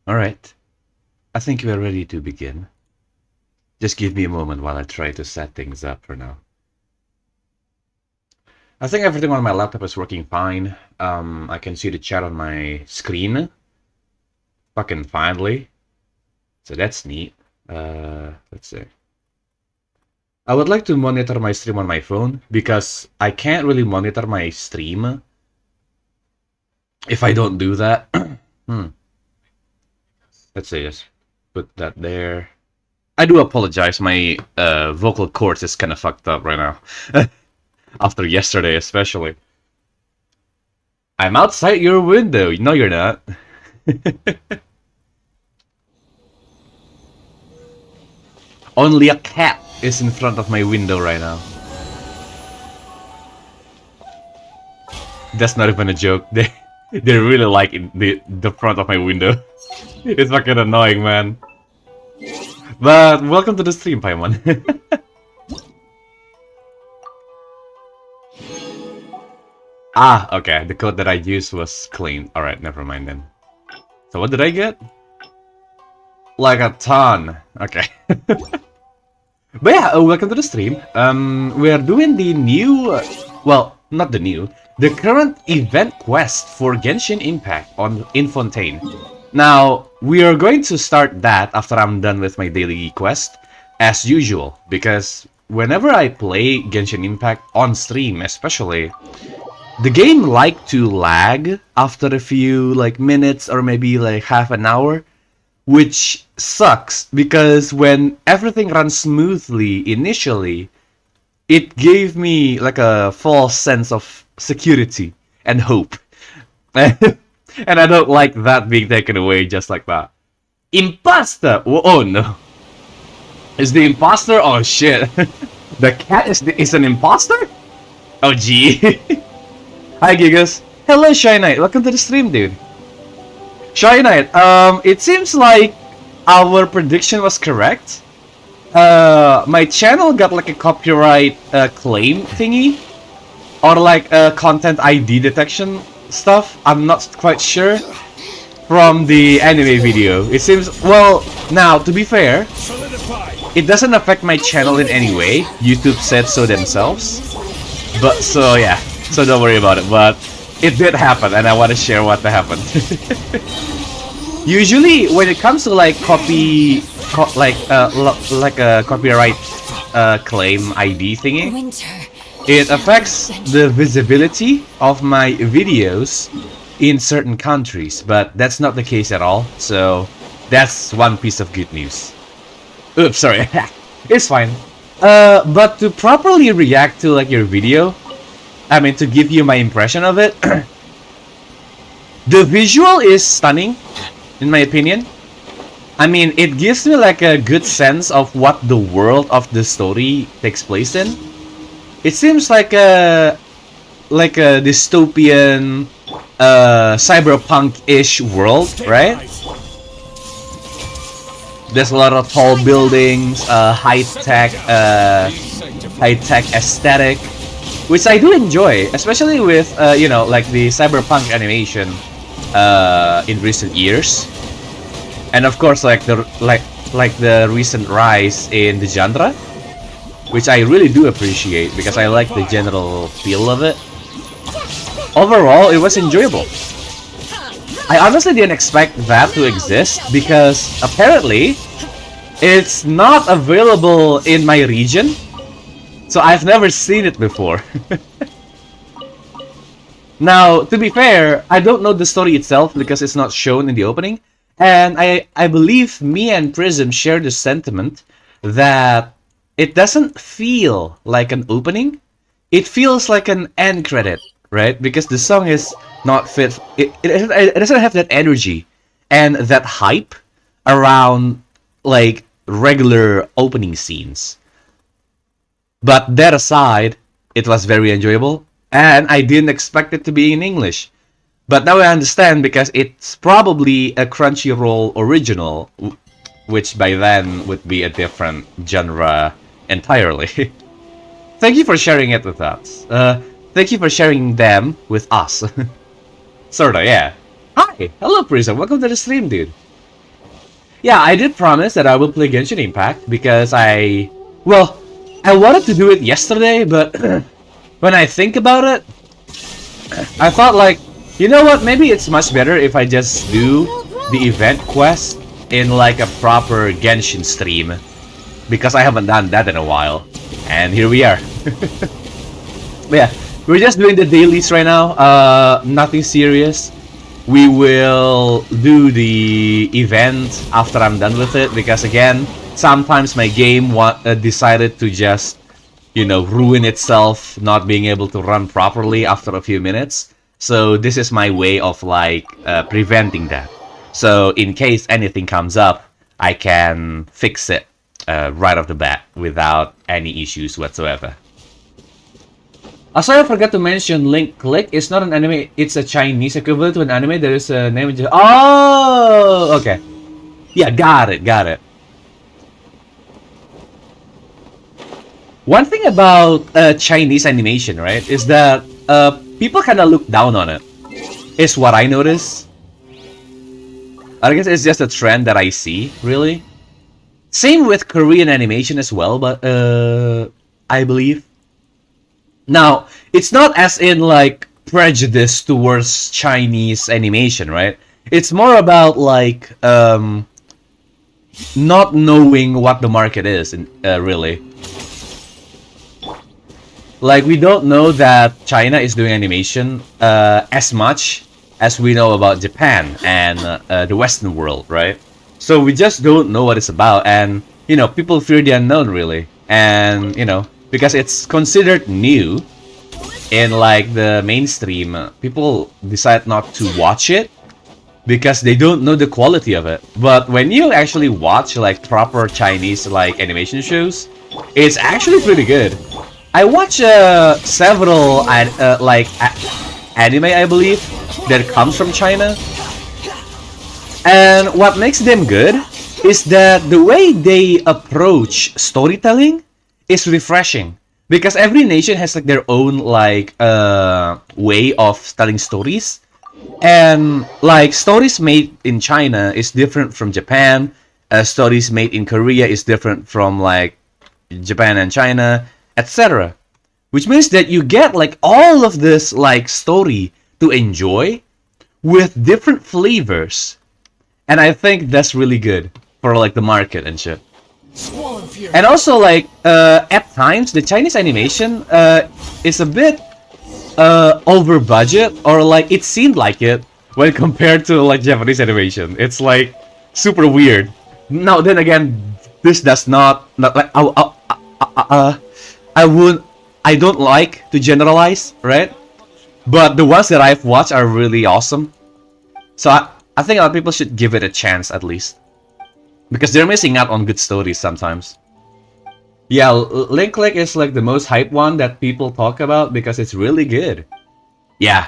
Alright, I think we're ready to begin. Just give me a moment while I try to set things up for now. I think everything on my laptop is working fine. I can see the chat on my screen. Fucking finally. So that's neat. Let's see. I would like to monitor my stream on my phone because I can't really monitor my stream if I don't do that. Let's see, just put that there. I do apologize, my vocal cords is kind of fucked up right now. After yesterday especially. I'm outside your window. No, you're not. Only a cat is in front of my window right now. That's not even a joke. They really like the front of my window. It's fucking annoying, man. But welcome to the stream, Paimon. Ah, okay. The code that I used was clean. Alright, never mind then. So what did I get? Like a ton. Okay. But yeah, welcome to the stream. We are doing the new... well, not the new. The current event quest for Genshin Impact in Fontaine. Now, we are going to start that after I'm done with my daily quest, as usual. Because whenever I play Genshin Impact on stream especially, the game like to lag after a few minutes or maybe half an hour. Which sucks, because when everything runs smoothly initially, it gave me a false sense of security and hope. And I don't like that being taken away just like that. Imposter! Oh no. Is the imposter? Oh shit. The cat is an imposter? Oh gee. Hi Gigas. Hello Shy Knight, welcome to the stream, dude. Shy Knight, it seems like our prediction was correct. My channel got a copyright claim thingy, or a content ID detection stuff. I'm not quite sure from the anime video. It seems, well, now to be fair, it doesn't affect my channel in any way. YouTube said so themselves. But so yeah, so don't worry about it. But it did happen, and I want to share what happened. Usually, when it comes to a copyright claim ID thingy, it affects the visibility of my videos in certain countries, but that's not the case at all. So that's one piece of good news. Oops, sorry. It's fine. But to properly react to your video, I mean, to give you my impression of it, the visual is stunning, in my opinion. I mean, it gives me a good sense of what the world of the story takes place in. It seems like a dystopian, cyberpunk-ish world, right? There's a lot of tall buildings, high-tech aesthetic, which I do enjoy, especially with the cyberpunk animation in recent years, and of course the recent rise in the genre, which I really do appreciate because I like the general feel of it. Overall, it was enjoyable. I honestly didn't expect that to exist because apparently it's not available in my region. So I've never seen it before. Now, to be fair, I don't know the story itself because it's not shown in the opening. And I believe me and Prism share the sentiment that it doesn't feel like an opening. It feels like an end credit, right? Because the song is not fit. It doesn't have that energy and that hype around regular opening scenes. But that aside, it was very enjoyable, and I didn't expect it to be in English. But now I understand because it's probably a Crunchyroll original, which by then would be a different genre entirely. Thank you for sharing it with us. Thank you for sharing them with us. Sorta, yeah. Hi! Hello, Prisa. Welcome to the stream, dude. Yeah, I did promise that I will play Genshin Impact because well, I wanted to do it yesterday, but when I think about it, I thought like, you know what, maybe it's much better if I just do the event quest in like a proper Genshin stream. Because I haven't done that in a while. And here we are. But yeah, we're just doing the dailies right now, nothing serious. We will do the event after I'm done with it, because again, sometimes my game decided to just, you know, ruin itself, not being able to run properly after a few minutes. So this is my way of like preventing that. So in case anything comes up, I can fix it right off the bat without any issues whatsoever. Also, I forgot to mention Link Click. It's not an anime, it's a Chinese equivalent to an anime. There is a name. Oh, okay. Yeah, got it. One thing about Chinese animation, right, is that people kind of look down on it. Is what I notice. I guess it's just a trend that I see, really. Same with Korean animation as well, but I believe. Now, it's not as in like prejudice towards Chinese animation, right? It's more about like not knowing what the market is, really. Like, we don't know that China is doing animation as much as we know about Japan and the Western world, right? So we just don't know what it's about, and you know, people fear the unknown, really. And you know, because it's considered new in like the mainstream, people decide not to watch it because they don't know the quality of it. But when you actually watch like proper Chinese like animation shows, it's actually pretty good. I watch several anime, I believe, that comes from China. And what makes them good is that the way they approach storytelling is refreshing. Because every nation has like their own like way of telling stories. And like stories made in China is different from Japan. Stories made in Korea is different from like Japan and China, etc. Which means that you get like all of this like story to enjoy with different flavors. And I think that's really good for like the market and shit. And also like at times the Chinese animation is a bit over budget, or like it seemed like it when compared to like Japanese animation. It's like super weird. Now then again, this does not like I don't like to generalize, right? But the ones that I've watched are really awesome. So I think a lot of people should give it a chance at least. Because they're missing out on good stories sometimes. Yeah, Link Click is like the most hyped one that people talk about because it's really good. Yeah.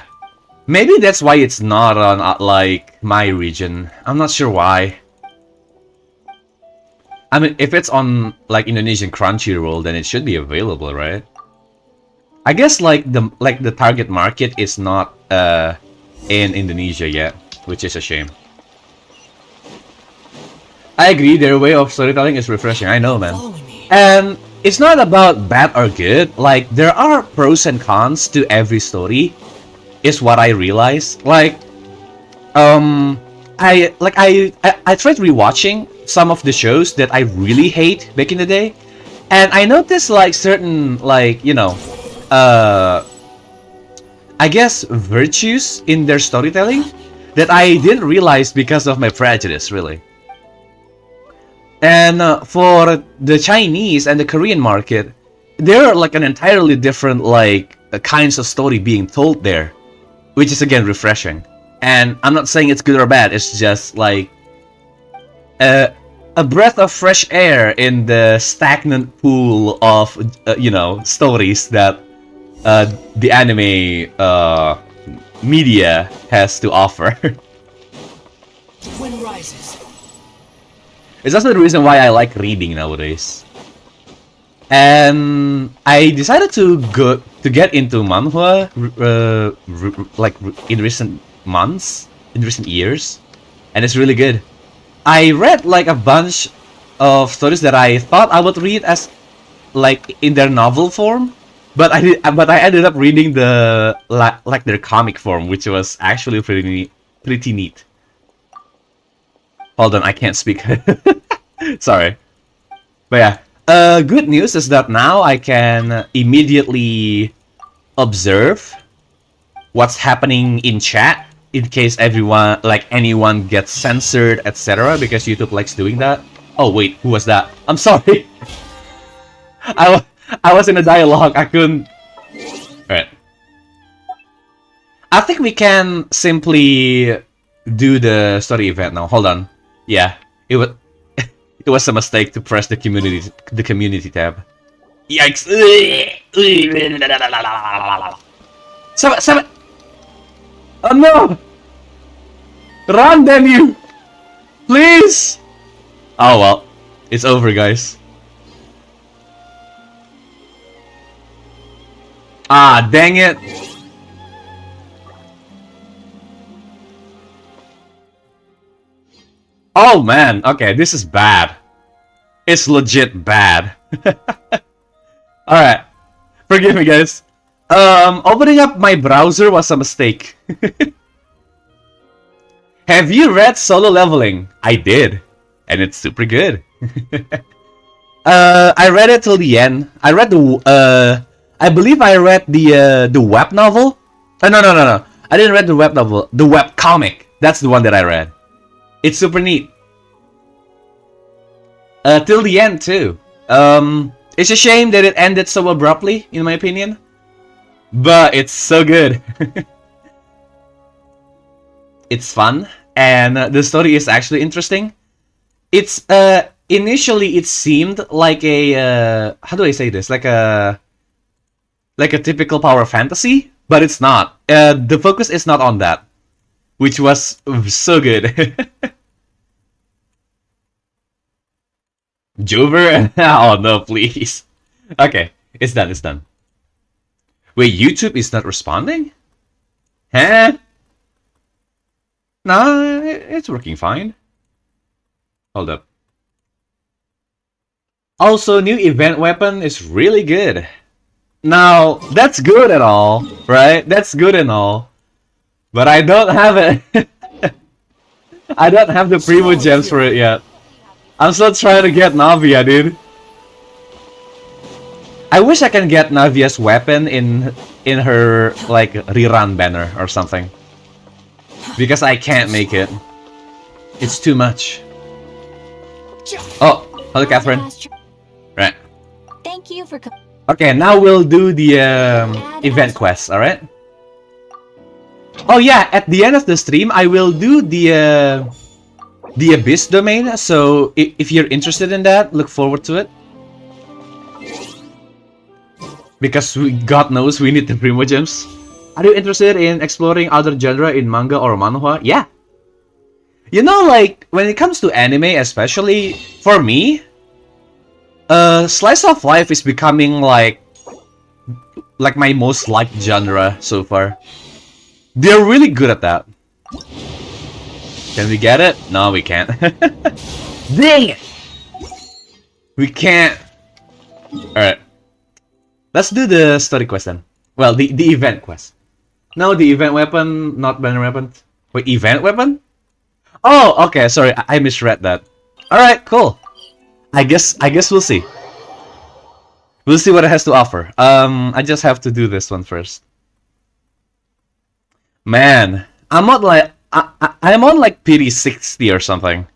Maybe that's why it's not on like my region. I'm not sure why. I mean, if it's on like Indonesian Crunchyroll, then it should be available, right? I guess like the target market is not in Indonesia yet, which is a shame. I agree, their way of storytelling is refreshing. I know, man. And it's not about bad or good. Like, there are pros and cons to every story, is what I realize. Like, I tried rewatching some of the shows that I really hate back in the day, and I noticed like certain like, you know, I guess virtues in their storytelling that I didn't realize because of my prejudice, really. And for the Chinese and the Korean market, there are like an entirely different like kinds of story being told there, which is again refreshing. And I'm not saying it's good or bad. It's just like a breath of fresh air in the stagnant pool of you know, stories that the anime media has to offer. Wind rises. It's also the reason why I like reading nowadays. And I decided to get into manhwa in recent months. in recent years, and it's really good. I read like a bunch of stories that I thought I would read as like in their novel form, but I ended up reading the like their comic form, which was actually pretty neat. Hold on, I can't speak. Sorry. But yeah, good news is that now I can immediately observe what's happening in chat in case anyone gets censored, etc. Because YouTube likes doing that. Oh wait, who was that? I'm sorry. I was in a dialogue. I couldn't. Alright. I think we can simply do the story event now. Hold on. Yeah, it was it was a mistake to press the community tab. Yikes! Seven. Oh no! Run, damn you! Please! Oh well, it's over, guys. Ah, dang it! Oh man, okay, this is bad. It's legit bad. Alright, forgive me, guys. Opening up my browser was a mistake. Have you read Solo Leveling? I did, and it's super good. I read it till the end. I read I believe I read the web novel. No. I didn't read the web novel. The web comic. That's the one that I read. It's super neat. Till the end too. It's a shame that it ended so abruptly, in my opinion. But it's so good. It's fun, and the story is actually interesting. It's initially it seemed like a how do I say this? Like a typical power fantasy, but it's not. The focus is not on that, which was so good. Jover? Oh no, please. Okay, it's done. It's done. Wait, YouTube is not responding? Huh? Nah, it's working fine. Hold up. Also, new event weapon is really good. Now, that's good and all, right? That's good and all. But I don't have it. I don't have the Primo gems for it yet. I'm still trying to get Navia, dude. I wish I can get Navia's weapon in her like rerun banner or something. Because I can't make it. It's too much. Oh, hello Catherine. Right. Thank you for Okay, now we'll do the event quest, alright? Oh yeah, at the end of the stream, I will do the Abyss domain, so if you're interested in that, look forward to it. Because God knows we need the Primo Gems. Are you interested in exploring other genre in manga or manhwa? Yeah. You know, like, when it comes to anime especially, for me, slice of life is becoming like my most liked genre so far. They're really good at that. Can we get it? No, we can't. Dang it! We can't. Alright. Let's do the story quest then. Well, the event quest. No, the event weapon, not banner weapon. Wait, event weapon? Oh, okay, sorry, I misread that. Alright, cool. I guess we'll see. We'll see what it has to offer. I just have to do this one first. Man, I'm on like I'm on like pity 60 or something.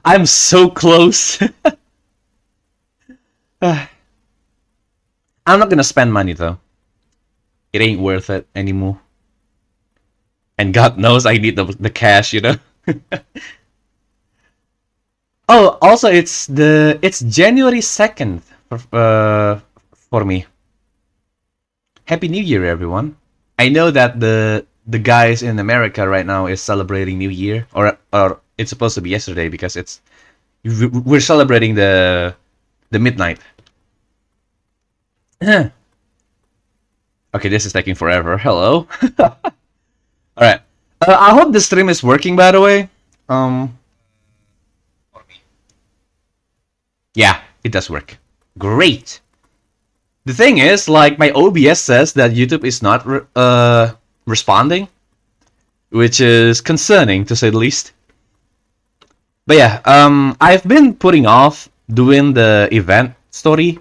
I'm so close. I'm not gonna spend money though. It ain't worth it anymore. And God knows I need the cash, you know. Oh, also it's January 2nd for me. Happy New Year, everyone. I know that the guys in America right now is celebrating New Year, or it's supposed to be yesterday because we're celebrating the midnight. Okay, this is taking forever. Hello. All right. I hope the stream is working, by the way. Yeah, it does work. Great. The thing is, like, my OBS says that YouTube is not responding, which is concerning to say the least. But yeah, I've been putting off doing the event story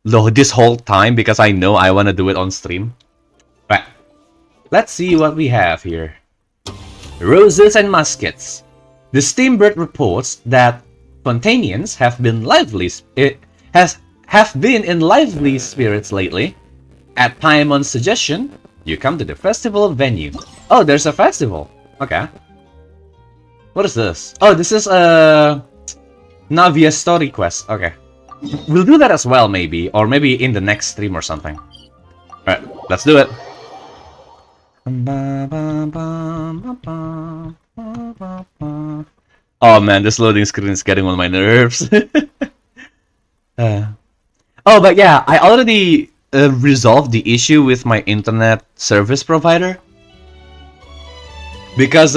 this whole time because I know I want to do it on stream. Right. Let's see what we have here. Roses and muskets. The Steambird reports that Fontainians have been in lively spirits lately. At Paimon's suggestion, you come to the festival venue. Oh, there's a festival. Okay. What is this? Oh, this is a Navia story quest. Okay. We'll do that as well, maybe. Or maybe in the next stream or something. Alright, let's do it. Oh man, this loading screen is getting on my nerves. Oh, but yeah, I already resolved the issue with my internet service provider. Because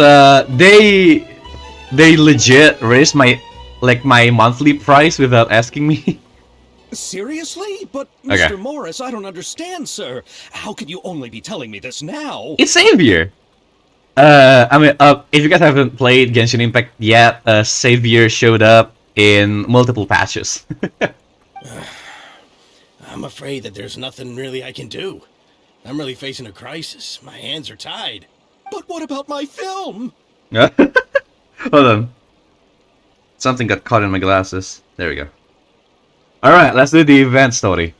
they legit raised my monthly price without asking me. Seriously? But Mr. Morris, I don't understand, sir. How could you only be telling me this now? It's Savior. If you guys haven't played Genshin Impact yet, Savior showed up in multiple patches. I'm afraid that there's nothing really I can do. I'm really facing a crisis. My hands are tied. But what about my film? Hold on. Something got caught in my glasses. There we go. Alright, let's do the event story.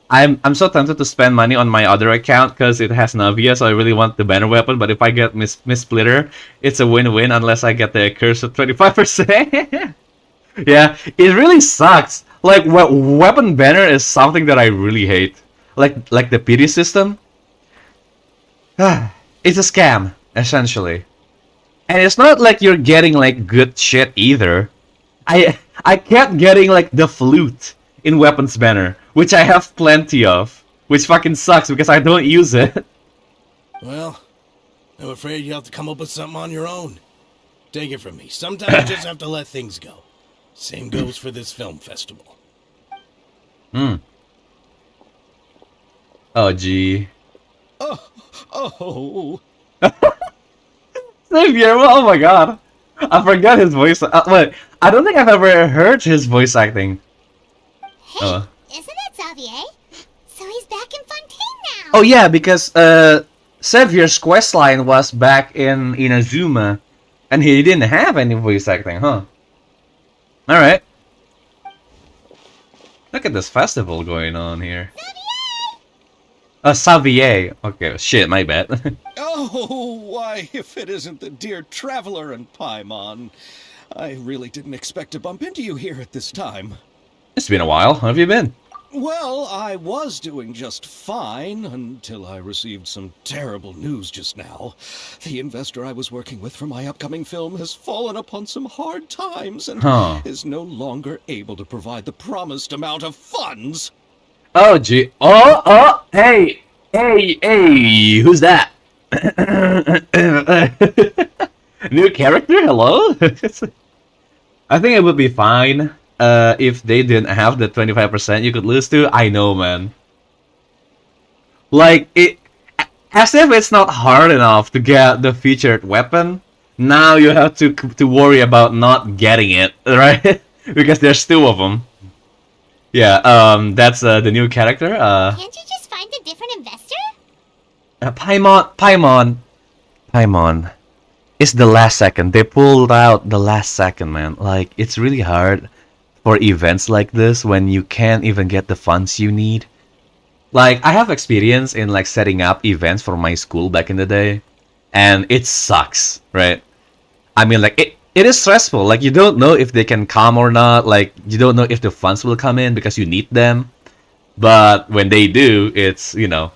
I'm so tempted to spend money on my other account because it has Navia, so I really want the banner weapon, but if I get Miss Splitter, it's a win-win unless I get the curse of 25%. Yeah, it really sucks. Like, weapon banner is something that I really hate. Like the pity system. It's a scam, essentially. And it's not like you're getting like good shit either. I kept getting like the flute in weapons banner, which I have plenty of, which fucking sucks because I don't use it. Well, I'm afraid you have to come up with something on your own. Take it from me. Sometimes you just have to let things go. Same goes for this film festival. Oh, gee. Oh. Xavier, oh my god. I forgot his voice. Wait, I don't think I've ever heard his voice acting. Hey, isn't that Xavier? So he's back in Fontaine now. Oh yeah, because Xavier's questline was back in Inazuma, and he didn't have any voice acting, huh? Alright. Look at this festival going on here. Xavier! Okay, shit, my bad. Oh, why, if it isn't the dear traveler and Paimon. I really didn't expect to bump into you here at this time. It's been a while. How have you been? Well, I was doing just fine until I received some terrible news just now. The investor I was working with for my upcoming film has fallen upon some hard times and is no longer able to provide the promised amount of funds. Oh, gee. Oh, hey, who's that? New character? Hello? I think it would be fine. If they didn't have the 25% you could lose to. I know, man. Like, as if it's not hard enough to get the featured weapon, now you have to worry about not getting it, right? Because there's two of them. Yeah, that's the new character. Can't you just find a different investor? Paimon. It's the last second. They pulled out the last second, man. Like, it's really hard for events like this when you can't even get the funds you need. Like, I have experience in like setting up events for my school back in the day, and it sucks, right? I mean, like, it is stressful. Like, you don't know if they can come or not. Like, you don't know if the funds will come in because you need them. But when they do, it's, you know,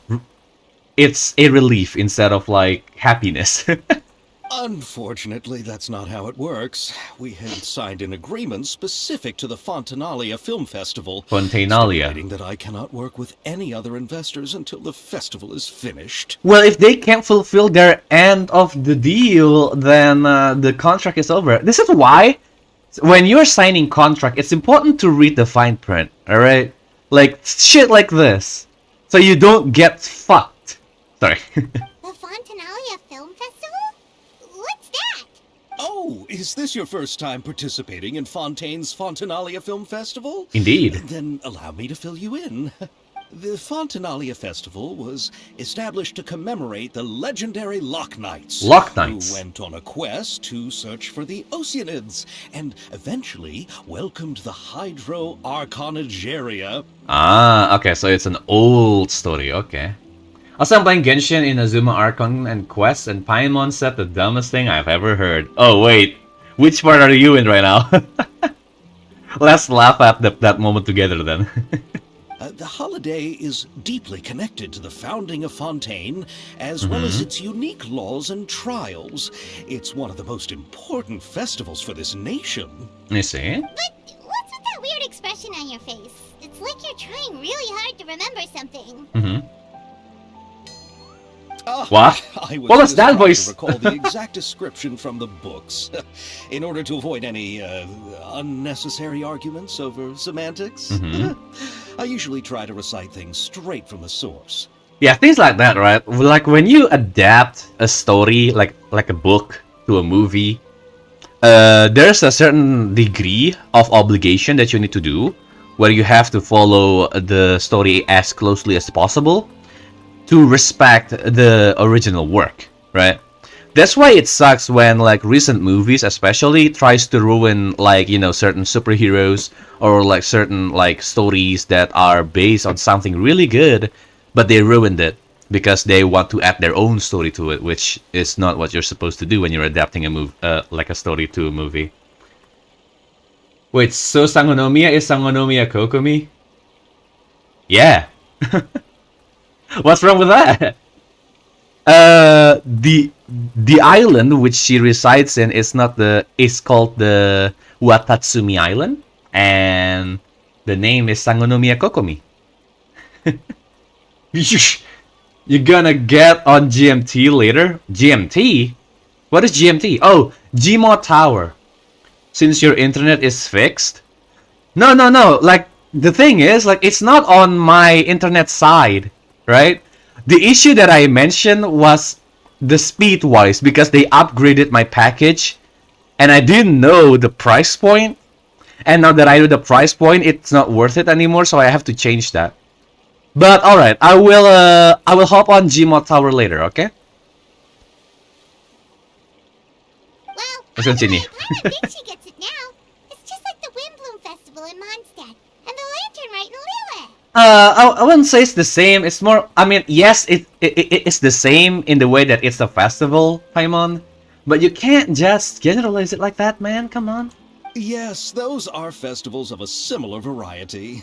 it's a relief instead of like happiness. Unfortunately, that's not how it works. We had signed an agreement specific to the Fontaine Film Festival, Fontainalia. stipulating that I cannot work with any other investors until the festival is finished. Well, if they can't fulfill their end of the deal, then the contract is over. This is why, when you're signing contract, it's important to read the fine print, alright? Like, shit like this. So you don't get fucked. Sorry. The Fontaine Film Festival? What's that? Oh, is this your first time participating in Fontaine's Fontaine Film Festival? Indeed. Then allow me to fill you in. The Fontaine Festival was established to commemorate the legendary Loch Knights. Loch Knights. Who went on a quest to search for the Oceanids, and eventually welcomed the Hydro Arconageria. Ah, okay, so it's an old story, okay. Also, I'm playing Genshin in Azuma Archon and Quest, and Paimon said the dumbest thing I've ever heard. Oh, wait. Which part are you in right now? Let's laugh at that moment together then. The holiday is deeply connected to the founding of Fontaine, as well as its unique laws and trials. It's one of the most important festivals for this nation. You see? But what's with that weird expression on your face? It's like you're trying really hard to remember something. Mm-hmm. What? What was that voice? To recall the exact description from the books, in order to avoid any unnecessary arguments over semantics. I usually try to recite things straight from the source. Yeah, things like that, right? Like when you adapt a story, like a book, to a movie, there's a certain degree of obligation that you need to do, where you have to follow the story as closely as possible to respect the original work, right? That's why it sucks when like recent movies especially tries to ruin like, you know, certain superheroes or like certain like stories that are based on something really good, but they ruined it because they want to add their own story to it, which is not what you're supposed to do when you're adapting a movie, like a story to a movie. Wait, so Sangonomiya is Sangonomiya Kokomi? Yeah. What's wrong with that? The island which she resides in is called the Watatsumi Island, and the name is Sangonomiya Kokomi. You're gonna get on GMT later? GMT? What is GMT? Oh, Gmo Tower. Since your internet is fixed? No. Like, the thing is, like, it's not on my internet side, right? The issue that I mentioned was the speed-wise, because they upgraded my package, and I didn't know the price point. And now that I know the price point, it's not worth it anymore, so I have to change that. But alright, I will hop on Gmo Tower later, okay? Well, Let's continue. Paimon thinks she gets it now. It's just like the Windbloom Festival in Mondstadt, and the Lantern Rite in Lille. I wouldn't say it's the same. It's more, I mean, yes, it's the same in the way that it's a festival, Paimon. But you can't just generalize it like that, man. Come on. Yes, those are festivals of a similar variety.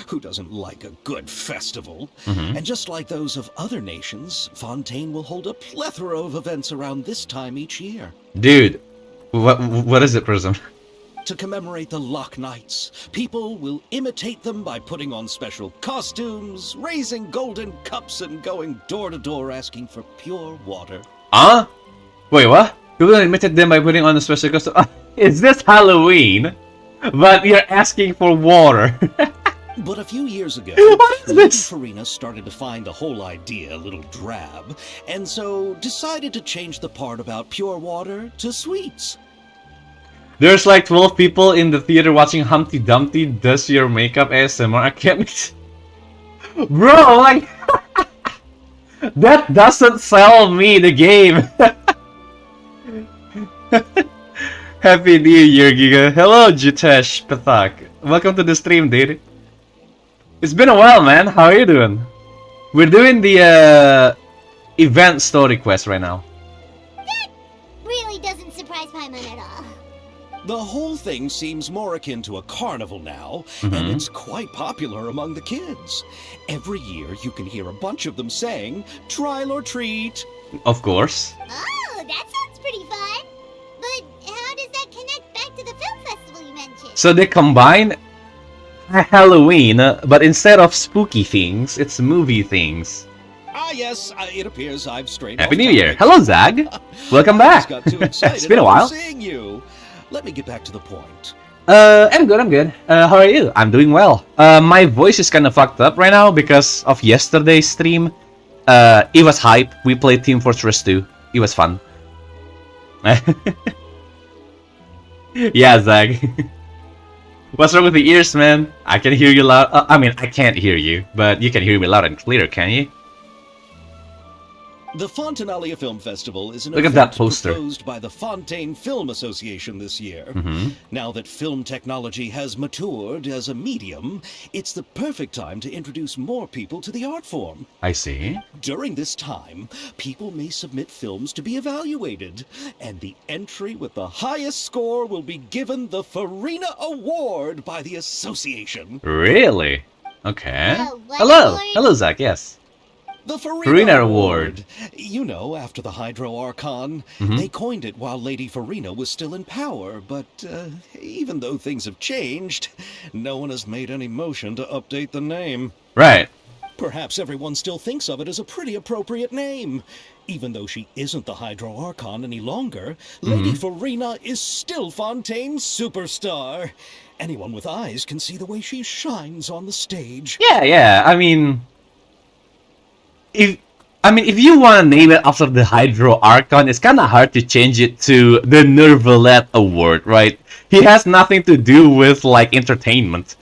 Who doesn't like a good festival? And just like those of other nations, Fontaine will hold a plethora of events around this time each year. Dude, what is it, Prism? To commemorate the Loch Knights, people will imitate them by putting on special costumes, raising golden cups, and going door to door asking for pure water. Huh? Wait, what? People imitate them by putting on a special costume? Is this Halloween? But you're asking for water. But a few years ago, What is this? Farina started to find the whole idea a little drab, and so decided to change the part about pure water to sweets. There's like 12 people in the theater watching Humpty Dumpty does your makeup ASMR. I can't... Bro, like... that doesn't sell me the game. Happy New Year, Giga. Hello, Jitesh Pathak. Welcome to the stream, dude. It's been a while, man. How are you doing? We're doing the event story quest right now. That really doesn't surprise Paimon at all. The whole thing seems more akin to a carnival now, and it's quite popular among the kids. Every year you can hear a bunch of them saying, "Trial or treat." Of course. Oh, that sounds pretty fun. So they combine Halloween, but instead of spooky things, it's movie things. Ah, yes, it appears I've strayed Happy off New Year! topic. Hello, Zag! Welcome I back! just got too excited It's been a over while. seeing you. Let me get back to the point. I'm good. How are you? I'm doing well. My voice is kind of fucked up right now because of yesterday's stream. It was hype. We played Team Fortress 2. It was fun. Yeah, Zag. What's wrong with the ears, man? I can hear you loud. I mean, I can't hear you, but you can hear me loud and clear, can you? The Fontaine Film Festival is an Look at event that poster. proposed by the Fontaine Film Association this year. Mm-hmm. Now that film technology has matured as a medium, it's the perfect time to introduce more people to the art form. I see. During this time, people may submit films to be evaluated, and the entry with the highest score will be given the Farina Award by the association. Really? Okay. What Hello! award? Hello, Zach, yes. The Farina Farina Award. You know, after the Hydro Archon, Mhm. they coined it while Lady Farina was still in power, but even though things have changed, no one has made any motion to update the name. Right. Perhaps everyone still thinks of it as a pretty appropriate name. Even though she isn't the Hydro Archon any longer, Lady Farina is still Fontaine's superstar. Anyone with eyes can see the way she shines on the stage. Yeah, I mean... If you want to name it after the Hydro Archon, it's kind of hard to change it to the Nervalette Award, right? He has nothing to do with, like, entertainment.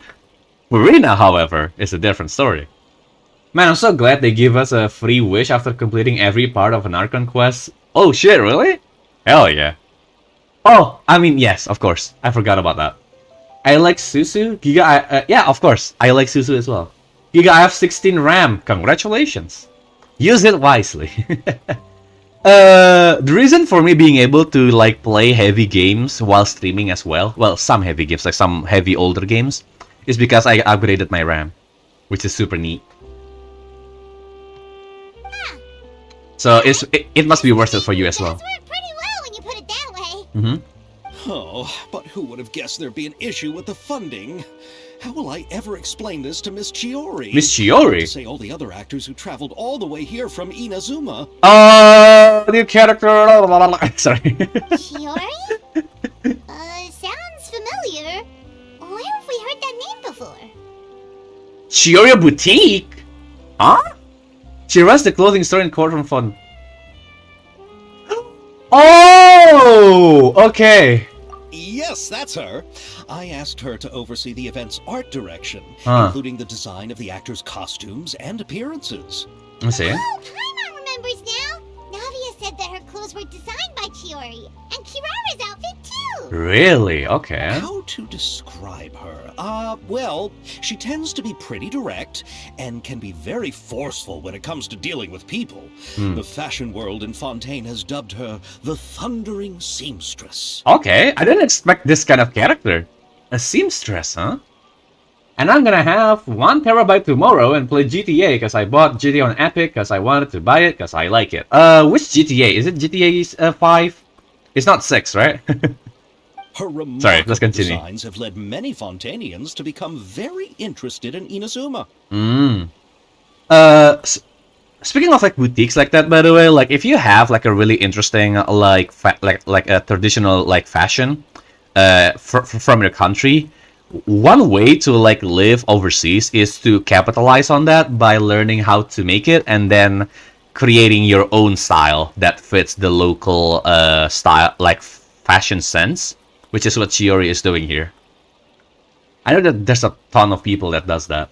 Farina, however, is a different story. Man, I'm so glad they give us a free wish after completing every part of an Archon quest. Oh shit, really? Hell yeah. Oh, I mean, yes, of course. I forgot about that. I like Susu. Giga, yeah, of course. I like Susu as well. Giga, I have 16 RAM. Congratulations. Use it wisely. The reason for me being able to like play heavy games while streaming as well, well, some heavy games, like some heavy older games, is because I upgraded my RAM, which is super neat. So it must be worth it for you as well. It worked pretty well when you put it that way. Mm-hmm. Oh, but who would have guessed there'd be an issue with the funding? How will I ever explain this to Miss Chiori? Miss Chiori? To say all the other actors who traveled all the way here from Inazuma. New character. Sorry. Chiori? Sounds familiar. Where have we heard that name before? Chiori Boutique? Huh? She runs the clothing store in Courtroom Fund. Oh, okay. Yes, that's her. I asked her to oversee the event's art direction, Huh. including the design of the actors' costumes and appearances. Let me see. Oh, Paimon remembers now. Navia said that her clothes were designed by Chiori, and Kirara's outfit too. Really? Okay. How to describe her? Well, she tends to be pretty direct and can be very forceful when it comes to dealing with people. The fashion world in Fontaine has dubbed her the Thundering Seamstress. Okay, I didn't expect this kind of character. A seamstress, huh? And I'm gonna have 1 terabyte tomorrow and play GTA because I bought GTA on Epic because I wanted to buy it because I like it. Which GTA? Is it GTA 5? It's not 6, right? Her remarkable Sorry, let's continue. designs have led many Fontainians to become very interested in Inazuma. Speaking of like boutiques like that, by the way, like if you have like a really interesting like a traditional like fashion from your country, one way to like live overseas is to capitalize on that by learning how to make it and then creating your own style that fits the local style like fashion sense, which is what Chiori is doing here. I know that there's a ton of people that does that.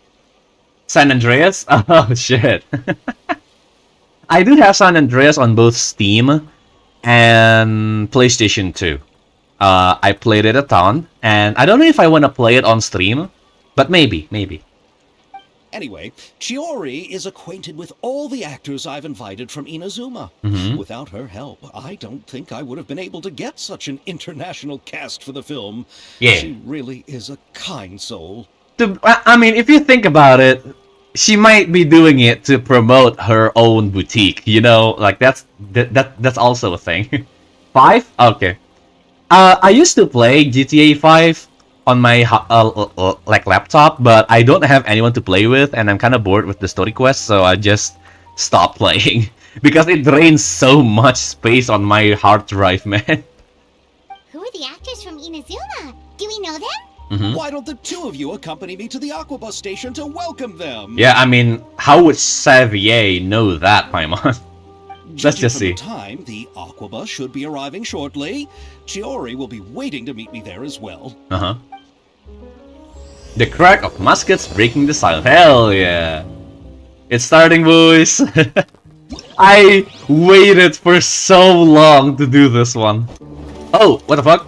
San Andreas? Oh shit. I do have San Andreas on both Steam and PlayStation 2. I played it a ton, and I don't know if I want to play it on stream, but maybe. Anyway, Chiori is acquainted with all the actors I've invited from Inazuma. Without her help, I don't think I would have been able to get such an international cast for the film. Yeah. She really is a kind soul. I mean, if you think about it, she might be doing it to promote her own boutique, you know? Like, that's also a thing. 5? Okay. I used to play GTA 5, on my like laptop, but I don't have anyone to play with, and I'm kind of bored with the story quest, so I just stopped playing because it drains so much space on my hard drive, man. Who are the actors from Inazuma? Do we know them? Mhm. Why don't the two of you accompany me to the Aquabus station to welcome them? Yeah, I mean, how would Xavier know that, Paimon? Let's Judging just from see. the time, the Aquabus should be arriving shortly. Chiori will be waiting to meet me there as well. Uh-huh. The crack of muskets breaking the silence. Hell yeah. It's starting, boys. I waited for so long to do this one. Oh, what the fuck?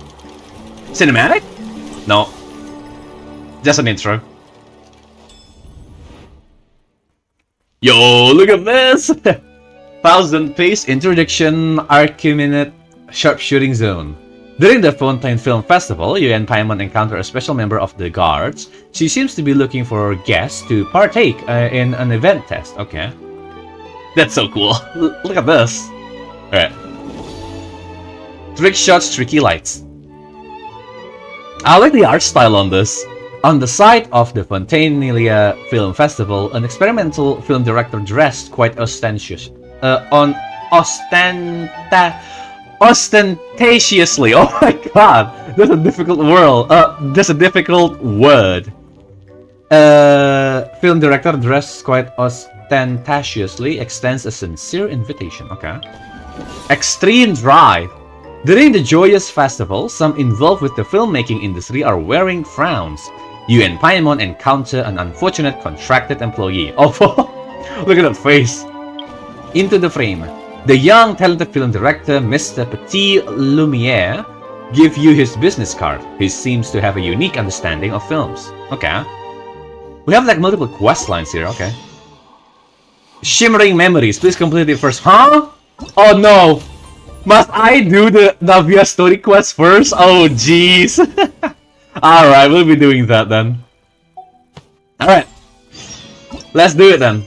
Cinematic? No. Just an intro. Yo, look at this! 1000-pace introduction, Archiminute sharpshooting zone. During the Fontaine Film Festival, you and Paimon encounter a special member of the guards. She seems to be looking for guests to partake in an event test. Okay. That's so cool. Look at this. Alright. Trick shots, tricky lights. I like the art style on this. On the site of the Fontaine Film Festival, an experimental film director dressed quite ostentatiously. Oh my god, that's a difficult word. Film director dressed quite ostentatiously extends a sincere invitation. Okay. Extreme drive. During the joyous festival, some involved with the filmmaking industry are wearing frowns. You and Paimon encounter an unfortunate contracted employee. Oh, look at that face. Into the frame. The young, talented film director, Mr. Petit Lumiere, gives you his business card. He seems to have a unique understanding of films. Okay. We have like multiple quest lines here. Okay. Shimmering memories. Please complete it first. Huh? Oh no. Must I do the Navia story quest first? Oh jeez. Alright, we'll be doing that then. Alright. Let's do it then.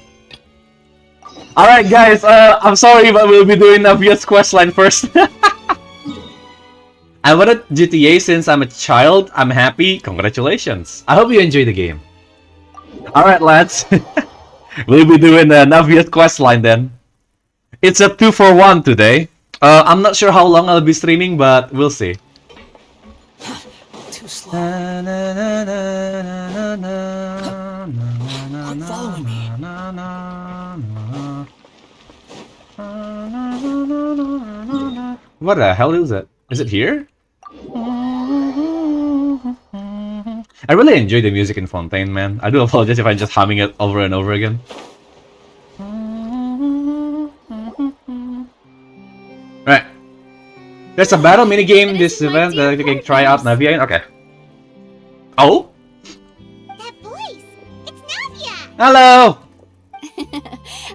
Alright guys, I'm sorry but we'll be doing Navia's questline first. I wanted GTA since I'm a child. I'm happy. Congratulations. I hope you enjoy the game. Alright lads. We'll be doing the Navia's questline then. It's a 2-for-1 today. I'm not sure how long I'll be streaming, but we'll see. Too slow. Quit following me. What the hell is it? Is it here? I really enjoy the music in Fontaine, man. I do apologize if I'm just humming it over and over again. Right. There's a battle minigame this event that you can try out Navia in. Okay. Oh? That voice! It's Navia! Hello!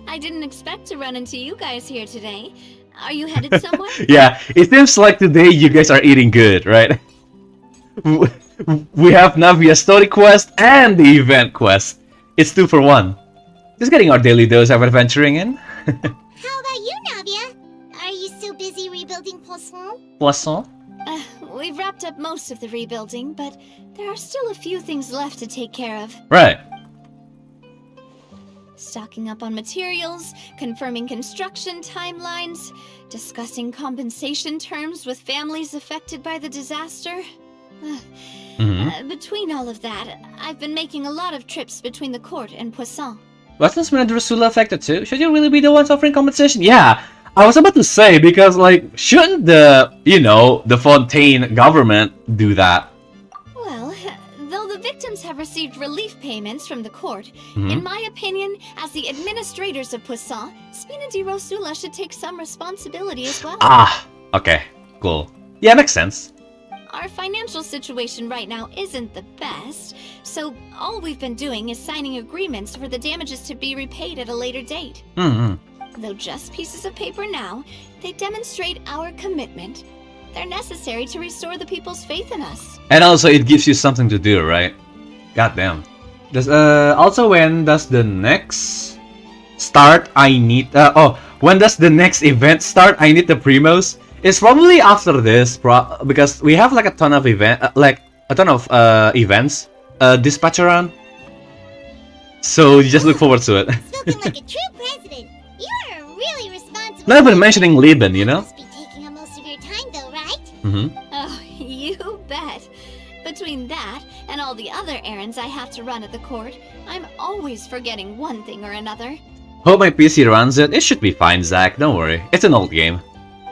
I didn't expect to run into you guys here today. Are you headed somewhere? Yeah, it seems like today you guys are eating good, right? We have Navia's story quest and the event quest. It's 2-for-1. Just getting our daily dose of adventuring in. How about you, Navia? Are you still busy rebuilding Poisson? Poisson? We've wrapped up most of the rebuilding, but there are still a few things left to take care of. Right. Stocking up on materials, confirming construction timelines, discussing compensation terms with families affected by the disaster. Between all of that, I've been making a lot of trips between the court and Poisson. Wasn't Drusilla affected too? Should you really be the ones offering compensation? Yeah, I was about to say, because like, shouldn't the, the Fontaine government do that? Well, though the victims have received relief payments from the court, in my opinion, as the administrators of Poisson, Spina di Rosula should take some responsibility as well. Ah, okay, cool. Yeah, makes sense. Our financial situation right now isn't the best, so all we've been doing is signing agreements for the damages to be repaid at a later date. Though just pieces of paper now, they demonstrate our commitment. They're necessary to restore the people's faith in us. And also, it gives you something to do, right? Goddamn. Also, when does the next start? When does the next event start? I need the primos. It's probably after this, because we have like a ton of a ton of events dispatch around. So you just look forward to it. Spoken like a true president. You're really responsible. Not even mentioning Liban, you know? Must be taking up most of your time, though, right? Mm-hmm. Oh, you bet. Between that and all the other errands I have to run at the court, I'm always forgetting one thing or another. Hope my PC runs it. It should be fine, Zach. Don't worry. It's an old game.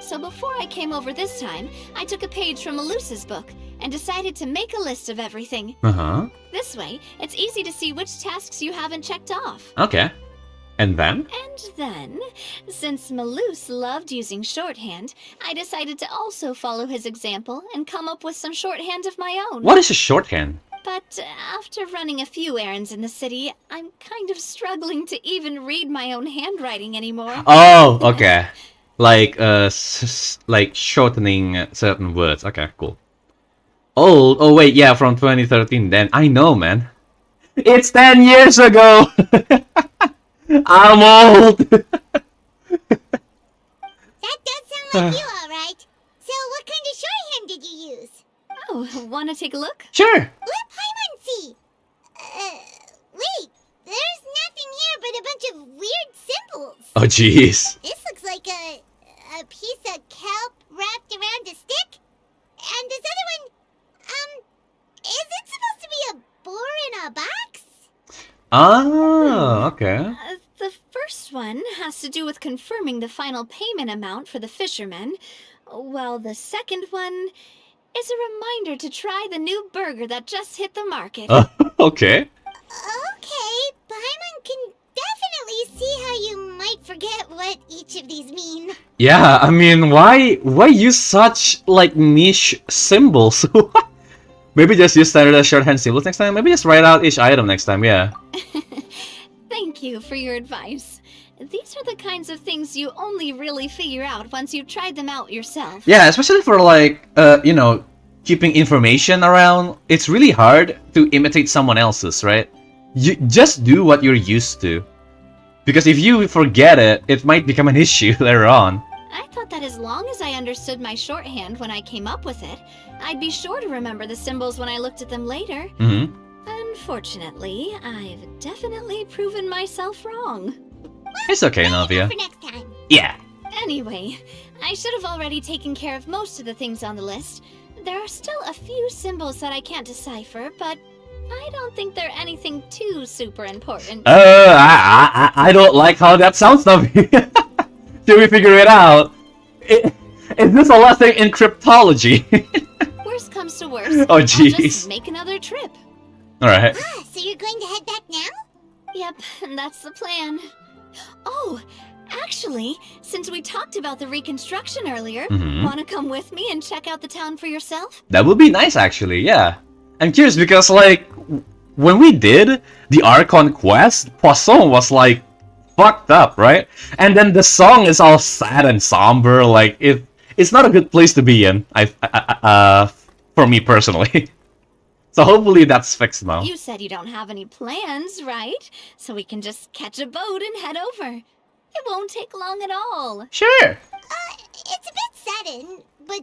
So before I came over this time, I took a page from Melusa's book and decided to make a list of everything. Uh-huh. This way, it's easy to see which tasks you haven't checked off. Okay. And then? And then, since Melus loved using shorthand, I decided to also follow his example and come up with some shorthand of my own. What is a shorthand? But after running a few errands in the city, I'm kind of struggling to even read my own handwriting anymore. Oh, okay. Like, like shortening certain words. Okay, cool. Old? Oh, wait, yeah, from 2013 then. I know, man. It's 10 years ago! I'm old! That does sound like you, all right. So what kind of shorthand did you use? Oh, wanna take a look? Sure! Let Paimon see. Wait. There's nothing here but a bunch of weird symbols. Oh, jeez. This looks like a piece of kelp wrapped around a stick. And this other one, is it supposed to be a boar in a box? Ah, okay. The first one has to do with confirming the final payment amount for the fishermen, while the second one is a reminder to try the new burger that just hit the market. Okay. Okay, Paimon can definitely see how you might forget what each of these mean. Yeah, I mean, why use such, like, niche symbols? Maybe just use standardized shorthand symbols next time? Maybe just write out each item next time, yeah. Thank you for your advice. These are the kinds of things you only really figure out once you've tried them out yourself. Yeah, especially for, like, you know, keeping information around. It's really hard to imitate someone else's, right? You just do what you're used to. Because if you forget it, it might become an issue later on. I thought that as long as I understood my shorthand when I came up with it, I'd be sure to remember the symbols when I looked at them later. Mm-hmm. Unfortunately, I've definitely proven myself wrong. It's okay, Navia. For next time. Yeah. Anyway, I should have already taken care of most of the things on the list. There are still a few symbols that I can't decipher, but I don't think they're anything too super important. I don't like how that sounds, Navia. Till we figure it out. Is this a lesson in cryptology? Worst comes to worst, Oh, I'll jeez. just make another trip. Alright. Ah, so you're going to head back now? Yep, and that's the plan. Oh, actually, since we talked about the reconstruction earlier, Mhm. wanna come with me and check out the town for yourself? That would be nice, actually, yeah. I'm curious because, like, when we did the Archon quest, Poisson was, like, fucked up, right? And then the song is all sad and somber, like, it's not a good place to be in, for me personally. So hopefully that's fixed now. You said you don't have any plans, right? So we can just catch a boat and head over. It won't take long at all. Sure. It's a bit sudden, but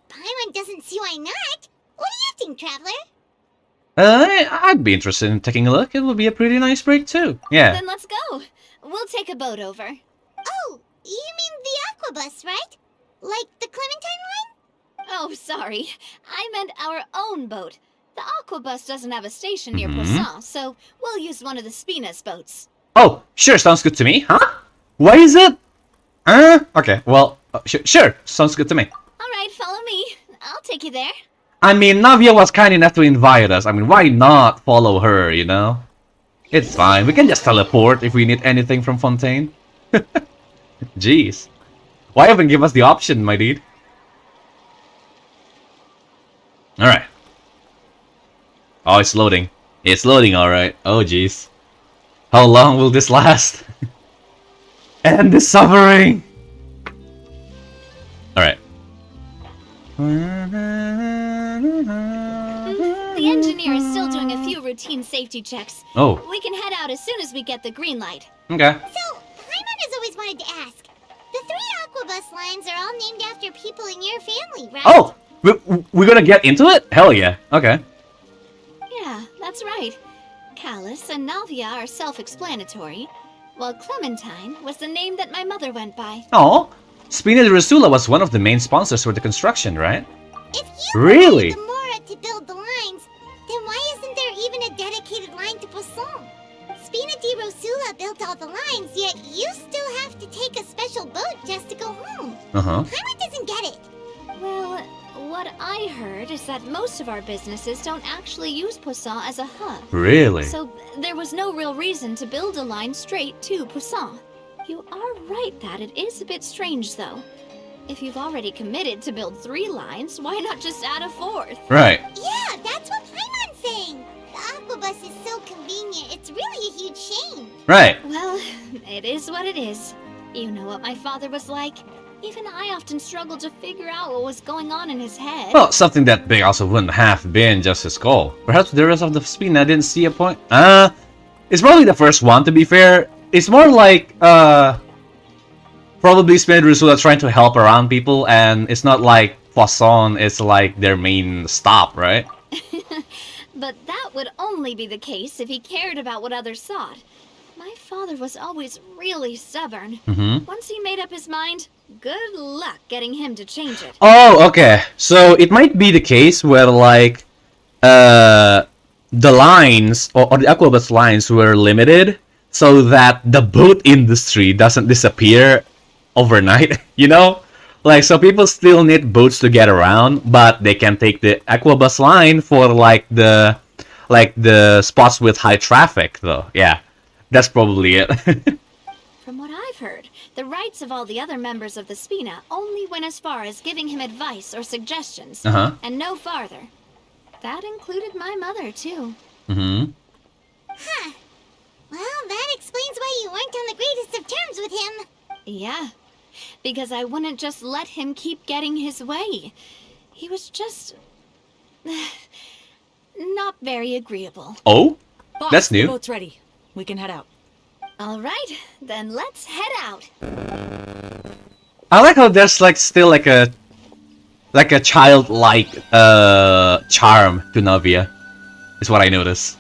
Paimon doesn't see why not. What do you think, Traveler? I'd be interested in taking a look. It would be a pretty nice break too. Yeah. Then let's go. We'll take a boat over. Oh, you mean the Aquabus, right? Like the Clementine line? Oh, sorry. I meant our own boat. The Aquabus doesn't have a station near Mhm. Poisson, so we'll use one of the Spinas boats. Oh, sure, sounds good to me. Huh? Why is it? Okay, well, sure, sounds good to me. Alright, follow me. I'll take you there. I mean, Navia was kind enough to invite us. I mean, why not follow her, you know? It's fine, we can just teleport if we need anything from Fontaine. Jeez. Why even give us the option, my dude? Alright. Oh, it's loading. It's loading, alright. Oh, jeez. How long will this last? End the suffering! Alright. The engineer is still doing a few routine safety checks. Oh, We can head out as soon as we get the green light. okay. So, Paimon has always wanted to ask. The 3 Aquabus lines are all named after people in your family, right? Oh! We're gonna get into it? Hell yeah. Okay. That's right. Callus and Navia are self-explanatory, while Clementine was the name that my mother went by. Oh, Spina de Rosula was one of the main sponsors for the construction, right? If you Really? wanted the Mora to build the lines, then why isn't there even a dedicated line to Poisson? Spina di Rosula built all the lines, yet you still have to take a special boat just to go home. Paimon doesn't get it. Well, what I heard is that most of our businesses don't actually use Poisson as a hub. Really? So there was no real reason to build a line straight to Poisson. You are right that it is a bit strange, though. If you've already committed to build 3 lines, why not just add a 4th? Right. Yeah, that's what Paimon's saying. The Aquabus is so convenient, it's really a huge shame. Right. Well, it is what it is. You know what my father was like. Even I often struggled to figure out what was going on in his head. Well, something that big also wouldn't have been just his goal. Perhaps the rest of the Spina didn't see a point. It's probably the first one, to be fair. It's more like, probably Spina de Rosula trying to help around people, and it's not like Poisson is like their main stop, right? But that would only be the case if he cared about what others thought. My father was always really stubborn. Once he made up his mind, good luck getting him to change it. Oh, okay. So it might be the case where like the lines or the Aquabus lines were limited so that the boat industry doesn't disappear overnight, you know? Like, so people still need boats to get around, but they can take the Aquabus line for like the spots with high traffic though. Yeah. That's probably it. From what I've heard, the rights of all the other members of the Spina only went as far as giving him advice or suggestions, and no farther. That included my mother, too. Huh. Well, that explains why you weren't on the greatest of terms with him. Yeah, because I wouldn't just let him keep getting his way. He was just... not very agreeable. Oh? Boss, That's new. The boat's ready. We can head out. All right, then let's head out. I like how there's like still like a childlike charm to Navia. Is what I notice.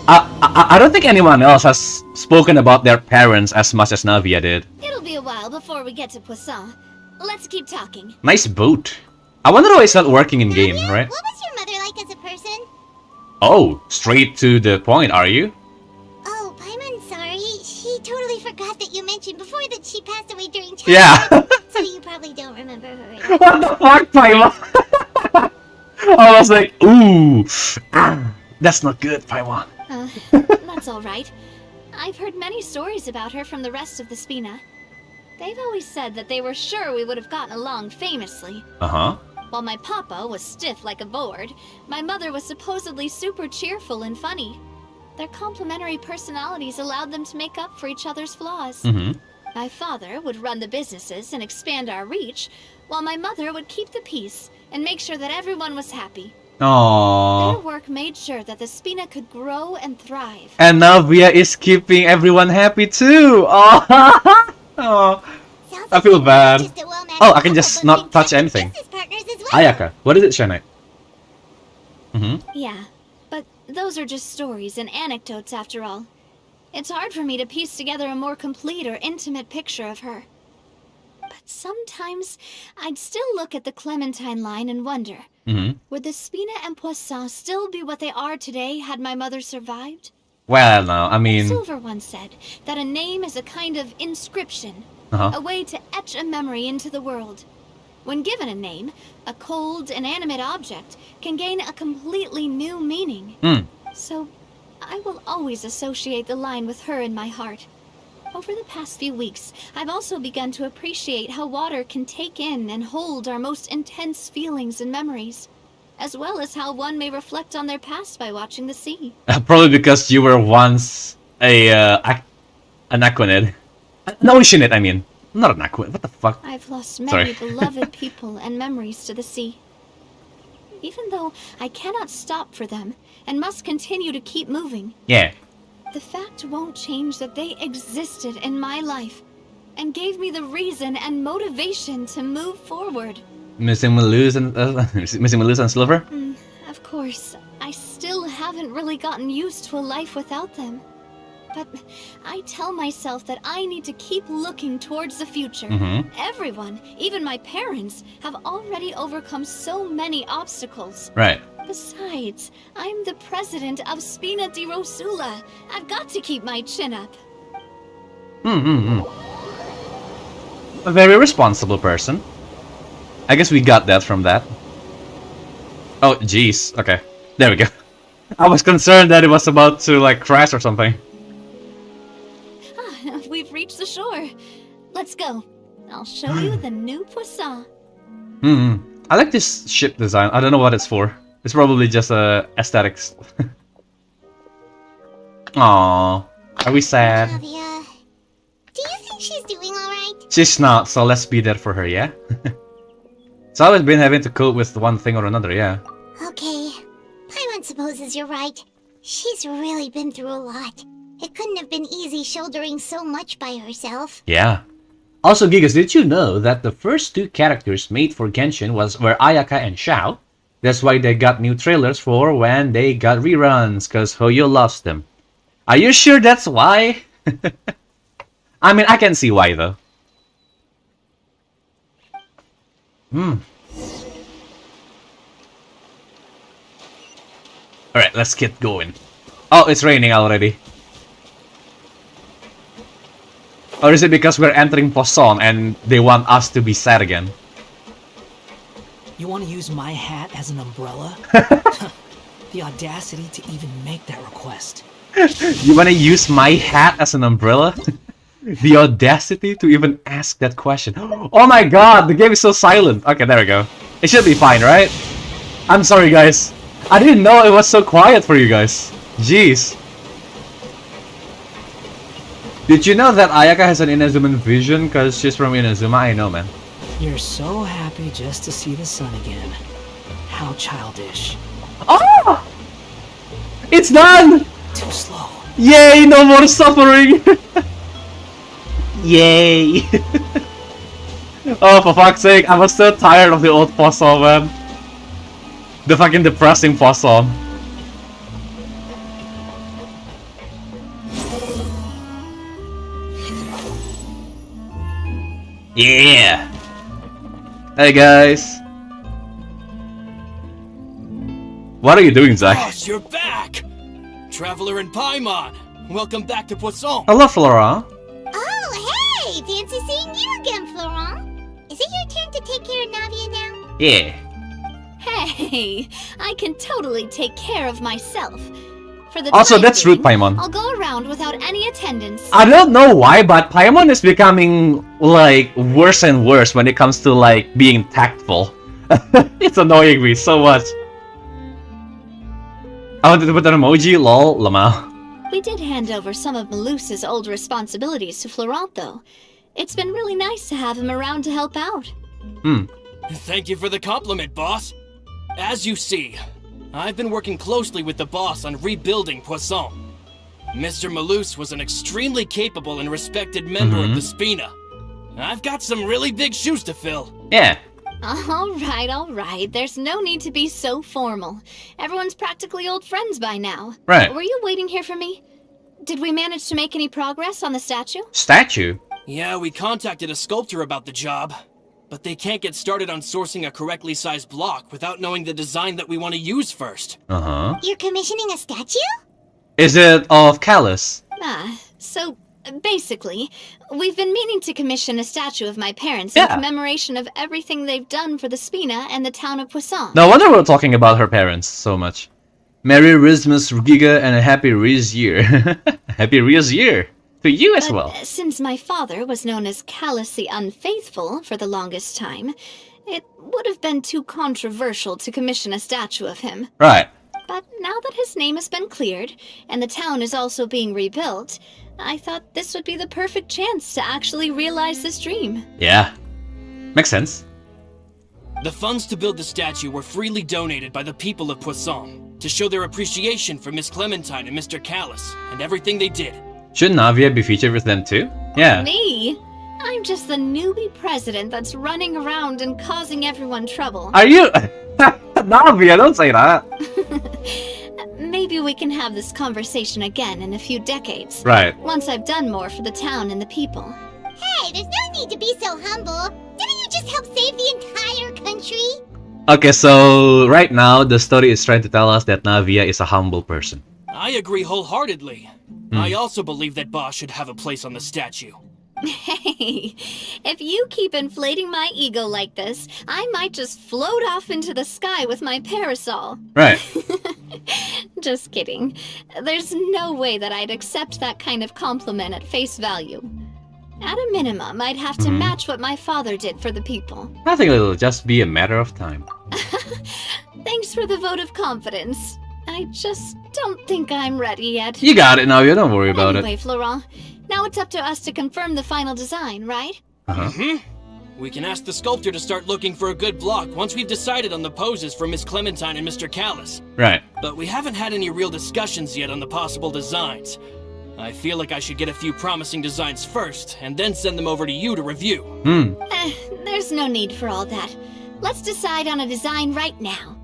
I don't think anyone else has spoken about their parents as much as Navia did. It'll be a while before we get to Poisson. Let's keep talking. Nice boat. I wonder why it's not working in game, Navia, right? What was your mother like as a person? Oh, straight to the point, are you? Oh, Paimon, sorry. She totally forgot that you mentioned before that she passed away during childhood. Yeah. So you probably don't remember her right now. What the fuck, Paimon? I was like, ooh, that's not good, Paimon. That's all right. I've heard many stories about her from the rest of the Spina. They've always said that they were sure we would have gotten along famously. While my papa was stiff like a board, my mother was supposedly super cheerful and funny. Their complementary personalities allowed them to make up for each other's flaws. My father would run the businesses and expand our reach, while my mother would keep the peace and make sure that everyone was happy. Aww. Their work made sure that the Spina could grow and thrive. And Navia is keeping everyone happy too. Oh, oh. I feel bad. Oh, I can just not touch anything. Ayaka, what is it, Shanai? Yeah, but those are just stories and anecdotes after all. It's hard for me to piece together a more complete or intimate picture of her. But sometimes I'd still look at the Clementine line and wonder, would the Spina and Poisson still be what they are today had my mother survived? Well, no, I mean... Silver once said that a name is a kind of inscription, a way to etch a memory into the world. When given a name, a cold, inanimate object can gain a completely new meaning. So, I will always associate the line with her in my heart. Over the past few weeks, I've also begun to appreciate how water can take in and hold our most intense feelings and memories, as well as how one may reflect on their past by watching the sea. Probably because you were once an Aquanid. An Oceanid, I mean. Not an Aquanid, what the fuck? I've lost many beloved people and memories to the sea. Even though I cannot stop for them, and must continue to keep moving. Yeah. The fact won't change that they existed in my life, and gave me the reason and motivation to move forward. Missing Malus and missing Malus and Silver. Of course, I still haven't really gotten used to a life without them. But I tell myself that I need to keep looking towards the future. Everyone, even my parents, have already overcome so many obstacles. Right. Besides, I'm the president of Spina di Rosula. I've got to keep my chin up. A very responsible person. I guess we got that from that. Oh, jeez. Okay. There we go. I was concerned that it was about to, like, crash or something. We've reached the shore. Let's go. I'll show you the new poisson. I like this ship design. I don't know what it's for. It's probably just aesthetics. Aww. Are we sad? Navia, do you think she's doing alright? She's not, so let's be there for her, yeah? It's always been having to cope with one thing or another, yeah. Okay. Paimon supposes you're right. She's really been through a lot. It couldn't have been easy shouldering so much by herself. Yeah. Also, Gigas, did you know that the first two characters made for Genshin were Ayaka and Xiao? That's why they got new trailers for when they got reruns, cause Hoyo loves them. Are you sure that's why? I mean, I can see why though. Alright, let's get going. Oh, it's raining already. Or is it because we're entering Poisson and they want us to be sad again? You want to use my hat as an umbrella? The audacity to even make that request. You want to use my hat as an umbrella? The audacity to even ask that question. Oh my god, the game is so silent. Okay, there we go. It should be fine, right? I'm sorry, guys. I didn't know it was so quiet for you guys. Jeez. Did you know that Ayaka has an Inazuman vision because she's from Inazuma? I know, man. You're so happy just to see the sun again. How childish. Oh! It's done! Too slow. Yay, no more suffering! Yay! Oh, for fuck's sake, I was so tired of the old Poisson, man. The fucking depressing Poisson. Yeah! Hey guys! What are you doing, Zach? Boss, you're back! Traveler and Paimon! Welcome back to Poisson! Hello, Flora. Oh, hey! Fancy seeing you again, Florent. Is it your turn to take care of Navia now? Yeah. Hey, I can totally take care of myself. For the Also, time that's being, rude, Paimon. I'll go around without any attendance. I don't know why, but Paimon is becoming, like, worse and worse when it comes to, like, being tactful. It's annoying me so much. I wanted to put an emoji, lol, lamau. We did hand over some of Malus's old responsibilities to Florent, though. It's been really nice to have him around to help out. Thank you for the compliment, boss. As you see, I've been working closely with the boss on rebuilding Poisson. Mr. Malus was an extremely capable and respected member of the Spina. I've got some really big shoes to fill. Yeah. All right. There's no need to be so formal. Everyone's practically old friends by now. Right. Were you waiting here for me? Did we manage to make any progress on the statue? Statue? Yeah, we contacted a sculptor about the job, but they can't get started on sourcing a correctly sized block without knowing the design that we want to use first. Uh-huh. You're commissioning a statue? Is it of Callus? So basically, we've been meaning to commission a statue of my parents in commemoration of everything they've done for the Spina and the town of Poisson. No wonder we're talking about her parents so much. Merry Rismus Giga and a happy Riz year. Happy Riz year to you as well. Since my father was known as Callus the Unfaithful for the longest time, it would have been too controversial to commission a statue of him. Right. But now that his name has been cleared, and the town is also being rebuilt, I thought this would be the perfect chance to actually realize this dream. Yeah. Makes sense. The funds to build the statue were freely donated by the people of Poisson to show their appreciation for Miss Clementine and Mr. Callus and everything they did. Should Navia be featured with them too? Yeah. Me? I'm just the newbie president that's running around and causing everyone trouble. Are you? Navia, don't say that. Maybe we can have this conversation again in a few decades. Right. Once I've done more for the town and the people. Hey, there's no need to be so humble. Didn't you just help save the entire country? Okay, so right now the story is trying to tell us that Navia is a humble person. I agree wholeheartedly. I also believe that Boss should have a place on the statue. Hey, if you keep inflating my ego like this, I might just float off into the sky with my parasol. Right. Just kidding. There's no way that I'd accept that kind of compliment at face value. At a minimum, I'd have to match what my father did for the people. I think it'll just be a matter of time. Thanks for the vote of confidence. I just don't think I'm ready yet. You got it, Navia, don't worry about Anyway, Florent, now it's up to us to confirm the final design, right? it. We can ask the sculptor to start looking for a good block once we've decided on the poses for Miss Clementine and Mr. Callis. Right. But we haven't had any real discussions yet on the possible designs. I feel like I should get a few promising designs first, and then send them over to you to review. There's no need for all that. Let's decide on a design right now.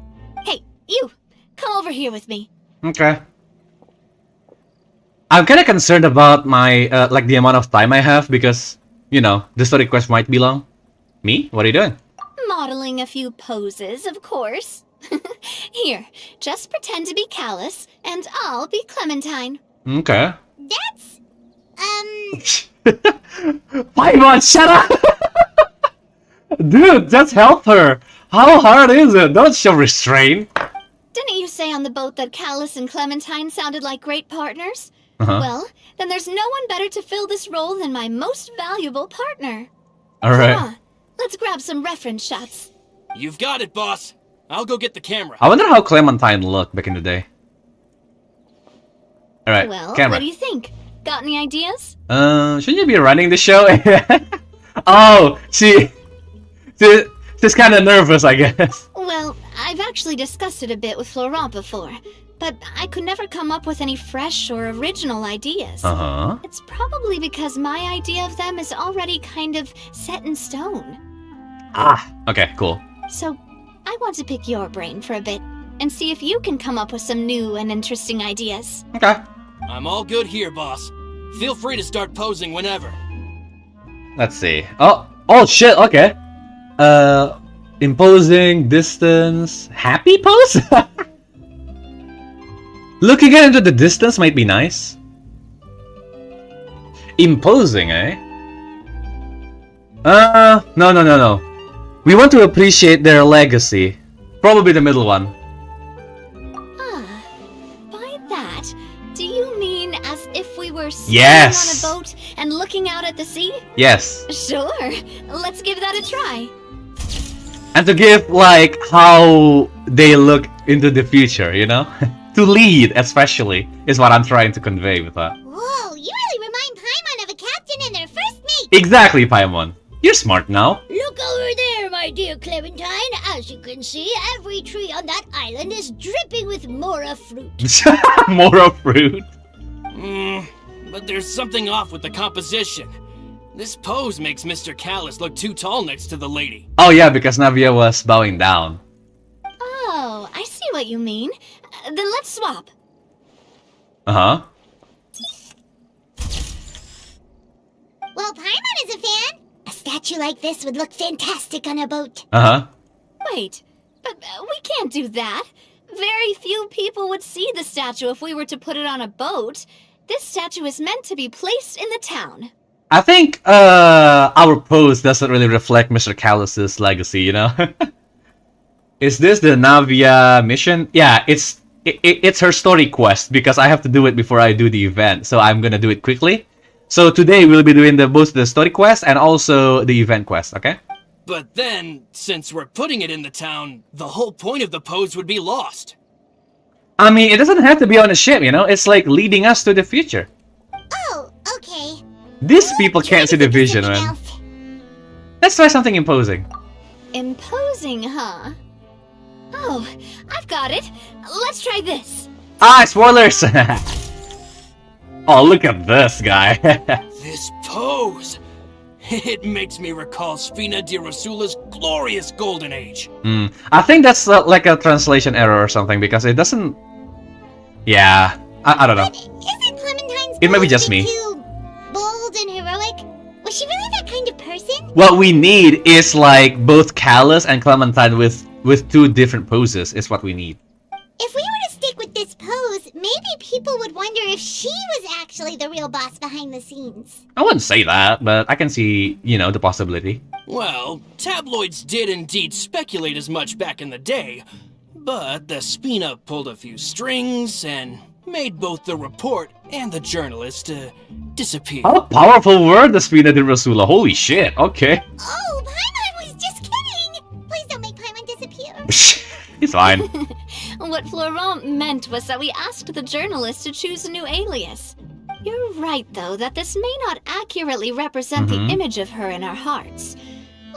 Hey, you! Come over here with me. Okay. I'm kind of concerned about my, like the amount of time I have because, you know, the story quest might be long. Me? What are you doing? Modeling a few poses, of course. Here, just pretend to be Callis, and I'll be Clementine. Okay. That's, Paimon, shut up! Dude, just help her. How hard is it? Don't show restraint. Didn't you say on the boat that Callis and Clementine sounded like great partners? Uh-huh. Well, then there's no one better to fill this role than my most valuable partner. Alright. Come on, let's grab some reference shots. You've got it, boss. I'll go get the camera. I wonder how Clementine looked back in the day. Alright, Well, camera. what do you think? Got any ideas? Shouldn't you be running the show? Oh, she's kind of nervous, I guess. Well, I've actually discussed it a bit with Florent before, but I could never come up with any fresh or original ideas. Uh-huh. It's probably because my idea of them is already kind of set in stone. Ah, okay, cool. So, I want to pick your brain for a bit and see if you can come up with some new and interesting ideas. Okay. I'm all good here, boss. Feel free to start posing whenever. Let's see. Oh shit, okay. Imposing, distance, happy pose? Looking into the distance might be nice. Imposing, eh? No. We want to appreciate their legacy. Probably the middle one. Ah, by that, do you mean as if we were sitting Yes. on a boat and looking out at the sea? Yes. Sure, let's give that a try. And to give, like, how they look into the future, you know? To lead, especially, is what I'm trying to convey with that. whoa, you really remind Paimon of a captain and their first mate. Exactly, Paimon. You're smart now. Look over there, my dear Clementine. As you can see, every tree on that island is dripping with mora fruit. More of fruit. But there's something off with the composition. This pose makes Mr. Callis look too tall next to the lady. Oh yeah, because Navia was bowing down. Oh, I see what you mean. Then let's swap. Uh-huh. Well, Paimon is a fan. A statue like this would look fantastic on a boat. Uh-huh. Wait, but we can't do that. Very few people would see the statue if we were to put it on a boat. This statue is meant to be placed in the town. I think, our pose doesn't really reflect Mr. Callus's legacy, you know? Is this the Navia mission? Yeah, it's her story quest, because I have to do it before I do the event, so I'm gonna do it quickly. So today we'll be doing both the story quest and also the event quest, okay? But then, since we're putting it in the town, the whole point of the pose would be lost. I mean, it doesn't have to be on a ship, you know? It's like leading us to the future. Oh, okay. These people can't see the vision, Something man. else. Let's try something imposing. Imposing, huh? Oh, I've got it. Let's try this. Ah, spoilers! Oh, look at this guy. This pose! It makes me recall Spina di Rosula's glorious golden age. I think that's like a translation error or something because it doesn't. Yeah, I don't know. But isn't Clementine's It might be pose just a bit me. too bold and heroic? Was she really that kind of person? What we need is like both Callus and Clementine with 2 different poses. Is what we need. If we were to stick with this pose, maybe people would wonder if she was actually the real boss behind the scenes. I wouldn't say that, but I can see, the possibility. Well, tabloids did indeed speculate as much back in the day, but the Spina pulled a few strings and made both the report and the journalist disappear. How powerful were the Spina di Rosula? Holy shit, okay. Oh, Paimon was just kidding! Please don't make Paimon disappear. He's fine. What Florent meant was that we asked the journalist to choose a new alias. You're right, though, that this may not accurately represent the image of her in our hearts.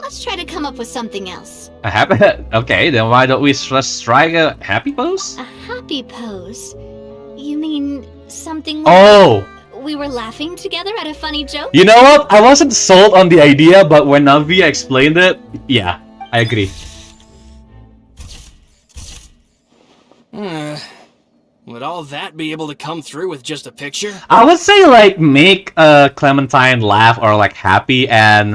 Let's try to come up with something else. A happy? Okay, then why don't we just try a happy pose? A happy pose? You mean something like Oh! we were laughing together at a funny joke? You know what? I wasn't sold on the idea, but when Navi explained it, yeah, I agree. Would all that be able to come through with just a picture? I would say like make Clementine laugh or like happy, and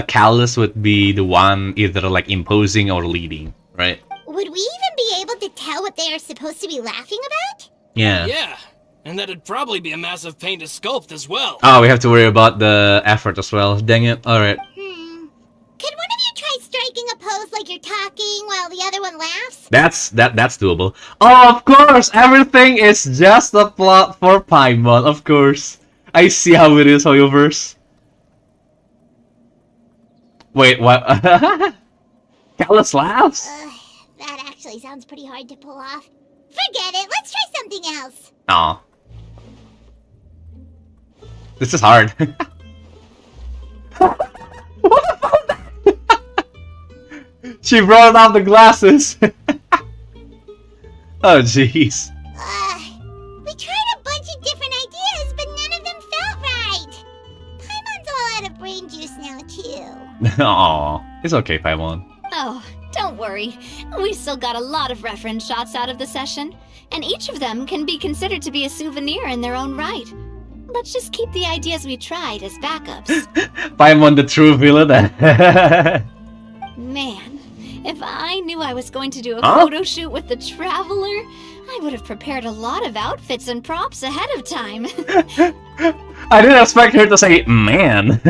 Callus would be the one either like imposing or leading, right? Would we even be able to tell what they are supposed to be laughing about? Yeah. Yeah, and that'd probably be a massive pain to sculpt as well. Oh, we have to worry about the effort as well. Dang it. All right. Could one of you try striking a pose like you're talking while the other one laughs? That's doable. Oh, of course, everything is just a plot for Paimon. Of course, I see how it is, Hoyoverse. Wait, what? Callus laughs. That actually sounds pretty hard to pull off. Forget it, let's try something else. Aw. This is hard. She brought out the glasses. Oh, jeez. We tried a bunch of different ideas, but none of them felt right. Paimon's all out of brain juice now, too. Aw, it's okay, Paimon. Oh, don't worry. We still got a lot of reference shots out of the session, and each of them can be considered to be a souvenir in their own right. Let's just keep the ideas we tried as backups. Paimon, the true villain. Man, if I knew I was going to do a photo shoot with the Traveler, I would have prepared a lot of outfits and props ahead of time. I didn't expect her to say, man.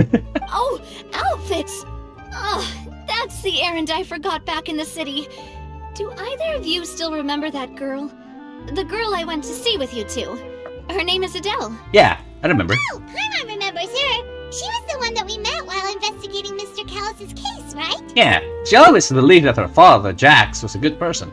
Oh, outfits! Oh, that's the errand I forgot back in the city. Do either of you still remember that girl? The girl I went to see with you two. Her name is Adele. Yeah, I remember. Oh, Paimon remembers her. She was the one that we met while investigating Mr. Callus's case, right? Yeah, she always believed that her father, Jax, was a good person.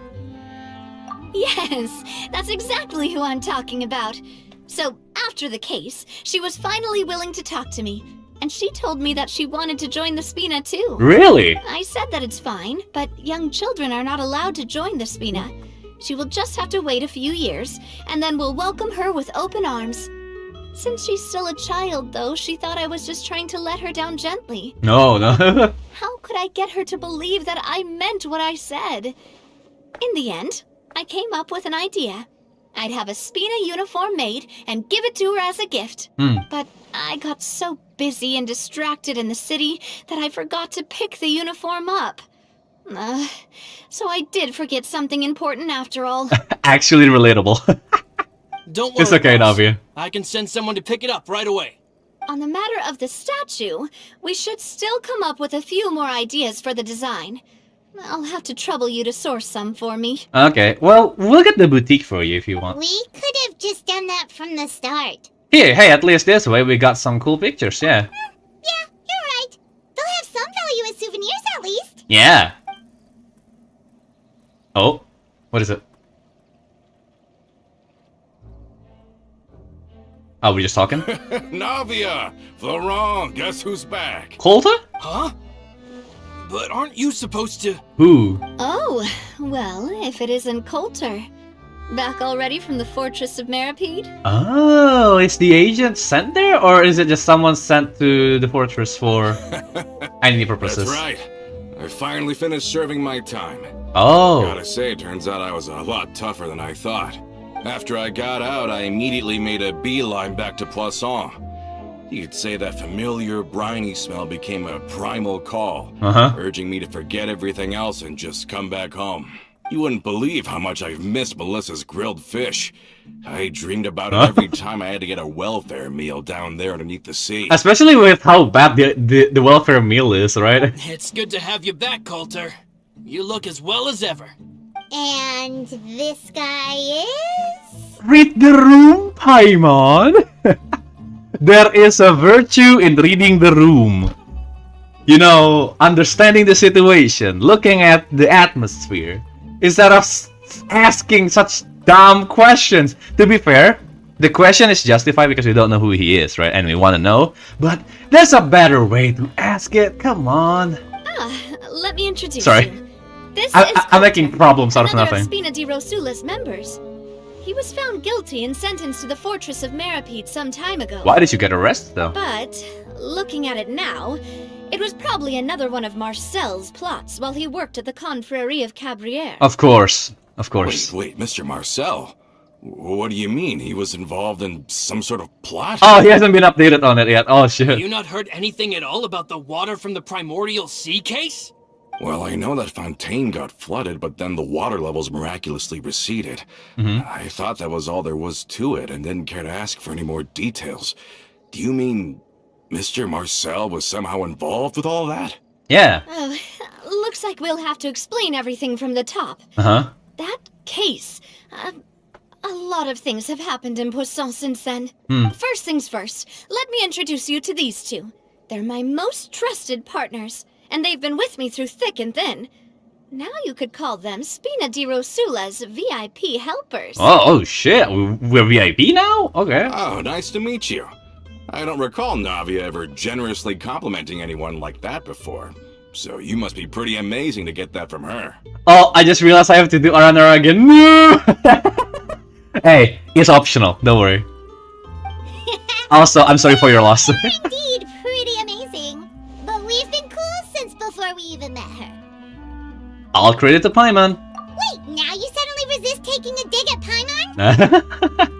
Yes, that's exactly who I'm talking about. So, after the case, she was finally willing to talk to me. And she told me that she wanted to join the Spina too. Really? I said that it's fine, but young children are not allowed to join the Spina. She will just have to wait a few years, and then we'll welcome her with open arms. Since she's still a child, though, she thought I was just trying to let her down gently. No. How could I get her to believe that I meant what I said? In the end, I came up with an idea. I'd have a Spina uniform made and give it to her as a gift. But I got so busy and distracted in the city that I forgot to pick the uniform up. So I did forget something important after all. Actually relatable. Don't worry, It's okay, boss. Navia. I can send someone to pick it up right away. On the matter of the statue, we should still come up with a few more ideas for the design. I'll have to trouble you to source some for me. Okay, well, we'll get the boutique for you if you want. We could have just done that from the start. Here, hey, at least this way we got some cool pictures, yeah. Yeah, you're right. They'll have some value as souvenirs at least. Yeah. Oh, what is it? Oh, we're just talking? Navia! Florent, guess who's back? Coulter? Huh? But aren't you supposed to... Who? Oh, well, if it isn't Coulter. Back already from the Fortress of Meripede? Oh, is the agent sent there, or is it just someone sent to the fortress for any purposes? That's right. I finally finished serving my time. Oh. Gotta say, turns out I was a lot tougher than I thought. After I got out, I immediately made a beeline back to Poisson. You could say that familiar, briny smell became a primal call, urging me to forget everything else and just come back home. You wouldn't believe how much I've missed Melissa's grilled fish. I dreamed about it every time I had to get a welfare meal down there underneath the sea. Especially with how bad the welfare meal is, right? It's good to have you back, Coulter. You look as well as ever. And this guy is? Read the room, Paimon. There is a virtue in reading the room. You know, understanding the situation, looking at the atmosphere, instead of asking such dumb questions. To be fair, the question is justified because we don't know who he is, right? And we want to know. But there's a better way to ask it. Come on. Let me introduce Sorry. you. This is I'm making problems out of another nothing. of Spina di Rosula's members. He was found guilty and sentenced to the Fortress of Meripede some time ago. Why did you get arrested, though? But, looking at it now, it was probably another one of Marcel's plots while he worked at the Confrérie of Cabrières. Of course. Of course. Wait, Mr. Marcel? What do you mean? He was involved in some sort of plot? Oh, he hasn't been updated on it yet. Oh, shit. Have you not heard anything at all about the water from the primordial sea case? Well, I know that Fontaine got flooded, but then the water levels miraculously receded. I thought that was all there was to it and didn't care to ask for any more details. Do you mean Mr. Marcel was somehow involved with all that? Yeah. Oh, looks like we'll have to explain everything from the top. That case. A lot of things have happened in Poisson since then. First things first, let me introduce you to these two. They're my most trusted partners, and they've been with me through thick and thin. Now you could call them Spina di Rosula's VIP helpers. Oh shit. We're VIP now? Okay. Oh, nice to meet you. I don't recall Navia ever generously complimenting anyone like that before. So you must be pretty amazing to get that from her. Oh, I just realized I have to do Arana again. No! Hey, it's optional. Don't worry. Also, I'm sorry for your loss. Indeed, pretty amazing. But we've been cool since before we even met her. All credit to Paimon. Wait, now you suddenly resist taking a dig at Paimon?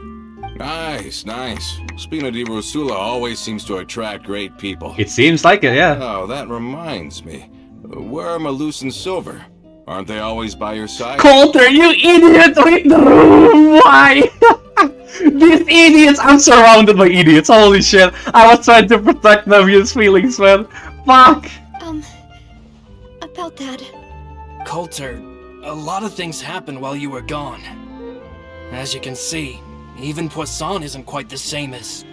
Nice, nice. Spina di Rosula always seems to attract great people. It seems like it, yeah. Oh, that reminds me. Where are Malus and Silver? Aren't they always by your side? Coulter, you idiot! Read the room! Why? These idiots! I'm surrounded by idiots. Holy shit. I was trying to protect Navia's feelings, man. Fuck! About that. Coulter, a lot of things happened while you were gone. As you can see, even Poisson isn't quite the same as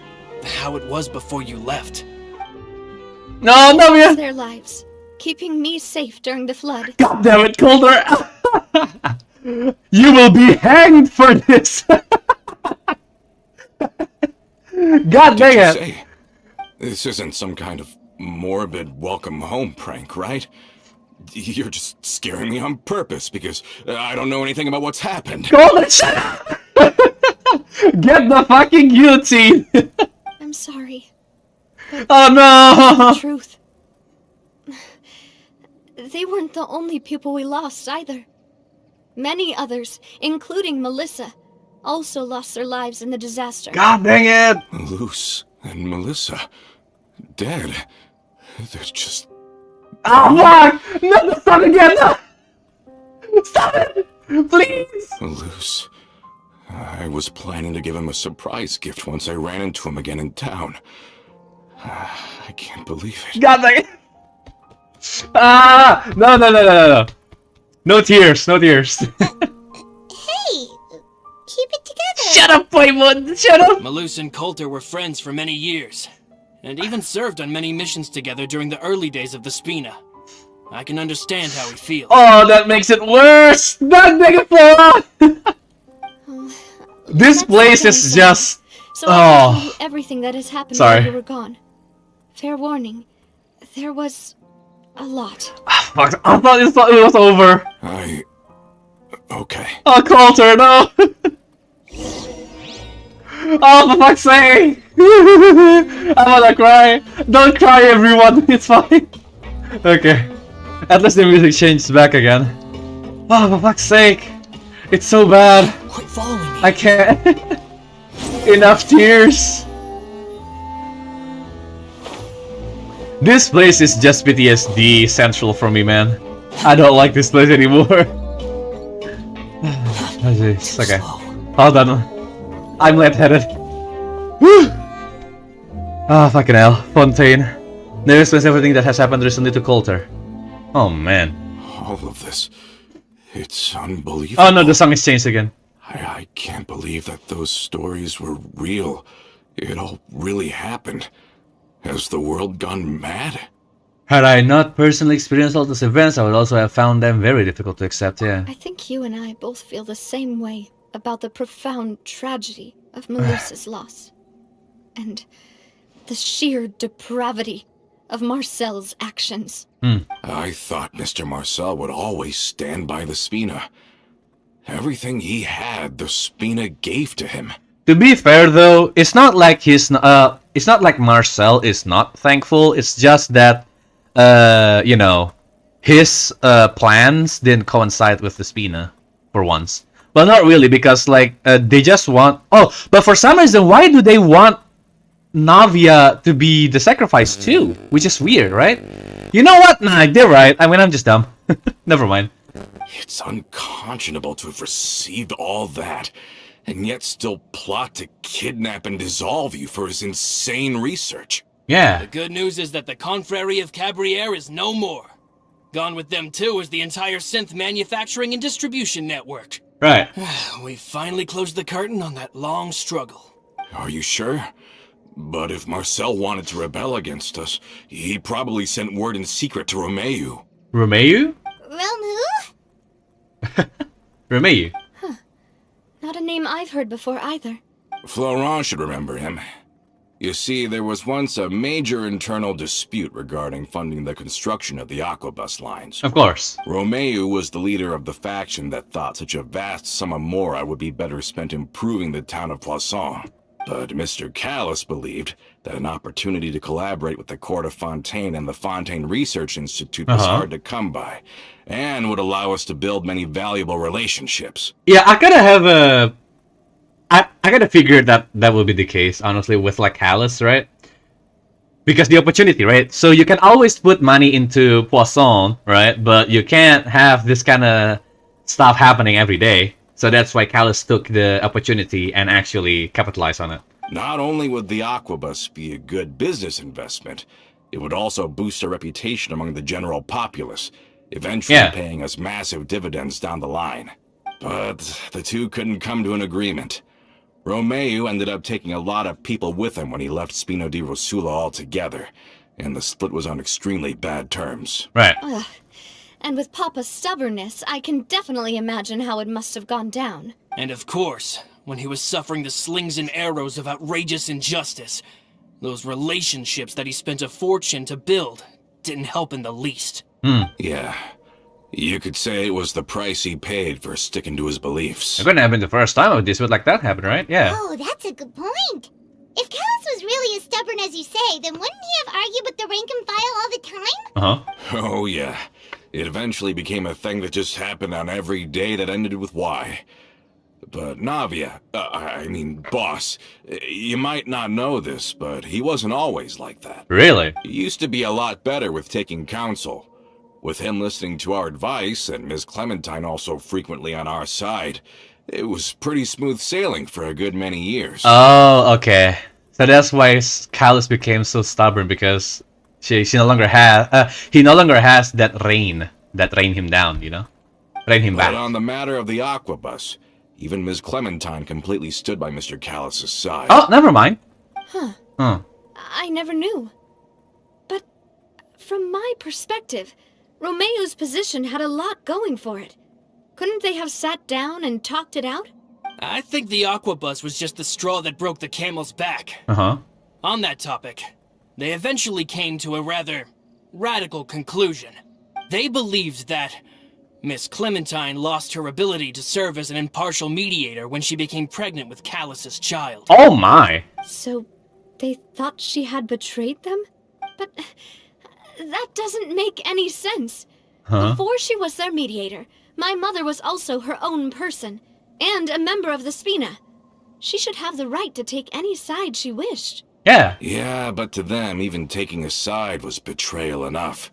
how it was before you left. No, Navia! Their lives, keeping me safe during the flood. God damn it, Coulter! You will be hanged for this! God dang it! Say, this isn't some kind of morbid welcome home prank, right? You're just scaring me on purpose because I don't know anything about what's happened. Coulter, shut up! Get the fucking guillotine! I'm sorry. Oh no! The truth. They weren't the only people we lost either. Many others, including Melissa, also lost their lives in the disaster. God dang it! Luce and Melissa, dead. They're just... Oh fuck! No, stop again! No. Stop it! Please! Luce. I was planning to give him a surprise gift once I ran into him again in town. I can't believe it. God dang it! Ah! No. No tears, no tears. Hey, keep it together. Shut up, Paimon! Shut up! Malus and Coulter were friends for many years, and even served on many missions together during the early days of the Spina. I can understand how he feels. Oh, that makes it worse! That nigga This place is just... So I'll tell you everything that has happened Sorry. while you were gone. Fair warning, there was a lot. Fuck, I thought it was over. Okay. Oh, Coulter, no! Oh, for fuck's sake! I'm gonna cry. Don't cry, everyone. It's fine. Okay. At least the music changed back again. Oh, for fuck's sake! It's so bad. Quit following me. I can't. Enough tears. This place is just PTSD central for me, man. I don't like this place anymore. Okay. Hold on. I'm lightheaded. Ah, fucking hell. Fontaine. Never explains everything that has happened recently to Coulter. Oh, man. All of this. It's unbelievable. Oh no, the song is changed again. I can't believe that those stories were real. It all really happened. Has the world gone mad? Had I not personally experienced all those events, I would also have found them very difficult to accept, yeah. I think you and I both feel the same way about the profound tragedy of Melusa's loss. And the sheer depravity of Marcel's actions. I thought Mr. Marcel would always stand by the Spina. Everything he had, the Spina gave to him. To be fair though, it's not like it's not like Marcel is not thankful, it's just that you know, his plans didn't coincide with the Spina for once. But not really, because like they just want but for some reason, why do they want Navia to be the sacrifice too? Which is weird, right? You know what? Nah, they're right. I mean, I'm just dumb. Never mind. It's unconscionable to have received all that, and yet still plot to kidnap and dissolve you for his insane research. Yeah. The good news is that the Confrérie of Cabriere is no more. Gone with them too is the entire synth manufacturing and distribution network. Right. We finally closed the curtain on that long struggle. Are you sure? But if Marcel wanted to rebel against us, he probably sent word in secret to Romeu. Romeu? Romu? Romeu. Not a name I've heard before either. Florent should remember him. You see, there was once a major internal dispute regarding funding the construction of the Aquabus lines. Of course. Romeu was the leader of the faction that thought such a vast sum of mora would be better spent improving the town of Poisson. But Mr. Callis believed that an opportunity to collaborate with the court of Fontaine and the Fontaine Research Institute was hard to come by, and would allow us to build many valuable relationships. Yeah, I gotta have a... I gotta figure that will be the case, honestly, with like Callis, right? Because the opportunity, right? So you can always put money into Poisson, right? But you can't have this kind of stuff happening every day. So that's why Callis took the opportunity and actually capitalized on it. Not only would the Aquabus be a good business investment, it would also boost our reputation among the general populace, eventually paying us massive dividends down the line. But the two couldn't come to an agreement. Romeu ended up taking a lot of people with him when he left Spino di Rosula altogether, and the split was on extremely bad terms. Right. Ugh. And with Papa's stubbornness, I can definitely imagine how it must have gone down. And of course, when he was suffering the slings and arrows of outrageous injustice, those relationships that he spent a fortune to build didn't help in the least. Yeah. You could say it was the price he paid for sticking to his beliefs. It couldn't have been the first time of this would like that happen, right? Yeah. Oh, that's a good point. If Callis was really as stubborn as you say, then wouldn't he have argued with the rank and file all the time? Oh, yeah. It eventually became a thing that just happened on every day that ended with Y. But Navia, boss, you might not know this, but he wasn't always like that. Really? He used to be a lot better with taking counsel. With him listening to our advice, and Ms. Clementine also frequently on our side, it was pretty smooth sailing for a good many years. Oh, okay. So that's why Callis became so stubborn, because she no longer has he no longer has that reign him down, you know, reign him back. But on the matter of the Aquabus, even Ms. Clementine completely stood by Mr. Callis' side. Oh, never mind. I never knew. But from my perspective, Romeu's position had a lot going for it. Couldn't they have sat down and talked it out? I think the Aquabus was just the straw that broke the camel's back. On that topic, they eventually came to a rather radical conclusion. They believed that, Miss Clementine lost her ability to serve as an impartial mediator when she became pregnant with Callus's child. Oh my. So, they thought she had betrayed them? But that doesn't make any sense. Huh? Before she was their mediator, my mother was also her own person, and a member of the Spina. She should have the right to take any side she wished. Yeah. Yeah, but to them, even taking a side was betrayal enough.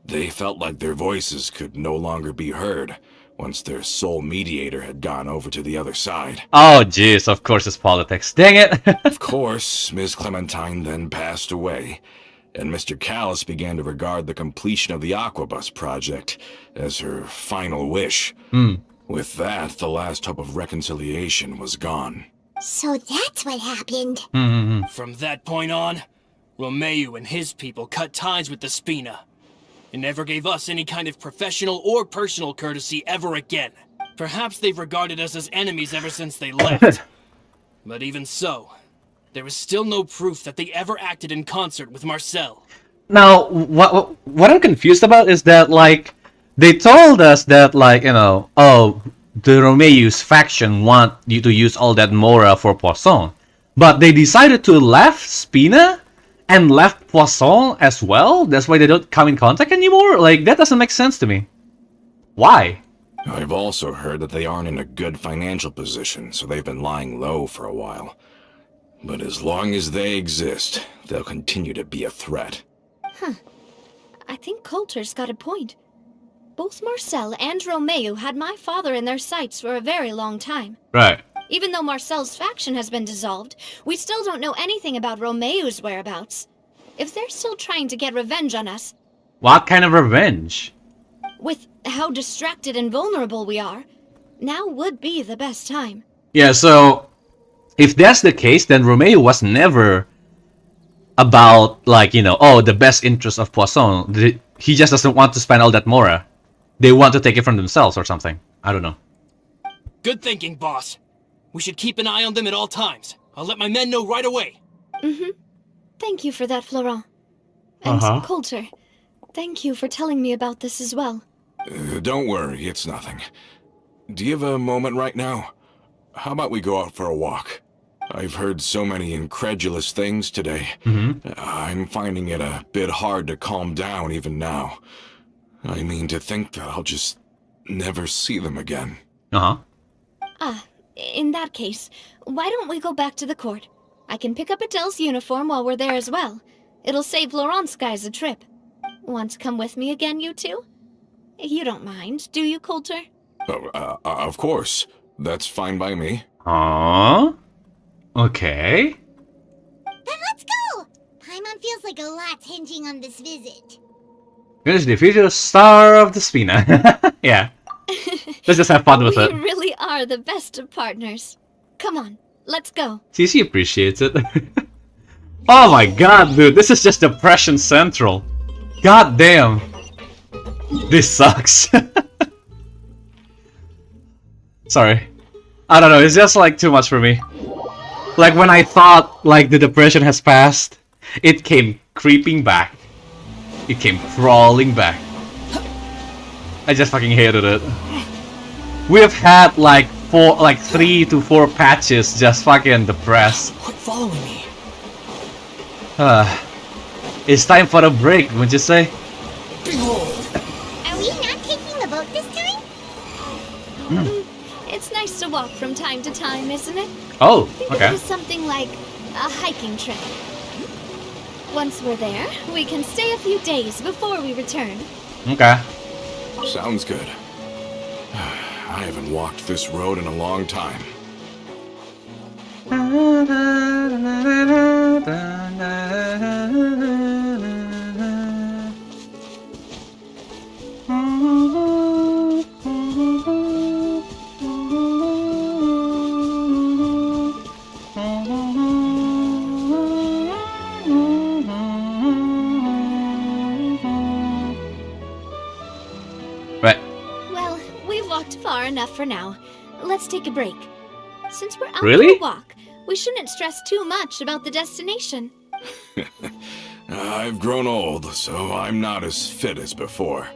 They felt like their voices could no longer be heard once their sole mediator had gone over to the other side. Oh jeez, of course it's politics. Dang it. Of course, Miss Clementine then passed away, and Mr. Callus began to regard the completion of the Aquabus project as her final wish. With that, the last hope of reconciliation was gone. So that's what happened. From that point on, Romeu and his people cut ties with the Spina. It never gave us any kind of professional or personal courtesy ever again. Perhaps they've regarded us as enemies ever since they left. But even so, there is still no proof that they ever acted in concert with Marcel. Now, what I'm confused about is that, like, they told us that, like, you know, oh, the Romeu's faction want you to use all that Mora for Poisson. But they decided to left Spina and left Poisson as well? That's why they don't come in contact anymore? Like, that doesn't make sense to me. Why? I've also heard that they aren't in a good financial position, so they've been lying low for a while. But as long as they exist, they'll continue to be a threat. I think Coulter's got a point. Both Marcel and Romeu had my father in their sights for a very long time. Right. Even though Marcel's faction has been dissolved, we still don't know anything about Romeu's whereabouts. If they're still trying to get revenge on us... What kind of revenge? With how distracted and vulnerable we are, now would be the best time. Yeah, so... if that's the case, then Romeu was never about, like, you know, oh, the best interest of Poisson. He just doesn't want to spend all that Mora. They want to take it from themselves or something. I don't know. Good thinking, boss. We should keep an eye on them at all times. I'll let my men know right away. Thank you for that, Florent. And Coulter, thank you for telling me about this as well. Don't worry, it's nothing. Do you have a moment right now? How about we go out for a walk? I've heard so many incredulous things today. I'm finding it a bit hard to calm down even now. I mean, to think that I'll just never see them again. In that case, why don't we go back to the court? I can pick up Adele's uniform while we're there as well. It'll save Laurent's guys a trip. Want to come with me again, you two? You don't mind, do you, Coulter? Of course. That's fine by me. Okay. Then let's go! Paimon feels like a lot's hinging on this visit. Finish the future star of the Spina. Yeah. Let's just have fun with it. We really are the best of partners. Come on, let's go. CC appreciates it. Oh my god, dude, this is just depression central. God damn. This sucks. Sorry. I don't know, it's just like too much for me. Like when I thought like the depression has passed, it came creeping back. It came crawling back. I just fucking hated it. We have had like 3 to 4 patches just fucking depressed. Quit following me. It's time for a break, wouldn't you say? Behold! Are we not taking the boat this time? It's nice to walk from time to time, isn't it? Oh, Think of it okay. as something like a hiking trip. Once we're there, we can stay a few days before we return. Okay. Sounds good. I haven't walked this road in a long time. Right. Well, we've walked far enough for now. Let's take a break. Since we're out Really? for a walk, we shouldn't stress too much about the destination. I've grown old, so I'm not as fit as before.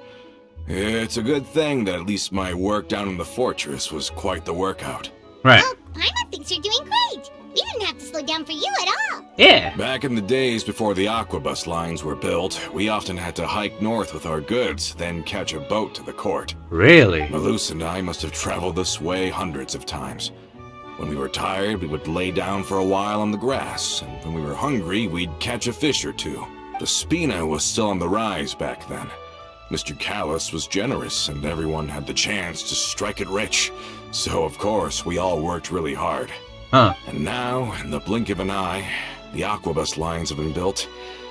It's a good thing that at least my work down in the fortress was quite the workout. Right. Oh, Paimon thinks you're doing great. We didn't have to slow down for you at all. Yeah. Back in the days before the aquabus lines were built, we often had to hike north with our goods, then catch a boat to the court. Really? Malus and I must have traveled this way hundreds of times. When we were tired, we would lay down for a while on the grass, and when we were hungry, we'd catch a fish or two. The spina was still on the rise back then. Mr. Callus was generous, and everyone had the chance to strike it rich. So, of course, we all worked really hard. Huh. And now, in the blink of an eye, the aquabus lines have been built,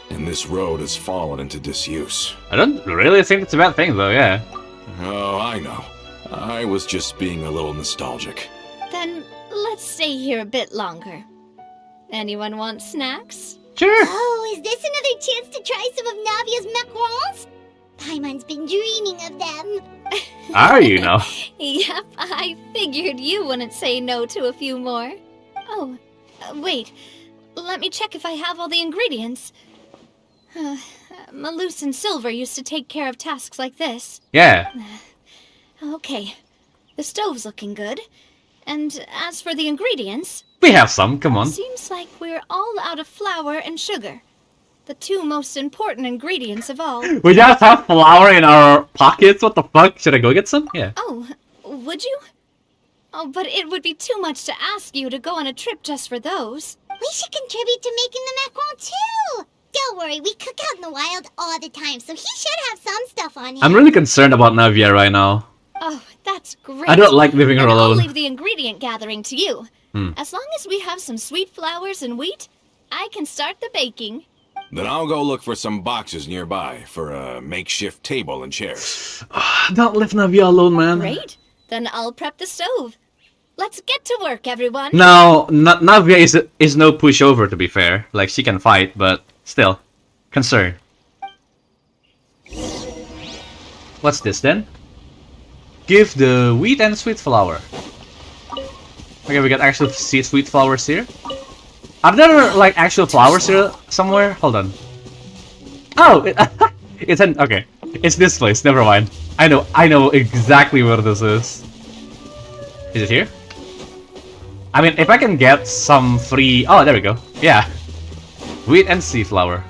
and this road has fallen into disuse. I don't really think it's a bad thing, though, yeah. Oh, I know. I was just being a little nostalgic. Then let's stay here a bit longer. Anyone want snacks? Sure. Oh, is this another chance to try some of Navia's macarons? Paimon's been dreaming of them. Are you now? Yep, I figured you wouldn't say no to a few more. Oh, wait. Let me check if I have all the ingredients. Malus and Silver used to take care of tasks like this. Yeah. Okay, the stove's looking good. And as for the ingredients... We have some, come on. Seems like we're all out of flour and sugar. The two most important ingredients of all. We just have flour in our pockets? What the fuck? Should I go get some? Yeah. Oh, would you? Oh, but it would be too much to ask you to go on a trip just for those. We should contribute to making the macaron too. Don't worry, we cook out in the wild all the time, so he should have some stuff on him. I'm really concerned about Navia right now. Oh, that's great. I don't like leaving her And I'll alone. leave the ingredient gathering to you. As long as we have some sweet flours and wheat, I can start the baking. Then I'll go look for some boxes nearby for a makeshift table and chairs. Don't leave Navia alone, man. Great. Then I'll prep the stove. Let's get to work, everyone. No, Navia is no pushover, to be fair. Like, she can fight, but still. Concern. What's this, then? Give the wheat and sweet flour. Okay, we got actual sweet flowers here. Are there, like, actual flowers here somewhere? Hold on. Oh! It's an... Okay. It's this place. Never mind. I know exactly where this is. Is it here? I mean, if I can get some free... Oh, there we go. Yeah. Wheat and sea flour.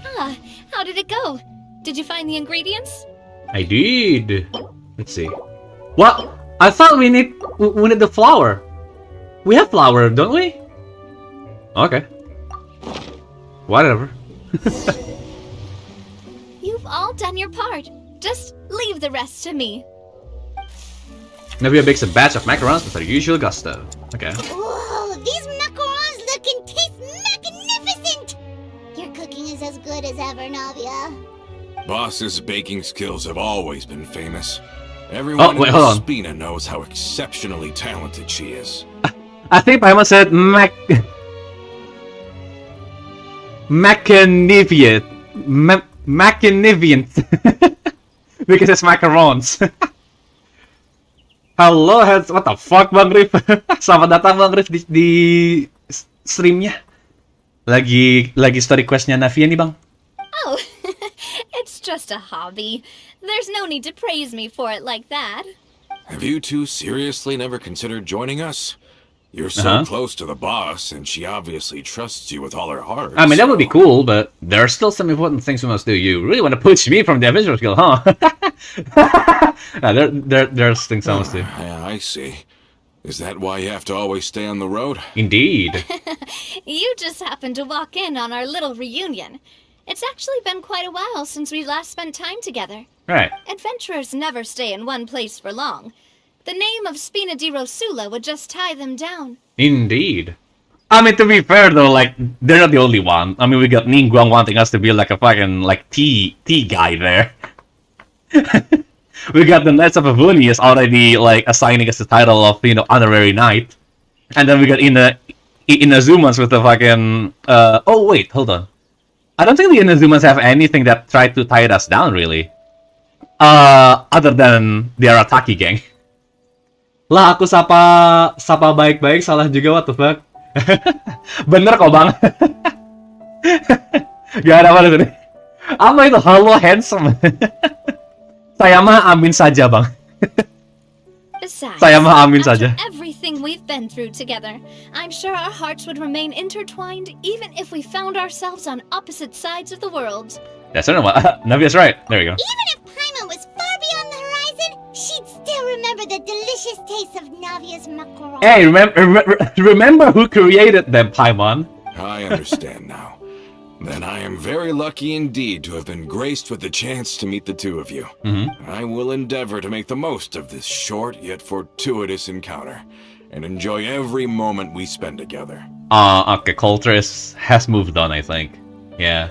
Ah, how did it go? Did you find the ingredients? I did. Let's see. What? I thought we need the flour. We have flour, don't we? Okay. Whatever. You've all done your part. Just leave the rest to me. Navia bakes a batch of macarons with her usual gusto. Okay. Whoa, these macarons look and taste magnificent! Your cooking is as good as ever, Navia. Boss's baking skills have always been famous. Everyone wait, in hold on. Spina knows how exceptionally talented she is. I think Paimon said Macanivian. Macanivian. Because it's macarons. Halo, what the fuck, Bang Rif? Selamat datang, Bang Rif, di streamnya. Lagi story questnya Navia nih, Bang. Oh, it's just a hobby. There's no need to praise me for it like that. Have you two seriously never considered joining us? You're so close to the boss, and she obviously trusts you with all her heart. I mean, that would be cool, but there are still some important things we must do. You really want to push me from the Adventurers Guild, huh? There's things I must do. Yeah, I see. Is that why you have to always stay on the road? Indeed. You just happened to walk in on our little reunion. It's actually been quite a while since we last spent time together. Right. Adventurers never stay in one place for long. The name of Spina di Rosula would just tie them down. Indeed. I mean, to be fair though, like, they're not the only one. I mean, we got Ningguang wanting us to be like a fucking, like, tea guy there. We got the Knights of Avuni is already, like, assigning us the title of, you know, honorary knight. And then we got Inazumans with the fucking, oh wait, hold on. I don't think the Inazumans have anything that tried to tie us down, really. Other than the Arataki gang. Lah, aku sapa baik-baik, salah juga, what the fuck. Bener kok, Bang. Gak ada apa-apa. Apa itu? Halo handsome. Saya mah amin saja, Bang. Besides, Saya mah amin after saja. everything we've been through together, I'm sure our hearts would remain intertwined even if we found ourselves on opposite sides of the world. That's right. Navia's right. There we go. Even if Paimon was far beyond the horizon, she'd still remember the delicious taste of Navia's macaron. Hey, remember who created them, Paimon? I understand now. Then I am very lucky indeed to have been graced with the chance to meet the two of you. I will endeavor to make the most of this short yet fortuitous encounter, and enjoy every moment we spend together. Okay, Coulter has moved on, I think. Yeah.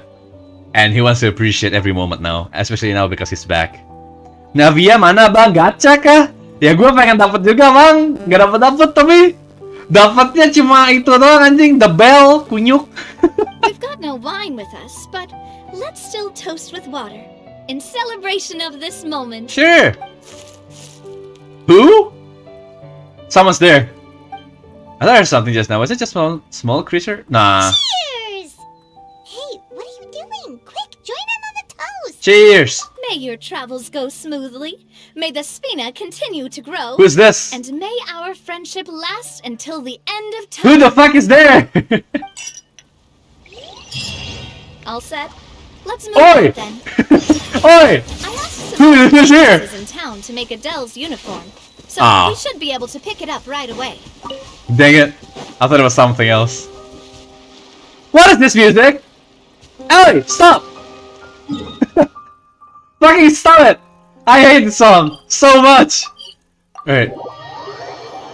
And he wants to appreciate every moment now, especially now because he's back. Navia mana bang? Gacha kah? Ya gue pengen dapet juga bang, nggak dapet tapi dapatnya cuma itu doang anjing, the bell, kunyuk. We've got no wine with us, but let's still toast with water in celebration of this moment. Sure. Who? Someone's there. I thought I heard something just now. Was it just small creature? Nah. Cheers! Hey, what are you doing? Quick, join in on the toast! Cheers. May your travels go smoothly. May the Spina continue to grow. Who's this? And may our friendship last until the end of time. Who the fuck is there? All set? Let's move Oi! on then. Oi! I asked Who's here? in town to make Adele's uniform, so Ah. we should be able to pick it up right away. Dang it. I thought it was something else. What is this music? Ellie, stop! Fucking stop it! I hate this song so much! Alright.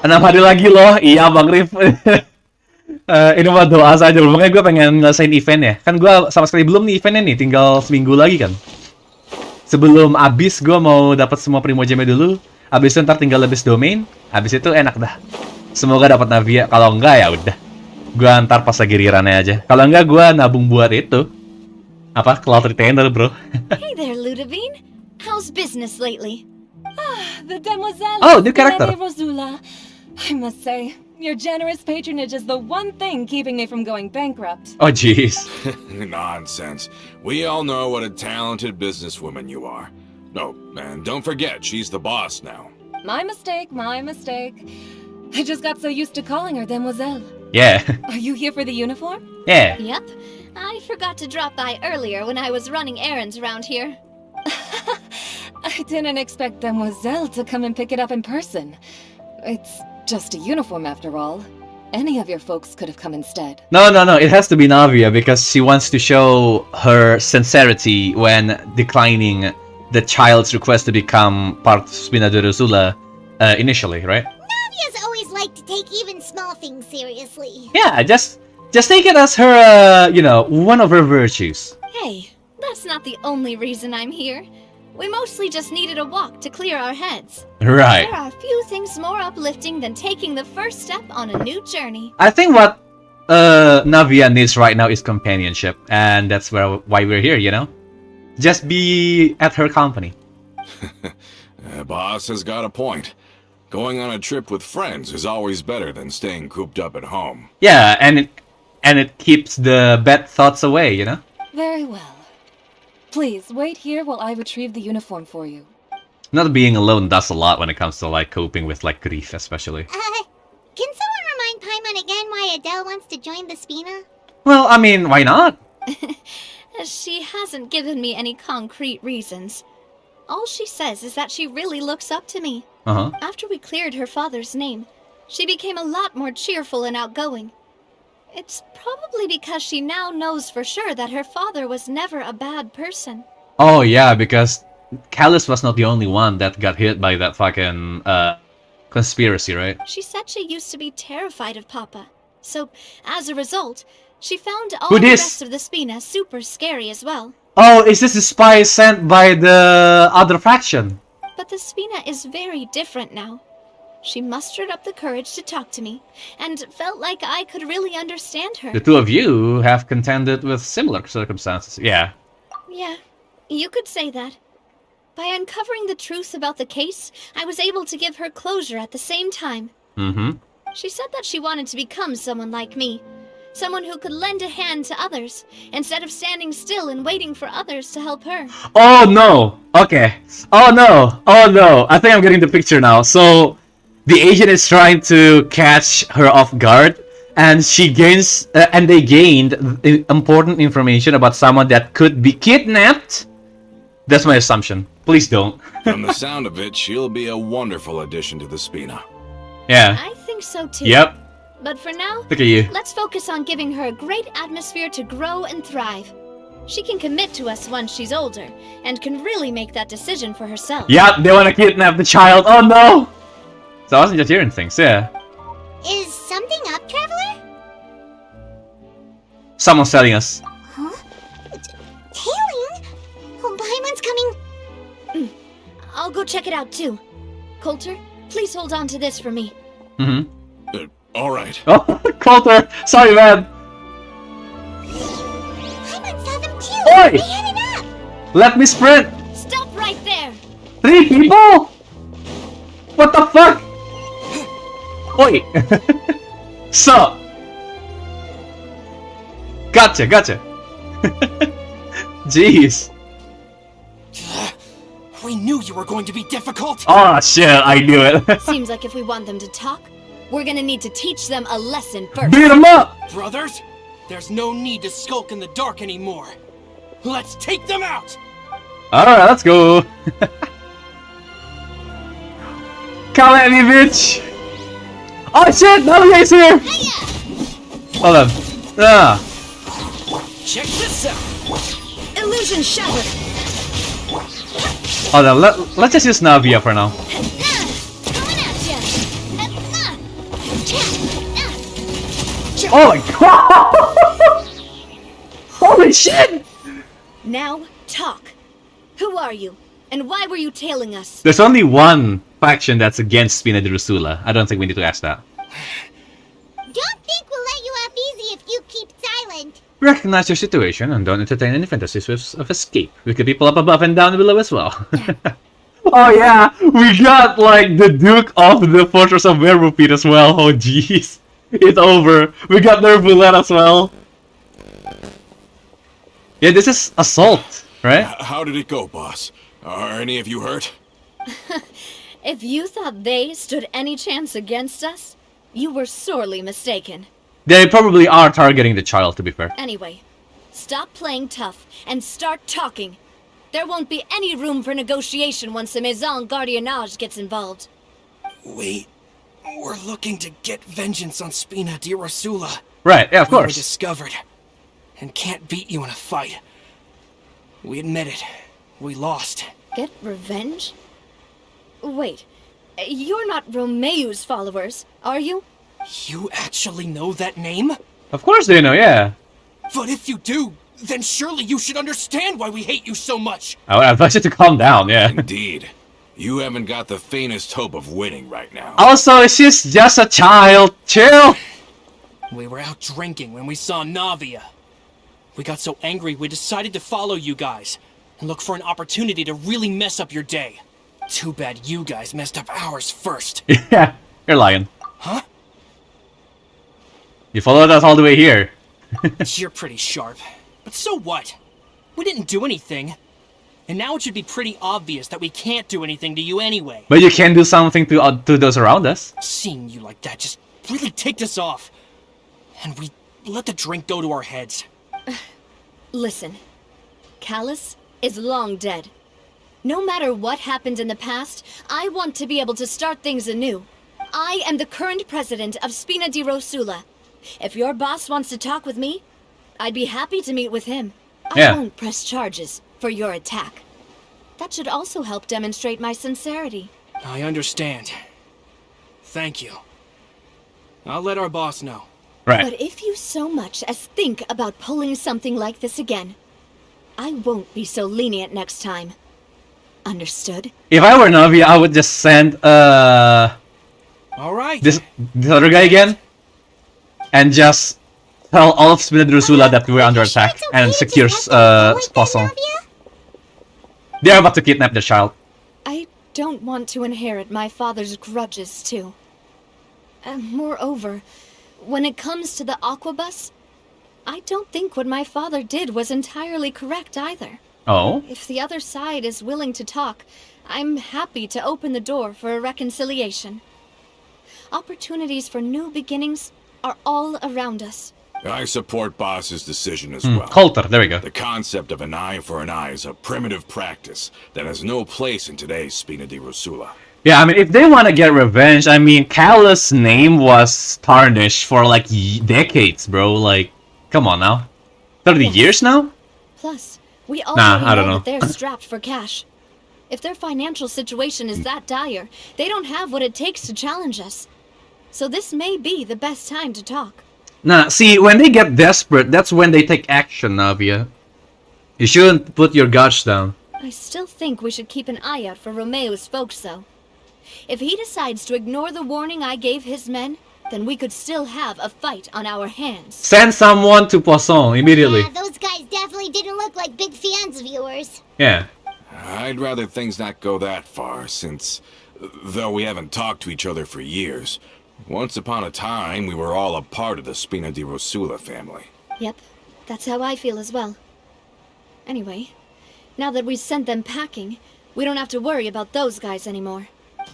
6 hari lagi loh. Iya Bang Rif. Ini mah doa saja. Makanya gue pengen ngelesain event ya. Kan gue sama sekali belum nih eventnya nih. Tinggal seminggu lagi kan. Sebelum abis gue mau dapat semua primogeme dulu. Abis itu ntar tinggal lebih domain. Abis itu enak dah. Semoga dapat Navia. Kalau enggak ya udah. Gue ntar pas lagi rirannya aja. Kalau enggak gue nabung buat itu. Apa? Cloud Retainer bro. Hey there, Ludovine. How's business lately? The demoiselle. Oh, new character. Rosula. I must say, your generous patronage is the one thing keeping me from going bankrupt. Oh jeez. Nonsense. We all know what a talented businesswoman you are. No, man, don't forget, she's the boss now. My mistake, my mistake. I just got so used to calling her demoiselle. Yeah. Are you here for the uniform? Yeah. Yep. I forgot to drop by earlier when I was running errands around here. I didn't expect demoiselle to come and pick it up in person. It's just a uniform after all. Any of your folks could have come instead. No. It has to be Navia because she wants to show her sincerity when declining the child's request to become part of Spina de Rosula initially, right? Navia's always liked to take even small things seriously. Yeah, just take it as her, one of her virtues. Hey, that's not the only reason I'm here. We mostly just needed a walk to clear our heads. Right. There are few things more uplifting than taking the first step on a new journey. I think what Navia needs right now is companionship, and that's why we're here, Just be at her company. Boss has got a point. Going on a trip with friends is always better than staying cooped up at home. Yeah, and it keeps the bad thoughts away, Very well. Please, wait here while I retrieve the uniform for you. Not being alone does a lot when it comes to, coping with, grief, especially. Can someone remind Paimon again why Adele wants to join the Spina? Well, I mean, why not? She hasn't given me any concrete reasons. All she says is that she really looks up to me. Uh-huh. After we cleared her father's name, she became a lot more cheerful and outgoing. It's probably because she now knows for sure that her father was never a bad person. Oh, yeah, because Callus was not the only one that got hit by that fucking, conspiracy, right? She said she used to be terrified of Papa. So, as a result, she found all Who the dis? rest of the Spina super scary as well. Oh, is this a spy sent by the other faction? But the Spina is very different now. She mustered up the courage to talk to me, and felt like I could really understand her. The two of you have contended with similar circumstances. Yeah. Yeah, you could say that. By uncovering the truth about the case, I was able to give her closure at the same time. Mm-hmm. She said that she wanted to become someone like me, Someone who could lend a hand to others, instead of standing still and waiting for others to help her. Oh no! Okay. Oh no! Oh no! I think I'm getting the picture now. So, the agent is trying to catch her off guard, and she gains, and they gained important information about someone that could be kidnapped. That's my assumption. Please don't. From the sound of it, she'll be a wonderful addition to the Spina. Yeah. I think so too. Yep. But for now, Look at you. let's focus on giving her a great atmosphere to grow and thrive. She can commit to us once she's older, and can really make that decision for herself. Yep, they want to kidnap the child. Oh no! So I wasn't just hearing things, yeah. Is something up, Traveler? Someone's telling us. Huh? Tailing? Oh, Paimon's coming. I'll go check it out too. Coulter, please hold on to this for me. Mm-hmm. Alright. Oh, Coulter! Sorry, man! Paimon saw them too. Oi! They headed up. Let me sprint! Stop right there! 3 people? What the fuck? Oi! Sup? Gotcha, gotcha. Jeez. We knew you were going to be difficult. Oh shit, I knew it. Seems like if we want them to talk, we're gonna need to teach them a lesson first. Beat him up! Brothers, there's no need to skulk in the dark anymore. Let's take them out! Alright, let's go. Come at me, bitch! Oh shit, Navigate here! Hold on. Ah. Check this out! Illusion shattered! Hold on, let's just use Navia for now. Coming at ya! Oh my god! Holy shit! Now, talk. Who are you? And why were you tailing us? There's only one faction that's against Spina di Rosula. I don't think we need to ask that. Don't think we'll let you off easy if you keep silent. Recognize your situation and don't entertain any fantasies of escape. We could people up above and down below as well. Oh yeah, we got like the Duke of the Fortress of Werewolf as well. Oh jeez. It's over. We got Nervulet as well. Yeah, this is assault, right? How did it go, boss? Are any of you hurt? If you thought they stood any chance against us, you were sorely mistaken. They probably are targeting the child, to be fair. Anyway, stop playing tough and start talking. There won't be any room for negotiation once the Maison Gardiennage gets involved. We're looking to get vengeance on Spina di Rosula. Right, yeah, of We were course. discovered and can't beat you in a fight. We admit it. We lost. Get revenge? Wait, you're not Romeu's followers, are you? You actually know that name? Of course they know, yeah. But if you do, then surely you should understand why we hate you so much. I would advise you to calm down, yeah. Indeed. You haven't got the faintest hope of winning right now. Also, she's just a child. Chill. We were out drinking when we saw Navia. We got so angry we decided to follow you guys and look for an opportunity to really mess up your day. Too bad you guys messed up ours first. Yeah, you're lying. Huh? You followed us all the way here. You're pretty sharp. But so what? We didn't do anything. And now it should be pretty obvious that we can't do anything to you anyway. But you can do something to those around us. Seeing you like that just really ticked us off. And we let the drink go to our heads. Listen, Callus is long dead. No matter what happened in the past, I want to be able to start things anew. I am the current president of Spina di Rosula. If your boss wants to talk with me, I'd be happy to meet with him. Yeah. I won't press charges for your attack. That should also help demonstrate my sincerity. I understand. Thank you. I'll let our boss know. Right. But if you so much as think about pulling something like this again, I won't be so lenient next time. Understood? If I were Navi, I would just send All right. this other guy again, and just tell all of Spina di Rosula that we were under attack and secure Spossel. They're about to kidnap the child. I don't want to inherit my father's grudges, too. Moreover, when it comes to the Aquabus, I don't think what my father did was entirely correct either. Oh? If the other side is willing to talk, I'm happy to open the door for a reconciliation. Opportunities for new beginnings are all around us. I support Boss's decision as well. Coulter, there we go. The concept of an eye for an eye is a primitive practice that has no place in today's Spina di Rosula. Yeah, I mean, if they want to get revenge, I mean, Callus' name was tarnished for like decades, bro. Like, come on now. 30 years now? Plus, we Nah, already I don't know. that they're strapped for cash. If their financial situation is that dire, they don't have what it takes to challenge us. So this may be the best time to talk. Nah, see, when they get desperate, that's when they take action, Navia. You shouldn't put your guards down. I still think we should keep an eye out for Romeo's folks, though. If he decides to ignore the warning I gave his men, then we could still have a fight on our hands. Send someone to Poisson immediately. Yeah, those guys definitely didn't look like big fans of yours. Yeah. I'd rather things not go that far, since, though we haven't talked to each other for years, once upon a time we were all a part of the Spina di Rosula family. Yep, that's how I feel as well. Anyway, now that we've sent them packing, we don't have to worry about those guys anymore.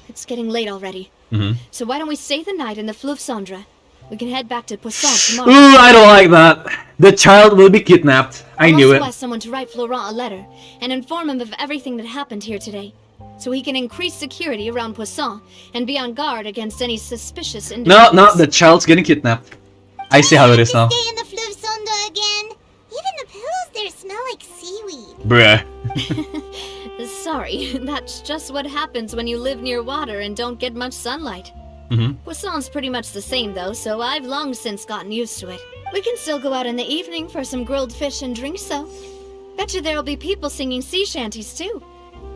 It's getting late already. So why don't we stay the night in the Fleuve Cendre? We can head back to Poisson tomorrow. Ooh, I don't like that. The child will be kidnapped. I knew it. I'll also ask someone to write Florent a letter and inform him of everything that happened here today, so he can increase security around Poisson and be on guard against any suspicious individuals. No, the child's getting kidnapped. I see how it is now. Stay in the Fleuve Cendre again. Even the pillows there smell like seaweed. Bruh. Sorry, that's just what happens when you live near water and don't get much sunlight. Poisson's pretty much the same though, so I've long since gotten used to it. We can still go out in the evening for some grilled fish and drinks though. Betcha there'll be people singing sea shanties too.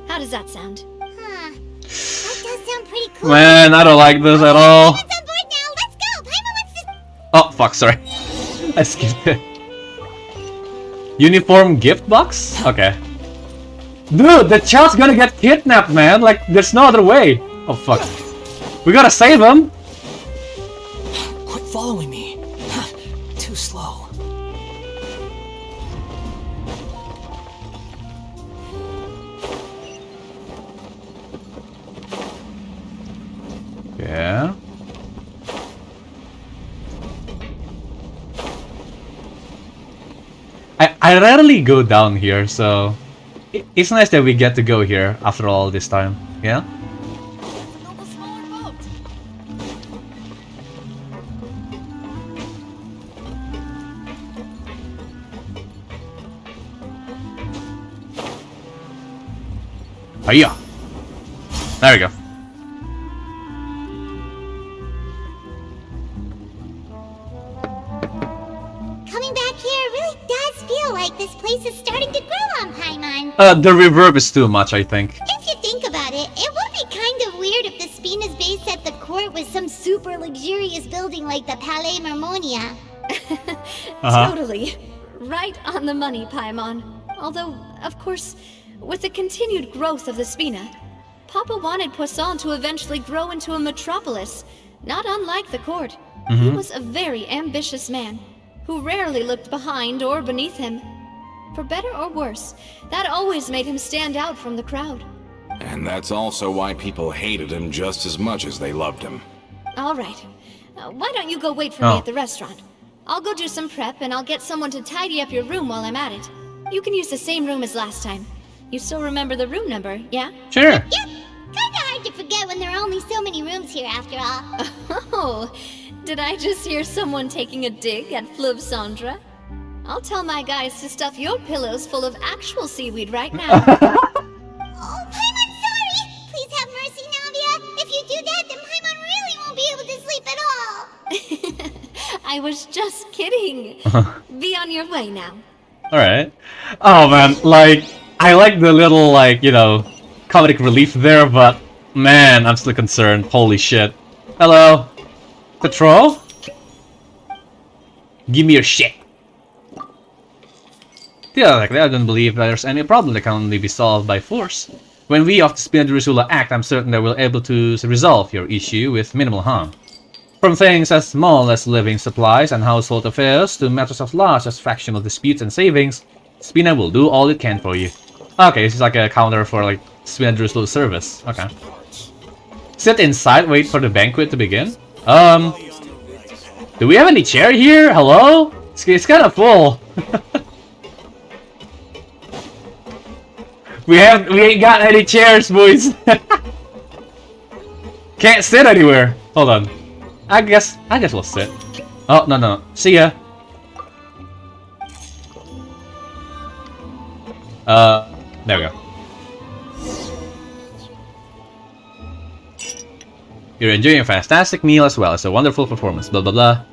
How does that sound? Huh. That does sound pretty cool. Man, I don't like this at all. Let's on board now. Let's go. Paimon wants to... Oh, fuck, sorry. I skipped it. Uniform gift box? Okay. Dude, the child's gonna get kidnapped, man. Like, there's no other way. Oh, fuck. We gotta save him. Quit following me. Too slow. Yeah. I rarely go down here, so it's nice that we get to go here after all this time. Yeah. Hiya. There we go. Coming back here really does feel like this place is starting to grow on Paimon. The reverb is too much, I think. If you think about it, it would be kind of weird if the Spina's base at the court was some super luxurious building like the Palais Marmonia. Totally. Right on the money, Paimon. Although, of course, with the continued growth of the Spina, Papa wanted Poisson to eventually grow into a metropolis, not unlike the court. He was a very ambitious man, who rarely looked behind or beneath him. For better or worse, that always made him stand out from the crowd. And that's also why people hated him just as much as they loved him. All right. Why don't you go wait for me at the restaurant? I'll go do some prep and I'll get someone to tidy up your room while I'm at it. You can use the same room as last time. You still remember the room number, yeah? Sure. Yep. Kinda hard to forget when there are only so many rooms here after all. Oh, did I just hear someone taking a dig at Fleuve Cendre? I'll tell my guys to stuff your pillows full of actual seaweed right now. Oh, Paimon, sorry! Please have mercy, Navia. If you do that, then Paimon really won't be able to sleep at all. I was just kidding. Be on your way now. Alright. Oh man, like, I like the little, like, you know, comedic relief there, but man, I'm still concerned. Holy shit. Hello? Patrol? Give me your shit. Theoretically, I don't believe there's any problem that can only be solved by force. When we of the Spina di Rosula act, I'm certain that we'll able to resolve your issue with minimal harm. From things as small as living supplies and household affairs to matters as large as factional disputes and savings, Spina will do all it can for you. Okay, this is like a counter for like Spina Druslo's service. Okay. Sit inside, wait for the banquet to begin. Do we have any chair here? Hello? It's kind of full. we ain't got any chairs, boys. Can't sit anywhere. Hold on. I guess we'll sit. Oh, no. See ya. There we go. You're enjoying a fantastic meal as well as a wonderful performance. Blah blah blah.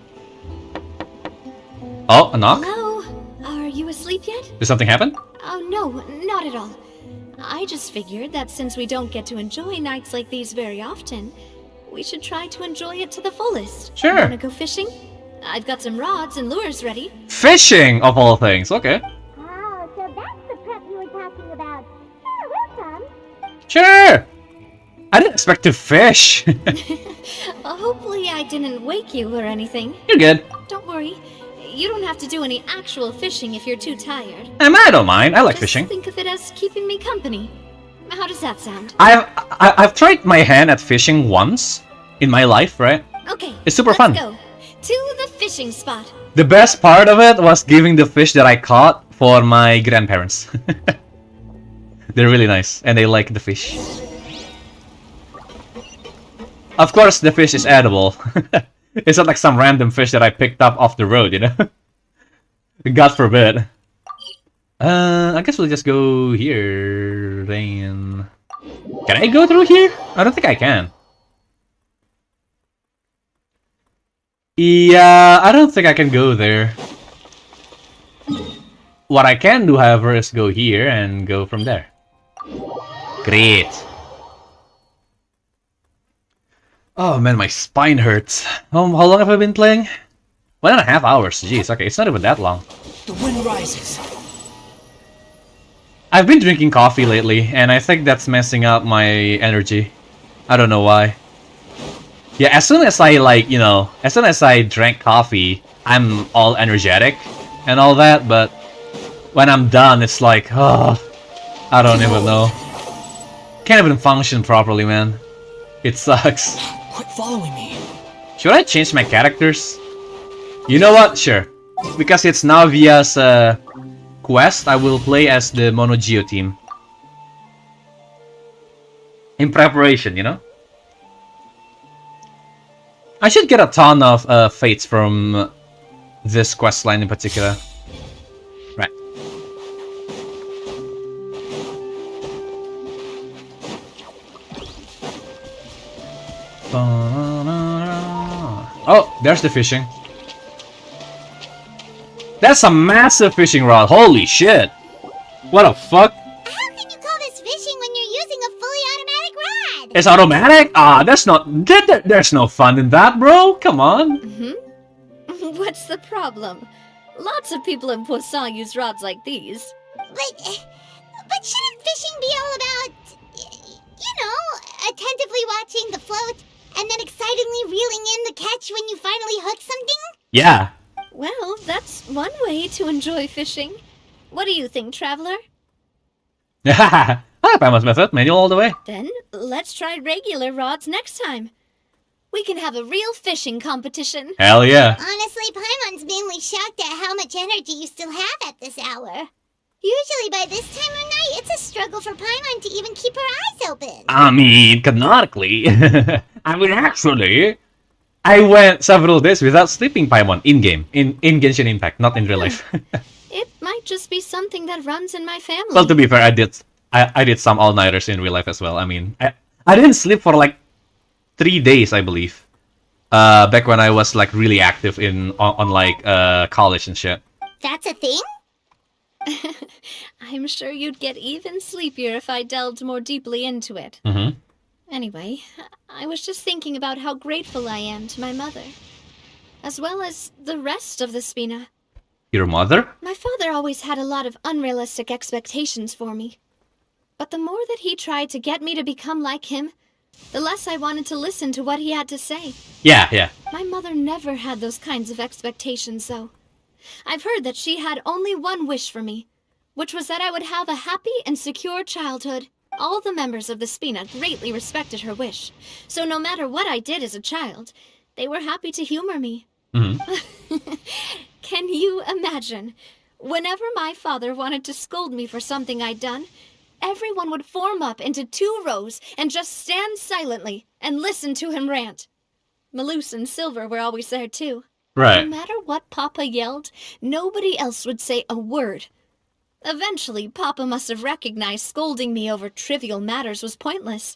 Oh, a knock? Hello? Are you asleep yet? Did something happen? Oh, no, not at all. I just figured that since we don't get to enjoy nights like these very often, we should try to enjoy it to the fullest. Sure. Wanna go fishing? I've got some rods and lures ready. Fishing, of all things. Okay. Oh, so that's the prep you were talking about. Sure, we'll come. Sure. I didn't expect to fish. Hopefully I didn't wake you or anything. You're good. Don't worry. You don't have to do any actual fishing if you're too tired. I don't mind. I like Just fishing. think of it as keeping me company. How does that sound? I've tried my hand at fishing once in my life, right? Okay. It's super fun. Let's go to the fishing spot. The best part of it was giving the fish that I caught for my grandparents. They're really nice, and they like the fish. Of course, the fish is edible. It's not like some random fish that I picked up off the road, you know? God forbid. I guess we'll just go here, then... Can I go through here? I don't think I can. Yeah, I don't think I can go there. What I can do, however, is go here and go from there. Great. Oh man, my spine hurts. How long have I been playing? 1.5 hours. Jeez, okay, it's not even that long. The wind rises. I've been drinking coffee lately, and I think that's messing up my energy. I don't know why. Yeah, as soon as I as soon as I drank coffee, I'm all energetic and all that, but when I'm done, it's like, oh, I don't even know. Can't even function properly, man. It sucks. Quit following me. Should I change my characters? You know what? Sure. Because it's Navia's quest, I will play as the Mono Geo team. In preparation, you know? I should get a ton of fates from this questline in particular. Right. Oh, there's the fishing. That's a massive fishing rod. Holy shit. What the fuck? How can you call this fishing when you're using a fully automatic rod? It's automatic? Ah, that's not... There's no fun in that, bro. Come on. What's the problem? Lots of people in Poisson use rods like these. But shouldn't fishing be all about, you know, attentively watching the float and then excitedly reeling in the catch when you finally hook something? Yeah. Well, that's one way to enjoy fishing. What do you think, Traveler? I like Paimon's method. Manual all the way. Then, let's try regular rods next time. We can have a real fishing competition. Hell yeah. Honestly, Paimon's mainly shocked at how much energy you still have at this hour. Usually by this time of night, it's a struggle for Paimon to even keep her eyes open. I mean, canonically. I mean, actually, I went several days without sleeping Paimon in-game. In Genshin Impact, not in real life. It might just be something that runs in my family. Well, to be fair, I did some all-nighters in real life as well. I mean, I didn't sleep for like 3 days, I believe. Back when I was like really active on like college and shit. That's a thing? I'm sure you'd get even sleepier if I delved more deeply into it. Anyway, I was just thinking about how grateful I am to my mother, as well as the rest of the Spina. Your mother? My father always had a lot of unrealistic expectations for me. But the more that he tried to get me to become like him, the less I wanted to listen to what he had to say. Yeah. My mother never had those kinds of expectations, though. I've heard that she had only one wish for me, which was that I would have a happy and secure childhood. All the members of the Spina greatly respected her wish, so no matter what I did as a child, they were happy to humor me. Can you imagine? Whenever my father wanted to scold me for something I'd done, everyone would form up into 2 rows and just stand silently and listen to him rant. Maloose and Silver were always there too. Right. No matter what Papa yelled, nobody else would say a word. Eventually, Papa must have recognized scolding me over trivial matters was pointless,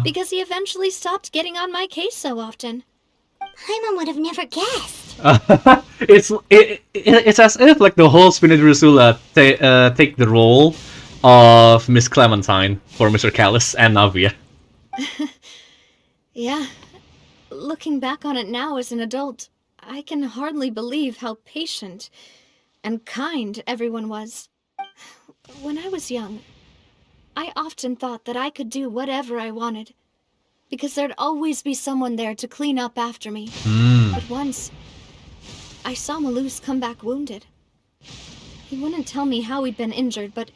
because he eventually stopped getting on my case so often. Paimon would have never guessed. It's as if like the whole Spina Drusilla take the role of Miss Clementine for Mr. Callus and Navia. Yeah. Looking back on it now as an adult, I can hardly believe how patient and kind everyone was. When I was young, I often thought that I could do whatever I wanted, because there'd always be someone there to clean up after me. But once, I saw Maloose come back wounded. He wouldn't tell me how he'd been injured, but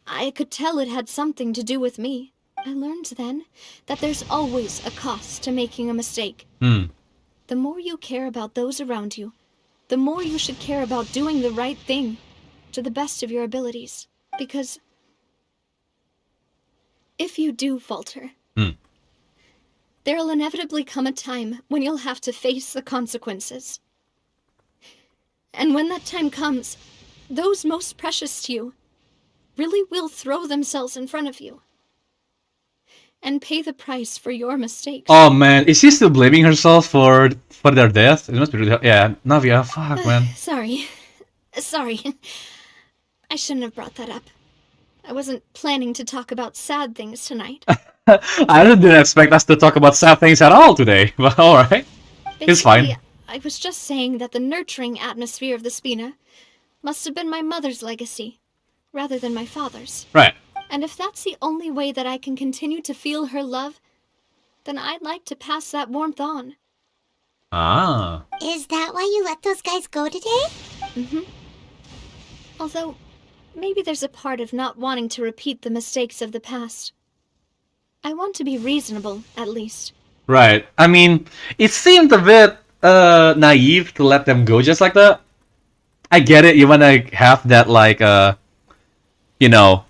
I could tell it had something to do with me. I learned then that there's always a cost to making a mistake. The more you care about those around you, the more you should care about doing the right thing to the best of your abilities. Because if you do falter, there'll inevitably come a time when you'll have to face the consequences. And when that time comes, those most precious to you really will throw themselves in front of you and pay the price for your mistakes. Oh man, is she still blaming herself for their death? It must be really... Yeah, Navia, fuck man. Sorry. I shouldn't have brought that up. I wasn't planning to talk about sad things tonight. I didn't expect us to talk about sad things at all today, but alright. It's fine. I was just saying that the nurturing atmosphere of the Spina must have been my mother's legacy, rather than my father's. Right. And if that's the only way that I can continue to feel her love, then I'd like to pass that warmth on. Ah. Is that why you let those guys go today? Although, maybe there's a part of not wanting to repeat the mistakes of the past. I want to be reasonable, at least. Right. I mean, it seemed a bit naive to let them go just like that. I get it, you wanna have that like you know,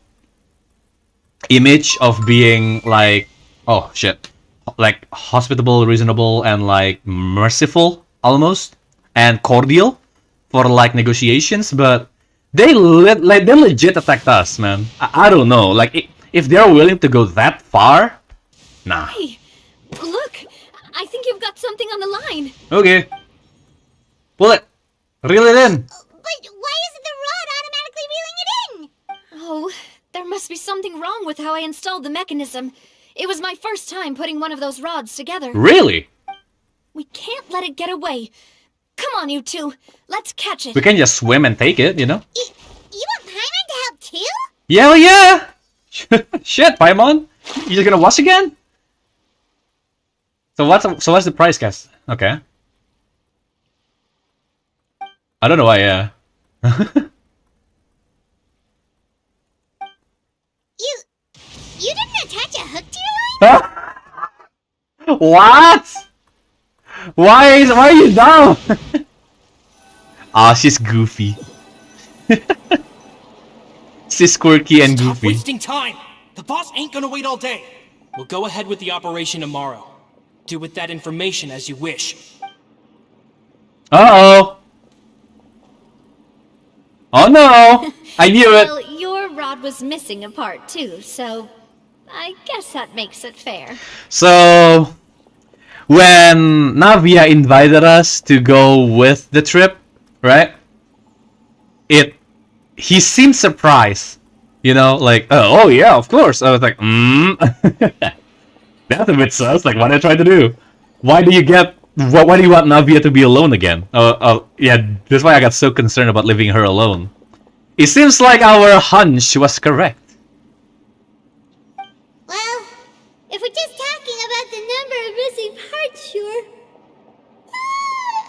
image of being like, oh shit, like hospitable, reasonable, and like merciful almost, and cordial for like negotiations, but they legit attacked us, man. I don't know, like if they're willing to go that far, nah. Hey, look, I think you've got something on the line. Okay, pull it, reel it in. But why isn't the rod automatically reeling it in? Oh, there must be something wrong with how I installed the mechanism. It was my first time putting one of those rods together. Really? We can't let it get away. Come on, you two. Let's catch it. We can just swim and take it, you know? You want Paimon to help too? Yeah, well, yeah! Shit, Paimon! You just gonna wash again? So what's the price, guys? Okay. I don't know why, yeah. You didn't attach a hook to your line? What? Why are you dumb? Ah, she's goofy. She's quirky and Stop goofy. wasting time! The boss ain't gonna wait all day. We'll go ahead with the operation tomorrow. Do with that information as you wish. Uh-oh. Oh no! I knew it! Well, your rod was missing a part too, so I guess that makes it fair. So, when Navia invited us to go with the trip, right? He seemed surprised, you know, like, oh yeah, of course. I was like, that's a bit sus. Like, what did I try to do? Why do you want Navia to be alone again? Yeah, that's why I got so concerned about leaving her alone. It seems like our hunch was correct. Well, if we're just talking about embarrassing part, sure.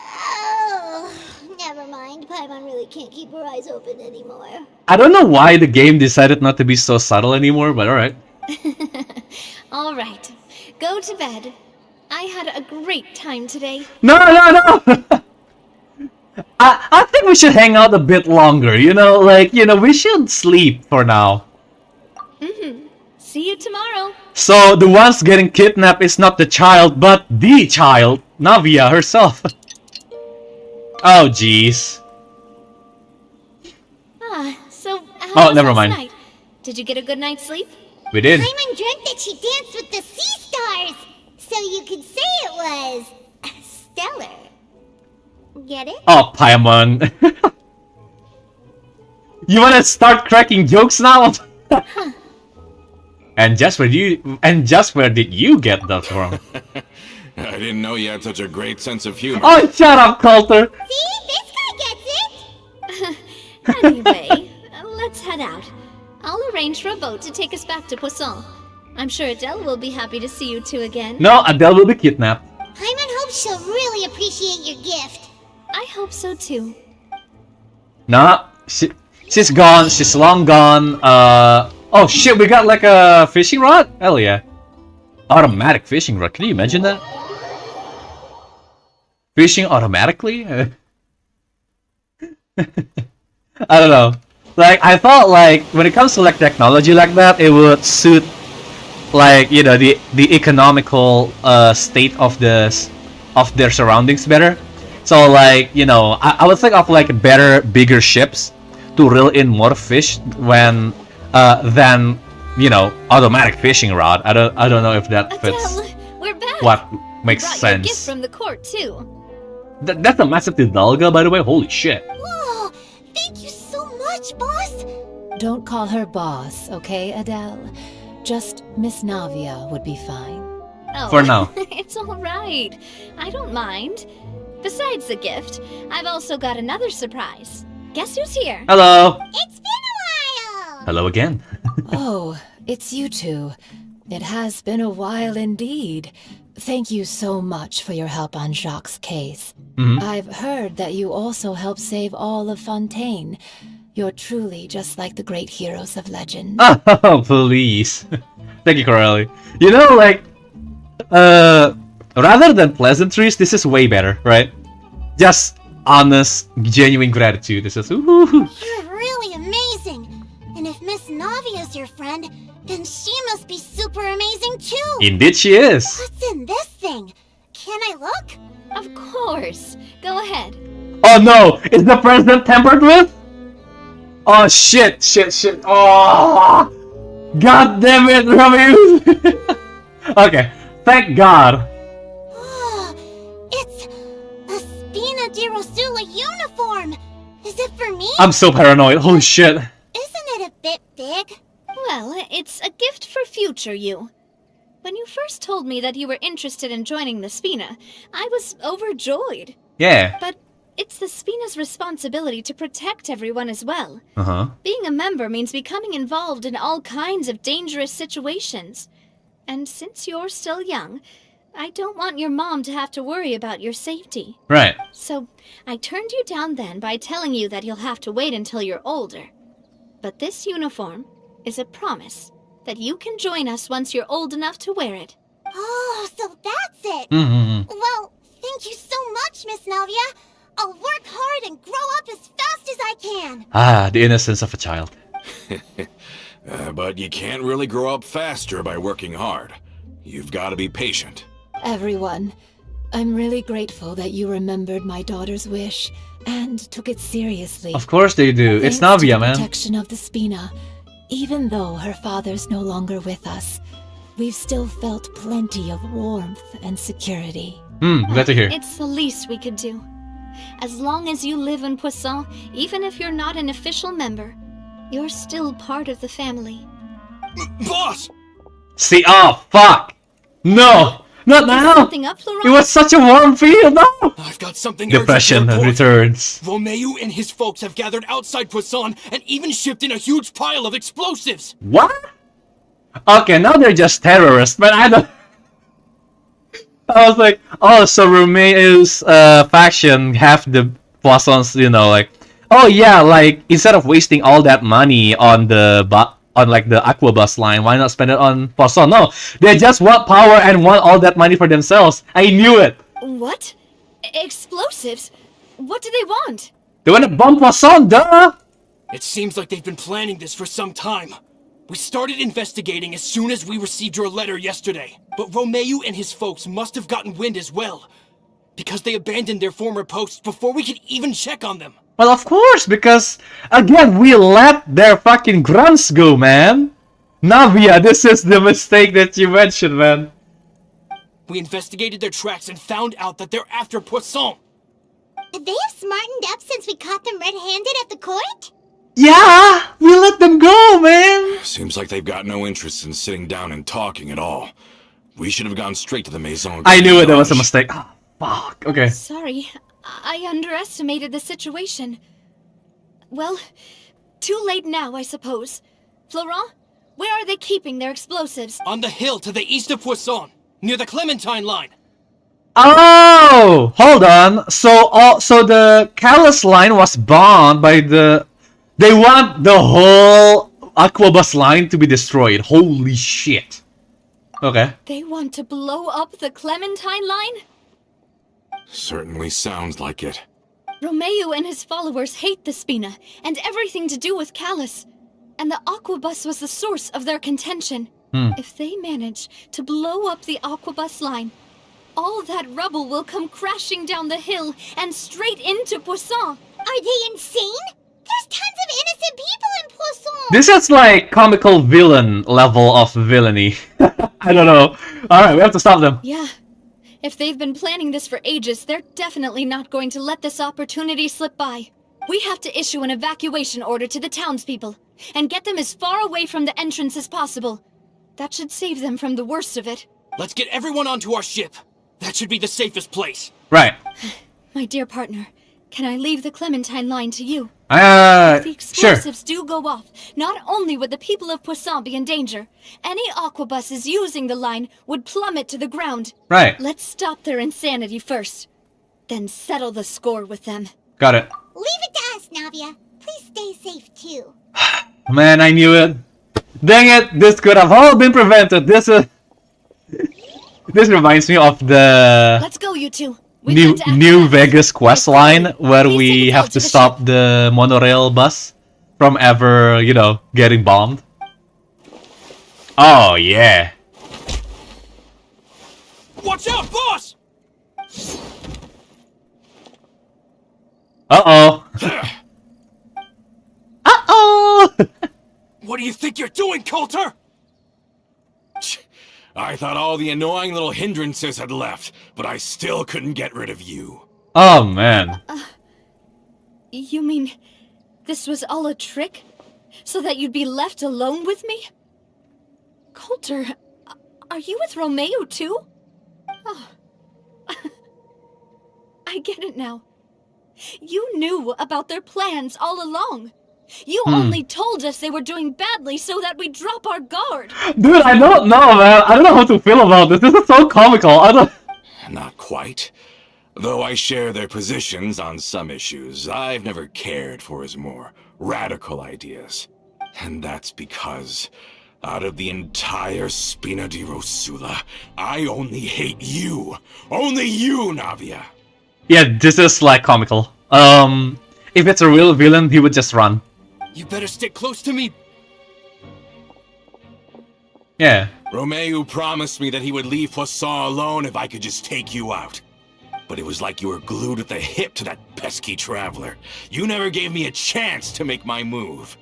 Oh, never mind. Paimon really can't keep her eyes open anymore. I don't know why the game decided not to be so subtle anymore, but alright. Alright, go to bed. I had a great time today. No! I think we should hang out a bit longer, you know? Like, you know, we should sleep for now. See you tomorrow. So, the ones getting kidnapped is not the child, but the child, Navia herself. Oh, jeez. So how was never last mind. night? Did you get a good night's sleep? We did. Paimon dreamt that she danced with the sea stars, so you could say it was stellar. Get it? Oh, Paimon. You wanna start cracking jokes now? And just where did you get that from? I didn't know you had such a great sense of humor. Oh, shut up, Coulter! See? This guy gets it! Anyway, let's head out. I'll arrange for a boat to take us back to Poisson. I'm sure Adele will be happy to see you two again. No, Adele will be kidnapped. Paimon hopes she'll really appreciate your gift. I hope so too. Nah, she's gone. She's long gone. Oh shit, we got like a fishing rod? Hell yeah. Automatic fishing rod. Can you imagine that? Fishing automatically? I don't know. Like, I thought like when it comes to like technology like that, it would suit like, you know, the economical state of their surroundings better. So like, you know, I would think of like better, bigger ships to reel in more fish when than, you know, automatic fishing rod. I don't know if that fits. Adele, we're back. What makes Brought sense. you a gift from the court too. That's a massive Tidalga, by the way. Holy shit. Whoa! Thank you so much, boss! Don't call her boss, okay, Adele? Just Miss Navia would be fine. Oh, For now. It's all right. I don't mind. Besides the gift, I've also got another surprise. Guess who's here? Hello. It's been a while! Hello again. Oh, it's you two. It has been a while indeed. Thank you so much for your help on Jacques' case. I've heard that you also helped save all of Fontaine. You're truly just like the great heroes of legend. Oh, please. Thank you, Corelli. You know, like, rather than pleasantries, this is way better, right? Just honest, genuine gratitude. This is ooh. You're really amazing! And if Miss Navia's your friend, then she must be super amazing too! Indeed she is. What's in this thing? Can I look? Of course. Go ahead. Oh no! Is the president tampered with? Oh shit. Oh! God damn it, Ramirez! Okay, thank God. Oh, it's a Spina di Rosula uniform! Is it for me? I'm so paranoid. Holy shit. Isn't it a bit big? Well, it's a gift for future you. When you first told me that you were interested in joining the Spina, I was overjoyed. Yeah. But it's the Spina's responsibility to protect everyone as well. Uh-huh. Being a member means becoming involved in all kinds of dangerous situations. And since you're still young, I don't want your mom to have to worry about your safety. Right. So I turned you down then by telling you that you'll have to wait until you're older. But this uniform is a promise that you can join us once you're old enough to wear it. Oh, so that's it! Mm-hmm. Well, thank you so much, Miss Navia! I'll work hard and grow up as fast as I can! Ah, the innocence of a child. But you can't really grow up faster by working hard. You've got to be patient. Everyone, I'm really grateful that you remembered my daughter's wish and took it seriously. Of course they do. It's Thanks to Navia, the man. protection of the Spina. Even though her father's no longer with us, we've still felt plenty of warmth and security. Glad to hear. It's the least we could do. As long as you live in Poisson, even if you're not an official member, you're still part of the family. Boss! See, oh, fuck! No! Not now! Something up, Laurent? It was such a warm feel, no! I've got something Depression urgent to report. returns. Romeu and his folks have gathered outside Poisson and even shipped in a huge pile of explosives. What? Okay, now they're just terrorists, but I don't... I was like, oh, so Romeo's faction have the Poissons, you know, like, oh yeah, like instead of wasting all that money on the like the Aquabus line, why not spend it on Poisson? No, they just want power and want all that money for themselves. I knew it. What? Explosives? What do they want? They want to bomb Poisson, duh! It seems like they've been planning this for some time. We started investigating as soon as we received your letter yesterday. But Romeo and his folks must have gotten wind as well. Because they abandoned their former posts before we could even check on them. Well, of course, because, again, we let their fucking grunts go, man. Navia, this is the mistake that you mentioned, man. We investigated their tracks and found out that they're after Poisson. They have smartened up since we caught them red-handed at the court? Yeah, we let them go, man. Seems like they've got no interest in sitting down and talking at all. We should have gone straight to the Maison. I knew it, that was a mistake. Oh, fuck, okay. Sorry, I underestimated the situation. Well, too late now, I suppose. Florent, where are they keeping their explosives? On the hill to the east of Poisson, near the Clementine line. Oh, hold on. So the Callus line was bombed by the... They want the whole Aquabus line to be destroyed. Holy shit. Okay. They want to blow up the Clementine line? Certainly sounds like it. Romeo and his followers hate the Spina and everything to do with Callus. And the Aquabus was the source of their contention. If they manage to blow up the Aquabus line, all that rubble will come crashing down the hill and straight into Poisson. Are they insane? There's tons of innocent people in Poisson! This is like comical villain level of villainy. I don't know. Alright, we have to stop them. Yeah. If they've been planning this for ages, they're definitely not going to let this opportunity slip by. We have to issue an evacuation order to the townspeople and get them as far away from the entrance as possible. That should save them from the worst of it. Let's get everyone onto our ship. That should be the safest place. Right. My dear partner, can I leave the Clementine line to you? If the sure. explosives do go off, not only would the people of Poisson be in danger, any aquabuses using the line would plummet to the ground. Right. Let's stop their insanity first, then settle the score with them. Got it. Leave it to us, Navia. Please stay safe, too. Man, I knew it. Dang it, this could have all been prevented. This reminds me of the Let's go, you two. New Vegas quest line where we have to stop the monorail bus from ever, you know, getting bombed. Oh, yeah. Watch out, boss! Uh-oh. Uh-oh! What do you think you're doing, Coulter? I thought all the annoying little hindrances had left, but I still couldn't get rid of you. Oh, man. You mean this was all a trick? So that you'd be left alone with me? Coulter, are you with Romeo too? Oh. I get it now. You knew about their plans all along. You only told us they were doing badly so that we drop our guard. Dude, I don't know, man. I don't know how to feel about this. This is so comical. I don't... Not quite. Though I share their positions on some issues, I've never cared for his more radical ideas. And that's because, out of the entire Spina di Rosula, I only hate you. Only you, Navia. Yeah, this is like comical. If it's a real villain, he would just run. You better stick close to me. Yeah. Romeo promised me that he would leave Poisson alone if I could just take you out. But it was like you were glued at the hip to that pesky traveler. You never gave me a chance to make my move.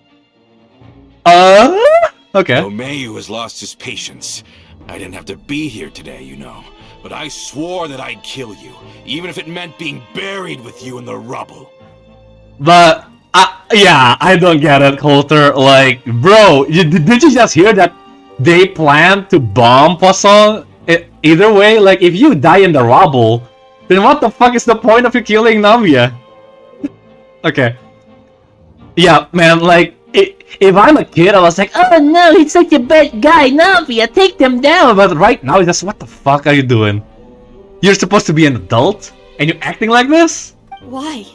Okay. Romeo has lost his patience. I didn't have to be here today, you know. But I swore that I'd kill you, even if it meant being buried with you in the rubble. But, yeah, I don't get it, Coulter. Like, bro, did you just hear that they plan to bomb Poisson? Either way, like, if you die in the rubble, then what the fuck is the point of you killing Navia? Okay. Yeah, man, like, if I'm a kid, I was like, oh no, he's such a bad guy, Navia, take them down. But right now, it's just, what the fuck are you doing? You're supposed to be an adult, and you're acting like this? Why?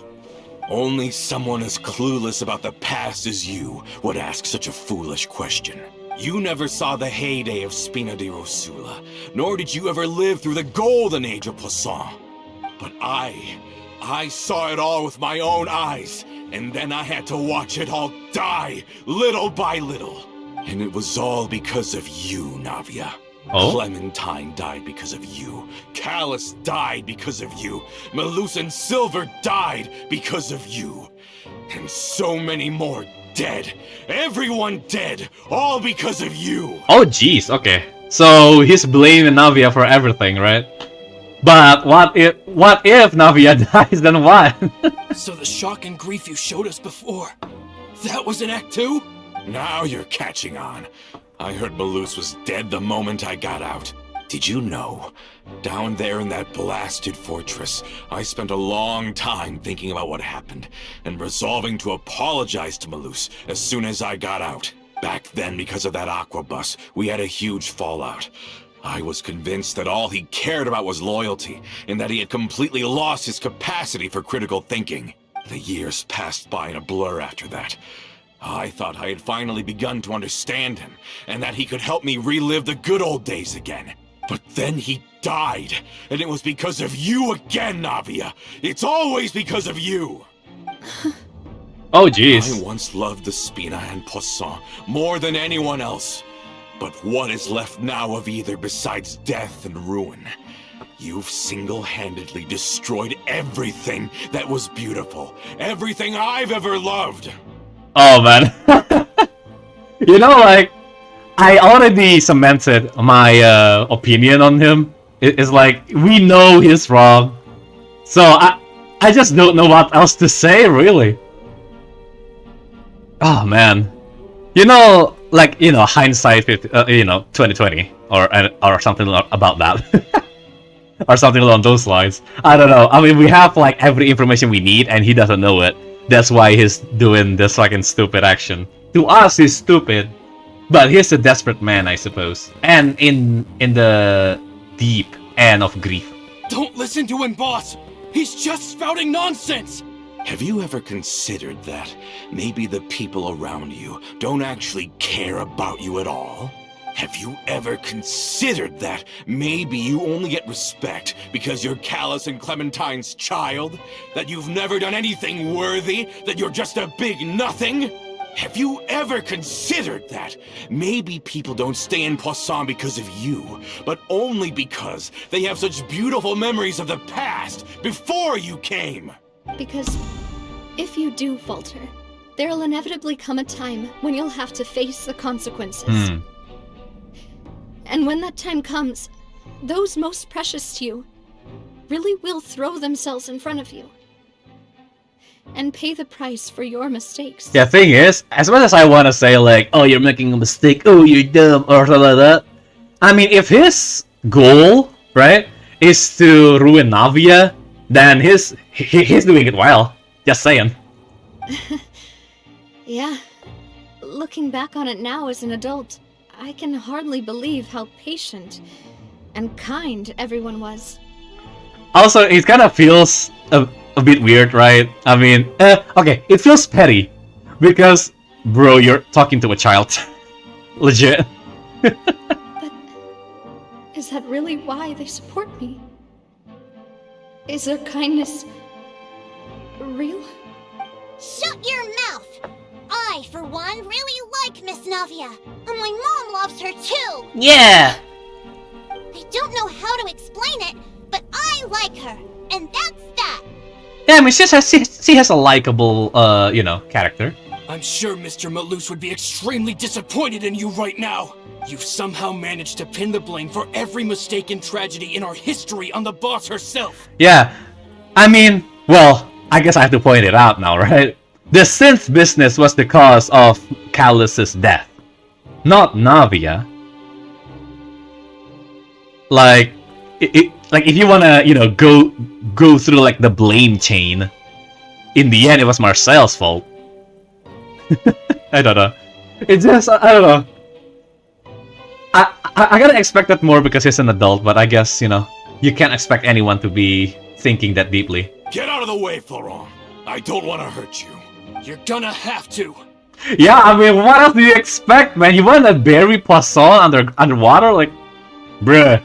Only someone as clueless about the past as you would ask such a foolish question. You never saw the heyday of Spina di Rosula, nor did you ever live through the golden age of Poisson. But I saw it all with my own eyes, and then I had to watch it all die, little by little. And it was all because of you, Navia. Oh? Clementine died because of you. Callus died because of you. Malus and Silver died because of you. And so many more dead. Everyone dead. All because of you. Oh jeez, okay. So he's blaming Navia for everything, right? But what if Navia dies, then what? So the shock and grief you showed us before, that was in Act 2? Now you're catching on. I heard Malus was dead the moment I got out. Did you know? Down there in that blasted fortress, I spent a long time thinking about what happened, and resolving to apologize to Malus as soon as I got out. Back then, because of that aqua bus, we had a huge fallout. I was convinced that all he cared about was loyalty, and that he had completely lost his capacity for critical thinking. The years passed by in a blur after that. I thought I had finally begun to understand him, and that he could help me relive the good old days again. But then he died, and it was because of you again, Navia. It's always because of you. Oh jeez. I once loved the Spina and Poisson more than anyone else. But what is left now of either besides death and ruin? You've single-handedly destroyed everything that was beautiful. Everything I've ever loved. Oh man. You know, like, I already cemented my opinion on him. It's like, we know he's wrong. So I just don't know what else to say, really. Oh man. You know, like, you know, hindsight, 2020, or something about that. Or something along those lines. I don't know. I mean, we have, like, every information we need, and he doesn't know it. That's why he's doing this fucking stupid action. To us, he's stupid, but he's a desperate man, I suppose. And in the deep end of grief. Don't listen to him, boss! He's just spouting nonsense! Have you ever considered that maybe the people around you don't actually care about you at all? Have you ever considered that maybe you only get respect because you're Callus and Clementine's child? That you've never done anything worthy? That you're just a big nothing? Have you ever considered that maybe people don't stay in Poisson because of you, but only because they have such beautiful memories of the past before you came? Because if you do falter, there'll inevitably come a time when you'll have to face the consequences. And when that time comes, those most precious to you really will throw themselves in front of you and pay the price for your mistakes. The thing is, as much as I want to say, like, oh, you're making a mistake, oh, you're dumb, or something like that, I mean, if his goal, right, is to ruin Navia, then he's doing it well. Just saying. Yeah. Looking back on it now as an adult, I can hardly believe how patient and kind everyone was. Also, it kind of feels a bit weird, right? I mean, okay, it feels petty. Because, bro, you're talking to a child. Legit. But is that really why they support me? Is their kindness real? Shut your mouth! I, for one, really like Miss Navia, and my mom loves her too! Yeah! I don't know how to explain it, but I like her, and that's that! Yeah, I mean, she has a likable, character. I'm sure Mr. Malus would be extremely disappointed in you right now. You've somehow managed to pin the blame for every mistake and tragedy in our history on the boss herself. Yeah, I mean, well, I guess I have to point it out now, right? The synth business was the cause of Callus's death, not Navia. Like, if you wanna, go through like the blame chain, in the end it was Marcel's fault. I don't know. It just, I don't know. I gotta expect that more because he's an adult, but I guess, you you can't expect anyone to be thinking that deeply. Get out of the way, Florent. I don't want to hurt you. You're gonna have to. Yeah, I mean, what else do you expect, man? You want to bury Poisson underwater? Like, bruh.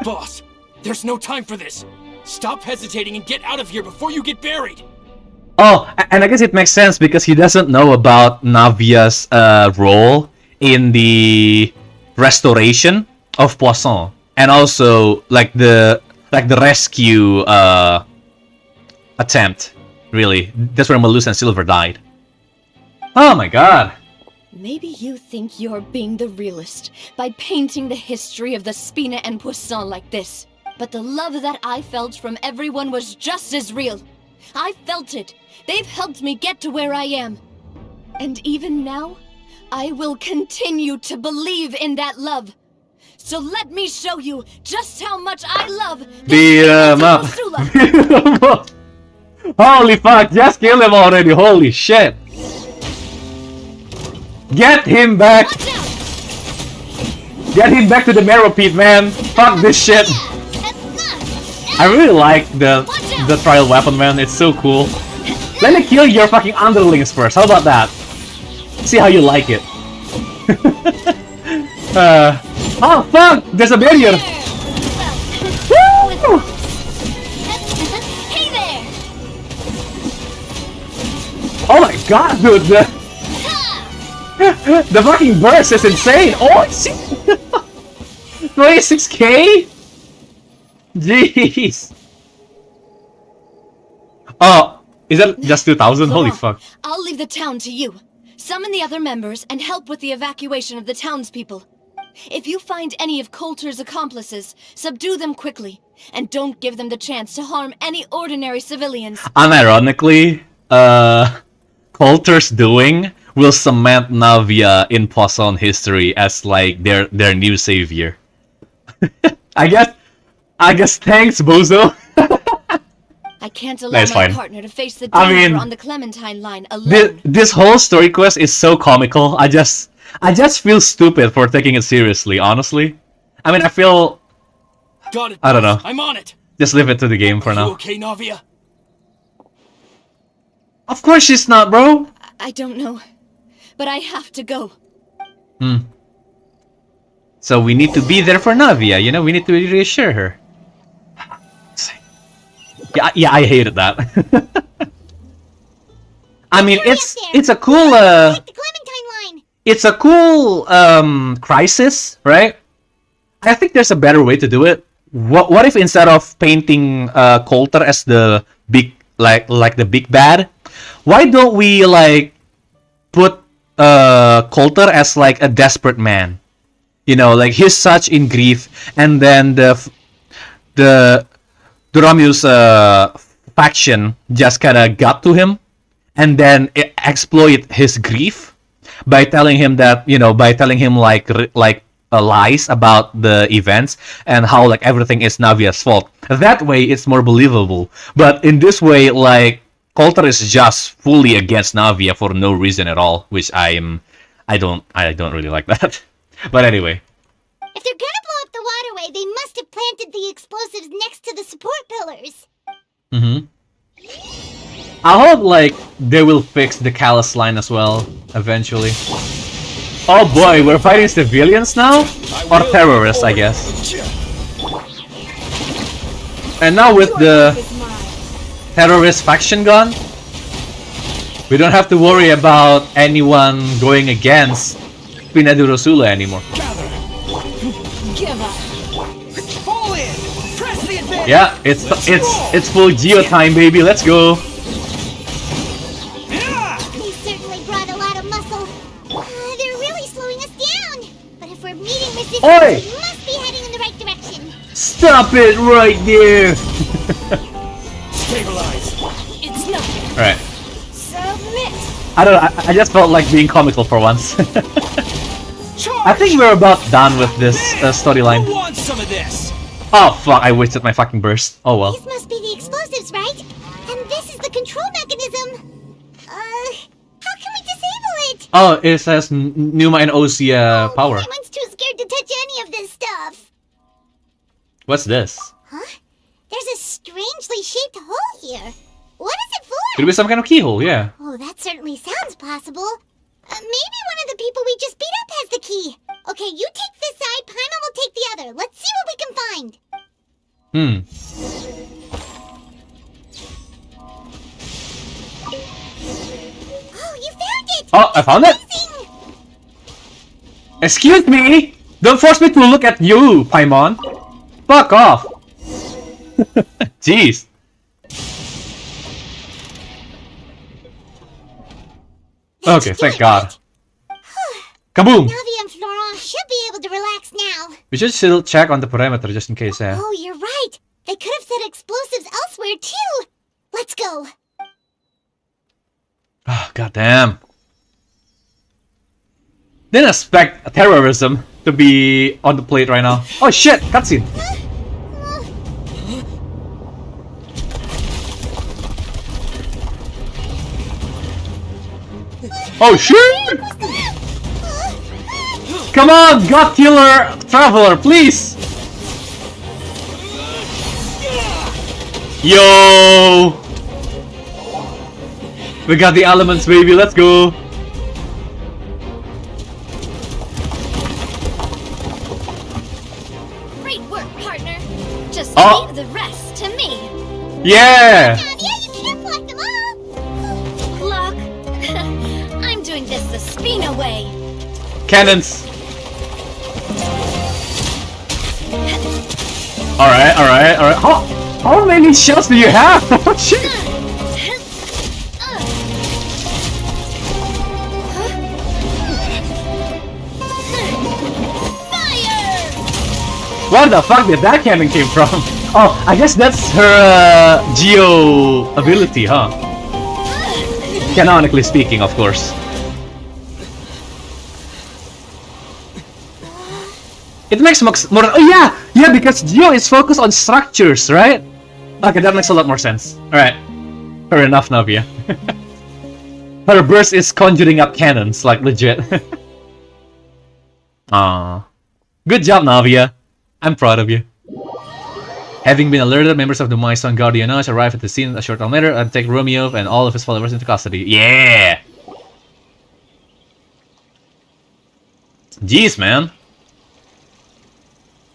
Boss, there's no time for this. Stop hesitating and get out of here before you get buried. Oh, and I guess it makes sense because he doesn't know about Navia's role in the restoration of Poisson, and also like the rescue attempt. Really, that's where Malus and Silver died. Oh my god. Maybe you think you're being the realist by painting the history of the Spina and Poisson like this. But the love that I felt from everyone was just as real. I felt it. They've helped me get to where I am. And even now, I will continue to believe in that love. So let me show you just how much I love Beat him up. Beat him up. Holy fuck, just kill him already. Holy shit. Get him back! Get him back to the marrow pit, man! Fuck this shit! I really like the trial weapon, man. It's so cool. Let me kill your fucking underlings first. How about that? See how you like it. Oh fuck! There's a barrier! Woo! Hey there! Oh my god, dude! The fucking burst is insane! Oh shit! 26k? Jeez! Oh, is that just 2,000? Holy fuck. I'll leave the town to you. Summon the other members and help with the evacuation of the townspeople. If you find any of Coulter's accomplices, subdue them quickly, and don't give them the chance to harm any ordinary civilians. Unironically, Coulter's doing will cement Navia in Poisson history as like their new savior. I guess thanks, Bozo. I can't allow my partner to face the danger on the Clementine line alone. This whole story quest is so comical. I just feel stupid for taking it seriously, honestly. I mean, I feel... Got it, I don't know. I'm on it. Just leave it to the game for now. You okay, Navia? Of course she's not, bro. I don't know, but I have to go. So we need to be there for Navia, you know? We need to reassure her. Yeah, I hated that. I mean, it's a cool it's a cool crisis, right? I think there's a better way to do it. What if instead of painting Coulter as the big like the big bad, why don't we like put Coulter as like a desperate man? You know, like he's such in grief, and then the Romulus faction just kind of got to him, and then exploit his grief by telling him that, you know, by telling him like lies about the events and how like everything is Navia's fault. That way, it's more believable. But in this way, like Coulter is just fully against Navia for no reason at all, which I don't really like that. But anyway. If they're gonna blow up the waterway, they must have planted the explosives next to the support pillars. I hope like they will fix the Callus line as well eventually. Oh boy, we're fighting civilians now? Or terrorists, I guess. And now with the terrorist faction gone, we don't have to worry about anyone going against Spina di Rosula anymore. Give up. Fall in. Press the advantage. Yeah, it's full Geo time, baby. Let's go. They certainly brought a lot of muscle. They're really slowing us down. But if we're meeting resistance, Oi! we must be heading in the right direction. Stop it right there. Stabilize. It's nothing. All right. Submit. I don't know. I just felt like being comical for once. I think we're about done with this storyline. Who wants some of this? Oh fuck! I wasted my fucking burst. Oh well. These must be the explosives, right? And this is the control mechanism. How can we disable it? Oh, it says Numa and Osea power. Everyone's too scared to touch any of this stuff. What's this? Huh? There's a strangely shaped hole here. What is it for? Could be some kind of keyhole, yeah. Oh, that certainly sounds possible. Maybe one of the people we just beat up has the key. Okay, you take this side, Paimon will take the other. Let's see what we can find. Oh, you found it! Oh, I found it! Amazing! Excuse me! Don't force me to look at you, Paimon! Fuck off! Jeez. Okay, thank God. Kaboom! Navi and Florent should be able to relax now. We should still check on the perimeter just in case, Oh, you're right. They could have set explosives elsewhere too. Let's go. Oh, goddamn. Didn't expect terrorism to be on the plate right now. Oh shit, cutscene. Oh shit! Come on, God Killer Traveler, please! Yo! We got the elements, baby, let's go! Great work, partner. Just Oh. leave the rest to me. Yeah! Nadia, you can't block them all. Look, I'm doing this the Spina way. Cannons! Alright. How many shots do you have? Oh shit! Fire! Where the fuck did that cannon came from? Oh, I guess that's her Geo ability, huh? Canonically speaking, of course. It makes more. Oh yeah, because Geo is focused on structures, right? Okay, that makes a lot more sense. All right, fair enough, Navia. Her burst is conjuring up cannons, like legit. Aww, good job, Navia. I'm proud of you. Having been alerted, members of the Maison Guardianage arrive at the scene a short time later and take Romeo and all of his followers into custody. Yeah! Jeez, man.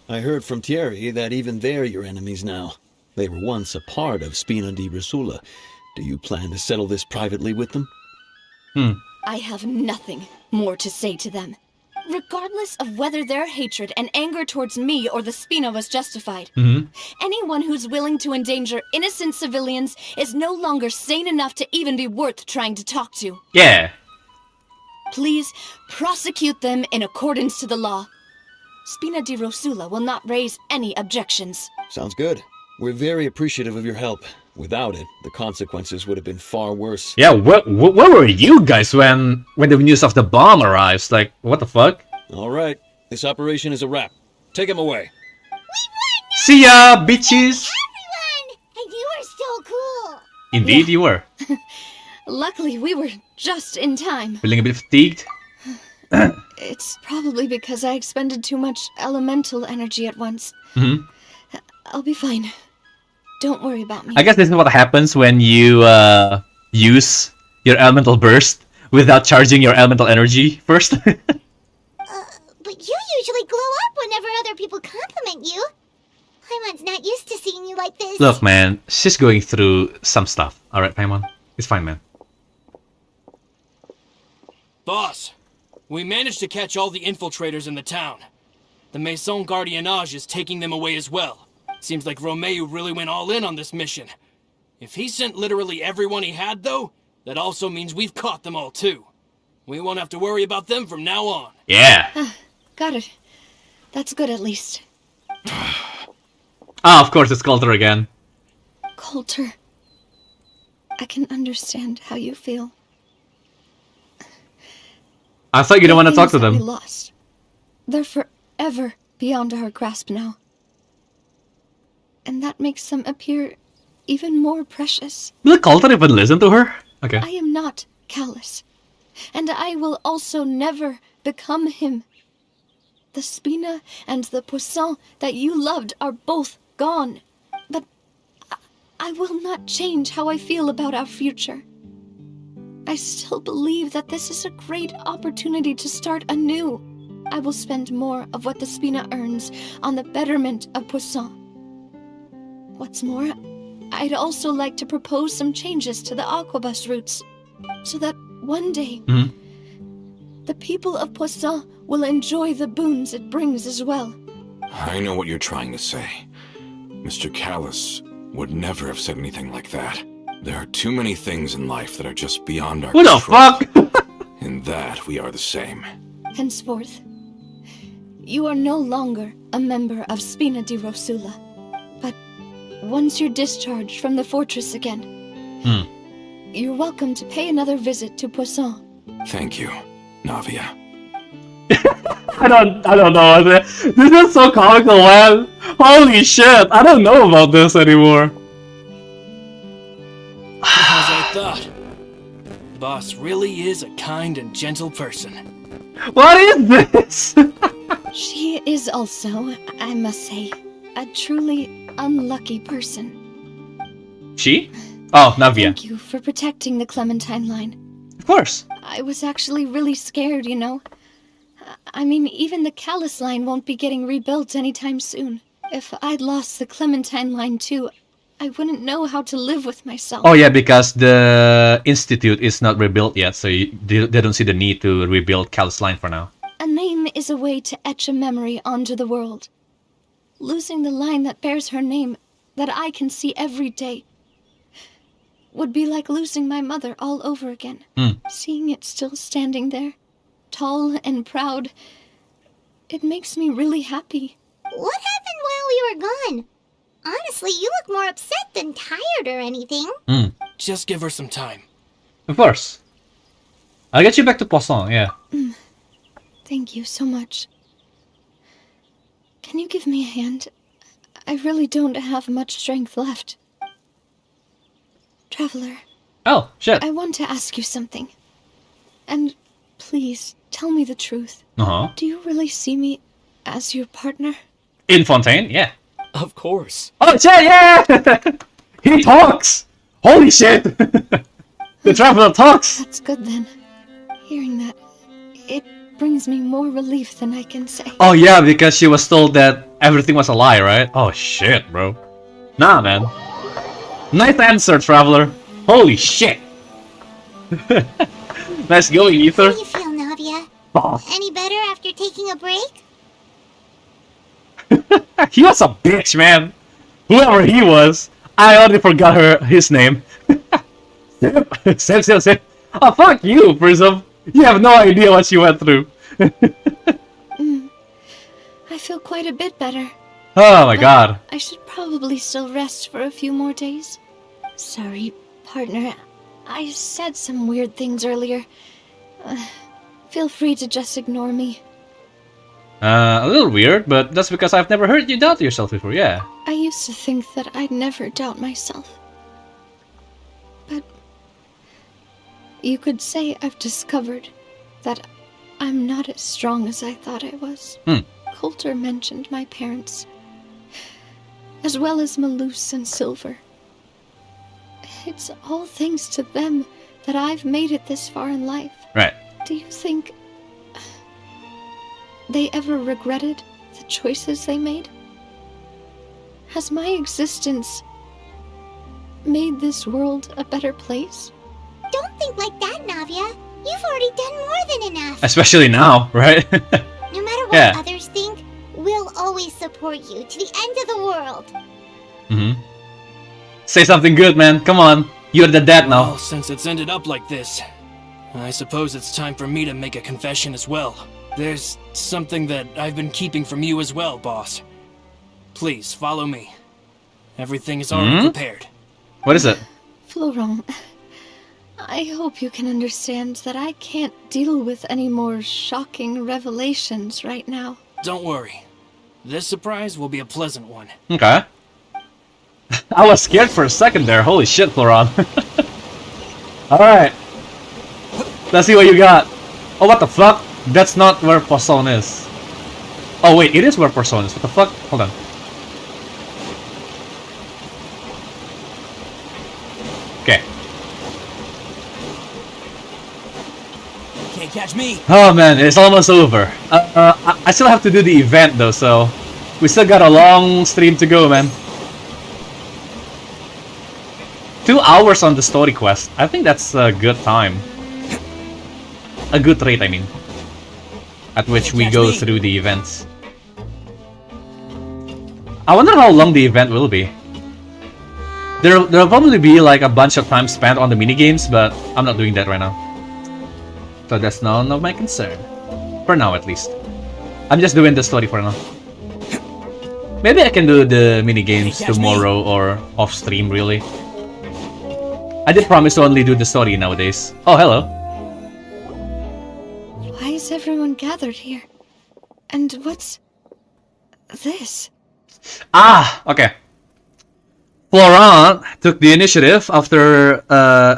I heard from Thierry that even they're your enemies now. They were once a part of Spina di Rosula. Do you plan to settle this privately with them? I have nothing more to say to them. Regardless of whether their hatred and anger towards me or the Spina was justified, anyone who's willing to endanger innocent civilians is no longer sane enough to even be worth trying to talk to. Yeah. Please prosecute them in accordance to the law. Spina di Rosula will not raise any objections. Sounds good. We're very appreciative of your help. Without it, the consequences would have been far worse. Yeah, where were you guys when the news of the bomb arrives? Like, what the fuck? All right, this operation is a wrap. Take him away. See ya, bitches! Everyone! And you are so cool. Indeed, you were. Luckily, we were just in time. Feeling a bit fatigued? It's probably because I expended too much elemental energy at once. I'll be fine. Don't worry about me. I guess this is what happens when you use your elemental burst without charging your elemental energy first. But you usually glow up whenever other people compliment you. Paimon's not used to seeing you like this. Look, man, she's going through some stuff. Alright, Paimon. It's fine, man. Boss, we managed to catch all the infiltrators in the town. The Maison Guardianage is taking them away as well. Seems like Romeo really went all in on this mission. If he sent literally everyone he had, though, that also means we've caught them all, too. We won't have to worry about them from now on. Yeah. Got it. That's good, at least. Ah, of course, it's Coulter again. Coulter, I can understand how you feel. I thought you didn't want to talk to The things that them. we lost. They're forever beyond our grasp now. And that makes them appear even more precious. Will Coulter even listen to her? Okay. I am not callous. And I will also never become him. The Spina and the Poisson that you loved are both gone. I will not change how I feel about our future. I still believe that this is a great opportunity to start anew. I will spend more of what the Spina earns on the betterment of Poisson. What's more, I'd also like to propose some changes to the Aquabus routes, so that one day, the people of Poisson will enjoy the boons it brings as well. I know what you're trying to say. Mr. Callus would never have said anything like that. There are too many things in life that are just beyond our control. What the fuck? In that, we are the same. Henceforth, you are no longer a member of Spina di Rosula, but once you're discharged from the fortress again, you're welcome to pay another visit to Poisson. Thank you, Navia. I don't know. This is so comical, man. Holy shit! I don't know about this anymore. As I thought. Boss really is a kind and gentle person. What is this? She is also, I must say, a truly unlucky person. She? Oh, Navia. Thank you for protecting the Clementine line. Of course. I was actually really scared, you know. I mean, even the Callus line won't be getting rebuilt anytime soon. If I'd lost the Clementine line too, I wouldn't know how to live with myself. Oh yeah, because the Institute is not rebuilt yet, so they don't see the need to rebuild Callus Line for now. A name is a way to etch a memory onto the world. Losing the line that bears her name, that I can see every day, would be like losing my mother all over again. Seeing it still standing there, tall and proud, it makes me really happy. What happened while we were gone? Honestly, you look more upset than tired or anything. Just give her some time. Of course. I'll get you back to Poisson, yeah. Thank you so much. Can you give me a hand? I really don't have much strength left. Traveler. Oh, shit. I want to ask you something. And please, tell me the truth. Do you really see me as your partner? In Fontaine, yeah. Of course. Oh shit, yeah! He talks! Holy shit! The traveler talks! That's good then. Hearing that, it brings me more relief than I can say. Oh yeah, because she was told that everything was a lie, right? Oh shit, bro. Nah, man. Nice answer, traveler. Holy shit! Nice going, Ether. How do you feel, Navia? Oh. Any better after taking a break? He was a bitch, man. Whoever he was, I already forgot his name. Sip. Oh, fuck you, Prism. You have no idea what she went through. I feel quite a bit better. Oh my god. I should probably still rest for a few more days. Sorry, partner. I said some weird things earlier. Feel free to just ignore me. A little weird, but that's because I've never heard you doubt yourself before, yeah. I used to think that I'd never doubt myself. But you could say I've discovered that I'm not as strong as I thought I was. Coulter mentioned my parents, as well as Malus and Silver. It's all thanks to them that I've made it this far in life. Right. Do you think they ever regretted the choices they made? Has my existence made this world a better place? Don't think like that, Navia. You've already done more than enough. Especially now, right? No matter what others think, we'll always support you to the end of the world. Say something good, man. Come on. You're the dad now. Well, since it's ended up like this, I suppose it's time for me to make a confession as well. There's something that I've been keeping from you as well, boss. Please, follow me. Everything is already prepared. What is it? Florent, I hope you can understand that I can't deal with any more shocking revelations right now. Don't worry. This surprise will be a pleasant one. Okay. I was scared for a second there. Holy shit, Florent. Alright. Let's see what you got. Oh, what the fuck? That's not where Poisson is. Oh, wait, it is where Poisson is. What the fuck? Hold on. Can't catch me. Oh man, it's almost over. I still have to do the event though, so we still got a long stream to go, man. 2 hours on the story quest. I think that's a good time. A good rate, I mean. At which we go through the events. I wonder how long the event will be. There'll probably be like a bunch of time spent on the minigames, but I'm not doing that right now. So that's none of my concern. For now, at least. I'm just doing the story for now. Maybe I can do the minigames tomorrow or off stream, really. I did promise to only do the story nowadays. Oh, hello. Why is everyone gathered here? And what's this? Ah, okay. Florent took the initiative after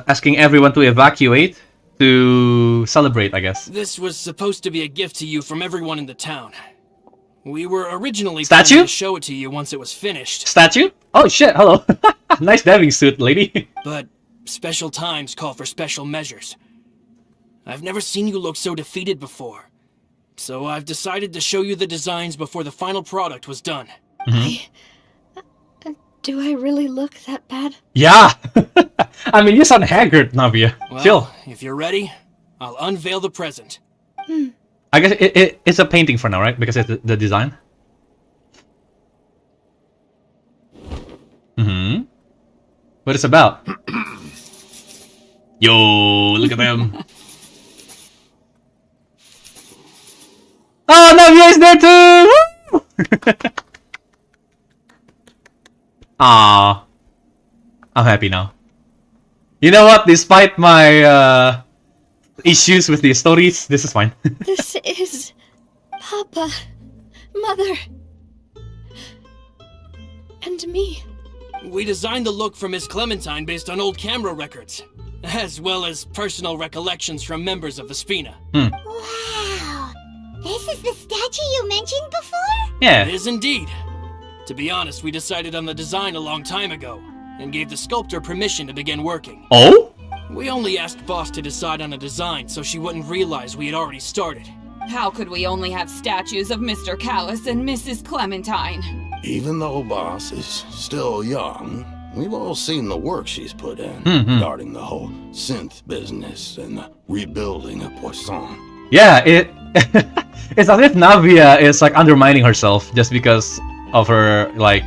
asking everyone to evacuate to celebrate, I guess. This was supposed to be a gift to you from everyone in the town. We were originally Statue? planning to show it to you once it was finished. Statue? Oh shit, hello. Nice diving suit, lady. But special times call for special measures. I've never seen you look so defeated before. So I've decided to show you the designs before the final product was done. Do I really look that bad? Yeah. I mean, you sound haggard, Navia. Well, Chill. if you're ready, I'll unveil the present. I guess it's a painting for now, right? Because it's the design. What it's about? Yo, look at them. Oh, Navia is there too! Woo! Ah, I'm happy now. You know what? Despite my issues with the stories, this is fine. This is Papa, Mother, and me. We designed the look for Miss Clementine based on old camera records, as well as personal recollections from members of the Spina. Wow! This is the statue you mentioned before? Yeah. It is indeed. To be honest, we decided on the design a long time ago, and gave the sculptor permission to begin working. Oh? We only asked Boss to decide on a design so she wouldn't realize we had already started. How could we only have statues of Mr. Callus and Mrs. Clementine? Even though Boss is still young, we've all seen the work she's put in regarding the whole synth business and the rebuilding of Poisson. Yeah, it's as if Navia is like undermining herself just because of her like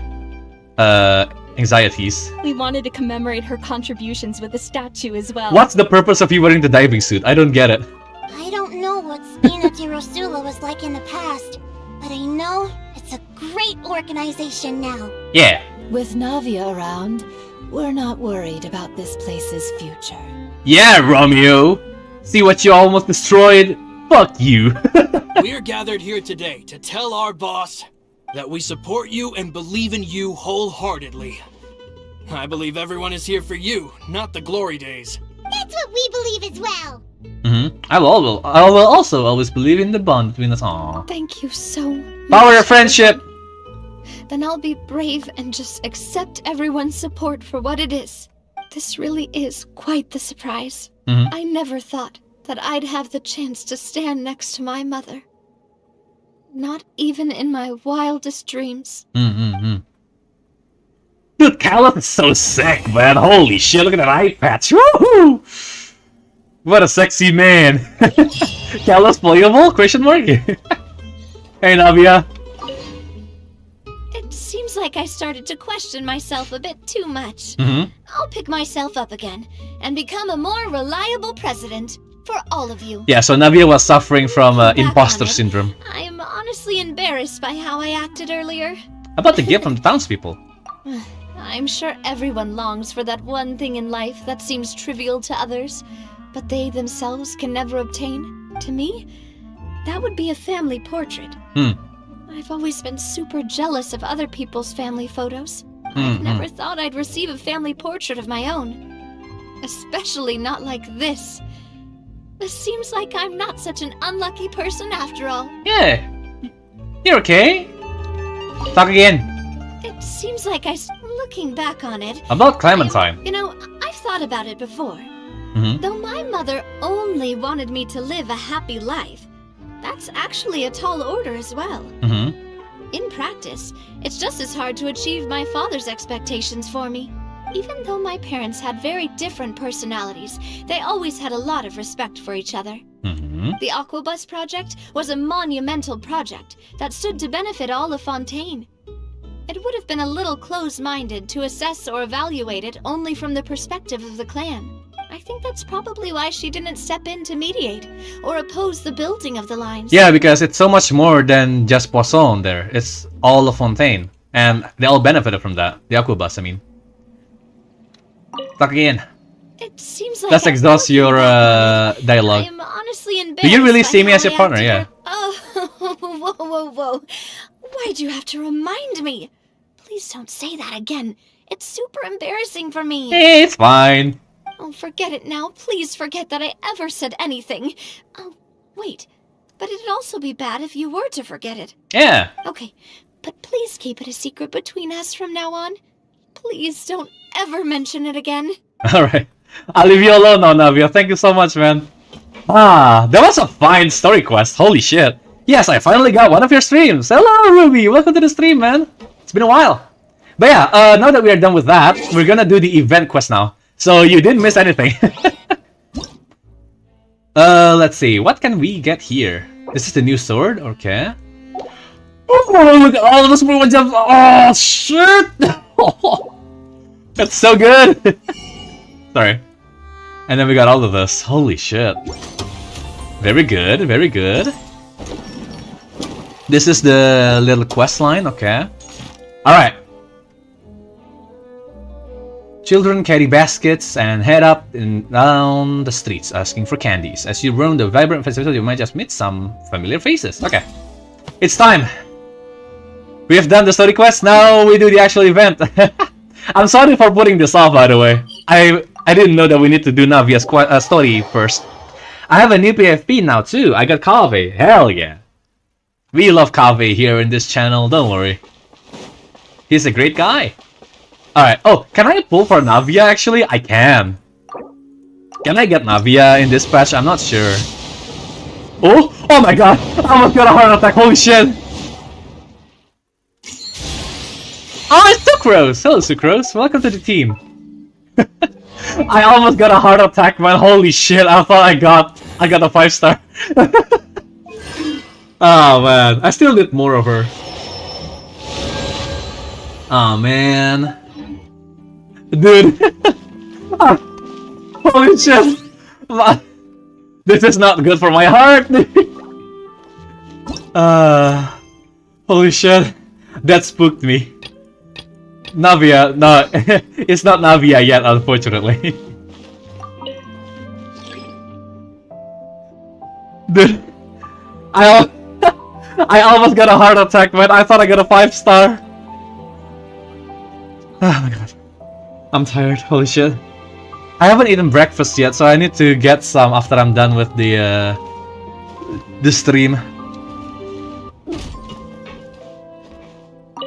anxieties. We wanted to commemorate her contributions with a statue as well. What's the purpose of you wearing the diving suit? I don't get it. I don't know what Spina di Rosula was like in the past, but I know it's a great organization now. Yeah. With Navia around, we're not worried about this place's future. Yeah, Romeo. See what you almost destroyed? Fuck you. We're gathered here today to tell our boss that we support you and believe in you wholeheartedly. I believe everyone is here for you, not the glory days. That's what we believe as well. I will also always believe in the bond between us. Aww. Thank you so much. Power of friendship. Then I'll be brave and just accept everyone's support for what it is. This really is quite the surprise. I never thought that I'd have the chance to stand next to my mother. Not even in my wildest dreams. Dude, Callus is so sick, man. Holy shit, look at that eye patch. Woohoo! What a sexy man. Callus playable? Question mark? Hey, Navia. It seems like I started to question myself a bit too much. I'll pick myself up again and become a more reliable president for all of you. Yeah, so Navia was suffering from imposter on it, syndrome. I'm honestly embarrassed by how I acted earlier. How about the gift from the townspeople? I'm sure everyone longs for that one thing in life that seems trivial to others, but they themselves can never obtain. To me, that would be a family portrait. I've always been super jealous of other people's family photos. I've never thought I'd receive a family portrait of my own. Especially not like this. It seems like I'm not such an unlucky person after all. Yeah. You're okay. Talk again. It seems like looking back on it... About Clementine. You know, I've thought about it before. Though my mother only wanted me to live a happy life, that's actually a tall order as well. In practice, it's just as hard to achieve my father's expectations for me. Even though my parents had very different personalities, they always had a lot of respect for each other. The Aquabus project was a monumental project that stood to benefit all of Fontaine. It would have been a little close-minded to assess or evaluate it only from the perspective of the clan. I think that's probably why she didn't step in to mediate or oppose the building of the lines. Yeah, because it's so much more than just Poisson there. It's all of Fontaine. And they all benefited from that. The Aquabus, I mean. Talk again. It seems like Let's exhaust your dialogue. I'm honestly embarrassed. Do you really by see me how as your I partner? acted Yeah. Oh, whoa. Why'd you have to remind me? Please don't say that again. It's super embarrassing for me. It's fine. Oh, forget it now. Please forget that I ever said anything. Oh, wait. But it'd also be bad if you were to forget it. Yeah. Okay, but please keep it a secret between us from now on. Please don't ever mention it again. Alright. I'll leave you alone now, Navia. Thank you so much, man. Ah, that was a fine story quest. Holy shit. Yes, I finally got one of your streams. Hello, Ruby. Welcome to the stream, man. It's been a while. But yeah, now that we are done with that, we're gonna do the event quest now. So you didn't miss anything. Let's see. What can we get here? This is the new sword? Okay. Oh, look at all of those movement jumps. Oh, shit. That's so good. Sorry. And then we got all of this. Holy shit. Very good, very good. This is the little quest line, okay. Alright. Children carry baskets and head up and down the streets asking for candies. As you roam the vibrant festivities, you might just meet some familiar faces. Okay. It's time. We have done the story quest, now we do the actual event. I'm sorry for putting this off, by the way. I didn't know that we need to do Navia's story first. I have a new PFP now too. I got Kave. Hell yeah. We love Kave here in this channel, don't worry. He's a great guy. Alright, oh, can I pull for Navia actually? I can. Can I get Navia in this patch? I'm not sure. Oh my god! I almost got a heart attack, holy shit! Oh, it's Sucrose! Hello Sucrose, welcome to the team. I almost got a heart attack, man, holy shit, I thought I got a 5-star. Oh man, I still need more of her. Oh man. Dude. Holy shit. This is not good for my heart. Holy shit. That spooked me. Navia, no, it's not Navia yet, unfortunately. Dude, I almost got a heart attack, man. I thought I got a 5-star. Oh my god. I'm tired, holy shit. I haven't eaten breakfast yet, so I need to get some after I'm done with the stream.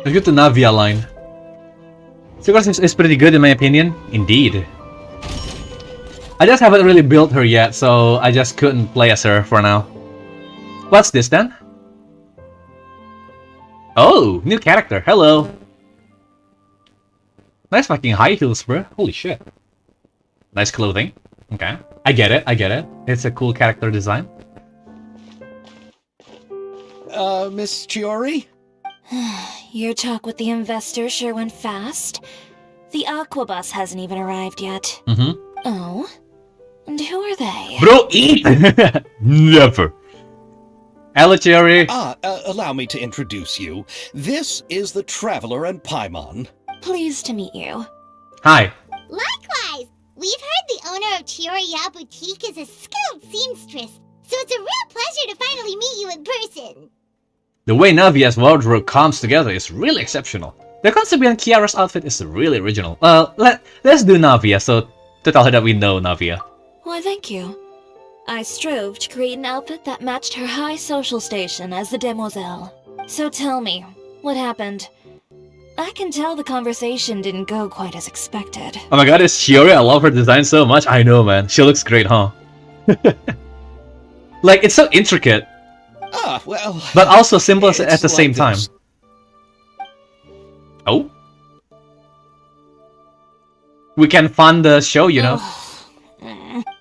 Let's get the Navia line. Sucrose is pretty good in my opinion. Indeed. I just haven't really built her yet, so I just couldn't play as her for now. What's this then? Oh, new character. Hello. Nice fucking high heels, bro. Holy shit. Nice clothing. Okay. I get it, I get it. It's a cool character design. Miss Chiori? Your talk with the investor sure went fast. The Aquabus hasn't even arrived yet. Oh? And who are they? Bro, eat! Never. Hello, Chiori. Allow me to introduce you. This is the Traveler and Paimon. Pleased to meet you. Hi. Likewise! We've heard the owner of Chioriya Boutique is a skilled seamstress, so it's a real pleasure to finally meet you in person. The way Navia's wardrobe comes together is really exceptional. The concept behind Kiara's outfit is really original. Let's do Navia, so to tell her that we know Navia. Why, thank you. I strove to create an outfit that matched her high social station as the demoiselle. So tell me, what happened? I can tell the conversation didn't go quite as expected. Oh my god, it's Shiori. I love her design so much. I know, man. She looks great, huh? Like, it's so intricate. Ah, well... But also simple at the same time. Oh? We can fund the show, you know?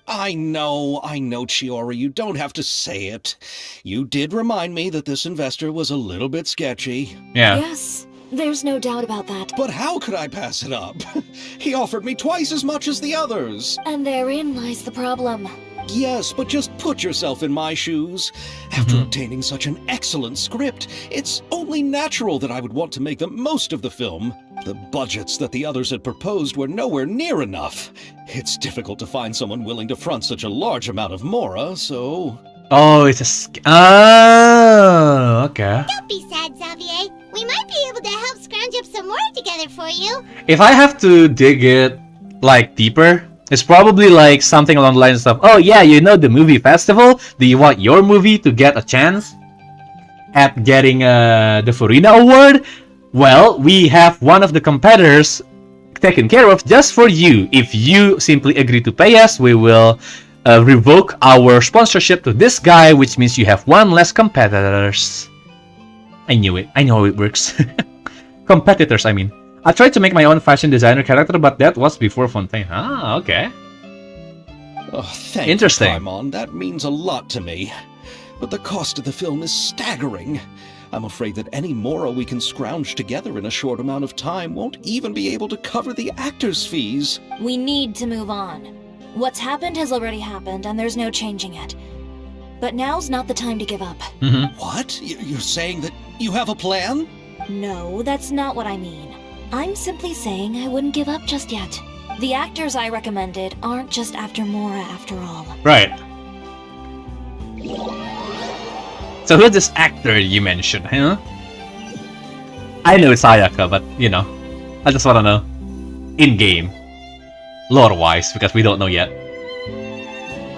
I know, Chiori, you don't have to say it. You did remind me that this investor was a little bit sketchy. Yeah. Yes, there's no doubt about that. But how could I pass it up? He offered me twice as much as the others. And therein lies the problem. Yes, but just put yourself in my shoes. After obtaining such an excellent script, it's only natural that I would want to make the most of the film. The budgets that the others had proposed were nowhere near enough. It's difficult to find someone willing to front such a large amount of mora, so... Oh, it's a... Oh, okay. Don't be sad, Xavier. We might be able to help scrounge up some more together for you. If I have to dig it, like, deeper, it's probably like something along the lines of, oh yeah, you know the movie festival? Do you want your movie to get a chance at getting the Furina Award? Well, we have one of the competitors taken care of just for you. If you simply agree to pay us, we will revoke our sponsorship to this guy, which means you have one less competitors. I knew it. I know how it works. Competitors, I mean. I tried to make my own fashion designer character, but that was before Fontaine. Ah, okay. Oh, thank Interesting. you, Paimon. That means a lot to me. But the cost of the film is staggering. I'm afraid that any mora we can scrounge together in a short amount of time won't even be able to cover the actors' fees. We need to move on. What's happened has already happened, and there's no changing it. But now's not the time to give up. What? You're saying that you have a plan? No, that's not what I mean. I'm simply saying I wouldn't give up just yet. The actors I recommended aren't just after mora after all. Right. So who's this actor you mentioned, huh? I know it's Ayaka, but, you know, I just wanna know. In-game. Lore-wise, because we don't know yet.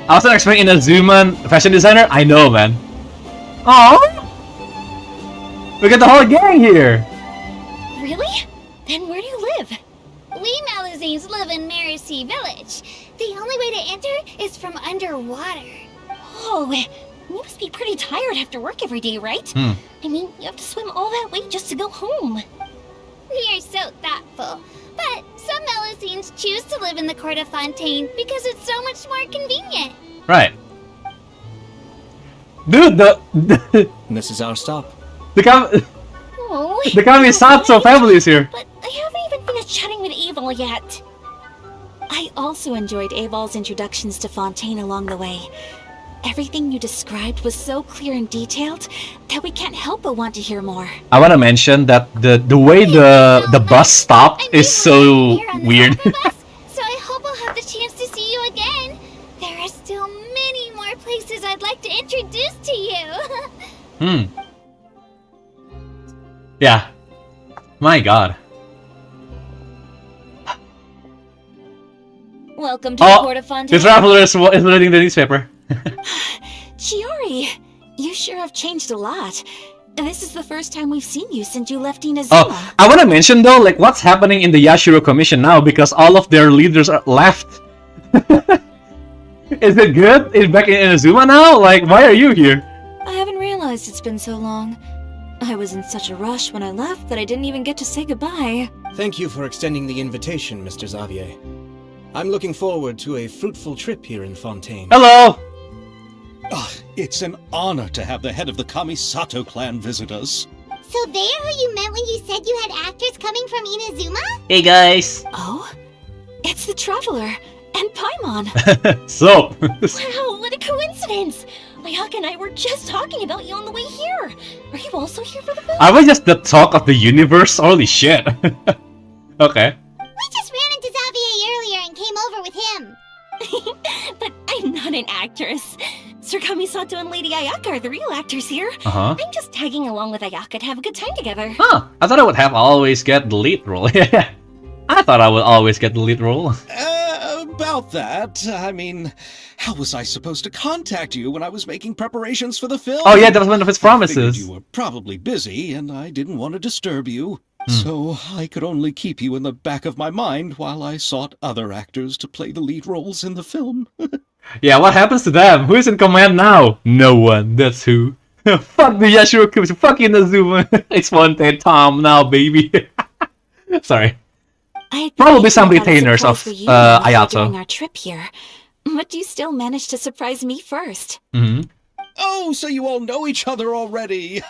I wasn't expecting Inazuman fashion designer? I know, man. Oh! We got the whole gang here! Really? Then where do you live? We Malazines live in Mercy Village. The only way to enter is from underwater. Oh, you must be pretty tired after work every day, right? I mean, you have to swim all that way just to go home. We are so thoughtful. But some Malazines choose to live in the court of Fontaine because it's so much more convenient. Right. Dude, This is our stop. The Kamisato family is here. But I haven't even finished chatting with Aval yet. I also enjoyed Aval's introductions to Fontaine along the way. Everything you described was so clear and detailed that we can't help but want to hear more. I want to mention that the way the bus stopped is so weird. So I hope I'll have the chance to see you again. There are still many more places I'd like to introduce to you. Yeah. My god. Welcome to the court of Fontaine. The traveler is reading the newspaper. Chiori, you sure have changed a lot. This is the first time we've seen you since you left Inazuma. Oh, I want to mention though, like, what's happening in the Yashiro Commission now, because all of their leaders are left. Is it good? Is back in Inazuma now? Like, why are you here? I haven't realized it's been so long. I was in such a rush when I left that I didn't even get to say goodbye. Thank you for extending the invitation, Mr. Xavier. I'm looking forward to a fruitful trip here in Fontaine. Hello! Oh, it's an honor to have the head of the Kamisato clan visit us. So they're who you meant when you said you had actors coming from Inazuma? Hey guys! Oh? It's the Traveler and Paimon! So! Wow, what a coincidence! Ayaka and I were just talking about you on the way here. Are you also here for the film? Are we just the talk of the universe? Holy shit. Okay. We just ran into Xavier earlier and came over with him. But I'm not an actress. Sir Kamisato and Lady Ayaka are the real actors here. Uh-huh. I'm just tagging along with Ayaka to have a good time together. Huh. I thought I would always get the lead role. Yeah. I thought I would always get the lead role. About that, I mean, how was I supposed to contact you when I was making preparations for the film? Oh yeah, that was one of his promises. You were probably busy, and I didn't want to disturb you. So I could only keep you in the back of my mind while I sought other actors to play the lead roles in the film. Yeah, what happens to them? Who is in command now? No one. That's who. Fuck the Yashiro Kumichi. Fuck Inazuma. It's Fontaine Tom now, baby. Sorry. Probably some retainers of Ayato. During our trip here, but you still managed to surprise me first. Oh, so you all know each other already!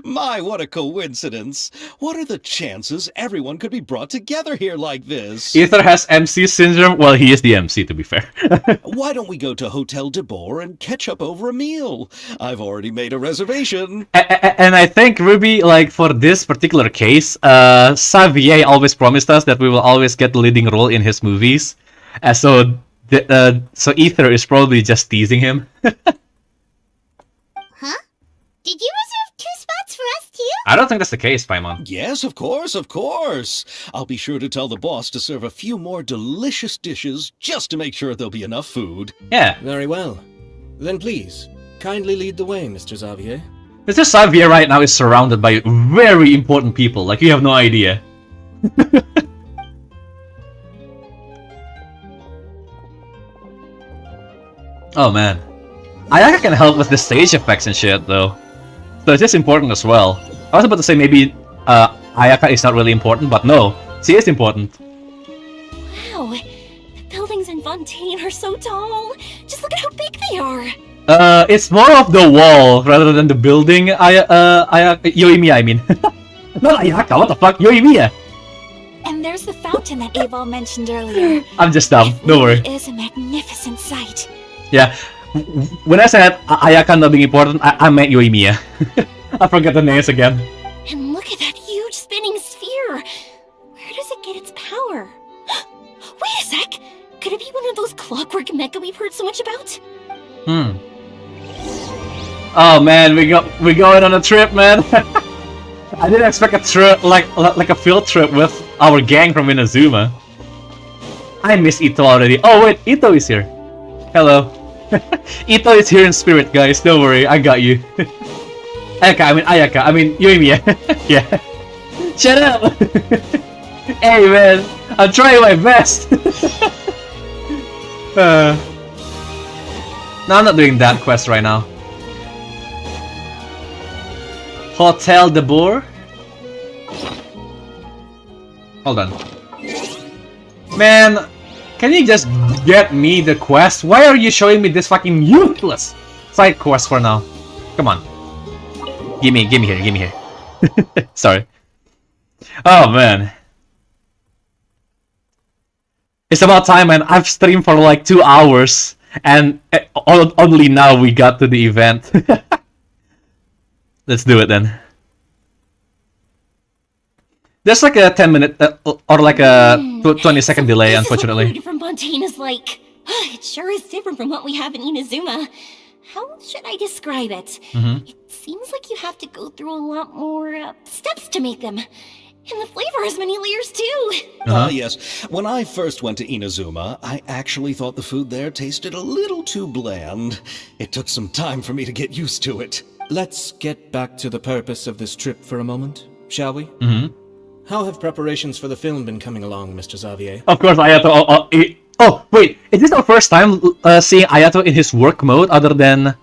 My, what a coincidence! What are the chances everyone could be brought together here like this? Ether has MC syndrome. Well, he is the MC, to be fair. Why don't we go to Hotel de Boer and catch up over a meal? I've already made a reservation. And I think, Ruby, like, for this particular case, Xavier always promised us that we will always get the leading role in his movies. So Ether is probably just teasing him. Huh? Did you reserve 2 spots for us too? I don't think that's the case, Paimon. Yes, of course, of course. I'll be sure to tell the boss to serve a few more delicious dishes just to make sure there'll be enough food. Yeah. Very well. Then please, kindly lead the way, Mr. Xavier. Mr. Xavier right now is surrounded by very important people, like you have no idea. Oh man. Ayaka can help with the stage effects and shit though. So it is important as well. I was about to say maybe Ayaka is not really important, but no, she is important. Wow, the buildings in Fontaine are so tall. Just look at how big they are. It's more of the wall rather than the building. Yoimiya, I mean. Not Ayaka, what the fuck? Yoimiya! And there's the fountain that Aval mentioned earlier. I'm just dumb, don't worry. It is a magnificent sight. Yeah, when I said Ayaka not being important, I meant Yoimiya. I forgot the names again. And look at that huge spinning sphere. Where does it get its power? Wait a sec. Could it be one of those clockwork mecha we've heard so much about? Oh man, we're going on a trip, man. I didn't expect a trip like a field trip with our gang from Inazuma. I miss Ito already. Oh wait, Ito is here. Hello. Ito is here in spirit, guys. Don't worry, I got you. Ayaka, I mean Yoimiya. Yeah. Shut up! Hey man, I'm trying my best. No, I'm not doing that quest right now. Hotel de Boer? Hold on. Man, can you just get me the quest? Why are you showing me this fucking useless side quest for now? Come on. Give me here. Sorry. Oh man. It's about time, man. I've streamed for like 2 hours and only now we got to the event. Let's do it then. There's like a 10-minute or like a 20-second delay, This unfortunately. is what food from Fontaine is like. It sure is different from what we have in Inazuma. How should I describe it? It seems like you have to go through a lot more steps to make them. And the flavor has many layers too. Yes. When I first went to Inazuma, I actually thought the food there tasted a little too bland. It took some time for me to get used to it. Let's get back to the purpose of this trip for a moment, shall we? How have preparations for the film been coming along, Mr. Xavier? Of course, Ayato. Oh, wait. Is this our first time seeing Ayato in his work mode other than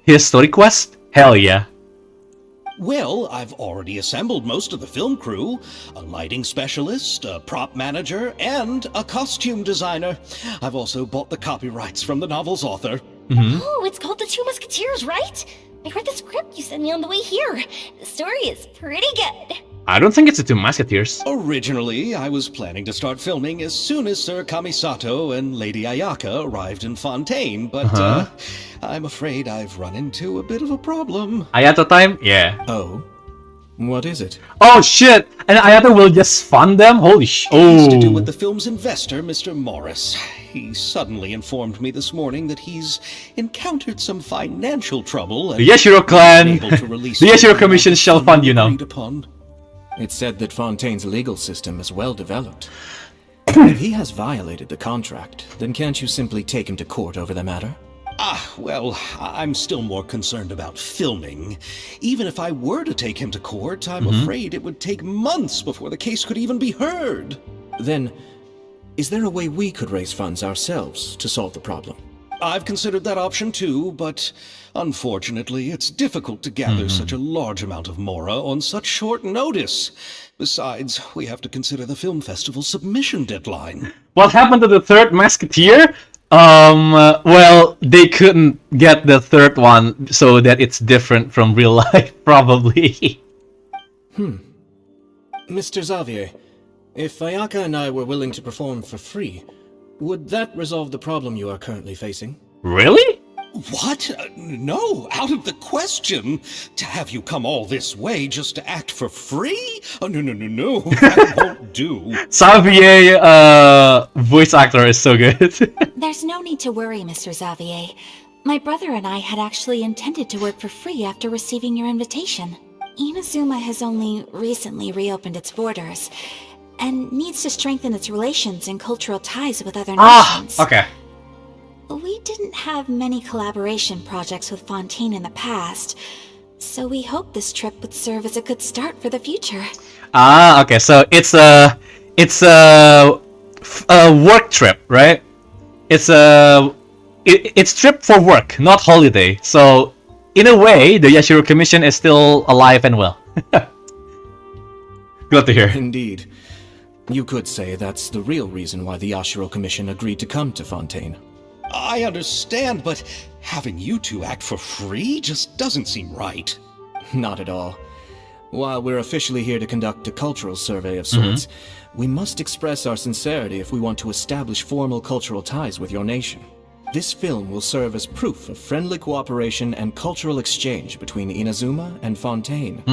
his story quest? Hell yeah. Well, I've already assembled most of the film crew. A lighting specialist, a prop manager, and a costume designer. I've also bought the copyrights from the novel's author. Oh, it's called The Two Musketeers, right? I read the script you sent me on the way here. The story is pretty good. I don't think it's the Two Musketeers. Originally, I was planning to start filming as soon as Sir Kamisato and Lady Ayaka arrived in Fontaine, but I'm afraid I've run into a bit of a problem. Ayato time? Yeah. Oh. What is it? Oh shit! And Ayato will just fund them? Holy sh... It's to do with the film's investor, Mr. Morris. He suddenly informed me this morning that he's encountered some financial trouble and The Yashiro clan! unable to release The Yashiro Commission shall fund you now. agreed upon. It's said that Fontaine's legal system is well developed. If he has violated the contract, then can't you simply take him to court over the matter? Well, I'm still more concerned about filming. Even if I were to take him to court, I'm afraid it would take months before the case could even be heard. Then, is there a way we could raise funds ourselves to solve the problem? I've considered that option too, but unfortunately, it's difficult to gather such a large amount of mora on such short notice. Besides, we have to consider the film festival submission deadline. What happened to the third Musketeer? Well, they couldn't get the third one so that it's different from real life, probably. Mr. Xavier, if Ayaka and I were willing to perform for free, would that resolve the problem you are currently facing? Really? What? No, out of the question. To have you come all this way just to act for free? Oh, no, that won't do. Xavier, voice actor is so good. There's no need to worry, Mr. Xavier. My brother and I had actually intended to work for free after receiving your invitation. Inazuma has only recently reopened its borders, and needs to strengthen its relations and cultural ties with other nations. Okay. We didn't have many collaboration projects with Fontaine in the past, so we hope this trip would serve as a good start for the future. Okay, so it's a work trip, right? It's trip for work, not holiday. So in a way, the Yashiro Commission is still alive and well. Glad to hear. Indeed. You could say that's the real reason why the Yashiro Commission agreed to come to Fontaine. I understand, but having you two act for free just doesn't seem right. Not at all. While we're officially here to conduct a cultural survey of sorts, we must express our sincerity if we want to establish formal cultural ties with your nation. This film will serve as proof of friendly cooperation and cultural exchange between Inazuma and Fontaine.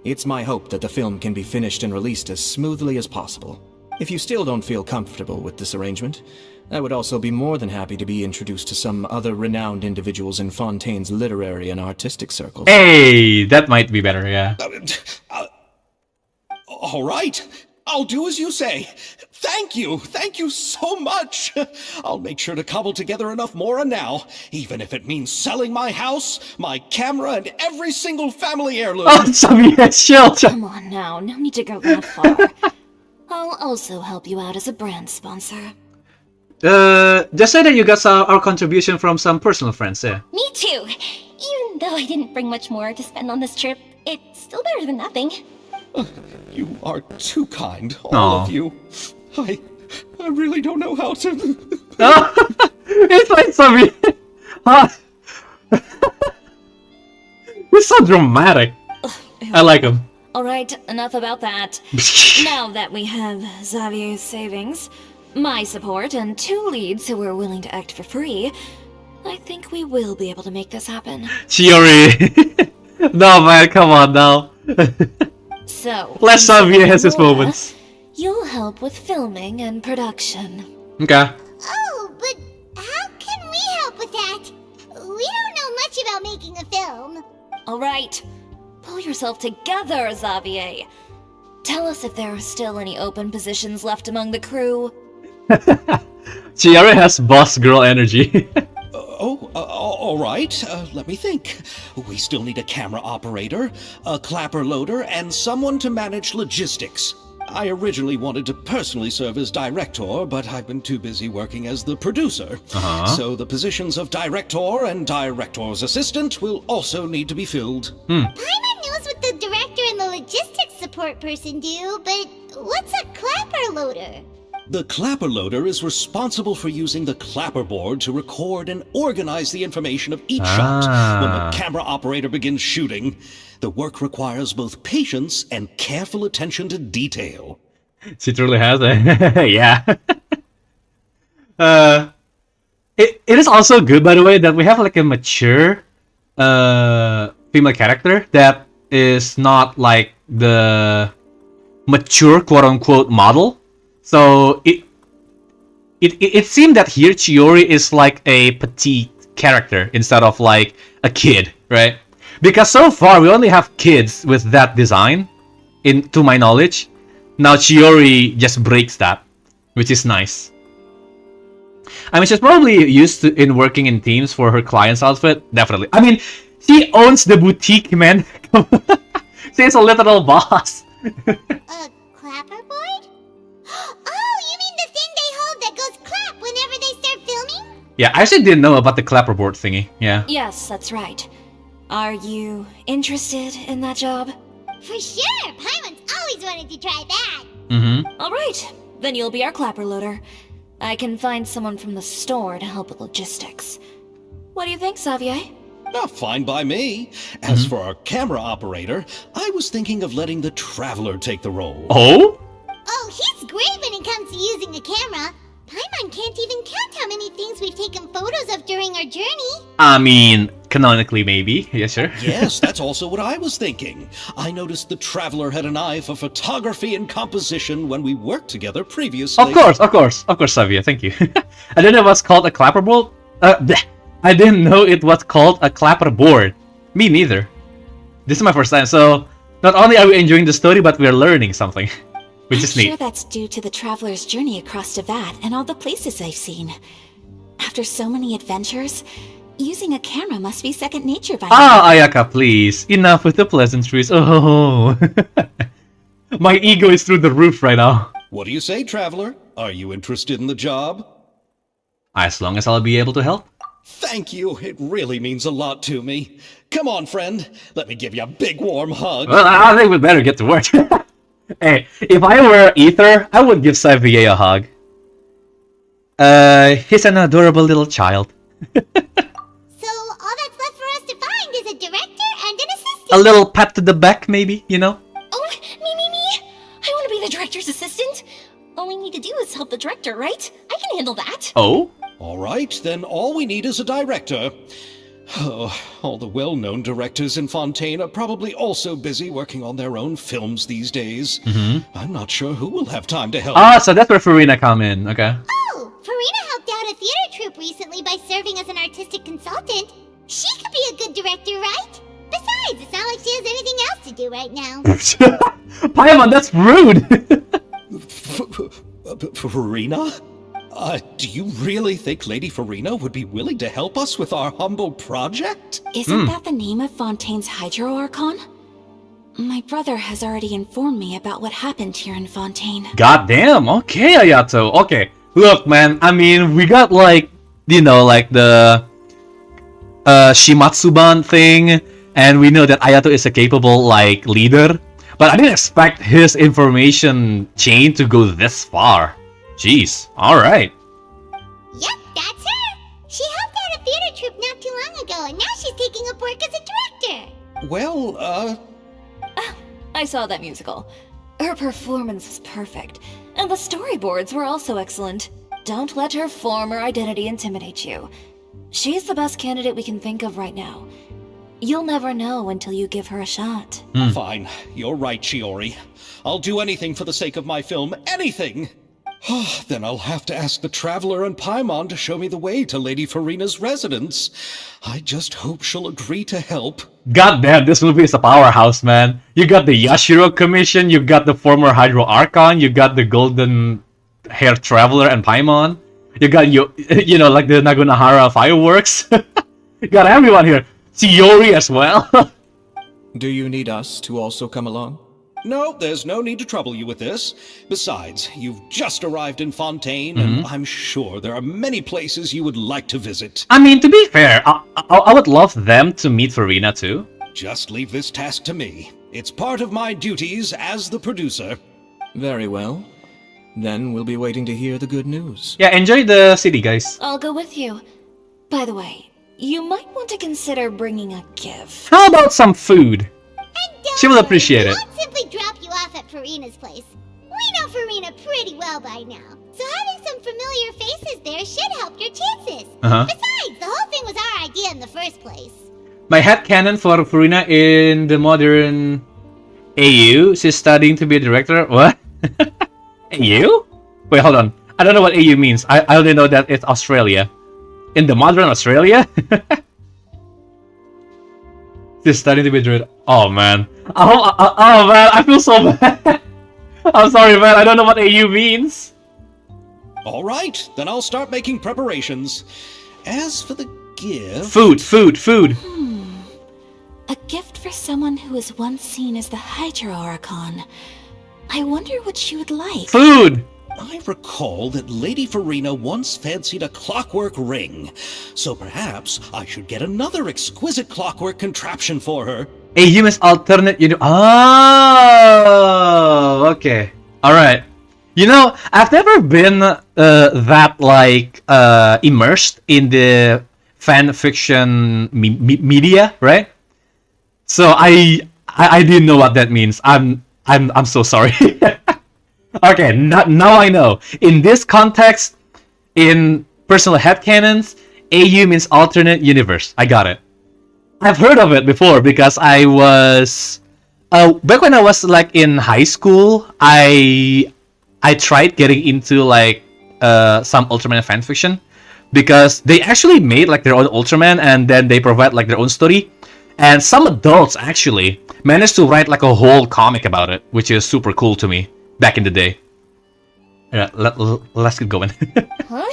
It's my hope that the film can be finished and released as smoothly as possible. If you still don't feel comfortable with this arrangement, I would also be more than happy to be introduced to some other renowned individuals in Fontaine's literary and artistic circles. Hey, that might be better, yeah. All right, I'll do as you say. Thank you so much. I'll make sure to cobble together enough mora now, even if it means selling my house, my camera, and every single family heirloom. Oh, Xavier, chill. Come on now, no need to go that far. I'll also help you out as a brand sponsor. Just say that you got our contribution from some personal friends, yeah. Me too. Even though I didn't bring much more to spend on this trip, it's still better than nothing. You are too kind, all of you. I really don't know how to... It's like Xavier. He's so dramatic. I like him. Alright, enough about that. Now that we have Xavier's savings, my support, and 2 leads who are willing to act for free, I think we will be able to make this happen. Chiori. No, man, come on now. So, Les Xavier has his moments. You'll help with filming and production. Okay. Oh, but how can we help with that? We don't know much about making a film. Alright, pull yourself together, Xavier. Tell us if there are still any open positions left among the crew. Chiori has boss girl energy. All right. Let me think. We still need a camera operator, a clapper loader, and someone to manage logistics. I originally wanted to personally serve as director, but I've been too busy working as the producer. So the positions of director and director's assistant will also need to be filled. Paimon knows what the director and the logistics support person do, but what's a clapper loader? The clapper loader is responsible for using the clapper board to record and organize the information of each shot when the camera operator begins shooting. The work requires both patience and careful attention to detail. She truly has it. Yeah. It is also good, by the way, that we have like a mature female character that is not like the mature quote-unquote model. So it seemed that here Chiori is like a petite character instead of like a kid, right? Because so far we only have kids with that design, to my knowledge. Now Chiori just breaks that, which is nice. I mean, she's probably used to in working in teams for her client's outfit. Definitely. I mean, she owns the boutique, man. She's a literal boss. Clapperboard? Oh, you mean the thing they hold that goes clap whenever they start filming? Yeah, I actually didn't know about the clapperboard thingy. Yeah. Yes, that's right. Are you interested in that job? For sure! Paimon's always wanted to try that! Mm-hmm. Alright, then you'll be our clapper loader. I can find someone from the store to help with logistics. What do you think, Xavier? Oh, fine by me. As for our camera operator, I was thinking of letting the Traveler take the role. Oh? Oh, he's great when it comes to using a camera. Paimon can't even count how many things we've taken photos of during our journey. I mean, canonically maybe. Yeah, sure. Yes, that's also what I was thinking. I noticed the Traveler had an eye for photography and composition when we worked together previously. Of course, Xavier, thank you. I didn't know what's called a clapperboard. I didn't know it was called a clapperboard. Me neither. This is my first time, so not only are we enjoying the story, but we're learning something. Which is I'm neat. sure that's due to the traveler's journey across Devat and all the places they've seen. After so many adventures, using a camera must be second nature by now. Ah, Ayaka, please. Enough with the pleasantries. Oh. My ego is through the roof right now. What do you say, Traveler? Are you interested in the job? As long as I'll be able to help. Thank you. It really means a lot to me. Come on, friend. Let me give you a big warm hug. Well, I think we better get to work. Hey, if I were Ether, I would give Xavier a hug. He's an adorable little child. So all that's left for us to find is a director and an assistant. A little pat to the back, maybe, you know? Oh, me. I want to be the director's assistant. All we need to do is help the director, right? I can handle that. Oh? All right, then all we need is a director. Oh, all the well-known directors in Fontaine are probably also busy working on their own films these days. I'm not sure who will have time to help. Ah, so that's where Farina come in, okay. Oh, Farina helped out a theater troupe recently by serving as an artistic consultant. She could be a good director, right? Besides, it's not like she has anything else to do right now. Paimon, that's rude! Farina? Do you really think Lady Farina would be willing to help us with our humble project? Isn't that the name of Fontaine's Hydro Archon? My brother has already informed me about what happened here in Fontaine. Goddamn, okay, Ayato. Okay, look, man, I mean, we got, like, you know, like the Shimatsuban thing, and we know that Ayato is a capable, like, leader, but I didn't expect his information chain to go this far. Jeez, alright. Yep, that's her. She helped out a theater troupe not too long ago, and now she's taking up work as a director. Well, I saw that musical. Her performance was perfect, and the storyboards were also excellent. Don't let her former identity intimidate you. She's the best candidate we can think of right now. You'll never know until you give her a shot. Fine, you're right, Shiori. I'll do anything for the sake of my film, anything! Then I'll have to ask the Traveler and Paimon to show me the way to Lady Farina's residence. I just hope she'll agree to help. Goddamn, this movie is a powerhouse, man. You got the Yashiro Commission, you got the former Hydro Archon, you got the Golden Hair Traveler and Paimon. You got, you know, like the Nagunahara fireworks. You got everyone here. Shiori as well. Do you need us to also come along? No, there's no need to trouble you with this. Besides, you've just arrived in Fontaine, and I'm sure there are many places you would like to visit. I mean, to be fair, I would love them to meet Farina too. Just leave this task to me. It's part of my duties as the producer. Very well. Then we'll be waiting to hear the good news. Yeah, enjoy the city, guys. I'll go with you. By the way, you might want to consider bringing a gift. How about some food? She will appreciate it. We won't simply drop you off at Farina's place. We know Farina pretty well by now, so having some familiar faces there should help your chances. Besides, the whole thing was our idea in the first place. My headcanon for Farina in the modern AU, she's studying to be a director. What? AU? Wait, hold on. I don't know what AU means. I only know that it's Australia. In the modern Australia? She's studying to be a director. Oh man. Oh man, I feel so bad. I'm sorry, man. I don't know what AU means. All right, then I'll start making preparations. As for the gift... Food. A gift for someone who was once seen as the Hydra Oricon. I wonder what she would like. Food! I recall that Lady Farina once fancied a clockwork ring, so perhaps I should get another exquisite clockwork contraption for her. A human's alternate universe. Oh, okay. Alright. You know, I've never been that, like, immersed in the fan fiction media, right? So I didn't know what that means. I'm so sorry. Okay, now I know. In this context, in personal headcanons, AU means alternate universe. I got it. I've heard of it before because I was back when I was like in high school. I tried getting into like some Ultraman fanfiction because they actually made like their own Ultraman and then they provide like their own story. And some adults actually managed to write like a whole comic about it, which is super cool to me back in the day. Yeah, let's get going. Huh?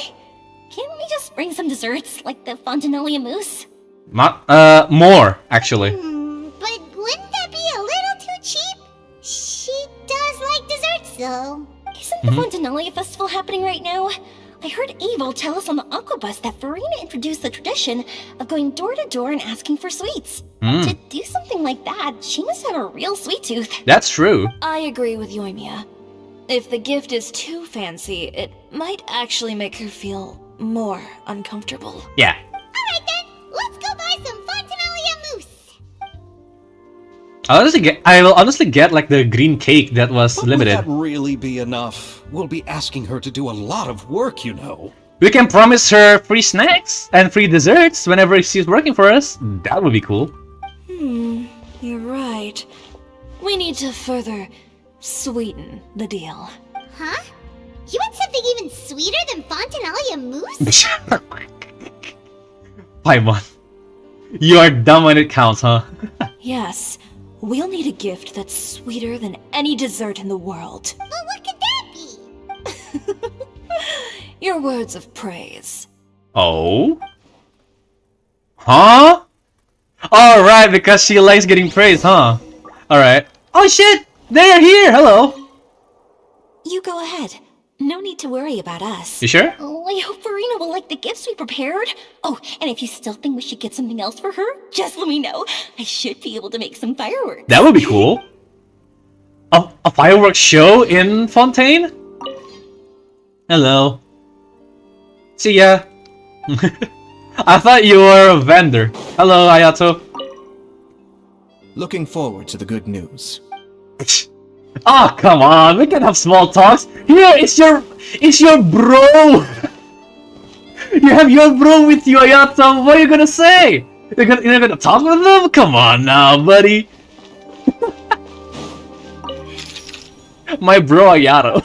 Can't we just bring some desserts, like the Fontaine mousse? More, actually. But wouldn't that be a little too cheap? She does like desserts, though. Isn't the Fontaine festival happening right now? I heard Evil tell us on the Aquabus that Farina introduced the tradition of going door to door and asking for sweets. To do something like that, she must have a real sweet tooth. That's true. I agree with Yoimiya. If the gift is too fancy, it might actually make her feel more uncomfortable. Yeah. Alright then, let's go buy some Fontaine mousse. I will honestly get like the green cake that was limited. Would that really be enough? We'll be asking her to do a lot of work, you know. We can promise her free snacks and free desserts whenever she's working for us. That would be cool. You're right. We need to further sweeten the deal. Huh? You want something even sweeter than Fontaine mousse? Paimon, you are dumb when it counts, huh? Yes, we'll need a gift that's sweeter than any dessert in the world. But what could that be? Your words of praise. Oh? Huh? Alright, because she likes getting praised, huh? Alright. Oh shit! They're here! Hello! You go ahead. No need to worry about us. You sure? Oh, I hope Farina will like the gifts we prepared. Oh, and if you still think we should get something else for her, just let me know. I should be able to make some fireworks. That would be cool. A fireworks show in Fontaine? Hello. See ya. I thought you were a vendor. Hello, Ayato. Looking forward to the good news. Oh, come on. We can have small talks. Here, it's your bro. You have your bro with you, Ayato. What are you gonna say? You're gonna talk with them? Come on now, buddy. My bro, Ayato.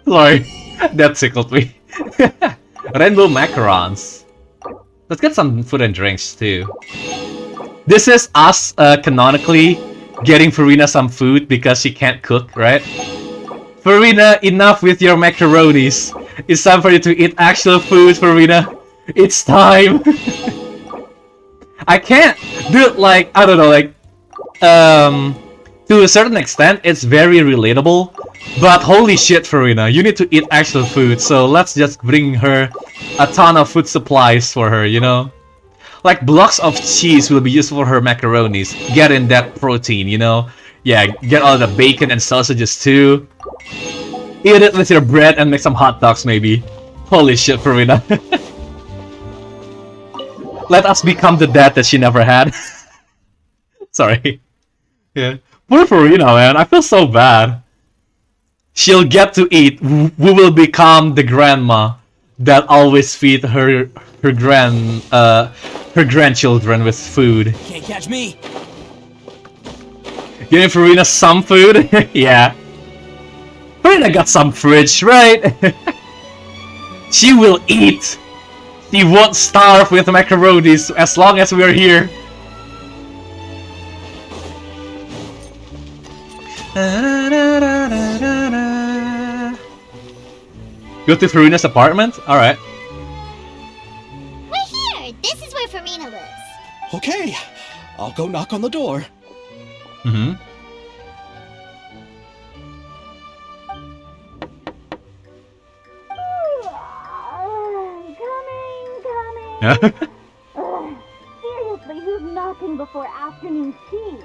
Sorry, that tickled me. Rainbow macarons. Let's get some food and drinks too. This is us canonically getting Farina some food because she can't cook, right? Farina, enough with your macaronis. It's time for you to eat actual food, Farina. It's time. I can't do it like, I don't know, like, to a certain extent, it's very relatable. But holy shit, Farina, you need to eat actual food, so let's just bring her a ton of food supplies for her, you know? Like, blocks of cheese will be useful for her macaronis. Get in that protein, you know? Yeah, get all the bacon and sausages too. Eat it with your bread and make some hot dogs, maybe. Holy shit, Farina. Let us become the dad that she never had. Sorry. Yeah. Poor Farina, man. I feel so bad. She'll get to eat. We will become the grandma that always feed her grandchildren with food. Can't catch me. Giving Farina some food? Yeah. Farina got some fridge, right? She will eat. She won't starve with macaronis as long as we're here. Go to Farina's apartment? Alright. We're here! This is where Farina lives. Okay, I'll go knock on the door. Mm-hmm. Seriously, who's knocking before afternoon tea?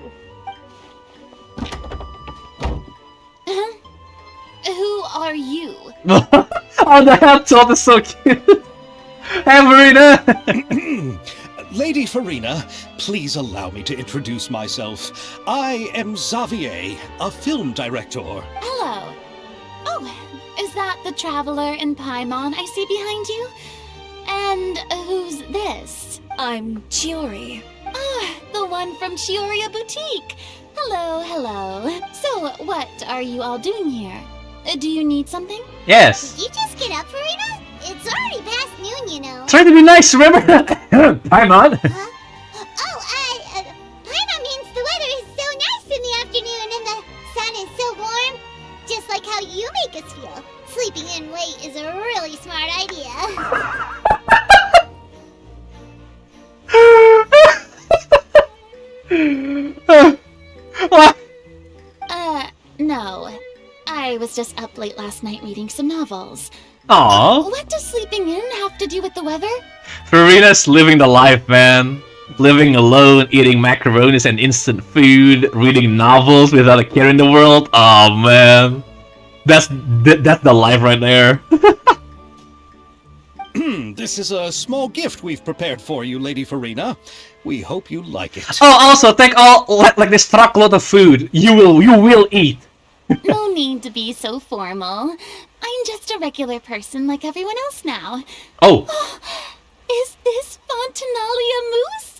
Who are you? Oh, the hat top is so cute! Hey, Farina! Lady Farina, please allow me to introduce myself. I am Xavier, a film director. Hello. Oh, is that the traveler in Paimon I see behind you? And who's this? I'm Chiori. Ah, the one from Chioria Boutique. Hello, hello. So, what are you all doing here? Do you need something? Yes. Did you just get up, Farina? It's already past noon, you know. Try to be nice, remember? Paimon. Huh? Paimon means the weather is so nice in the afternoon and the sun is so warm. Just like how you make us feel. Sleeping in late is a really smart idea. No. I was just up late last night reading some novels. Aww. What does sleeping in have to do with the weather? Farina's living the life, man. Living alone, eating macaronis and instant food, reading novels without a care in the world. Oh man, that's the life right there. This is a small gift we've prepared for you, Lady Farina. We hope you like it. Oh, also take all like this truckload of food. You will eat. No need to be so formal. I'm just a regular person like everyone else now. Oh. Is this Fontainalia mousse?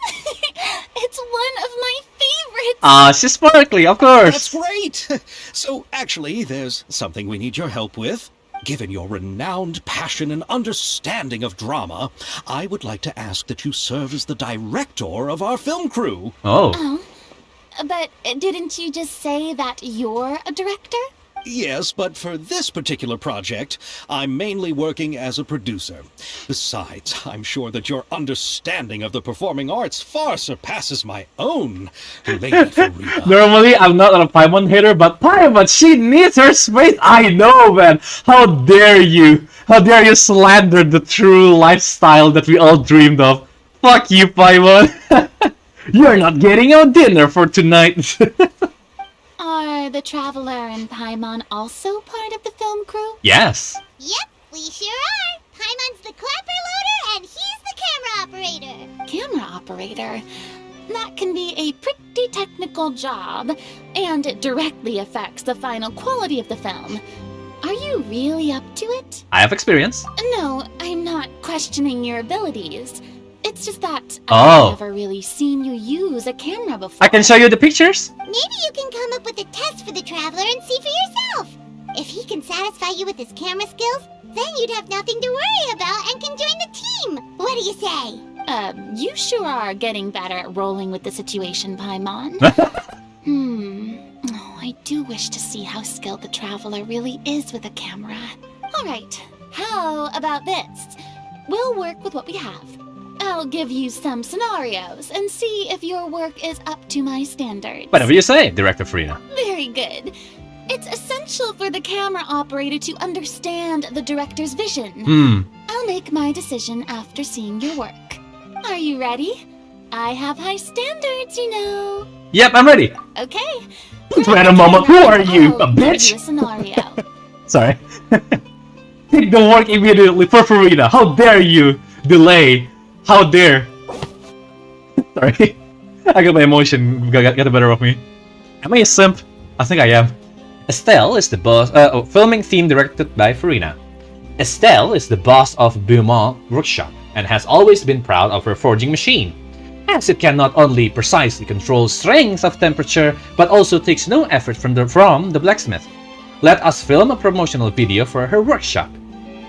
It's one of my favorites. She's sparkly, of course. That's great. So, actually, there's something we need your help with. Given your renowned passion and understanding of drama, I would like to ask that you serve as the director of our film crew. Oh. But didn't you just say that you're a director? Yes, but for this particular project, I'm mainly working as a producer. Besides, I'm sure that your understanding of the performing arts far surpasses my own, Lady Farina. Normally, I'm not a Paimon hater, but Paimon, she needs her space. I know, man. How dare you? How dare you slander the true lifestyle that we all dreamed of? Fuck you, Paimon. You're not getting our dinner for tonight. Are the Traveler and Paimon also part of the film crew? Yes. Yep, we sure are. Paimon's the clapper loader and he's the camera operator. Camera operator? That can be a pretty technical job, and it directly affects the final quality of the film. Are you really up to it? I have experience. No, I'm not questioning your abilities. It's just that Oh. I've never really seen you use a camera before. I can show you the pictures. Maybe you can come up with a test for the Traveler and see for yourself. If he can satisfy you with his camera skills, then you'd have nothing to worry about and can join the team. What do you say? You sure are getting better at rolling with the situation, Paimon. Oh, I do wish to see how skilled the Traveler really is with a camera. Alright, how about this? We'll work with what we have. I'll give you some scenarios and see if your work is up to my standards. Whatever you say, Director Farina. Very good. It's essential for the camera operator to understand the director's vision. I'll make my decision after seeing your work. Are you ready? I have high standards, you know. Yep, I'm ready. Okay. Wait a moment, who are you, a I'll give bitch? you a scenario. Sorry. Take the work immediately for Farina. How dare you delay? How dare? Sorry. I got my emotion got the better of me. Am I a simp? I think I am. Estelle is the boss. Filming theme directed by Farina. Estelle is the boss of Beaumont Workshop and has always been proud of her forging machine, as it can not only precisely control strength of temperature, but also takes no effort from the blacksmith. Let us film a promotional video for her workshop.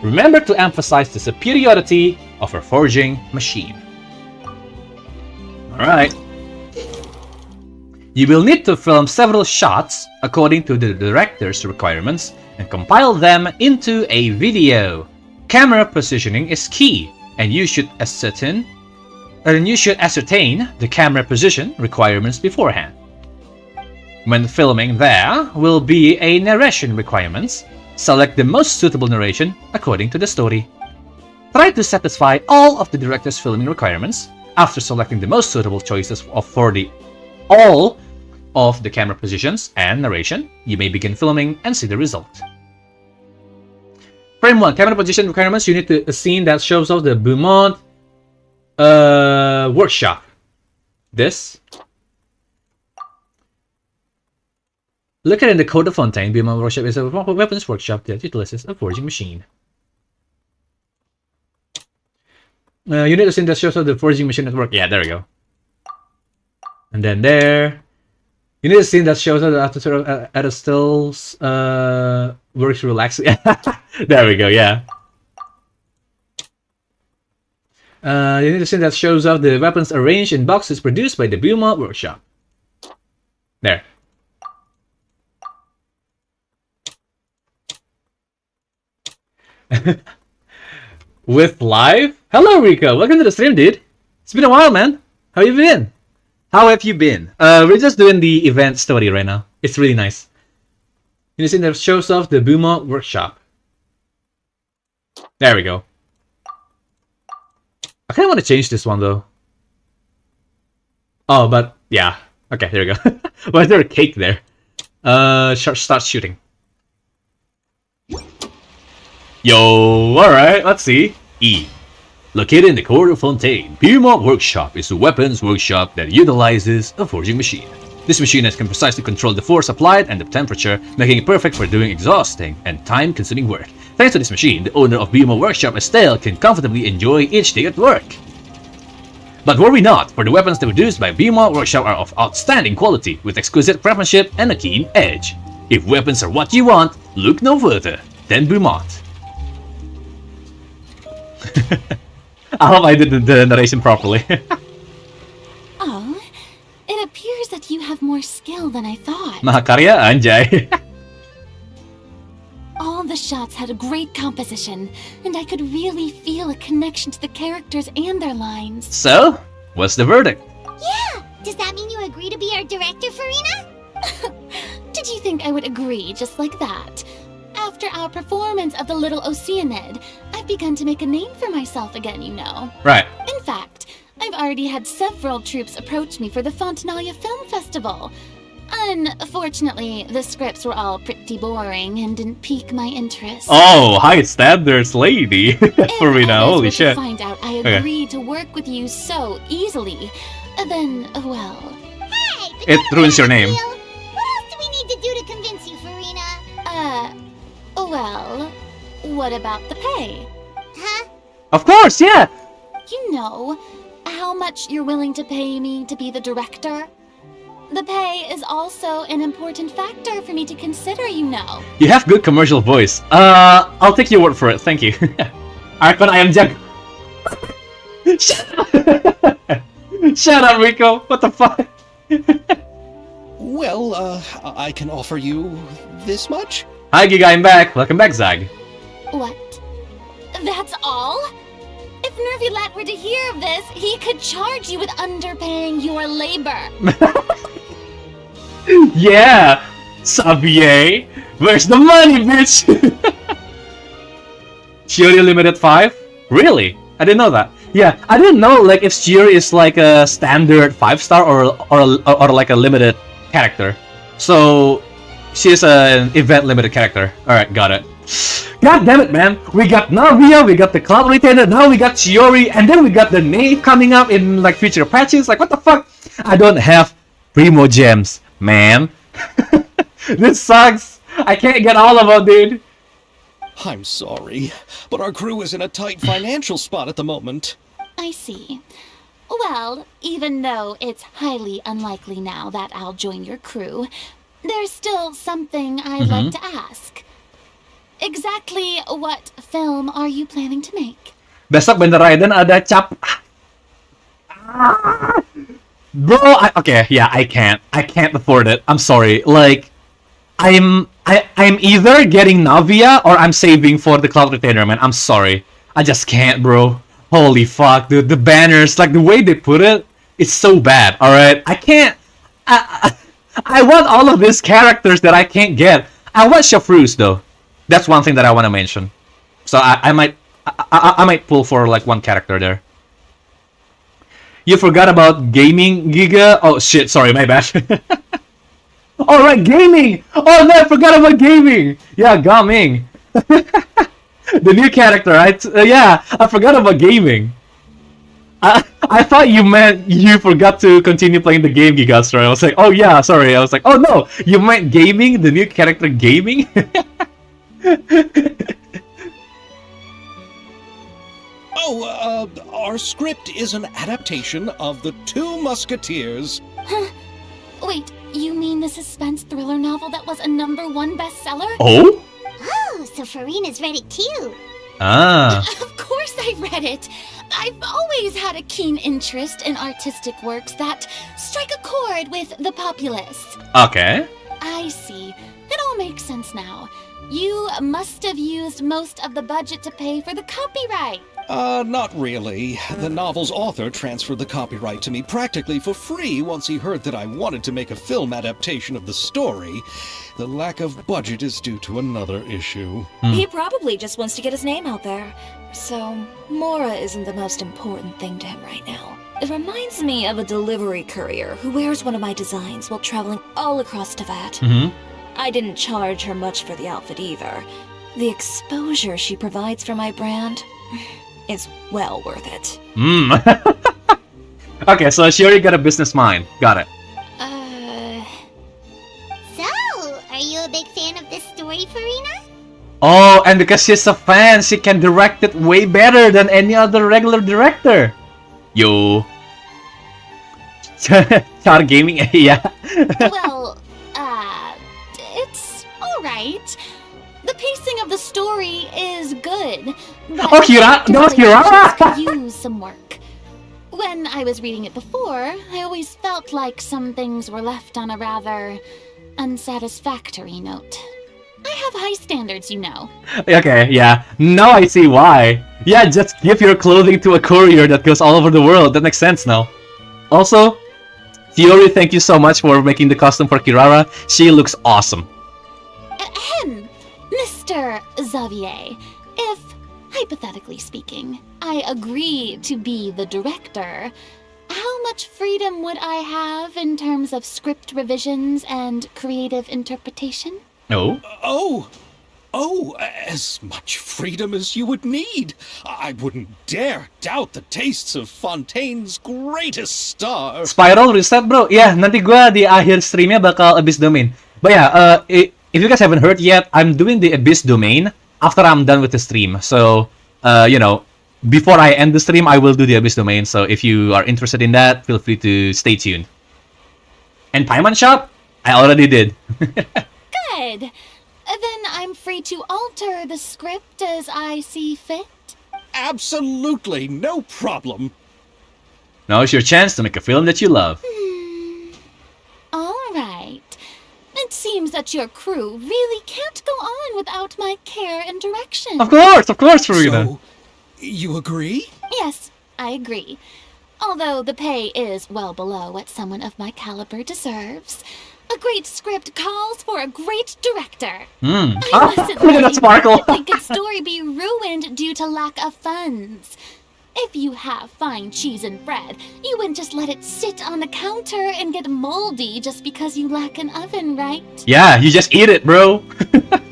Remember to emphasize the superiority of her forging machine. Alright. You will need to film several shots according to the director's requirements and compile them into a video. Camera positioning is key, and you should ascertain the camera position requirements beforehand. When filming, there will be a narration requirements. Select the most suitable narration according to the story. Try to satisfy all of the director's filming requirements. After selecting the most suitable choices for all of the camera positions and narration, you may begin filming and see the result. Frame 1. Camera position requirements. You need a scene that shows off the Beaumont workshop. This. Look at in the code of Fontaine. Beaumont workshop is a weapons workshop that utilizes a forging machine. You need a scene that shows off the forging machine at work. Yeah, there we go. And then there. You need a scene that shows off the after at a stills works relaxing. There we go, yeah. You need a scene that shows off the weapons arranged in boxes produced by the Beaumont workshop. There. With live? Hello, Rico. Welcome to the stream, dude. It's been a while, man. How you been? How have you been? We're just doing the event story right now. It's really nice. You see that shows off the Beaumont workshop. There we go. I kind of want to change this one though. Oh, but yeah. Okay, there we go. Why is there a cake there? Start shooting. Yo, alright, let's see. E. Located in the core of Fontaine, Beaumont Workshop is a weapons workshop that utilizes a forging machine. This machine can precisely control the force applied and the temperature, making it perfect for doing exhausting and time-consuming work. Thanks to this machine, the owner of Beaumont Workshop Estelle can comfortably enjoy each day at work. But worry not, for the weapons that were produced by Beaumont Workshop are of outstanding quality, with exquisite craftsmanship and a keen edge. If weapons are what you want, look no further than Beaumont. I hope I did the narration properly. Oh, it appears that you have more skill than I thought. Mahakarya, anjay. All the shots had a great composition, and I could really feel a connection to the characters and their lines. So, what's the verdict? Yeah! Does that mean you agree to be our director, Farina? Did you think I would agree just like that? After our performance of the Little Oceanid, I've begun to make a name for myself again, you know. Right. In fact, I've already had several troops approach me for the Fontaine Film Festival. Unfortunately, the scripts were all pretty boring and didn't pique my interest. Oh, high standards lady. Farina, holy shit. If I find out I agreed to work with you so easily, then, well... Hey, it ruins your name. What else do we need to do to convince you, Farina? Well, what about the pay? Huh? Of course, yeah! You know, how much you're willing to pay me to be the director? The pay is also an important factor for me to consider, you know. You have good commercial voice. I'll take your word for it, thank you. Archon, I am Jack. Shut up, Rico. What the fuck? Well, I can offer you this much? Hi, Giga, I'm back. Welcome back, Zag. What? That's all? If Nervilat were to hear of this, he could charge you with underpaying your labor. Yeah! Xavier! Where's the money, bitch? Shiori Limited 5? Really? I didn't know that. Yeah, I didn't know like if Shiori is like a standard 5-star or like a limited character. So she's an event limited character. Alright, got it. God damn it, man! We got Navia, we got the Cloud Retainer, now we got Shiori, and then we got the Knave coming up in like future patches. Like, what the fuck? I don't have Primo Gems, man. This sucks. I can't get all of them, dude. I'm sorry, but our crew is in a tight financial spot at the moment. I see. Well, even though it's highly unlikely now that I'll join your crew, there's still something I'd like to ask. Exactly what film are you planning to make? Besok Bender Raiden ada cap. Bro, okay, yeah, I can't afford it. I'm sorry. Like, I'm either getting Navia or I'm saving for the Cloud Retainer, man. I'm sorry. I just can't, bro. Holy fuck, dude. The banners, like the way they put it, it's so bad, alright? I can't... I want all of these characters that I can't get. I want Shafrus, though. That's one thing that I want to mention. So I might pull for like one character there. You forgot about gaming, Giga? Oh shit, sorry, my bad. Alright, gaming! Oh no, I forgot about gaming! Yeah, gaming. The new character, right? Yeah, I forgot about gaming. I thought you meant you forgot to continue playing the game, Gigastra. I was like, oh yeah, sorry. I was like, oh no, you meant gaming? The new character gaming? Our script is an adaptation of The Two Musketeers. Huh? Wait, you mean the suspense thriller novel that was a #1 bestseller? Oh? Oh, so Farina's read it too. Ah. Of course I read it. I've always had a keen interest in artistic works that strike a chord with the populace. Okay. I see. It all makes sense now. You must have used most of the budget to pay for the copyright. Not really. The novel's author transferred the copyright to me practically for free once he heard that I wanted to make a film adaptation of the story. The lack of budget is due to another issue. He probably just wants to get his name out there. So, Mora isn't the most important thing to him right now. It reminds me of a delivery courier who wears one of my designs while traveling all across Teyvat. I didn't charge her much for the outfit either. The exposure she provides for my brand is well worth it. Okay, so she already got a business mind. Got it. So, are you a big fan of this story, Farina? Oh, and because she's a fan, she can direct it way better than any other regular director. Yo. Char Gaming, yeah. Well, it's alright. The pacing of the story is good, but Oh, Hira! No, Hira! could use some work. When I was reading it before, I always felt like some things were left on a rather unsatisfactory note. I have high standards, you know. Okay, yeah. Now I see why. Yeah, just give your clothing to a courier that goes all over the world. That makes sense now. Also, Fiori, thank you so much for making the costume for Kirara. She looks awesome. Ahem, Mr. Xavier, if, hypothetically speaking, I agree to be the director, how much freedom would I have in terms of script revisions and creative interpretation? No. Oh, as much freedom as you would need. I wouldn't dare doubt the tastes of Fontaine's greatest star. Spiral reset, bro. Yeah, nanti gua di akhir streamnya bakal Abyss Domain. But yeah, if you guys haven't heard yet, I'm doing the Abyss Domain after I'm done with the stream. So, you know, before I end the stream, I will do the Abyss Domain. So if you are interested in that, feel free to stay tuned. And Paimon Shop, I already did. Good. Then I'm free to alter the script as I see fit? Absolutely, no problem. Now's your chance to make a film that you love. All right. It seems that your crew really can't go on without my care and direction. Of course, Farina. So, you agree? Yes, I agree. Although the pay is well below what someone of my caliber deserves. A great script calls for a great director. I mustn't Look at that sparkle. let a good story be ruined due to lack of funds. If you have fine cheese and bread, you wouldn't just let it sit on the counter and get moldy just because you lack an oven, right? Yeah, you just eat it, bro.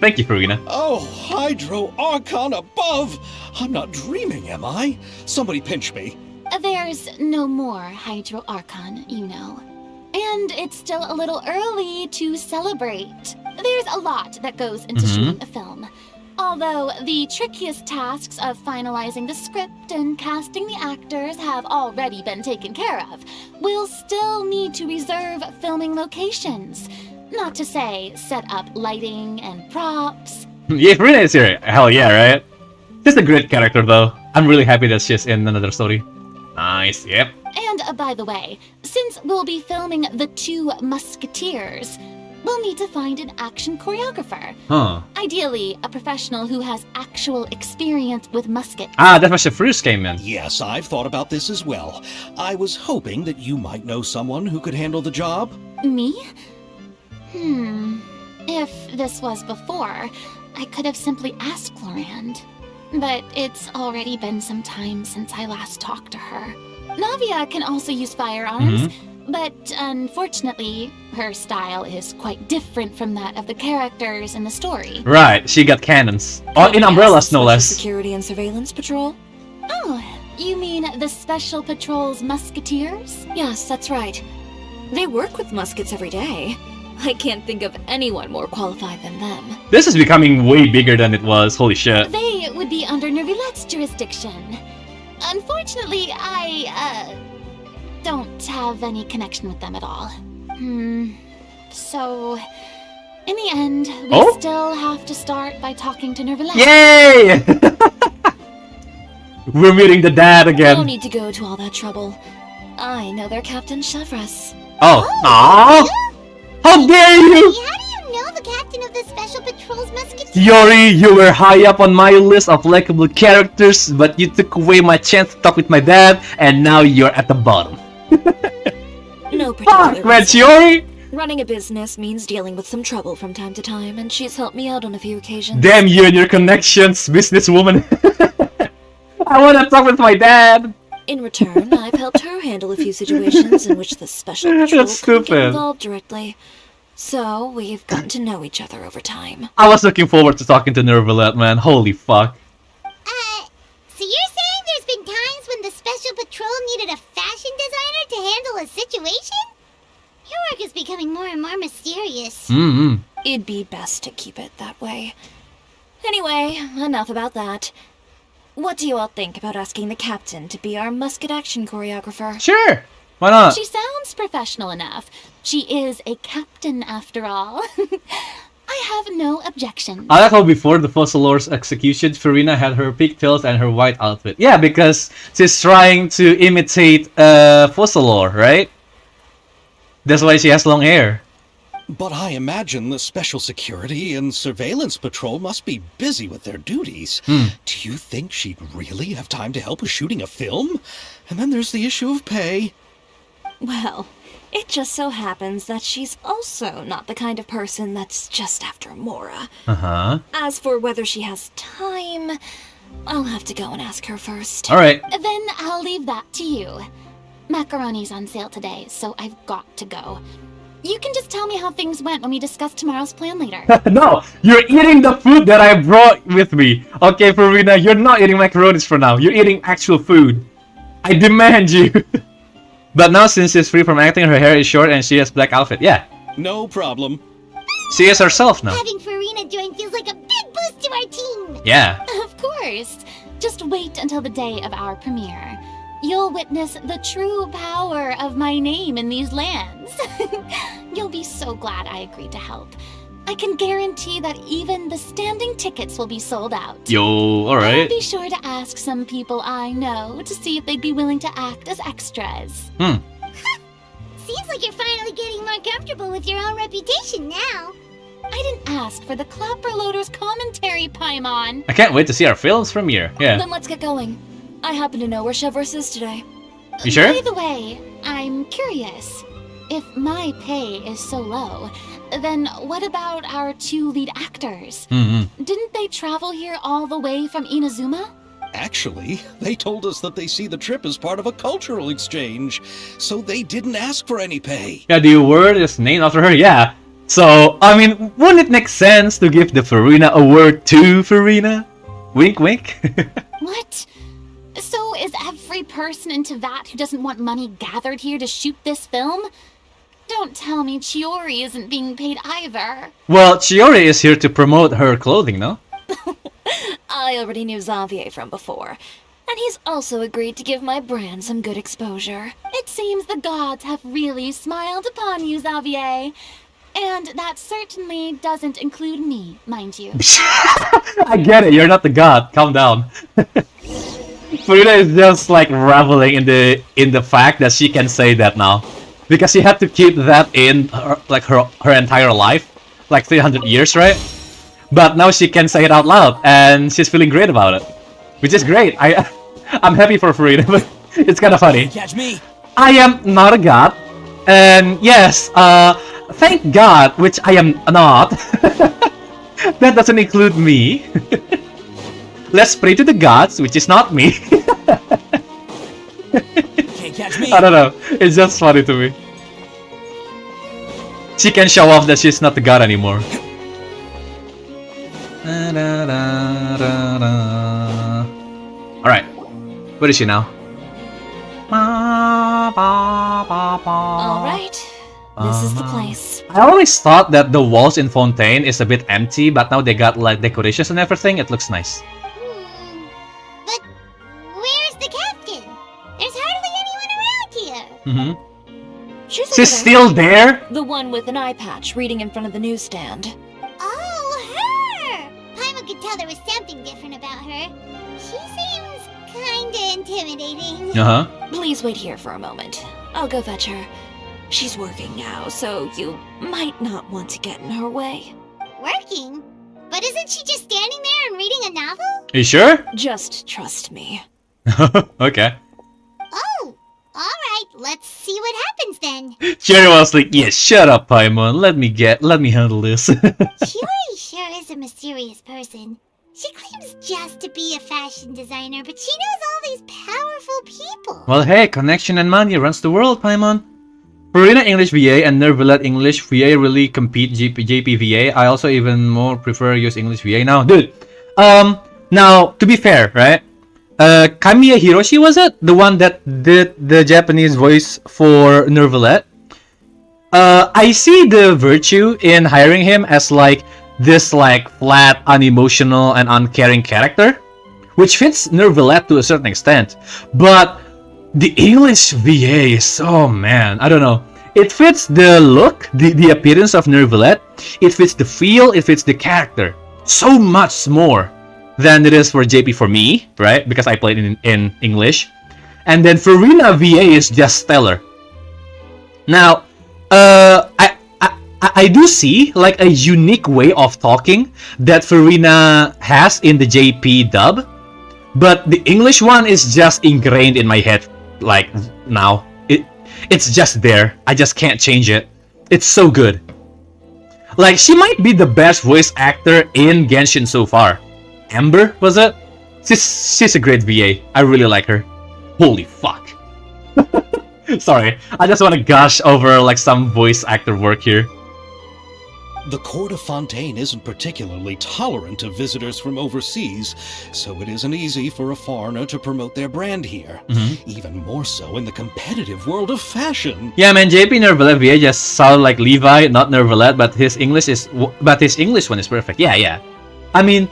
Thank you, Farina. Oh, Hydro Archon above! I'm not dreaming, am I? Somebody pinch me. There's no more Hydro Archon, you know. And it's still a little early to celebrate. There's a lot that goes into shooting a film. Although the trickiest tasks of finalizing the script and casting the actors have already been taken care of, we'll still need to reserve filming locations. Not to say set up lighting and props. Yeah, Farina is here. Hell yeah, right? She's a great character, though. I'm really happy that she's in another story. Nice, yep. And by the way, since we'll be filming The Two Musketeers, we'll need to find an action choreographer. Huh. Ideally, a professional who has actual experience with muskets. Ah, that's why Shafruz came in. Yes, I've thought about this as well. I was hoping that you might know someone who could handle the job. Me? If this was before, I could have simply asked Florand. But it's already been some time since I last talked to her. Navia can also use firearms, but unfortunately, her style is quite different from that of the characters in the story. Right, she got cannons. Oh, in umbrellas, no less. Security and surveillance patrol? Oh, you mean the Special Patrol's musketeers? Yes, that's right. They work with muskets every day. I can't think of anyone more qualified than them. This is becoming way bigger than it was, holy shit. They would be under Nervilette's jurisdiction. Unfortunately, I, don't have any connection with them at all. So, in the end, we still have to start by talking to Nervilette. Yay! We're meeting the dad again. No need to go to all that trouble. I know their Captain Chevres. Oh, aww! How dare you! How do you know the captain of the Special Patrol's musketeers? Yori, you were high up on my list of likable characters, but you took away my chance to talk with my dad, and now you're at the bottom. No particular Fuck, Red Yori! Running a business means dealing with some trouble from time to time, and she's helped me out on a few occasions. Damn you and your connections, businesswoman. I wanna talk with my dad. In return, I've helped her handle a few situations in which the Special Patrol couldn't get involved directly. So, we've gotten to know each other over time. I was looking forward to talking to Nervilette, man. Holy fuck. So you're saying there's been times when the Special Patrol needed a fashion designer to handle a situation? Your work is becoming more and more mysterious. It'd be best to keep it that way. Anyway, enough about that. What do you all think about asking the captain to be our musket action choreographer? Sure! Why not? She sounds professional enough. She is a captain after all. I have no objection. I like how before the Fossilor's execution, Farina had her pigtails and her white outfit. Yeah, because she's trying to imitate Fossilor, right? That's why she has long hair. But I imagine the Special Security and Surveillance Patrol must be busy with their duties. Do you think she'd really have time to help with shooting a film? And then there's the issue of pay. Well, it just so happens that she's also not the kind of person that's just after Mora. As for whether she has time, I'll have to go and ask her first. Alright. Then I'll leave that to you. Macaroni's on sale today, so I've got to go. You can just tell me how things went when we discuss tomorrow's plan later. No, you're eating the food that I brought with me. Okay, Farina, you're not eating macaronis for now. You're eating actual food. I demand you. But now, since she's free from acting, her hair is short and she has black outfit. Yeah. No problem. She is herself now. Having Farina join feels like a big boost to our team. Yeah. Of course. Just wait until the day of our premiere. You'll witness the true power of my name in these lands. You'll be so glad I agreed to help. I can guarantee that even the standing tickets will be sold out. Yo, I'll alright. be sure to ask some people I know to see if they'd be willing to act as extras. Seems like you're finally getting more comfortable with your own reputation now. I didn't ask for the Clapper Loader's commentary, Paimon. I can't wait to see our films premiere. Yeah. Then let's get going. I happen to know where Chevres is today. You sure? By the way, I'm curious. If my pay is so low, then what about our two lead actors? Didn't they travel here all the way from Inazuma? Actually, they told us that they see the trip as part of a cultural exchange, so they didn't ask for any pay. Yeah, the award is named after her. Yeah. So, I mean, wouldn't it make sense to give the Farina award to Farina? Wink, wink. What? So is every person in Tevat who doesn't want money gathered here to shoot this film? Don't tell me Chiori isn't being paid either. Well, Chiori is here to promote her clothing, no? I already knew Xavier from before, and he's also agreed to give my brand some good exposure. It seems the gods have really smiled upon you, Xavier. And that certainly doesn't include me, mind you. I get it, you're not the god. Calm down. Frida is just like reveling in the fact that she can say that now, because she had to keep that in her entire life, like 300 years, right? But now she can say it out loud, and she's feeling great about it, which is great. I'm happy for Frida, but it's kind of funny. Catch me. I am not a god, and yes, thank God, which I am not. That doesn't include me. Let's pray to the gods, which is not me. Can't catch me. I don't know. It's just funny to me. She can show off that she's not the god anymore. Alright. Where is she now? Alright. This is the place. I always thought that the walls in Fontaine is a bit empty, but now they got like decorations and everything. It looks nice. But where's the captain? There's hardly anyone around here. She's She's still there? The one with an eye patch reading in front of the newsstand. Oh, her! Paimon could tell there was something different about her. She seems kinda intimidating. Please wait here for a moment. I'll go fetch her. She's working now, so you might not want to get in her way. Working? But isn't she just standing there and reading a novel? Are you sure? Just trust me. Okay. Oh, alright, let's see what happens then. Cherry was like, yeah, shut up, Paimon. Let me handle this. Chiori sure is a mysterious person. She claims just to be a fashion designer, but she knows all these powerful people. Well, hey, connection and money runs the world, Paimon. Farina English VA and Nervalet English VA really compete JP VA. I also even more prefer use English VA now. Dude, now, to be fair, right? Kamiya Hiroshi, was it? The one that did the Japanese voice for Nervalet? I see the virtue in hiring him as like this like flat, unemotional, and uncaring character, which fits Nervalet to a certain extent. But the English VA is, oh man, I don't know. It fits the look, the appearance of Nervalet. It fits the feel, it fits the character. So much more than it is for JP for me, right? Because I played in English. And then Farina VA is just stellar. Now, I do see like a unique way of talking that Farina has in the JP dub. But the English one is just ingrained in my head. Like now, it's just there. I just can't change it. It's so good. Like she might be the best voice actor in Genshin so far. Ember, was it? She's a great VA. I really like her. Holy fuck. Sorry, I just want to gush over like some voice actor work here. The court of Fontaine isn't particularly tolerant of visitors from overseas, so it isn't easy for a foreigner to promote their brand here. Even more so in the competitive world of fashion. Yeah, man, JP Nervalet VA just sound like Levi, not Nervalet, but his English one is perfect. Yeah. I mean,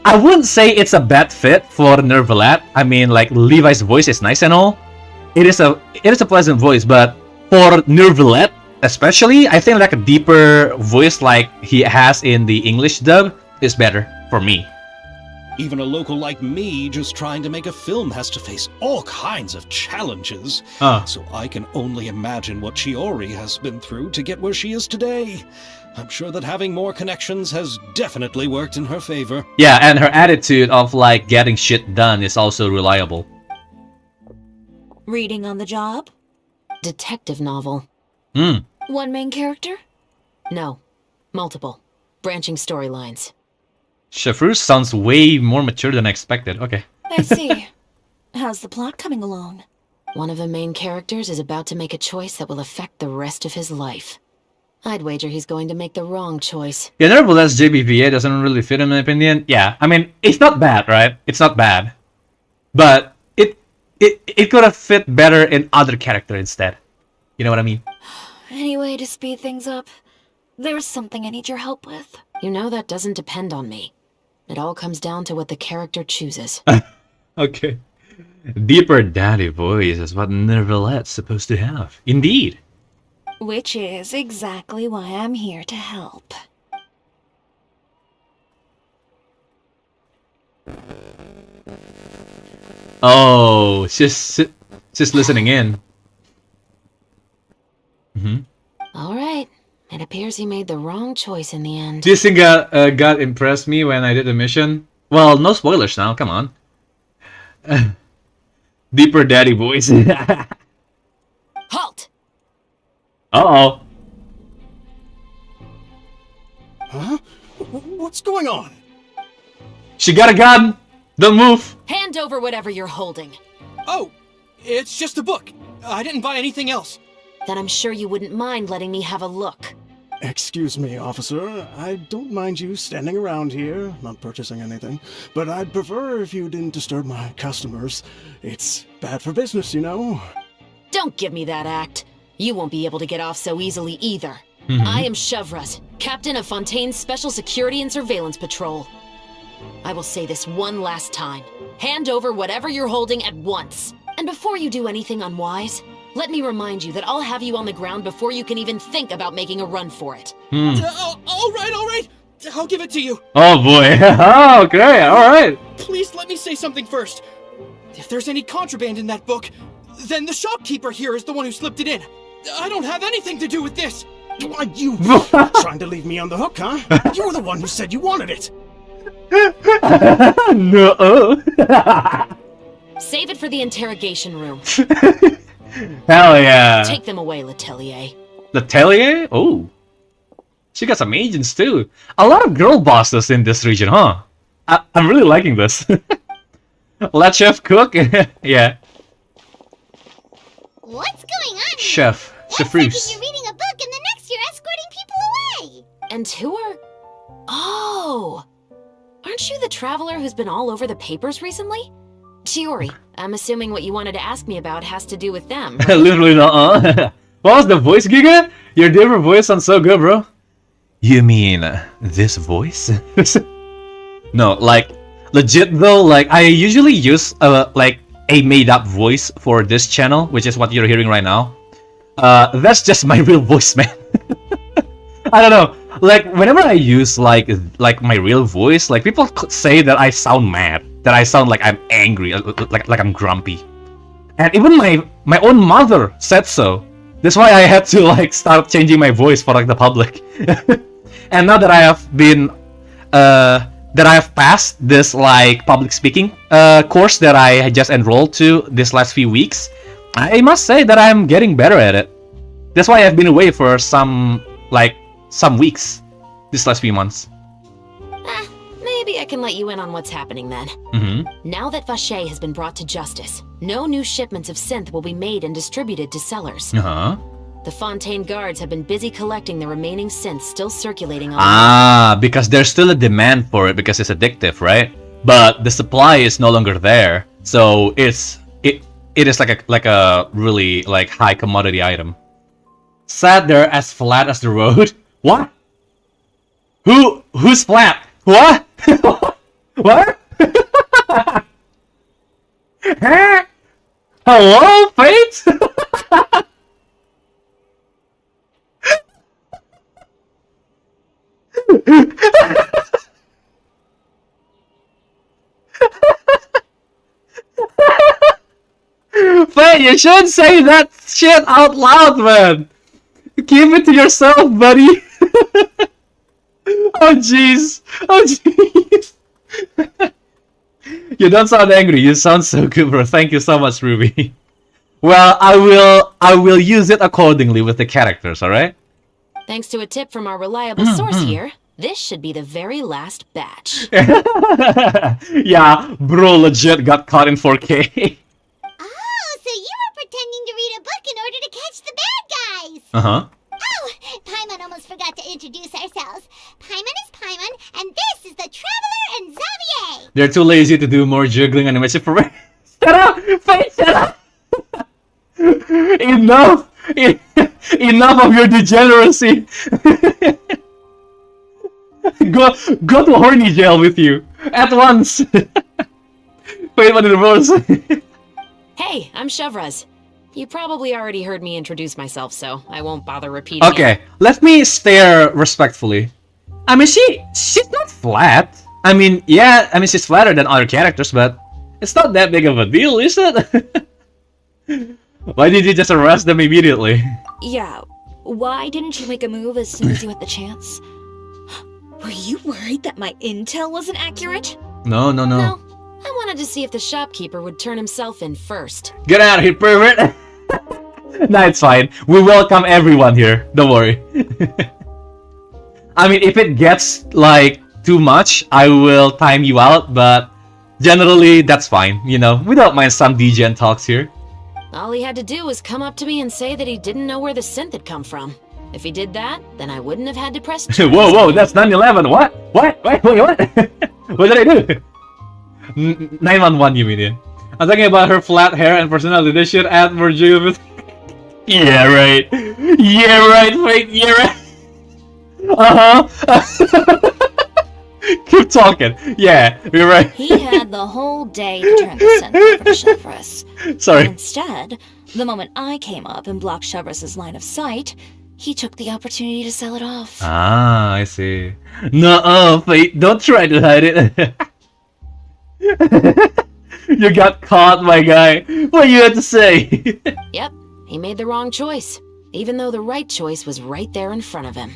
I wouldn't say it's a bad fit for Nervalet. I mean, like Levi's voice is nice and all. It is a pleasant voice, but for Nervalet, especially, I think like a deeper voice like he has in the English dub is better for me. Even a local like me just trying to make a film has to face all kinds of challenges. So I can only imagine what Chiori has been through to get where she is today. I'm sure that having more connections has definitely worked in her favor. Yeah, and her attitude of like getting shit done is also reliable. Reading on the job? Detective novel. One main character? No. Multiple. Branching storylines. Shafruz sounds way more mature than I expected. Okay. I see. How's the plot coming along? One of the main characters is about to make a choice that will affect the rest of his life. I'd wager he's going to make the wrong choice. Yeah, Nervalet's JBVA doesn't really fit in my opinion. Yeah, I mean, it's not bad, right? It's not bad. But it could have fit better in other character instead. You know what I mean? Any way to speed things up? There's something I need your help with. You know that doesn't depend on me. It all comes down to what the character chooses. Okay. Deeper daddy voice is what Nervalet's supposed to have. Indeed. Which is exactly why I'm here to help. Oh, she's listening in. All right. It appears he made the wrong choice in the end. This thing got impressed me when I did the mission. Well, no spoilers now. Come on. Deeper daddy voice. Halt! Uh-oh. Huh? What's going on? She got a gun! Don't move! Hand over whatever you're holding. Oh, it's just a book. I didn't buy anything else. Then I'm sure you wouldn't mind letting me have a look. Excuse me, officer. I don't mind you standing around here, not purchasing anything, but I'd prefer if you didn't disturb my customers. It's bad for business, you know. Don't give me that act. You won't be able to get off so easily either. I am Chevraz, captain of Fontaine's Special Security and Surveillance Patrol. I will say this one last time. Hand over whatever you're holding at once. And before you do anything unwise, let me remind you that I'll have you on the ground before you can even think about making a run for it. All right. I'll give it to you. Oh boy. Okay, alright. Please let me say something first. If there's any contraband in that book, then the shopkeeper here is the one who slipped it in. I don't have anything to do with this. Why, you trying to leave me on the hook, huh? You were the one who said you wanted it. No. Save it for the interrogation room. Hell yeah. Take them away, Letelier. Letelier? Oh. She got some agents too. A lot of girl bosses in this region, huh? I'm really liking this. Let chef cook? Yeah. What's going on? Chef. It's like you're reading a book and the next you're escorting people away. And who are... Oh! Aren't you the traveler who's been all over the papers recently? Chiori, I'm assuming what you wanted to ask me about has to do with them, right? Literally not. What was the voice, Giga? Your different voice sounds so good, bro. You mean this voice? No, like legit though. Like I usually use like a made-up voice for this channel, which is what you're hearing right now. That's just my real voice, man. I don't know. Like whenever I use like my real voice, like people say that I sound mad, that I sound like I'm angry, like I'm grumpy, and even my own mother said so. That's why I had to like start changing my voice for like the public. And now that I have been that I have passed this like public speaking course that I just enrolled to this last few weeks, I must say that I'm getting better at it. That's why I've been away for some weeks this last few months. Maybe I can let you in on what's happening then. Now that Vache has been brought to justice, no new shipments of synth will be made and distributed to sellers. The Fontaine guards have been busy collecting the remaining synths still circulating on because there's still a demand for it because it's addictive, right? But the supply is no longer there, so it is like a really like high commodity item. Sat there as flat as the road. What? Who's flat? What? What? Huh? Hello, Fate? Fate, you shouldn't say that shit out loud, man. Keep it to yourself, buddy. Oh jeez. Oh jeez. You don't sound angry. You sound so good, bro. Thank you so much, Ruby. Well, I will use it accordingly with the characters, all right? Thanks to a tip from our reliable source here, this should be the very last batch. Yeah, bro legit got caught in 4K. Oh, so you were pretending to read a book in order to catch the bad guys. Oh, Paimon almost forgot to introduce ourselves. Paimon is Paimon, and this is the Traveler and Xavier. They're too lazy to do more juggling animation for me. Shut up! Fate, shut up! Enough! Enough of your degeneracy! Go to horny jail with you at once. Wait, what in reverse? Hey, I'm Chevraz. You probably already heard me introduce myself, so I won't bother repeating Okay, let me stare respectfully. I mean, she's not flat. I mean, yeah, I mean, she's flatter than other characters, but It's not that big of a deal, is it? Why did you just arrest them immediately? Yeah, why didn't you make a move as soon as you had the chance? Were you worried that my intel wasn't accurate? No. No, I wanted to see if the shopkeeper would turn himself in first. Get out of here, pervert! Nah, it's fine. We welcome everyone here. Don't worry. I mean, if it gets, like, too much, I will time you out, but generally, that's fine. You know, we don't mind some DGen talks here. All he had to do was come up to me and say that he didn't know where the synth had come from. If he did that, then I wouldn't have had to press Whoa, that's 911. What? Wait, what? What did I do? 911, you mean? I'm talking about her flat hair and personality. They should add more juvenile. Yeah, right. Yeah, right. Wait, yeah, right. Keep talking. Yeah, you're right. He had the whole day to turn the synth over to Chevreuse. Sorry. Instead, the moment I came up and blocked Chevreuse' line of sight, he took the opportunity to sell it off. Ah, I see. No, Fate, don't try to hide it. You got caught, my guy. What you had to say? Yep, he made the wrong choice, even though the right choice was right there in front of him.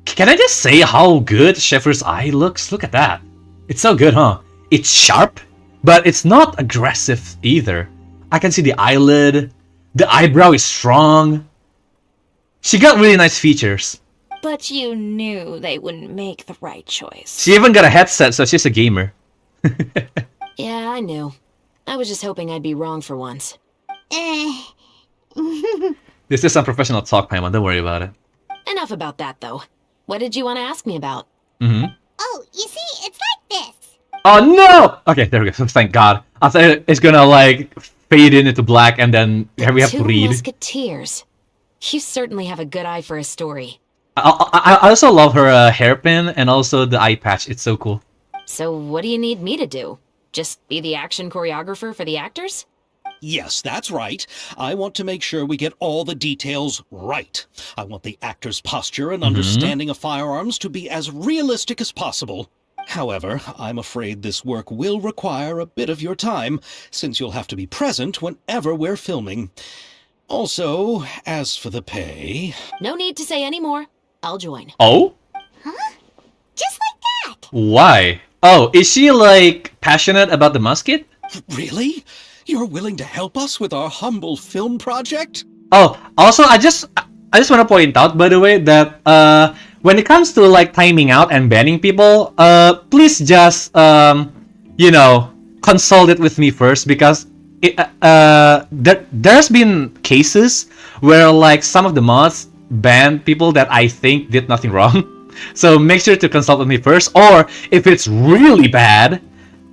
Can I just say how good Chevreuse' eye looks? Look at that. It's so good, huh? It's sharp, but it's not aggressive either. I can see the eyelid. The eyebrow is strong. She got really nice features. But you knew they wouldn't make the right choice. She even got a headset, so she's a gamer. Yeah, I knew. I was just hoping I'd be wrong for once. This is some professional talk, Paimon. Don't worry about it. Enough about that, though. What did you want to ask me about? Oh, you see, it's like this. Oh no! Okay, there we go. Thank God. I thought it's gonna like fade in into black and then we have to read. Two Musketeers. You certainly have a good eye for a story. I also love her hairpin and also the eye patch. It's so cool. So what do you need me to do? Just be the action choreographer for the actors? Yes, that's right. I want to make sure we get all the details right. I want the actor's posture and understanding of firearms to be as realistic as possible. However, I'm afraid this work will require a bit of your time, since you'll have to be present whenever we're filming. Also, as for the pay... No need to say any more. I'll join. Oh? Huh? Just like that. Why? Oh, is she like passionate about the musket? Really? You're willing to help us with our humble film project? Oh, also, I just want to point out, by the way, that when it comes to like timing out and banning people, please just you know, consult it with me first, because there's been cases where like some of the mods banned people that I think did nothing wrong. So make sure to consult with me first, or if it's really bad,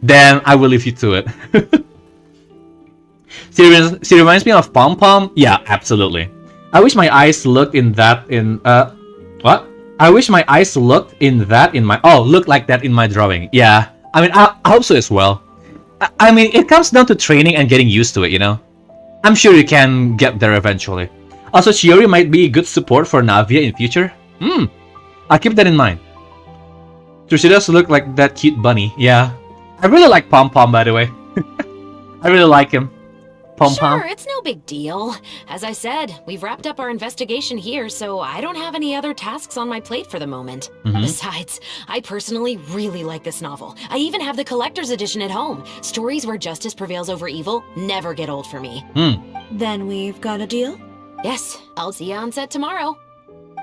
then I will leave you to it. She reminds me of Pom Pom. Yeah, absolutely. I wish my eyes looked in that in what? I wish my eyes looked in that in my looked like that in my drawing. Yeah, I mean I hope so as well. I mean it comes down to training and getting used to it, you know. I'm sure you can get there eventually. Also, Shiori might be good support for Navia in future. I'll keep that in mind. So she does look like that cute bunny. Yeah, I really like Pom Pom, by the way. I really like him. Pom Pom. Sure, it's no big deal. As I said, we've wrapped up our investigation here, so I don't have any other tasks on my plate for the moment. Besides, I personally really like this novel. I even have the collector's edition at home. Stories where justice prevails over evil never get old for me. Then we've got a deal? Yes, I'll see you on set tomorrow.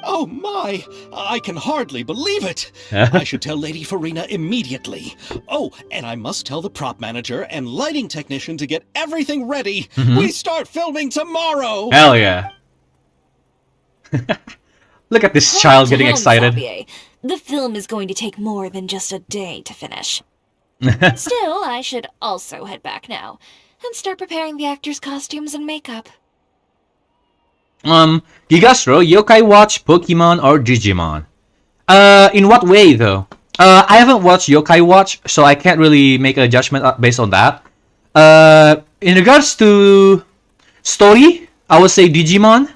Oh my! I can hardly believe it! I should tell Lady Farina immediately. Oh, and I must tell the prop manager and lighting technician to get everything ready. We start filming tomorrow! Hell yeah. Look at this child getting excited. Xavier. The film is going to take more than just a day to finish. Still, I should also head back now and start preparing the actors' costumes and makeup. Gigastro, Yokai Watch, Pokemon, or Digimon? In what way though? I haven't watched Yokai Watch, so I can't really make a judgment based on that. In regards to story, I would say Digimon.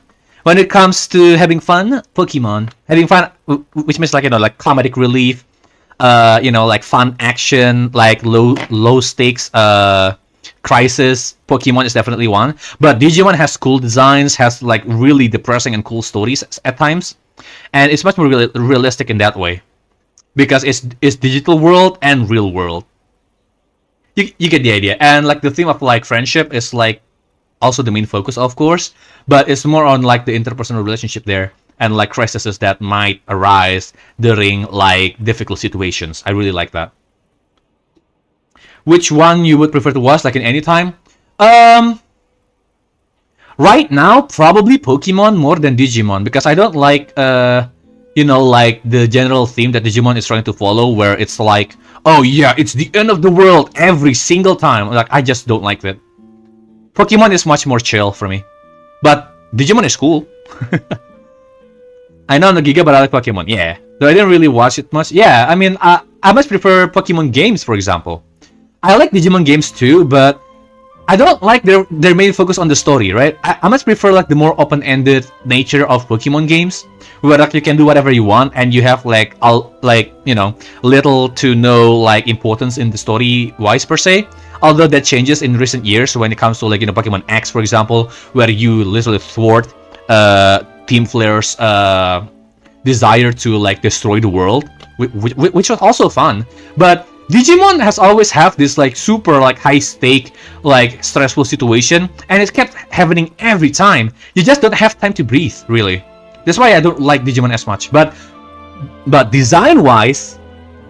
When it comes to having fun, Pokemon. Having fun, which means like, you know, like comedic relief. you know, like fun action, like low stakes crisis, Pokemon is definitely one. But Digimon has cool designs, has like really depressing and cool stories at times, and it's much more realistic in that way because it's digital world and real world. You get the idea. And like the theme of like friendship is like also the main focus, of course, but it's more on like the interpersonal relationship there and like crises that might arise during like difficult situations. I really like that. Which one you would prefer to watch, like in any time? Right now, probably Pokemon more than Digimon, because I don't like, you know, like the general theme that Digimon is trying to follow, where it's like, oh yeah, it's the end of the world every single time. Like, I just don't like that. Pokemon is much more chill for me. But Digimon is cool. I know I'm a Giga, but I like Pokemon, yeah. Though I didn't really watch it much. Yeah, I mean, I much prefer Pokemon games, for example. I like Digimon games too, but I don't like their main focus on the story, right? I much prefer like the more open-ended nature of Pokemon games, where like you can do whatever you want and you have like you know, little to no like importance in the story wise per se. Although that changes in recent years when it comes to like, you know, Pokemon X, for example, where you literally thwart Team Flare's desire to like destroy the world, which was also fun. But Digimon has always have this like super like high stake like stressful situation, and it kept happening every time. You just don't have time to breathe, really. That's why I don't like Digimon as much. But design wise,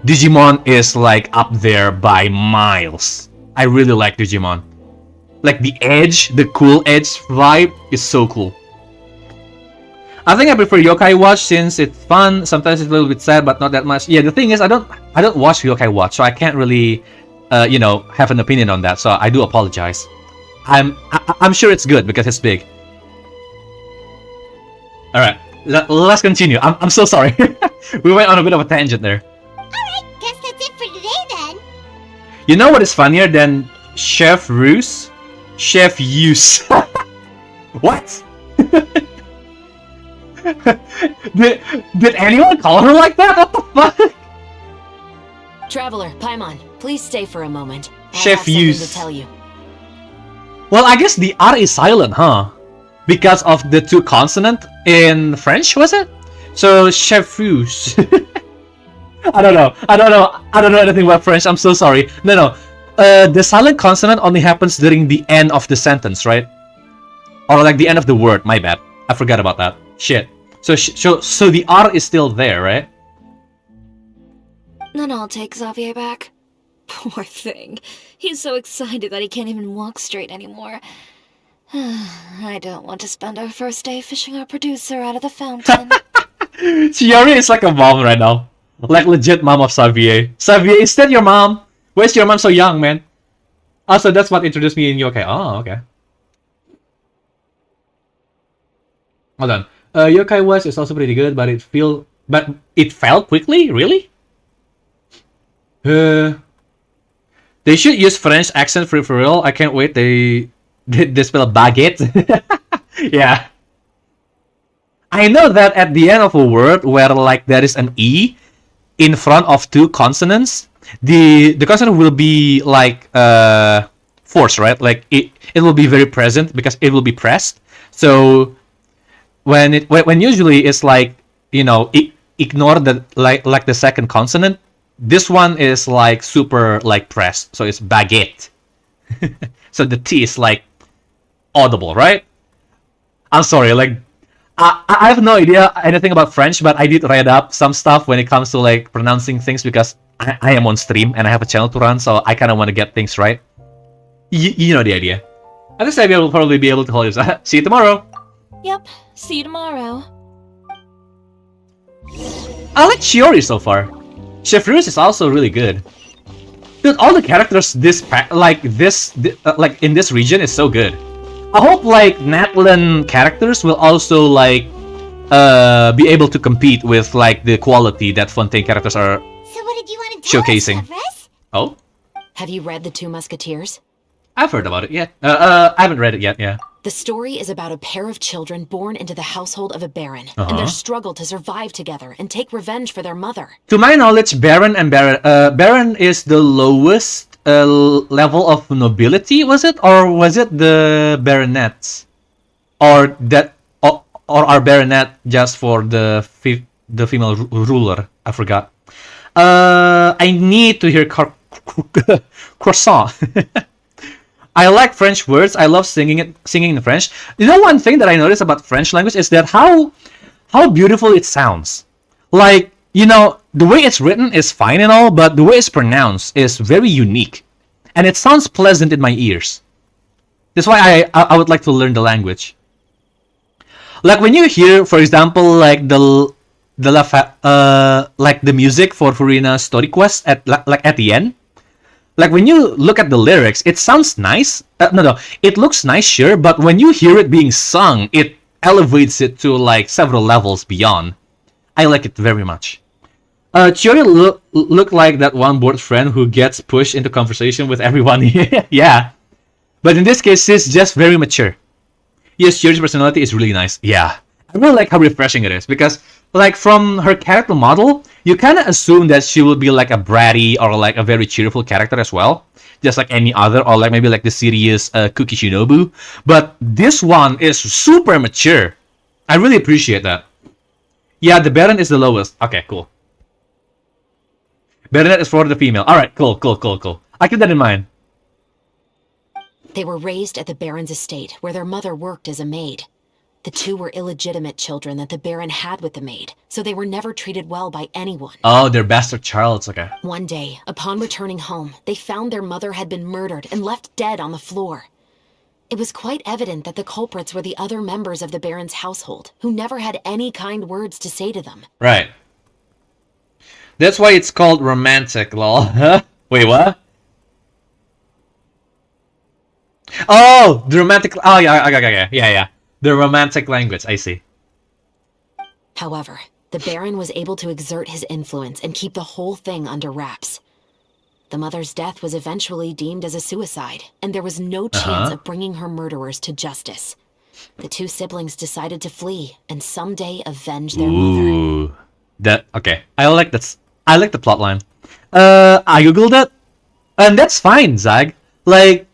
Digimon is like up there by miles. I really like Digimon. Like the edge, the cool edge vibe is so cool. I think I prefer Yokai Watch since it's fun. Sometimes it's a little bit sad, but not that much. Yeah, the thing is, I don't watch Yokai Watch, so I can't really, you know, have an opinion on that. So I do apologize. I'm sure it's good because it's big. All right, let's continue. I'm so sorry. We went on a bit of a tangent there. All right, guess that's it for today then. You know what is funnier than Chef Roos? Chef Use. What? Did anyone call her like that? What the fuck? Traveler, Paimon, please stay for a moment. Chef I have something Use. to tell you. Well, I guess the R is silent, huh? Because of the two consonant in French, was it? So Chef Use. I don't know anything about French. I'm so sorry. No. The silent consonant only happens during the end of the sentence, right? Or like the end of the word. My bad. I forgot about that. Shit. So the R is still there, right? Then I'll take Xavier back. Poor thing. He's so excited that he can't even walk straight anymore. I don't want to spend our first day fishing our producer out of the fountain. Chiori is like a mom right now. Like legit mom of Xavier. Xavier, is that your mom? Where's your mom so young, man? Also, that's what introduced me in Yokai. Oh, okay. Hold on. Yokai Watch is also pretty good, but it fell quickly? Really? They should use French accent for real. I can't wait. They spell baguette. Yeah. I know that at the end of a word where like there is an E in front of two consonants, the consonant will be like forced, right? Like it will be very present because it will be pressed. So when usually it's like, you know, ignore the like the second consonant, this one is like super like pressed, so it's baguette. So the T is like audible, right? I'm sorry, like I have no idea anything about French, but I did read up some stuff when it comes to like pronouncing things because I am on stream and I have a channel to run, so I kind of want to get things right. You know the idea. I think I will probably be able to hold you. See you tomorrow. Yep, see you tomorrow. I like Shiori so far. Chef Roos is also really good. Dude, all the characters in this region is so good. I hope like Natlan characters will also like be able to compete with like the quality that Fontaine characters are So what did you want to tell showcasing. us, Severus? Oh? Have you read The Two Musketeers? I've heard about it, yeah. I haven't read it yet, yeah. The story is about a pair of children born into the household of a baron, and their struggle to survive together and take revenge for their mother. To my knowledge, Baron is the lowest level of nobility, was it? Or was it the baronets? Or are baronet just for the female ruler? I forgot. I need to hear croissant. I like French words. I love singing in French. You know, one thing that I noticed about French language is that how beautiful it sounds. Like, you know, the way it's written is fine and all, but the way it's pronounced is very unique, and it sounds pleasant in my ears. That's why I would like to learn the language. Like when you hear, for example, like the music for Furina's story quest at the end. Like when you look at the lyrics, it sounds nice. It looks nice, sure, but when you hear it being sung, it elevates it to like several levels beyond. I like it very much. Chiori look like that one bored friend who gets pushed into conversation with everyone. Yeah, but in this case, she's just very mature. Yes, Chiori's personality is really nice. Yeah, I really like how refreshing it is because, like, from her character model, you kind of assume that she will be like a bratty or like a very cheerful character as well, just like any other, or like maybe like the serious Cookie Shinobu. But this one is super mature. I really appreciate that. Yeah, the Baron is the lowest. Okay, cool. Baronet is for the female. All right, cool. I keep that in mind. They were raised at the Baron's estate, where their mother worked as a maid. The two were illegitimate children that the Baron had with the maid, so they were never treated well by anyone. Oh, they're bastard childs, okay. One day, upon returning home, they found their mother had been murdered and left dead on the floor. It was quite evident that the culprits were the other members of the Baron's household, who never had any kind words to say to them. Right. That's why it's called romantic, lol. Wait, what? Oh, the romantic... Oh, yeah. The romantic language, I see. However, the Baron was able to exert his influence and keep the whole thing under wraps. The mother's death was eventually deemed as a suicide, and there was no chance of bringing her murderers to justice. The two siblings decided to flee and someday avenge their mother. Okay. I like that. I like the plotline. I googled it, and that's fine, Zag. Like,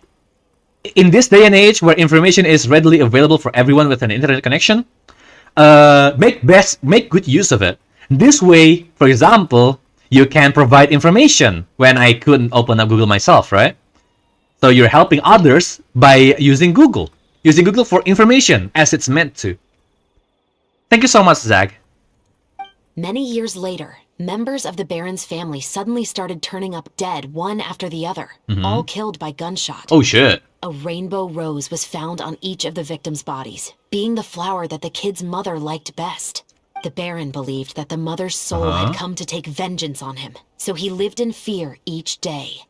in this day and age where information is readily available for everyone with an internet connection, make good use of it. This way, for example, you can provide information when I couldn't open up Google myself, right? So you're helping others by using Google. Using Google for information as it's meant to. Thank you so much, Zag. Many years later, members of the Baron's family suddenly started turning up dead one after the other, all killed by gunshot. Oh shit. A rainbow rose was found on each of the victims' bodies, being the flower that the kid's mother liked best. The Baron believed that the mother's soul had come to take vengeance on him, so he lived in fear each day.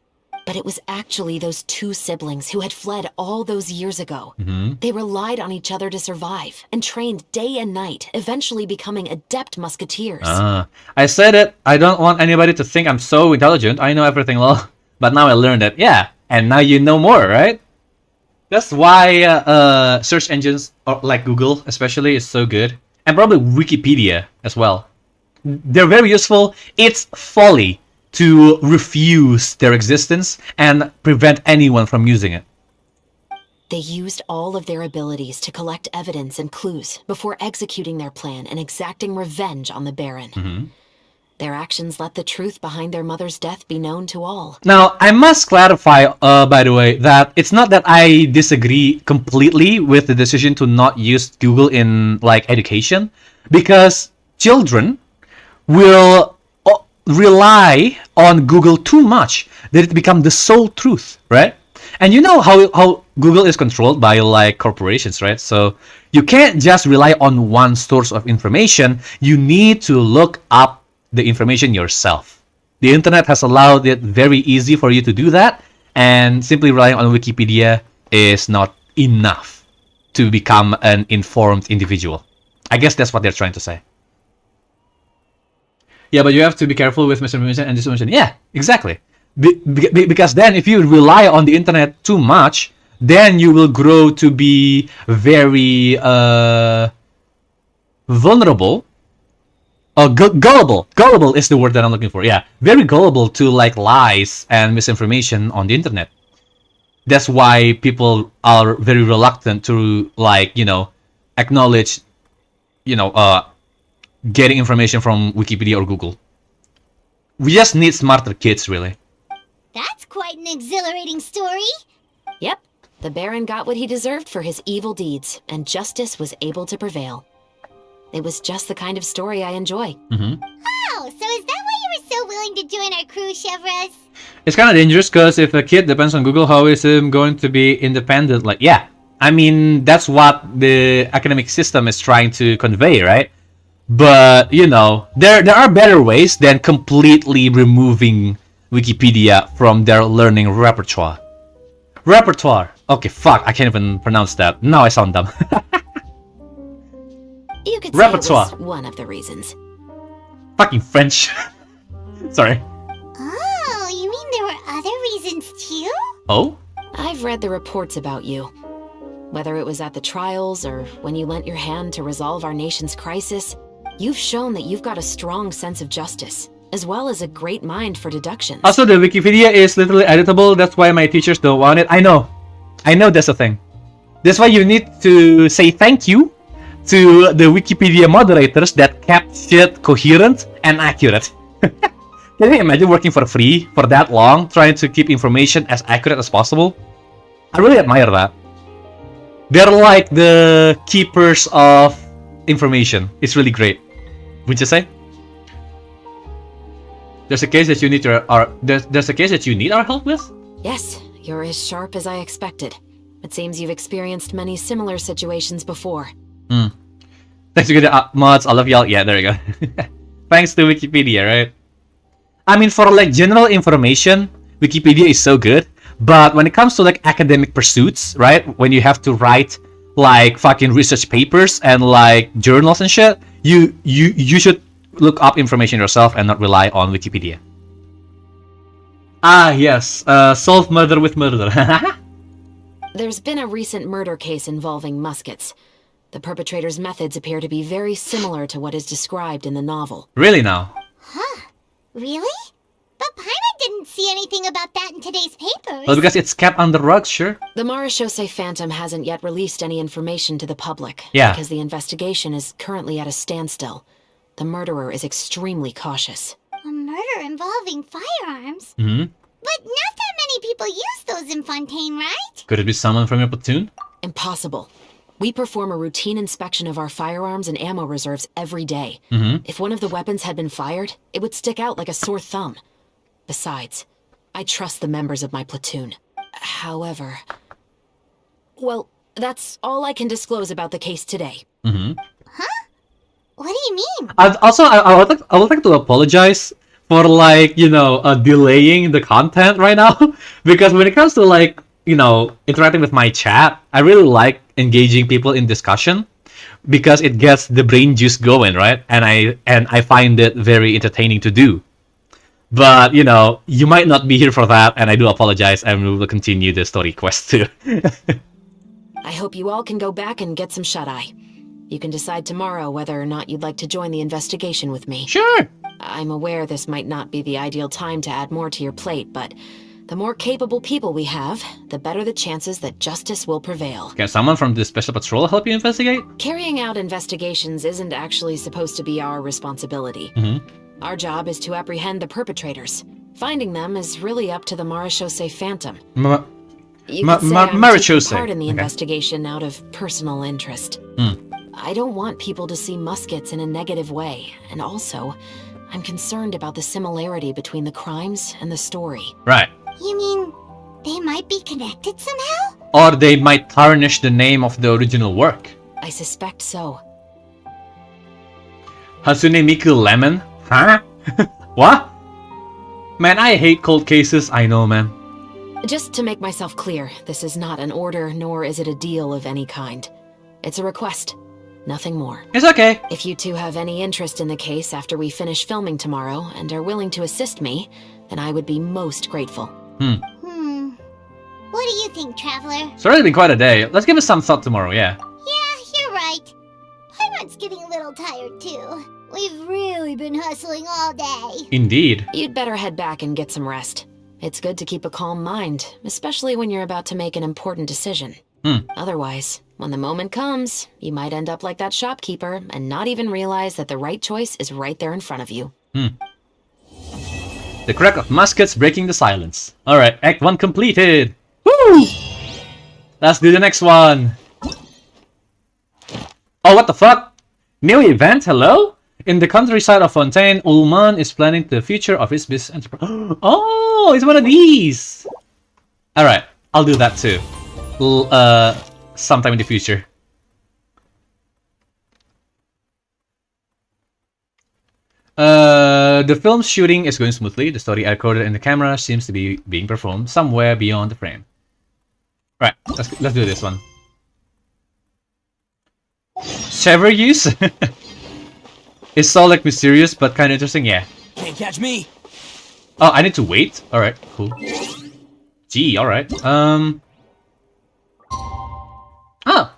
But it was actually those two siblings who had fled all those years ago. They relied on each other to survive and trained day and night, eventually becoming adept musketeers. I said it. I don't want anybody to think I'm so intelligent. I know everything, lol. But now I learned it. Yeah, and now you know more, right? That's why search engines, like Google especially, is so good. And probably Wikipedia as well. They're very useful. It's folly to refuse their existence and prevent anyone from using it. They used all of their abilities to collect evidence and clues before executing their plan and exacting revenge on the Baron. Their actions let the truth behind their mother's death be known to all. Now, I must clarify, by the way, that it's not that I disagree completely with the decision to not use Google in, like, education, because children will rely on Google too much that it becomes the sole truth, right? And you know how Google is controlled by, like, corporations, right? So you can't just rely on one source of information. You need to look up the information yourself. The internet has allowed it very easy for you to do that, and simply relying on Wikipedia is not enough to become an informed individual. I guess that's what they're trying to say. Yeah, but you have to be careful with misinformation and disinformation. Yeah, exactly. Because then if you rely on the internet too much, then you will grow to be very vulnerable. Gullible. Gullible is the word that I'm looking for. Yeah, very gullible to like lies and misinformation on the internet. That's why people are very reluctant to like, acknowledge, getting information from Wikipedia or Google. We just need smarter kids, really. That's quite an exhilarating story. Yep, the Baron got what he deserved for his evil deeds, and justice was able to prevail. It was just the kind of story I enjoy. Oh, so is that why you were so willing to join our crew, Chevres? It's kind of dangerous because if a kid depends on Google, how is he going to be independent? Like, yeah, I mean, that's what the academic system is trying to convey, right? But, there are better ways than completely removing Wikipedia from their learning repertoire. Repertoire. Okay, fuck, I can't even pronounce that. Now I sound dumb. You could say Repertoire. it was one of the reasons. Fucking French. Sorry. Oh, you mean there were other reasons too? Oh? I've read the reports about you. Whether it was at the trials or when you lent your hand to resolve our nation's crisis, you've shown that you've got a strong sense of justice, as well as a great mind for deductions. Also, the Wikipedia is literally editable. That's why my teachers don't want it. I know that's a thing. That's why you need to say thank you to the Wikipedia moderators that kept shit coherent and accurate. Can you imagine working for free for that long, trying to keep information as accurate as possible? I really admire that. They're like the keepers of information. It's really great. Would you say? There's a case that you need there's a case that you need our help with? Yes, you're as sharp as I expected. It seems you've experienced many similar situations before. Thanks to the mods, I love y'all. Yeah, there you go. Thanks to Wikipedia, right? I mean, for like general information, Wikipedia is so good. But when it comes to like academic pursuits, right? When you have to write like fucking research papers and like journals and shit, you should look up information yourself and not rely on Wikipedia. Ah, yes. Solve murder with murder. There's been a recent murder case involving muskets. The perpetrator's methods appear to be very similar to what is described in the novel. Really now? Huh. Really? But Paimon didn't see anything about that in today's papers. Well, because it's kept under rugs, sure. The Marechaussee Phantom hasn't yet released any information to the public. Yeah. Because the investigation is currently at a standstill. The murderer is extremely cautious. A murder involving firearms? But not that many people use those in Fontaine, right? Could it be someone from your platoon? Impossible. We perform a routine inspection of our firearms and ammo reserves every day. If one of the weapons had been fired, it would stick out like a sore thumb. Besides, I trust the members of my platoon. However... Well, that's all I can disclose about the case today. Huh? What do you mean? I would like to apologize for like, delaying the content right now. Because when it comes to like, interacting with my chat, I really like engaging people in discussion because it gets the brain juice going, right? And I find it very entertaining to do. But, you might not be here for that, and I do apologize, and we will continue the story quest too. I hope you all can go back and get some shut-eye. You can decide tomorrow whether or not you'd like to join the investigation with me. Sure! I'm aware this might not be the ideal time to add more to your plate, but the more capable people we have, the better the chances that justice will prevail. Can someone from the Special Patrol help you investigate? Carrying out investigations isn't actually supposed to be our responsibility. Our job is to apprehend the perpetrators. Finding them is really up to the Marechaussee Phantom. You could say I'm taking part in the investigation out of personal interest. I don't want people to see muskets in a negative way, and also, I'm concerned about the similarity between the crimes and the story. Right. You mean they might be connected somehow? Or they might tarnish the name of the original work. I suspect so. Hatsune Miku Lemon? Huh? What? Man, I hate cold cases, I know, man. Just to make myself clear, this is not an order, nor is it a deal of any kind. It's a request. nothing more. It's okay. If you two have any interest in the case after we finish filming tomorrow and are willing to assist me, then I would be most grateful. What do you think, Traveler? It's already been quite a day. Let's give it some thought tomorrow, yeah. Yeah, you're right. Paimon's getting a little tired too. We've really been hustling all day. Indeed. You'd better head back and get some rest. It's good to keep a calm mind, especially when you're about to make an important decision. Otherwise, when the moment comes, you might end up like that shopkeeper and not even realize that the right choice is right there in front of you. The crack of muskets breaking the silence. Alright, Act 1 completed! Woo! Let's do the next one. Oh, what the fuck? New event, hello? In the countryside of Fontaine, Ullman is planning the future of his business enterprise. Oh, it's one of these! Alright, I'll do that too. Sometime in the future. The film's shooting is going smoothly. The story I recorded in the camera seems to be being performed somewhere beyond the frame. Right, let's do this one. Sever use? It's so like mysterious but kind of interesting, yeah. Can't catch me. Oh, I need to wait? Alright, cool. Gee, alright. Oh!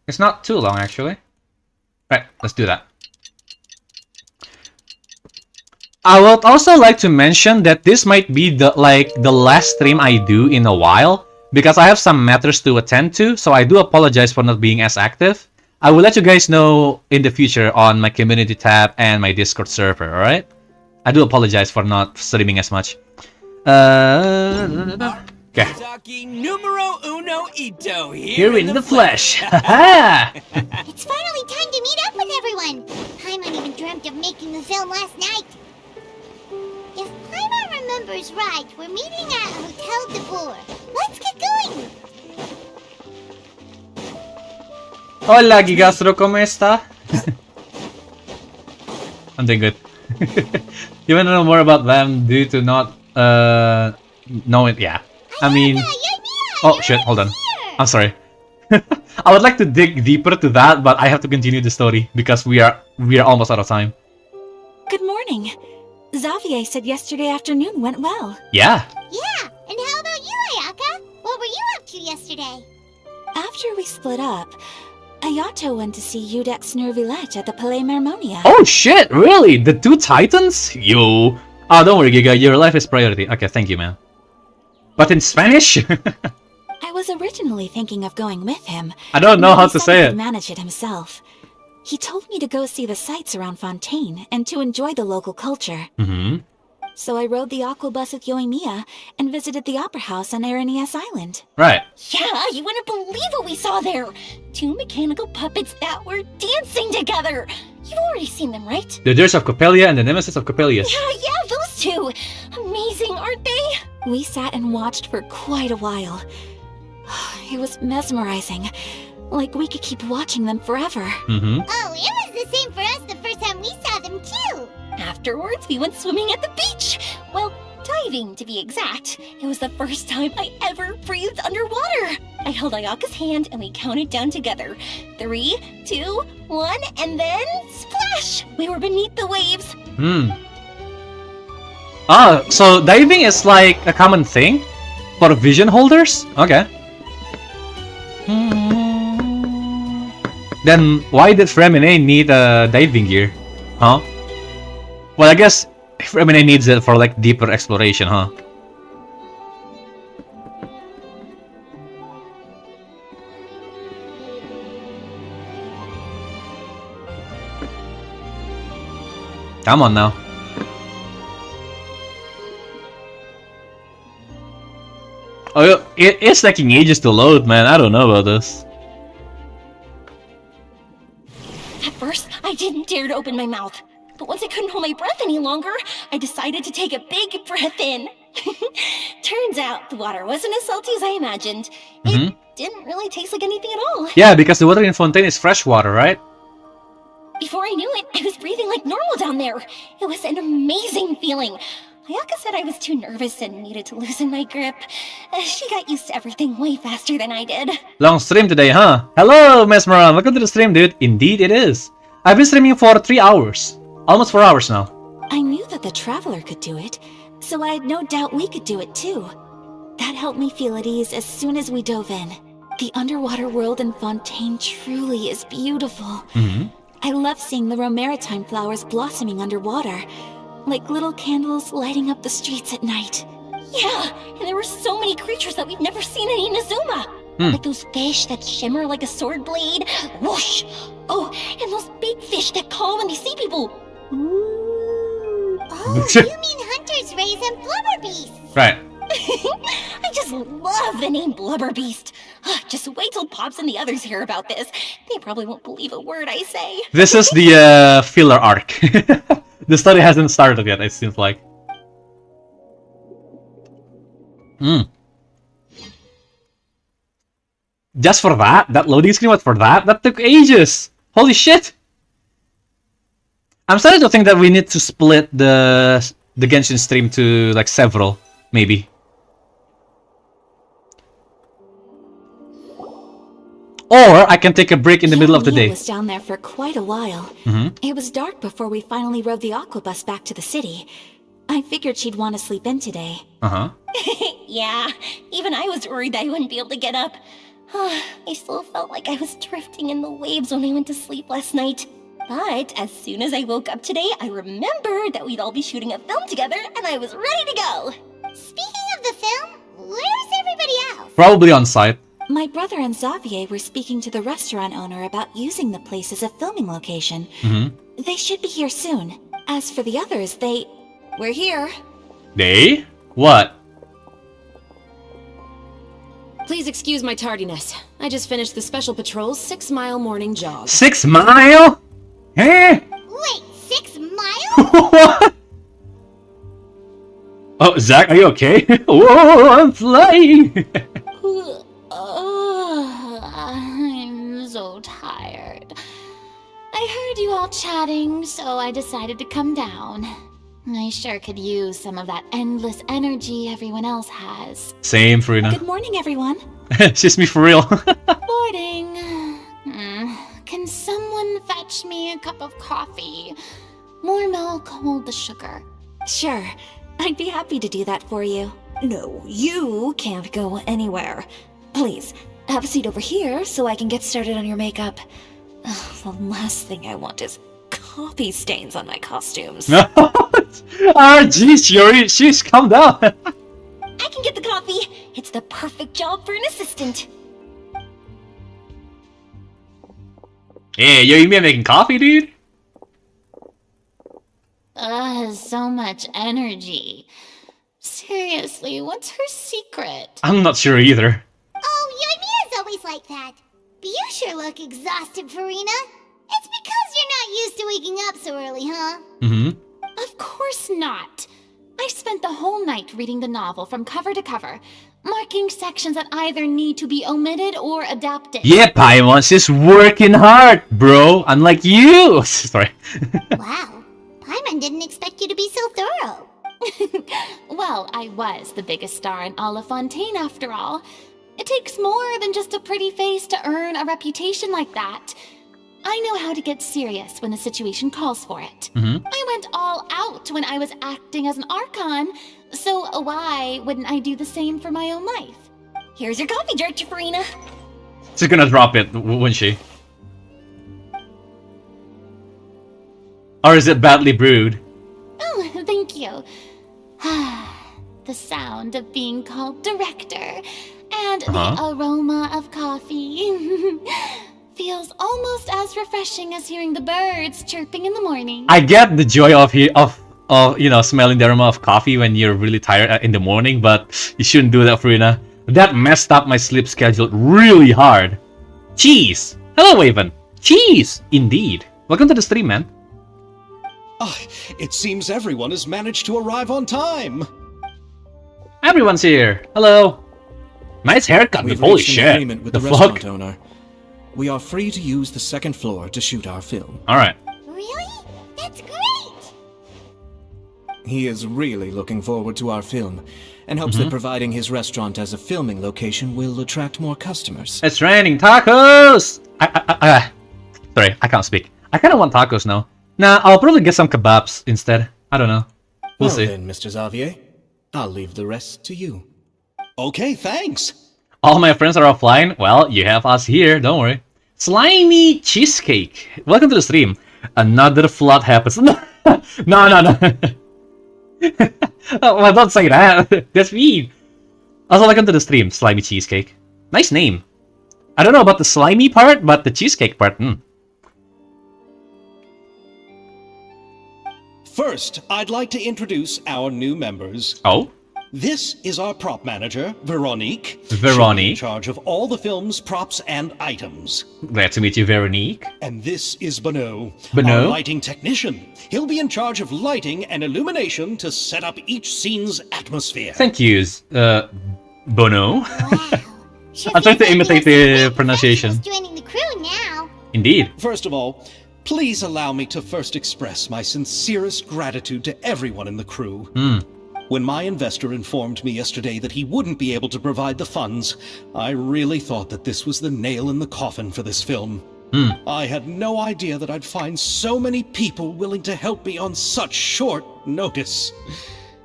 It's not too long, actually. Right, let's do that. I would also like to mention that this might be the last stream I do in a while, because I have some matters to attend to, so I do apologize for not being as active. I will let you guys know in the future on my community tab and my Discord server, alright? I do apologize for not streaming as much. Okay. Numero uno ito Here in the flesh. It's finally time to meet up with everyone. Paimon even dreamt of making the film last night. If Paimon remembers right, we're meeting at Hotel de Boer. Let's get going. Hola, Gigastro, ¿cómo está? I'm doing good. You want to know more about them due to not know it? Yeah. I mean, oh shit, hold on. I'm sorry. I would like to dig deeper to that, but I have to continue the story because we are almost out of time. Good morning. Xavier said yesterday afternoon went well. Yeah. Yeah, and how about you, Ayaka? What were you up to yesterday? After we split up, Ayato went to see Udex Nervillette at the Palais Mermonia. Oh shit, really? The two titans? Yo. Oh, don't worry, Giga. Your life is priority. Okay, thank you, man. But in Spanish? I was originally thinking of going with him. I don't know how to say he it. could manage it himself. He told me to go see the sights around Fontaine and to enjoy the local culture. So I rode the aqua bus with Yoimiya and visited the opera house on Aranias Island. Right. Yeah, you wouldn't believe what we saw there. 2 mechanical puppets that were dancing together. You've already seen them, right? The Dirge of Coppelia and the Nemesis of Coppelius. Yeah, those two. Amazing, aren't they? We sat and watched for quite a while. It was mesmerizing. Like we could keep watching them forever. Oh, it was the same for us the first time we saw them too. Afterwards, we went swimming at the beach. Well, diving, to be exact. It was the first time I ever breathed underwater. I held Ayaka's hand and we counted down together. 3, 2, 1, and then splash! We were beneath the waves. Ah, so diving is like a common thing for vision holders? Okay. Then why did Fremine need diving gear? Huh? Well, I guess Fremine needs it for like deeper exploration, huh? Come on now. Oh, it's taking ages to load, man. I don't know about this. At first, I didn't dare to open my mouth. But once I couldn't hold my breath any longer, I decided to take a big breath in. Turns out the water wasn't as salty as I imagined. It didn't really taste like anything at all. Yeah, because the water in Fontaine is fresh water, right? Before I knew it, I was breathing like normal down there. It was an amazing feeling. Ayaka said I was too nervous and needed to loosen my grip. She got used to everything way faster than I did. Long stream today, huh? Hello, Mesmeron. Welcome to the stream, dude. Indeed, it is. I've been streaming for 3 hours. Almost 4 hours now. I knew that the Traveler could do it, so I had no doubt we could do it too. That helped me feel at ease as soon as we dove in. The underwater world in Fontaine truly is beautiful. I love seeing the romaritime flowers blossoming underwater, like little candles lighting up the streets at night. Yeah, and there were so many creatures that we've never seen in Inazuma. Like those fish that shimmer like a sword blade. Whoosh! Oh, and those big fish that call when they see people. Oh, you mean Hunter's Rays and Blubber Beasts. Right. I just love the name Blubber Beast. Just wait till Pops and the others hear about this. They probably won't believe a word I say. This is the filler arc. The story hasn't started yet, it seems like. Just for that loading screen was for that took ages. Holy shit! I'm starting to think that we need to split the Genshin stream to like several, maybe. Or I can take a break in the middle of the day. I was down there for quite a while. It was dark before we finally rode the aqua bus back to the city. I figured she'd want to sleep in today. Yeah, even I was worried that I wouldn't be able to get up. I still felt like I was drifting in the waves when I went to sleep last night. But as soon as I woke up today, I remembered that we'd all be shooting a film together, and I was ready to go. Speaking of the film, where's everybody else? Probably on site. My brother and Xavier were speaking to the restaurant owner about using the place as a filming location. They should be here soon. As for the others, we're here. They? What? Please excuse my tardiness. I just finished the Special Patrol's 6-mile morning jog. 6 mile? Eh? Wait, 6 miles? What? Oh, Zach, are you okay? Whoa, I'm flying! I'm so tired. I heard you all chatting, so I decided to come down. I sure could use some of that endless energy everyone else has. Same, Farina. Good morning, everyone. She's me for real. Morning. Can someone fetch me a cup of coffee? More milk, hold the sugar. Sure. I'd be happy to do that for you. No, you can't go anywhere. Please, have a seat over here so I can get started on your makeup. The last thing I want is coffee stains on my costumes. Jeez, she's calm down. I can get the coffee. It's the perfect job for an assistant. Hey, you mean making coffee, dude? So much energy. Seriously, what's her secret? I'm not sure either. Oh, Yoimiya's always like that. But you sure look exhausted, Farina. It's because you're not used to waking up so early, huh? Of course not. I spent the whole night reading the novel from cover to cover, marking sections that either need to be omitted or adapted. Yeah, Paimon's just working hard, bro. Unlike you. Sorry. Wow. Paimon didn't expect you to be so thorough. Well, I was the biggest star in all of Fontaine after all. It takes more than just a pretty face to earn a reputation like that. I know how to get serious when the situation calls for it. I went all out when I was acting as an Archon, so why wouldn't I do the same for my own life? Here's your coffee, Director Farina. She's gonna drop it, wouldn't she? Or is it badly brewed? Oh, thank you. The sound of being called director and the aroma of coffee feels almost as refreshing as hearing the birds chirping in the morning. I get the joy of you know, smelling the aroma of coffee when you're really tired in the morning, but you shouldn't do that, Farina. That messed up my sleep schedule really hard. Cheese! Hello, Waven. Cheese! Indeed. Welcome to the stream, man. It seems everyone has managed to arrive on time. Everyone's here. Hello. Nice haircut. We've Holy reached an shit. agreement with the fuck? restaurant owner. We are free to use the second floor to shoot our film. Alright. Really? That's great! He is really looking forward to our film, and hopes that providing his restaurant as a filming location will attract more customers. It's raining tacos! Sorry, I can't speak. I kind of want tacos now. Nah, I'll probably get some kebabs instead. I don't know. We'll see. Then, Mr. Xavier, I'll leave the rest to you. Okay, thanks. All my friends are offline? Well, you have us here, don't worry. Slimy Cheesecake. Welcome to the stream. Another flood happens. No. Well, don't say that. That's mean. Also, welcome to the stream, Slimy Cheesecake. Nice name. I don't know about the slimy part, but the cheesecake part, First, I'd like to introduce our new members. Oh? This is our prop manager, Veronique. Veronique. She'll be in charge of all the film's props and items. Glad to meet you, Veronique. And this is Bono, Bono? our lighting technician. He'll be in charge of lighting and illumination to set up each scene's atmosphere. Thank you, Bono. Wow. I'm trying to imitate the pronunciation. Joining the crew now. Indeed. First of all, please allow me to first express my sincerest gratitude to everyone in the crew. When my investor informed me yesterday that he wouldn't be able to provide the funds, I really thought that this was the nail in the coffin for this film. I had no idea that I'd find so many people willing to help me on such short notice.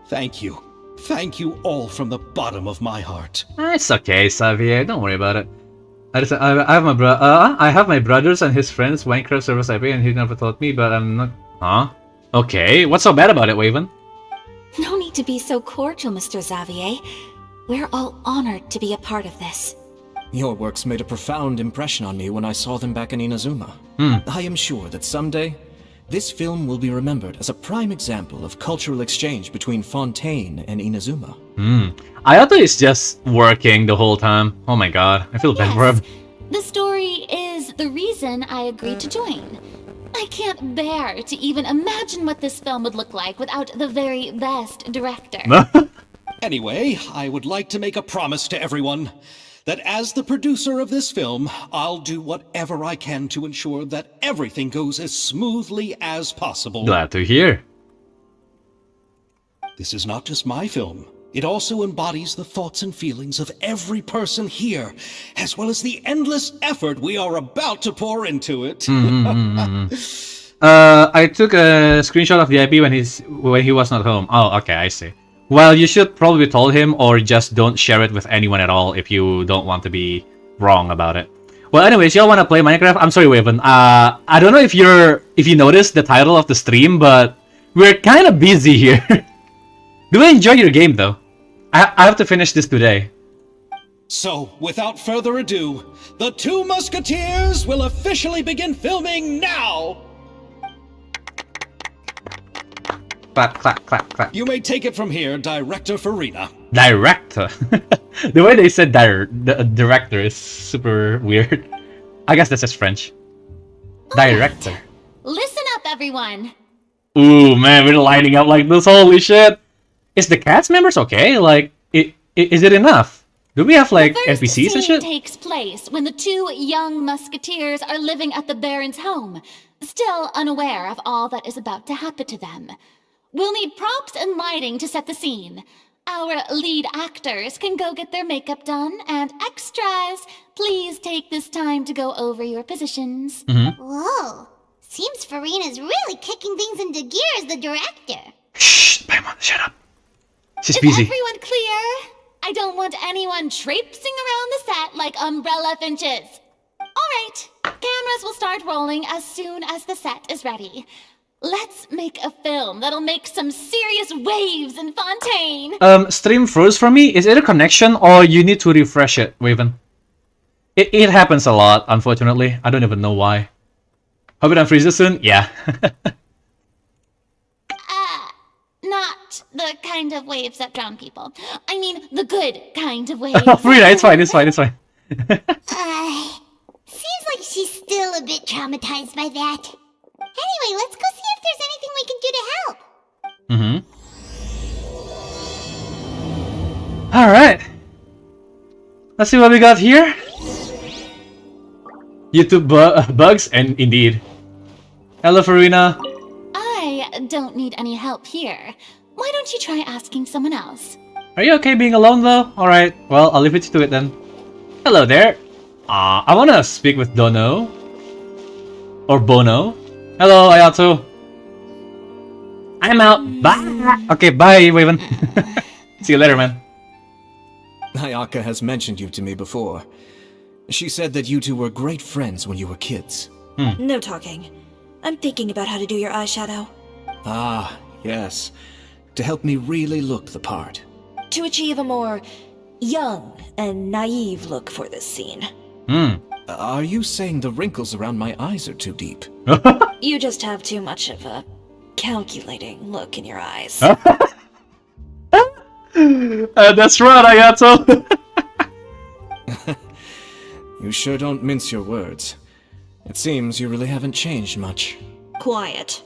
Thank you. Thank you all from the bottom of my heart. It's okay, Xavier. Don't worry about it. I have my brothers and his friends Minecraft service IP, and he never told me, but I'm not. Huh? Okay. What's so bad about it, Waven? No need to be so cordial, Mr. Xavier. We're all honored to be a part of this. Your works made a profound impression on me when I saw them back in Inazuma. I am sure that someday, this film will be remembered as a prime example of cultural exchange between Fontaine and Inazuma. Ayato is just working the whole time. Oh my god, I feel bad for him. The story is the reason I agreed to join. I can't bear to even imagine what this film would look like without the very best director. Anyway, I would like to make a promise to everyone that as the producer of this film, I'll do whatever I can to ensure that everything goes as smoothly as possible. Glad to hear. This is not just my film. It also embodies the thoughts and feelings of every person here, as well as the endless effort we are about to pour into it. I took a screenshot of the IP when he was not home. Oh, okay, I see. Well, you should probably told him, or just don't share it with anyone at all if you don't want to be wrong about it. Well, anyways, y'all want to play Minecraft? I'm sorry, Waven. I don't know if you noticed the title of the stream, but we're kind of busy here. Do enjoy your game, though. I have to finish this today. So, without further ado, the Two Musketeers will officially begin filming now! Clap, clap, clap, clap. You may take it from here, Director Farina. Director? The way they said director is super weird. I guess that's just French. Director. Listen up, everyone. Ooh, man, we're lining up like this. Holy shit. Is the cast members okay? Like, is it enough? Do we have, like, NPCs and shit? The scene takes place when the two young musketeers are living at the Baron's home, still unaware of all that is about to happen to them. We'll need props and lighting to set the scene. Our lead actors can go get their makeup done, and extras, please take this time to go over your positions. Whoa. Seems Farina's really kicking things into gear as the director. Shh, Paimon, shut up. She's Is busy. everyone clear? I don't want anyone traipsing around the set like umbrella finches. Alright, cameras will start rolling as soon as the set is ready. Let's make a film that'll make some serious waves in Fontaine. Stream froze for me. Is it a connection or you need to refresh it, Waven? It happens a lot, unfortunately. I don't even know why. Hope it unfreezes soon? Yeah. Not the kind of waves that drown people. I mean, the good kind of waves. Frida, it's fine, it's fine, it's fine. Seems like she's still a bit traumatized by that. Anyway, let's go see if there's anything we can do to help. Alright. Let's see what we got here. YouTube bugs, and indeed. Hello, Farina. I don't need any help here. Why don't you try asking someone else? Are you okay being alone though? Alright, well, I'll leave it to it then. Hello there. I wanna speak with Dono. Or Bono. Hello, Ayato. I'm out. Bye. Okay, bye, Waven. See you later, man. Ayaka has mentioned you to me before. She said that you two were great friends when you were kids. No talking. I'm thinking about how to do your eyeshadow. Ah, yes. To help me really look the part. To achieve a more young and naive look for this scene. Are you saying the wrinkles around my eyes are too deep? You just have too much of a calculating look in your eyes. That's right, Ayato. You sure don't mince your words. It seems you really haven't changed much. Quiet.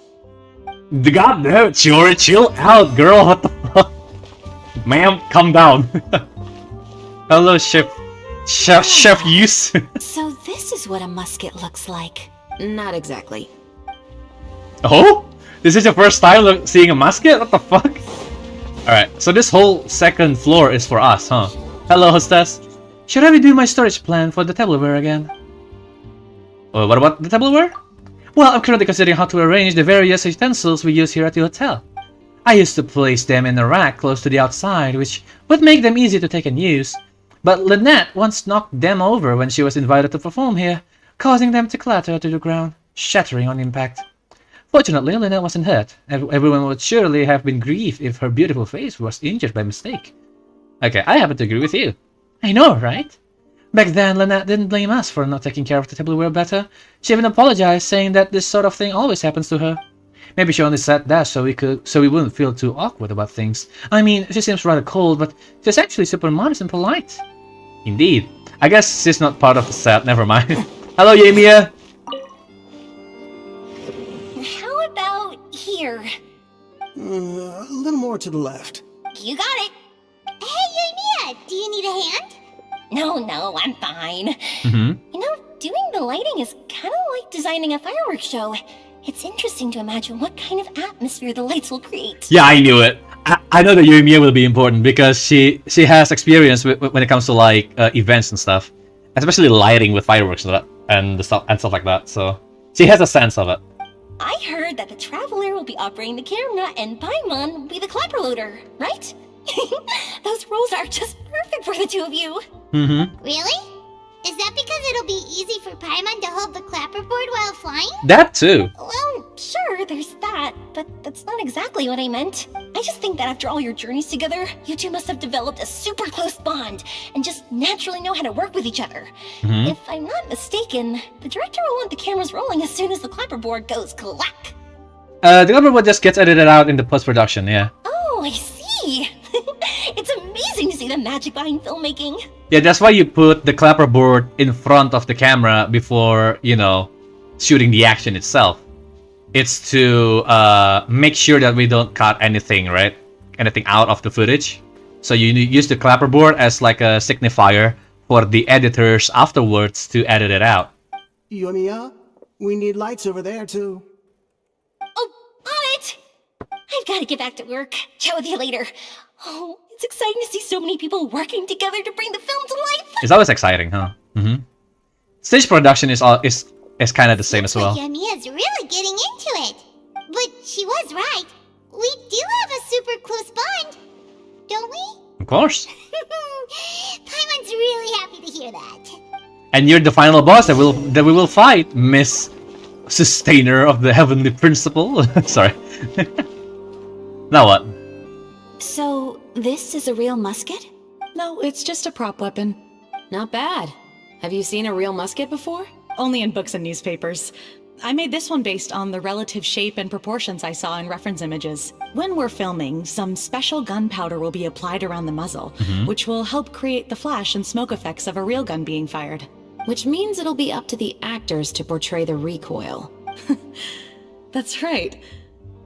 God no, chill out, girl. What the fuck? Ma'am, calm down. Hello, Chef Use. So this is what a musket looks like. Not exactly. Oh? This is your first time seeing a musket? What the fuck? Alright, so this whole second floor is for us, huh? Hello, hostess. Should I redo my storage plan for the tableware again? What about the tableware? Well, I'm currently considering how to arrange the various utensils we use here at the hotel. I used to place them in a rack close to the outside, which would make them easy to take and use. But Lynette once knocked them over when she was invited to perform here, causing them to clatter to the ground, shattering on impact. Fortunately, Lynette wasn't hurt. Everyone would surely have been grieved if her beautiful face was injured by mistake. Okay, I happen to agree with you. I know, right? Back then, Lynette didn't blame us for not taking care of the tableware better. She even apologized, saying that this sort of thing always happens to her. Maybe she only said that so we wouldn't feel too awkward about things. I mean, she seems rather cold, but she's actually super modest and polite. Indeed. I guess she's not part of the set, never mind. Hello, Yamiya! How about here? A little more to the left. You got it. Hey, Yoimiya, do you need a hand? No, I'm fine. You know, doing the lighting is kind of like designing a fireworks show. It's interesting to imagine what kind of atmosphere the lights will create. Yeah, I knew it. I know that Yoimiya will be important because she has experience when it comes to like events and stuff, especially lighting with fireworks and stuff like that. So she has a sense of it. I heard that the Traveler will be operating the camera and Paimon will be the clapper loader, right? Those roles are just perfect for the two of you. Really? Is that because it'll be easy for Paimon to hold the clapperboard while flying? That too. Well, sure, there's that, but that's not exactly what I meant. I just think that after all your journeys together, you two must have developed a super close bond and just naturally know how to work with each other. If I'm not mistaken, the director will want the cameras rolling as soon as the clapperboard goes clack. The clapperboard just gets edited out in the post-production, yeah. Oh, I see. It's amazing to see the magic behind filmmaking. Yeah, that's why you put the clapperboard in front of the camera before, you know, shooting the action itself. It's to make sure that we don't cut anything, right? Anything out of the footage. So you use the clapperboard as like a signifier for the editors afterwards to edit it out. Yoimiya, we need lights over there too. Oh, on it! I've got to get back to work. Chat with you later. Oh, it's exciting to see so many people working together to bring the film to life. It's always exciting, huh? Stage production is kind of the same as well. Yoimiya's really getting into it. But she was right. We do have a super close bond, don't we? Of course. Paimon's really happy to hear that. And you're the final boss that we will fight, Miss Sustainer of the Heavenly Principle. Sorry. Now what? So, this is a real musket? No, it's just a prop weapon. Not bad. Have you seen a real musket before? Only in books and newspapers. I made this one based on the relative shape and proportions I saw in reference images. When we're filming, some special gunpowder will be applied around the muzzle, which will help create the flash and smoke effects of a real gun being fired. Which means it'll be up to the actors to portray the recoil. That's right.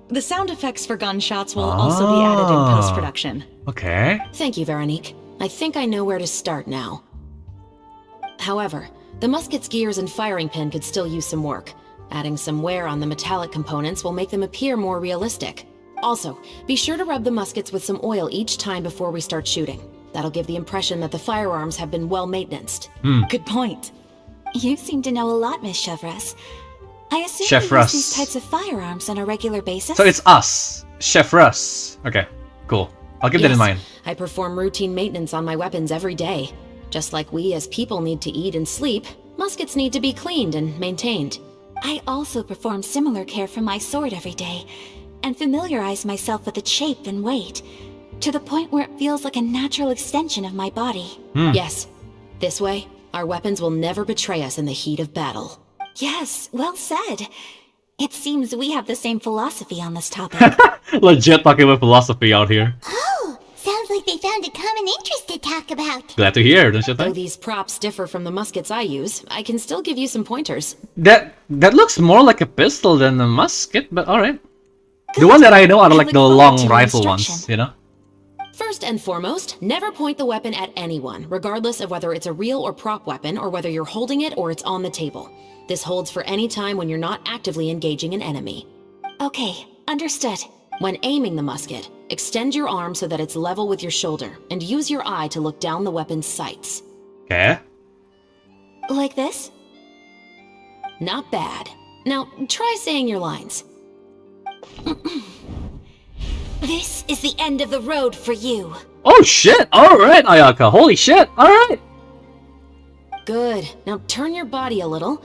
The sound effects for gunshots will also be added in post-production. Okay. Thank you, Veronique. I think I know where to start now. However, the musket's gears and firing pin could still use some work. Adding some wear on the metallic components will make them appear more realistic. Also, be sure to rub the muskets with some oil each time before we start shooting. That'll give the impression that the firearms have been well maintained. Good point. You seem to know a lot, Miss Chevres. I assume Chef you use Russ. these types of firearms on a regular basis? So it's us. Chef Russ. Okay, cool. I'll keep that in mind. I perform routine maintenance on my weapons every day. Just like we as people need to eat and sleep, muskets need to be cleaned and maintained. I also perform similar care for my sword every day, and familiarize myself with its shape and weight, to the point where it feels like a natural extension of my body. Yes. This way, our weapons will never betray us in the heat of battle. Yes, well said. It seems we have the same philosophy on this topic. Legit talking about philosophy out here. Oh, sounds like they found a common interest to talk about. Glad to hear, don't you Though think? these props differ from the muskets I use, I can still give you some pointers. That looks more like a pistol than a musket, but alright. The one that I know are like the long rifle ones, you know? First and foremost, never point the weapon at anyone, regardless of whether it's a real or prop weapon, or whether you're holding it or it's on the table. This holds for any time when you're not actively engaging an enemy. Okay, understood. When aiming the musket, extend your arm so that it's level with your shoulder, and use your eye to look down the weapon's sights. Okay. Like this? Not bad. Now, try saying your lines. This is the end of the road for you. Oh shit! Alright, Ayaka, holy shit! Alright! Good. Now turn your body a little.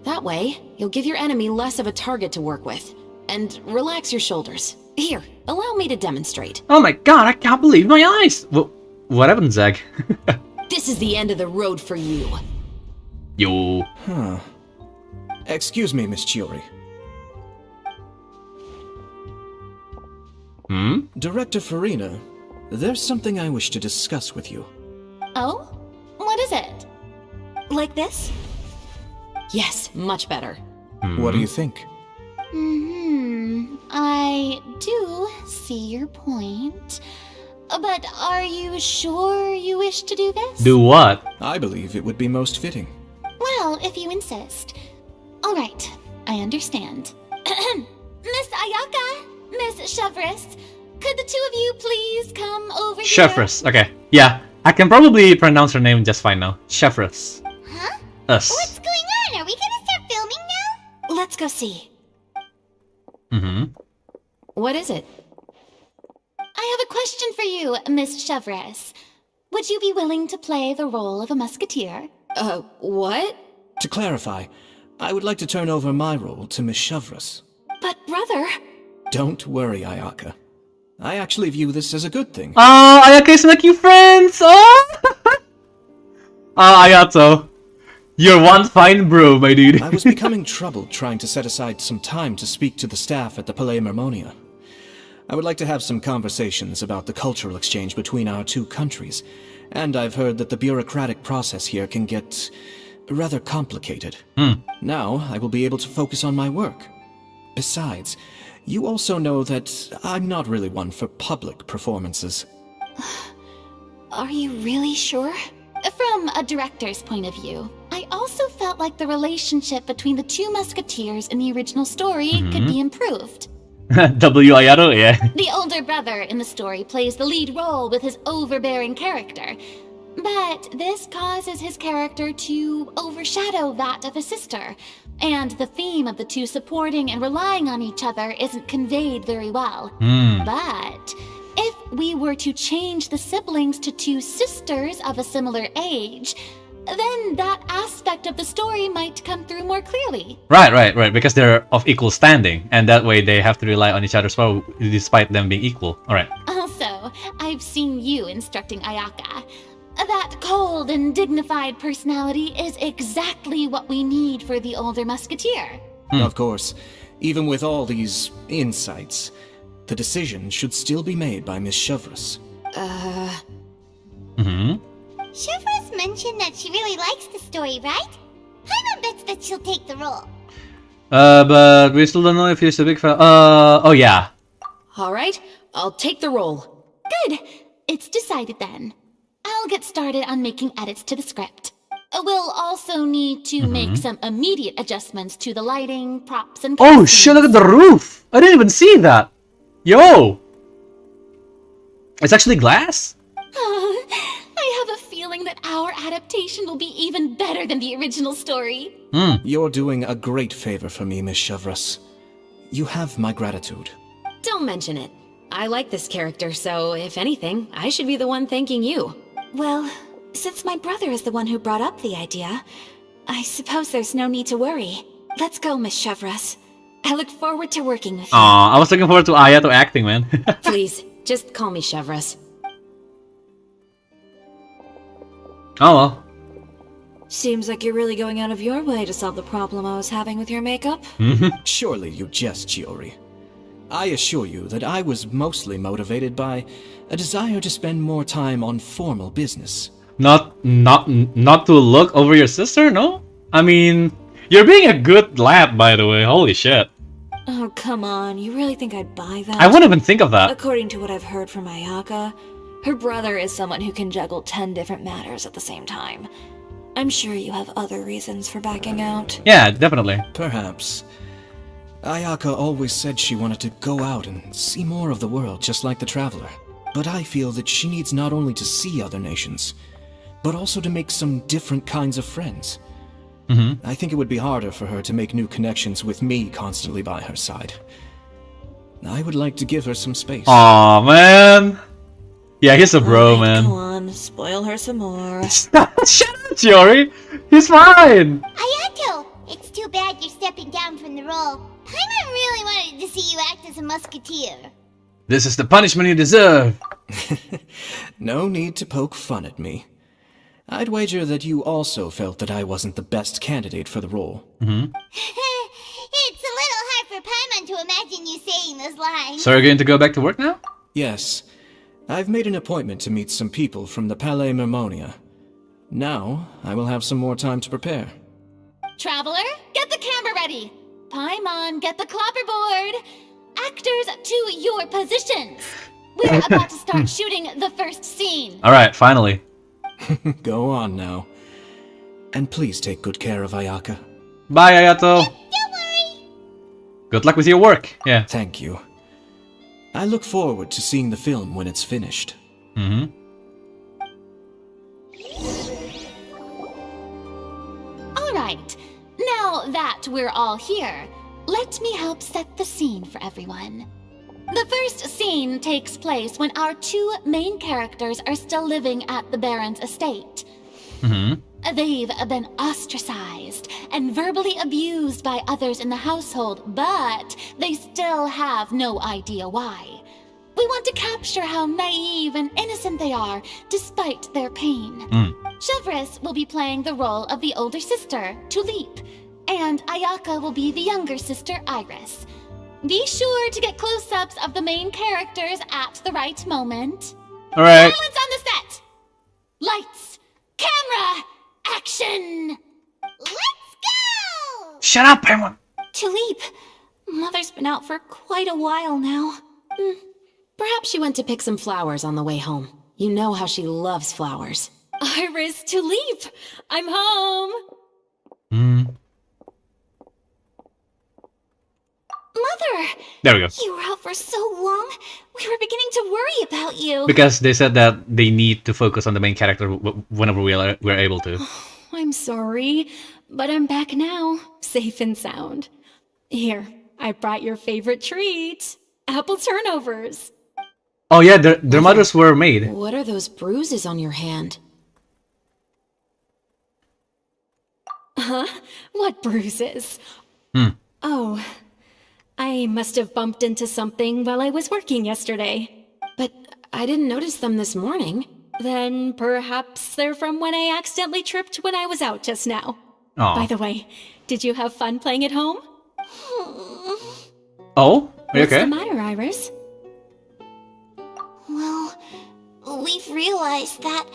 That way, you'll give your enemy less of a target to work with. And relax your shoulders. Here, allow me to demonstrate. Oh my god, I can't believe my eyes! What happened, Zeg? This is the end of the road for you. Yo. Huh. Excuse me, Miss Chiori. Director Farina, there's something I wish to discuss with you. Oh? What is it? Like this? Yes, much better. What do you think? I do see your point. But are you sure you wish to do this? Do what? I believe it would be most fitting. Well, if you insist. All right, I understand. Miss Ayaka, Miss Chevres, could the two of you please come over here? Chefres, okay. Yeah, I can probably pronounce her name just fine now. Chefres. Huh? Us. What's going on? Are we gonna start filming now? Let's go see. What is it? I have a question for you, Miss Chevres. Would you be willing to play the role of a musketeer? What? To clarify, I would like to turn over my role to Miss Chevres. But brother... Don't worry, Ayaka. I actually view this as a good thing. Oh, Ayaka is making friends! Oh! Ayato. You're one fine bro, my dude. I was becoming troubled trying to set aside some time to speak to the staff at the Palais Mermonia. I would like to have some conversations about the cultural exchange between our two countries, and I've heard that the bureaucratic process here can get rather complicated. Now, I will be able to focus on my work. Besides, you also know that I'm not really one for public performances. Are you really sure? From a director's point of view, I also felt like the relationship between the two musketeers in the original story could be improved. W. Ayato, yeah. The older brother in the story plays the lead role with his overbearing character, but this causes his character to overshadow that of his sister, and the theme of the two supporting and relying on each other isn't conveyed very well. But if we were to change the siblings to two sisters of a similar age, then that aspect of the story might come through more clearly. Right, because they're of equal standing, and that way they have to rely on each other as well, despite them being equal. Alright. Also, I've seen you instructing Ayaka. That cold and dignified personality is exactly what we need for the older musketeer. Of course, even with all these insights, the decision should still be made by Miss Chevres. Chevres mentioned that she really likes the story, right? Paimon bets that she'll take the role. But we still don't know if he's a big fan. Oh yeah. Alright, I'll take the role. Good. It's decided then. I'll get started on making edits to the script. We'll also need to make some immediate adjustments to the lighting, props, and Oh costumes. shit, look at the roof! I didn't even see that! Yo! It's actually glass? I have a feeling that our adaptation will be even better than the original story. You're doing a great favor for me, Miss Chevreuse. You have my gratitude. Don't mention it. I like this character, so if anything, I should be the one thanking you. Well, since my brother is the one who brought up the idea, I suppose there's no need to worry. Let's go, Miss Chevreuse. I look forward to working with you. Aw, I was looking forward to Ayato acting, man. Please, just call me Chevreuse. Oh well. Seems like you're really going out of your way to solve the problem I was having with your makeup. Surely you jest, Chiori. I assure you that I was mostly motivated by a desire to spend more time on formal business. Not to look over your sister, no? I mean, you're being a good lad, by the way. Holy shit. Oh, come on. You really think I'd buy that? I wouldn't even think of that. According to what I've heard from Ayaka, her brother is someone who can juggle 10 different matters at the same time. I'm sure you have other reasons for backing out. Yeah, definitely. Perhaps. Ayaka always said she wanted to go out and see more of the world, just like the Traveler. But I feel that she needs not only to see other nations, but also to make some different kinds of friends. I think it would be harder for her to make new connections with me constantly by her side. I would like to give her some space. Aw, man. Yeah, he's a bro, man. Come on, spoil her some more. Shut up, Chiori. He's fine. Ayato! It's too bad you're stepping down from the role. Paimon really wanted to see you act as a musketeer. This is the punishment you deserve. No need to poke fun at me. I'd wager that you also felt that I wasn't the best candidate for the role. It's a little hard for Paimon to imagine you saying those lines. So you're going to go back to work now? Yes. I've made an appointment to meet some people from the Palais Mermonia. Now, I will have some more time to prepare. Traveler, get the camera ready. Paimon, get the clapperboard. Actors, to your positions. We're about to start shooting the first scene. Alright, finally. Go on now. And please take good care of Ayaka. Bye, Ayato. Don't worry. Good luck with your work. Yeah. Thank you. I look forward to seeing the film when it's finished. Alright, now that we're all here, let me help set the scene for everyone. The first scene takes place when our two main characters are still living at the Baron's estate. They've been ostracized and verbally abused by others in the household, but they still have no idea why. We want to capture how naive and innocent they are, despite their pain. Chevreuse will be playing the role of the older sister, Tulip, and Ayaka will be the younger sister, Iris. Be sure to get close-ups of the main characters at the right moment. Alright. Silence on the set! Lights, camera, action! Let's go! Shut up, Paimon. Tulip, Mother's been out for quite a while now. Perhaps she went to pick some flowers on the way home. You know how she loves flowers. Iris, Tulip, I'm home! Mother! There we go. You were out for so long, we were beginning to worry about you. Because they said that they need to focus on the main character whenever we're able to. I'm sorry, but I'm back now, safe and sound. Here, I brought your favorite treat. Apple turnovers. Oh yeah, their mothers were made. What are those bruises on your hand? Huh? What bruises? Oh, I must have bumped into something while I was working yesterday. But I didn't notice them this morning. Then perhaps they're from when I accidentally tripped when I was out just now. Aw. By the way, did you have fun playing at home? Oh? Are you okay? What's the matter, Iris? Well, we've realized that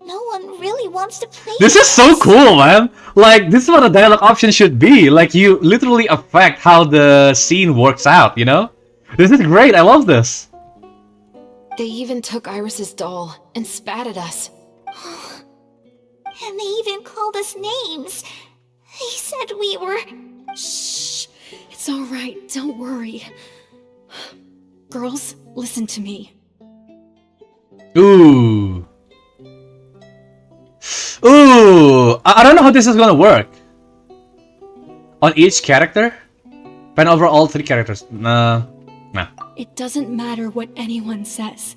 no one really wants to play. This is so cool, man. Like, this is what a dialogue option should be. Like, you literally affect how the scene works out, you know? This is great. I love this. They even took Iris's doll and spat at us. And they even called us names. They said we were... Shh. It's all right. Don't worry. Girls, listen to me. Ooh. Ooh. I don't know how this is gonna work. On each character? Pen over all 3 characters. Nah. It doesn't matter what anyone says.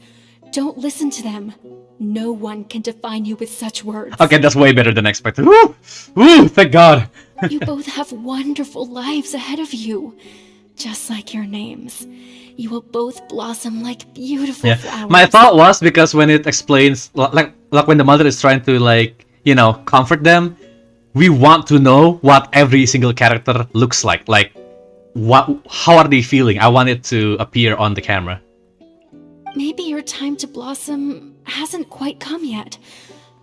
Don't listen to them. No one can define you with such words. Okay, that's way better than expected. Woo! Woo! Thank God! You both have wonderful lives ahead of you. Just like your names. You will both blossom like beautiful flowers. My thought was, because when it explains, like when the mother is trying to, like, you know, comfort them, we want to know what every single character looks like. Like, how are they feeling? I want it to appear on the camera. Maybe your time to blossom hasn't quite come yet.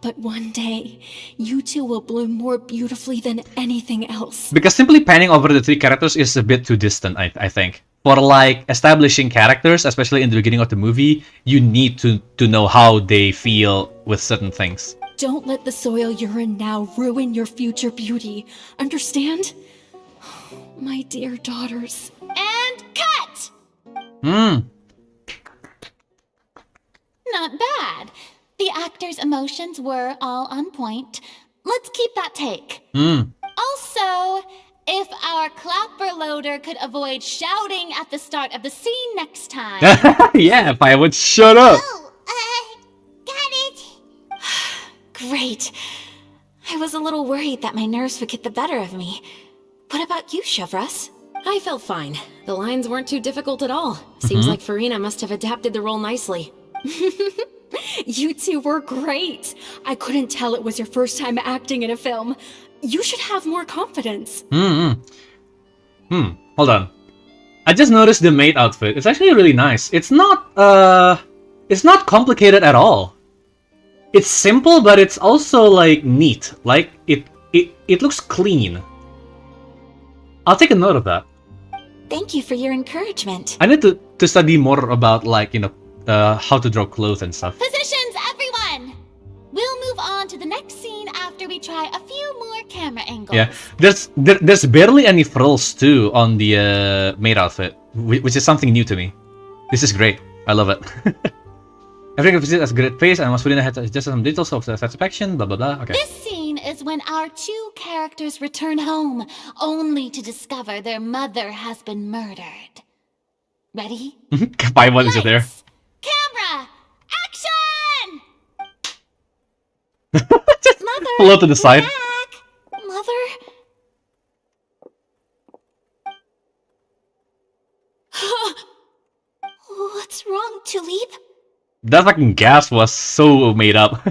But one day, you two will bloom more beautifully than anything else. Because simply panning over the 3 characters is a bit too distant, I think. For, like, establishing characters, especially in the beginning of the movie, you need to know how they feel with certain things. Don't let the soil you're in now ruin your future beauty. Understand? My dear daughters. And cut! Not bad. The actors' emotions were all on point. Let's keep that take. Also, if our clapper loader could avoid shouting at the start of the scene next time. Yeah, if I would shut up. Oh, got it. Great. I was a little worried that my nerves would get the better of me. What about you, Chevras? I felt fine. The lines weren't too difficult at all. Seems like Farina must have adapted the role nicely. You two were great. I couldn't tell it was your first time acting in a film. You should have more confidence. Hold on. I just noticed the maid outfit. It's actually really nice. It's not complicated at all. It's simple, but it's also, like, neat. Like, it looks clean. I'll take a note of that. Thank you for your encouragement. I need to study more about, like, you know, how to draw clothes and stuff. Positions, everyone! We'll move on to the next scene after we try a few more camera angles. Yeah, there's barely any frills too on the maid outfit, which is something new to me. This is great. I love it. Everything has a great face, and Masculina had just some details of satisfaction, blah blah blah. Okay. This scene is when our 2 characters return home, only to discover their mother has been murdered. Ready? Paimon is there. Camera! Action! Just Mother, float to the side. back. Mother? What's wrong, Tulip? That fucking gas was so made up.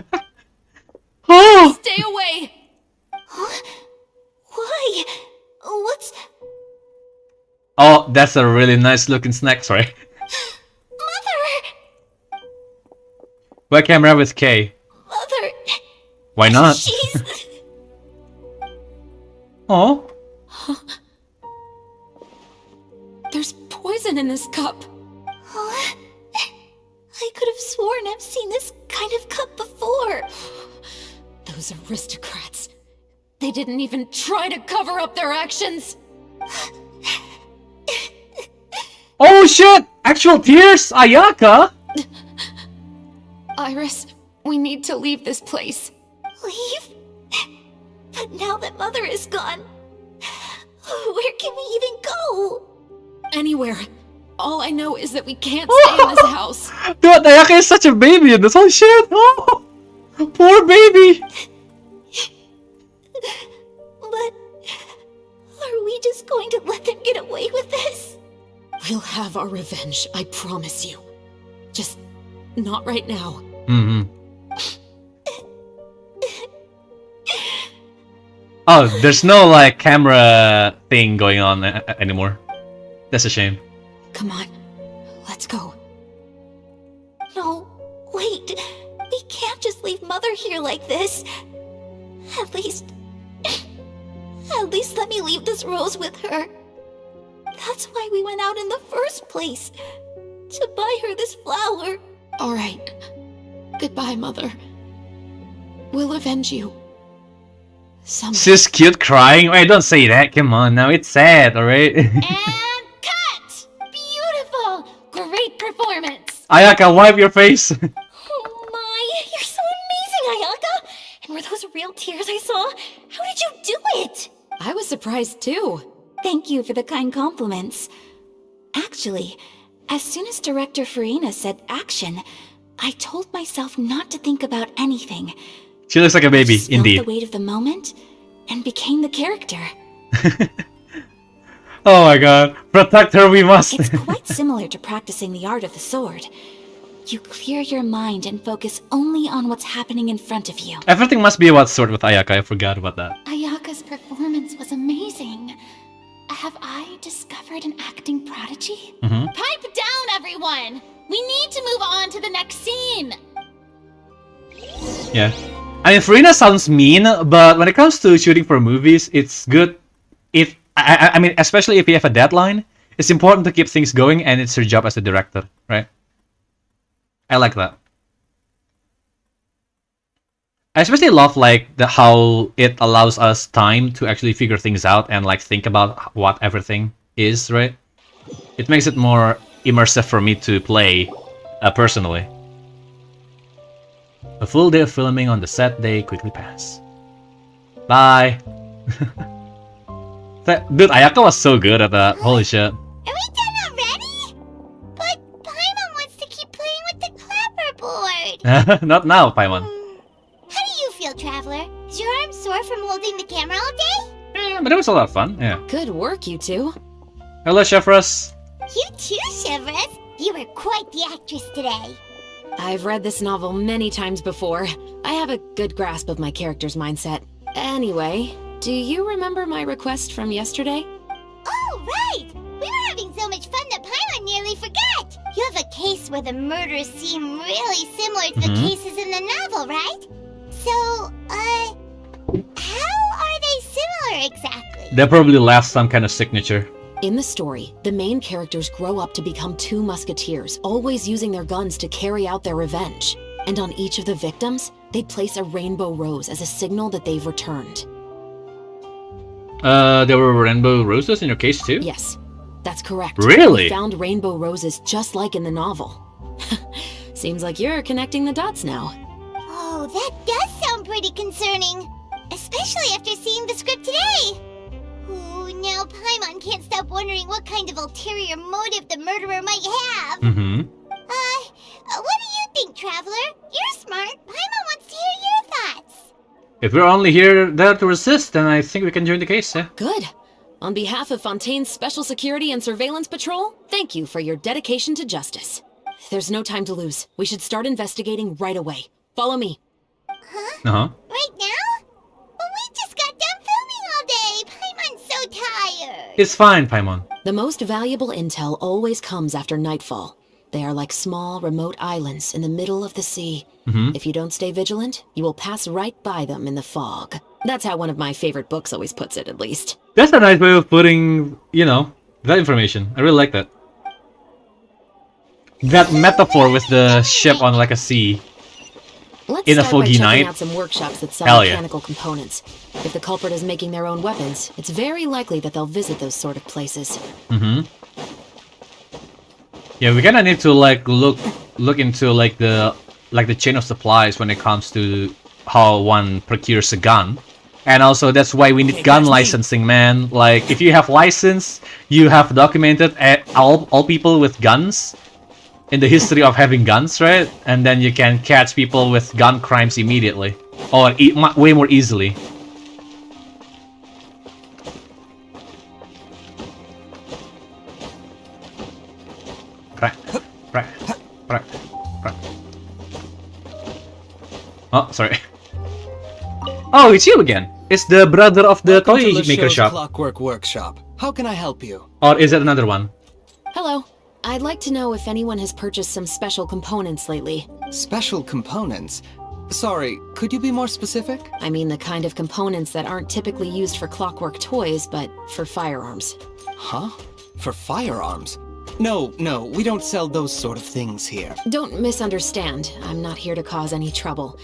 Oh! Stay away! Huh? Why? What's... Oh, that's a really nice looking snack, sorry. Mother! Why camera with K? Mother! Why not? She's... Oh. There's poison in this cup. Huh? I could have sworn I've seen this kind of cup before. Those aristocrats. They didn't even try to cover up their actions. Oh shit! Actual tears? Ayaka? Iris, we need to leave this place. Leave? But now that Mother is gone, where can we even go? Anywhere. All I know is that we can't stay in this house. Dude, Ayaka is such a baby in this whole shit! Oh! Poor baby! But... are we just going to let them get away with this? We'll have our revenge, I promise you. Just not right now. Oh, there's no, like, camera thing going on anymore. That's a shame. Come on, let's go. No, wait. We can't just leave Mother here like this. At least let me leave this rose with her. That's why we went out in the first place. To buy her this flower. All right. Goodbye, Mother. We'll avenge you. Someday. She's cute crying? Wait, don't say that. Come on now, it's sad, alright? And cut! Beautiful! Great performance! Ayaka, wipe your face! Oh my, you're so amazing, Ayaka! And were those real tears I saw? How did you do it? I was surprised too. Thank you for the kind compliments. Actually, as soon as Director Farina said action, I told myself not to think about anything. She looks like a baby, Just felt indeed. the weight of the moment and became the character. Oh my god. Protect her, we must. It's quite similar to practicing the art of the sword. You clear your mind and focus only on what's happening in front of you. Everything must be about sword with Ayaka. I forgot about that. Ayaka's performance was amazing. Have I discovered an acting prodigy? Pipe down, everyone! We need to move on to the next scene! Yeah. I mean, Farina sounds mean, but when it comes to shooting for movies, it's good if... I mean, especially if you have a deadline, it's important to keep things going, and it's her job as a director, right? I like that. I especially love like how it allows us time to actually figure things out and like think about what everything is, right? It makes it more immersive for me to play personally. A full day of filming on the set day quickly passed. Bye. Dude, Ayaka was so good at that. Holy shit. Are we done already? But Paimon wants to keep playing with the clapperboard. Not now, Paimon. How do you feel, Traveler? Is your arm sore from holding the camera all day? Yeah, but it was a lot of fun, yeah. Good work, you two. Hello, Chefrus. You too, Chevres. You were quite the actress today. I've read this novel many times before. I have a good grasp of my character's mindset. Anyway, do you remember my request from yesterday? Oh, right! We were having so much fun that Paimon nearly forgot! You have a case where the murders seem really similar to the cases in the novel, right? So, how are they similar exactly? They probably left some kind of signature. In the story, the main characters grow up to become two musketeers, always using their guns to carry out their revenge. And on each of the victims, they place a rainbow rose as a signal that they've returned. There were rainbow roses in your case too? Yes, that's correct. Really? We found rainbow roses just like in the novel. Seems like you're connecting the dots now. Oh, that does sound pretty concerning. Especially after seeing the script today. Ooh, now Paimon can't stop wondering what kind of ulterior motive the murderer might have. What do you think, Traveler? You're smart. Paimon wants to hear your thoughts. If we're only there to resist, then I think we can join the case, yeah? Good. On behalf of Fontaine's Special Security and Surveillance Patrol, thank you for your dedication to justice. There's no time to lose. We should start investigating right away. Follow me. Right now? But we just got done filming all day. Paimon's so tired. It's fine, Paimon. The most valuable intel always comes after nightfall. They are like small, remote islands in the middle of the sea. If you don't stay vigilant, you will pass right by them in the fog. That's how one of my favorite books always puts it, at least. That's a nice way of putting, you know, that information. I really like that. That metaphor with the ship on like a sea. Let's in a start by foggy checking night. out some workshops that sell Hell yeah. mechanical components. If the culprit is making their own weapons, it's very likely that they'll visit those sort of places. Yeah, we kinda need to like look into like the chain of supplies when it comes to how one procures a gun. And also that's why we need gun licensing, man. Like if you have license, you have documented all people with guns in the history of having guns, right? And then you can catch people with gun crimes immediately. Or way more easily. Oh, sorry. Oh, it's you again. It's the brother of the Welcome toy to maker LeChaux's shop. Clockwork Workshop. How can I help you? Or is it another one? Hello. I'd like to know if anyone has purchased some special components lately. Special components? Sorry, could you be more specific? I mean the kind of components that aren't typically used for clockwork toys, but for firearms. Huh? For firearms? No, we don't sell those sort of things here. Don't misunderstand. I'm not here to cause any trouble.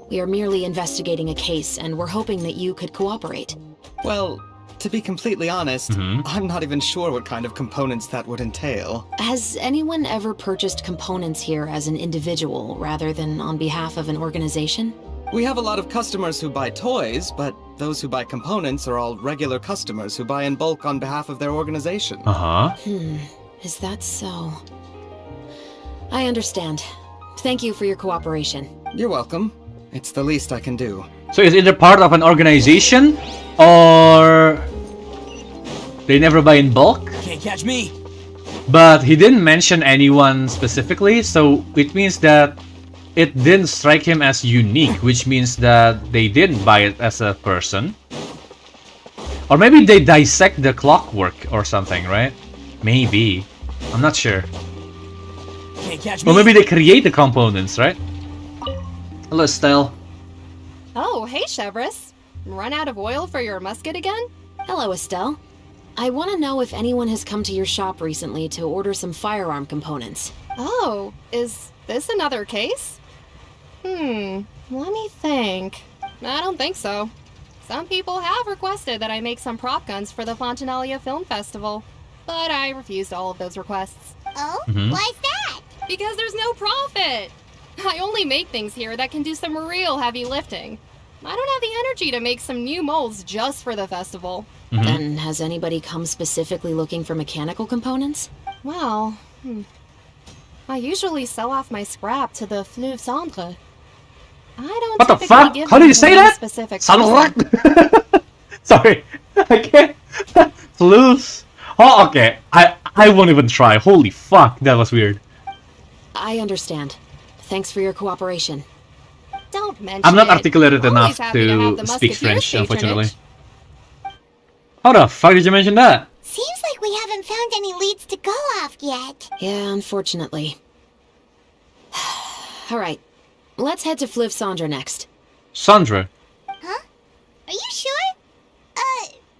We are merely investigating a case, and we're hoping that you could cooperate. Well, To be completely honest, I'm not even sure what kind of components that would entail. Has anyone ever purchased components here as an individual rather than on behalf of an organization? We have a lot of customers who buy toys, but those who buy components are all regular customers who buy in bulk on behalf of their organization. Is that so? I understand. Thank you for your cooperation. You're welcome. It's the least I can do. So is either part of an organization, or they never buy in bulk? Can't catch me. But he didn't mention anyone specifically, so it means that it didn't strike him as unique, which means that they didn't buy it as a person. Or maybe they dissect the clockwork or something, right? Maybe. I'm not sure. Can't catch me. Or maybe they create the components, right? Hello, Estelle. Oh, hey, Chevres. Run out of oil for your musket again? Hello, Estelle. I want to know if anyone has come to your shop recently to order some firearm components. Oh, is this another case? Let me think. I don't think so. Some people have requested that I make some prop guns for the Fontaine Film Festival, but I refused all of those requests. Oh? Why's that? Because there's no profit! I only make things here that can do some real heavy lifting. I don't have the energy to make some new molds just for the festival. Then has anybody come specifically looking for mechanical components? Well, I usually sell off my scrap to the Fleuve Cendre. I don't What the typically fuck? give How do them you to say one that? specific Cendre? Sorry, I can't. Flus. Oh, okay. I won't even try. Holy fuck, that was weird. I understand. Thanks for your cooperation. Don't mention I'm not it. articulated Always enough happy to have to the speak Musketeers' French, unfortunately. patronage. How the fuck did you mention that? Seems like we haven't found any leads to go off yet. Yeah, unfortunately. Alright, let's head to Fleuve Cendre next. Sandra. Huh? Are you sure?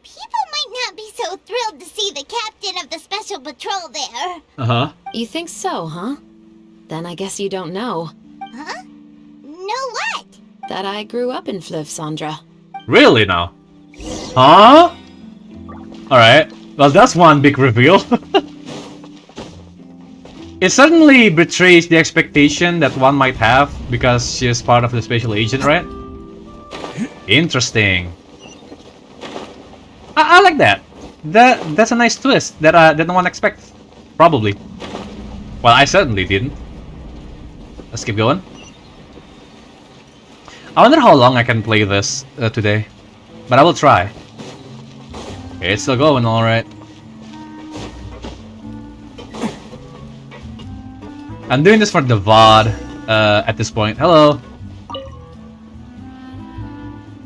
People might not be so thrilled to see the captain of the special patrol there. Uh-huh. You think so, huh? Then I guess you don't know. Huh? Know what? That I grew up in Fleuve Cendre. Really now? Huh? Alright. Well, that's one big reveal. It certainly betrays the expectation that one might have because she is part of the special agent, right? Interesting. I like that. That's a nice twist that no one expects. Probably. Well, I certainly didn't. Let's keep going. I wonder how long I can play this today, but I will try. Okay, it's still going, alright. I'm doing this for the VOD at this point. Hello.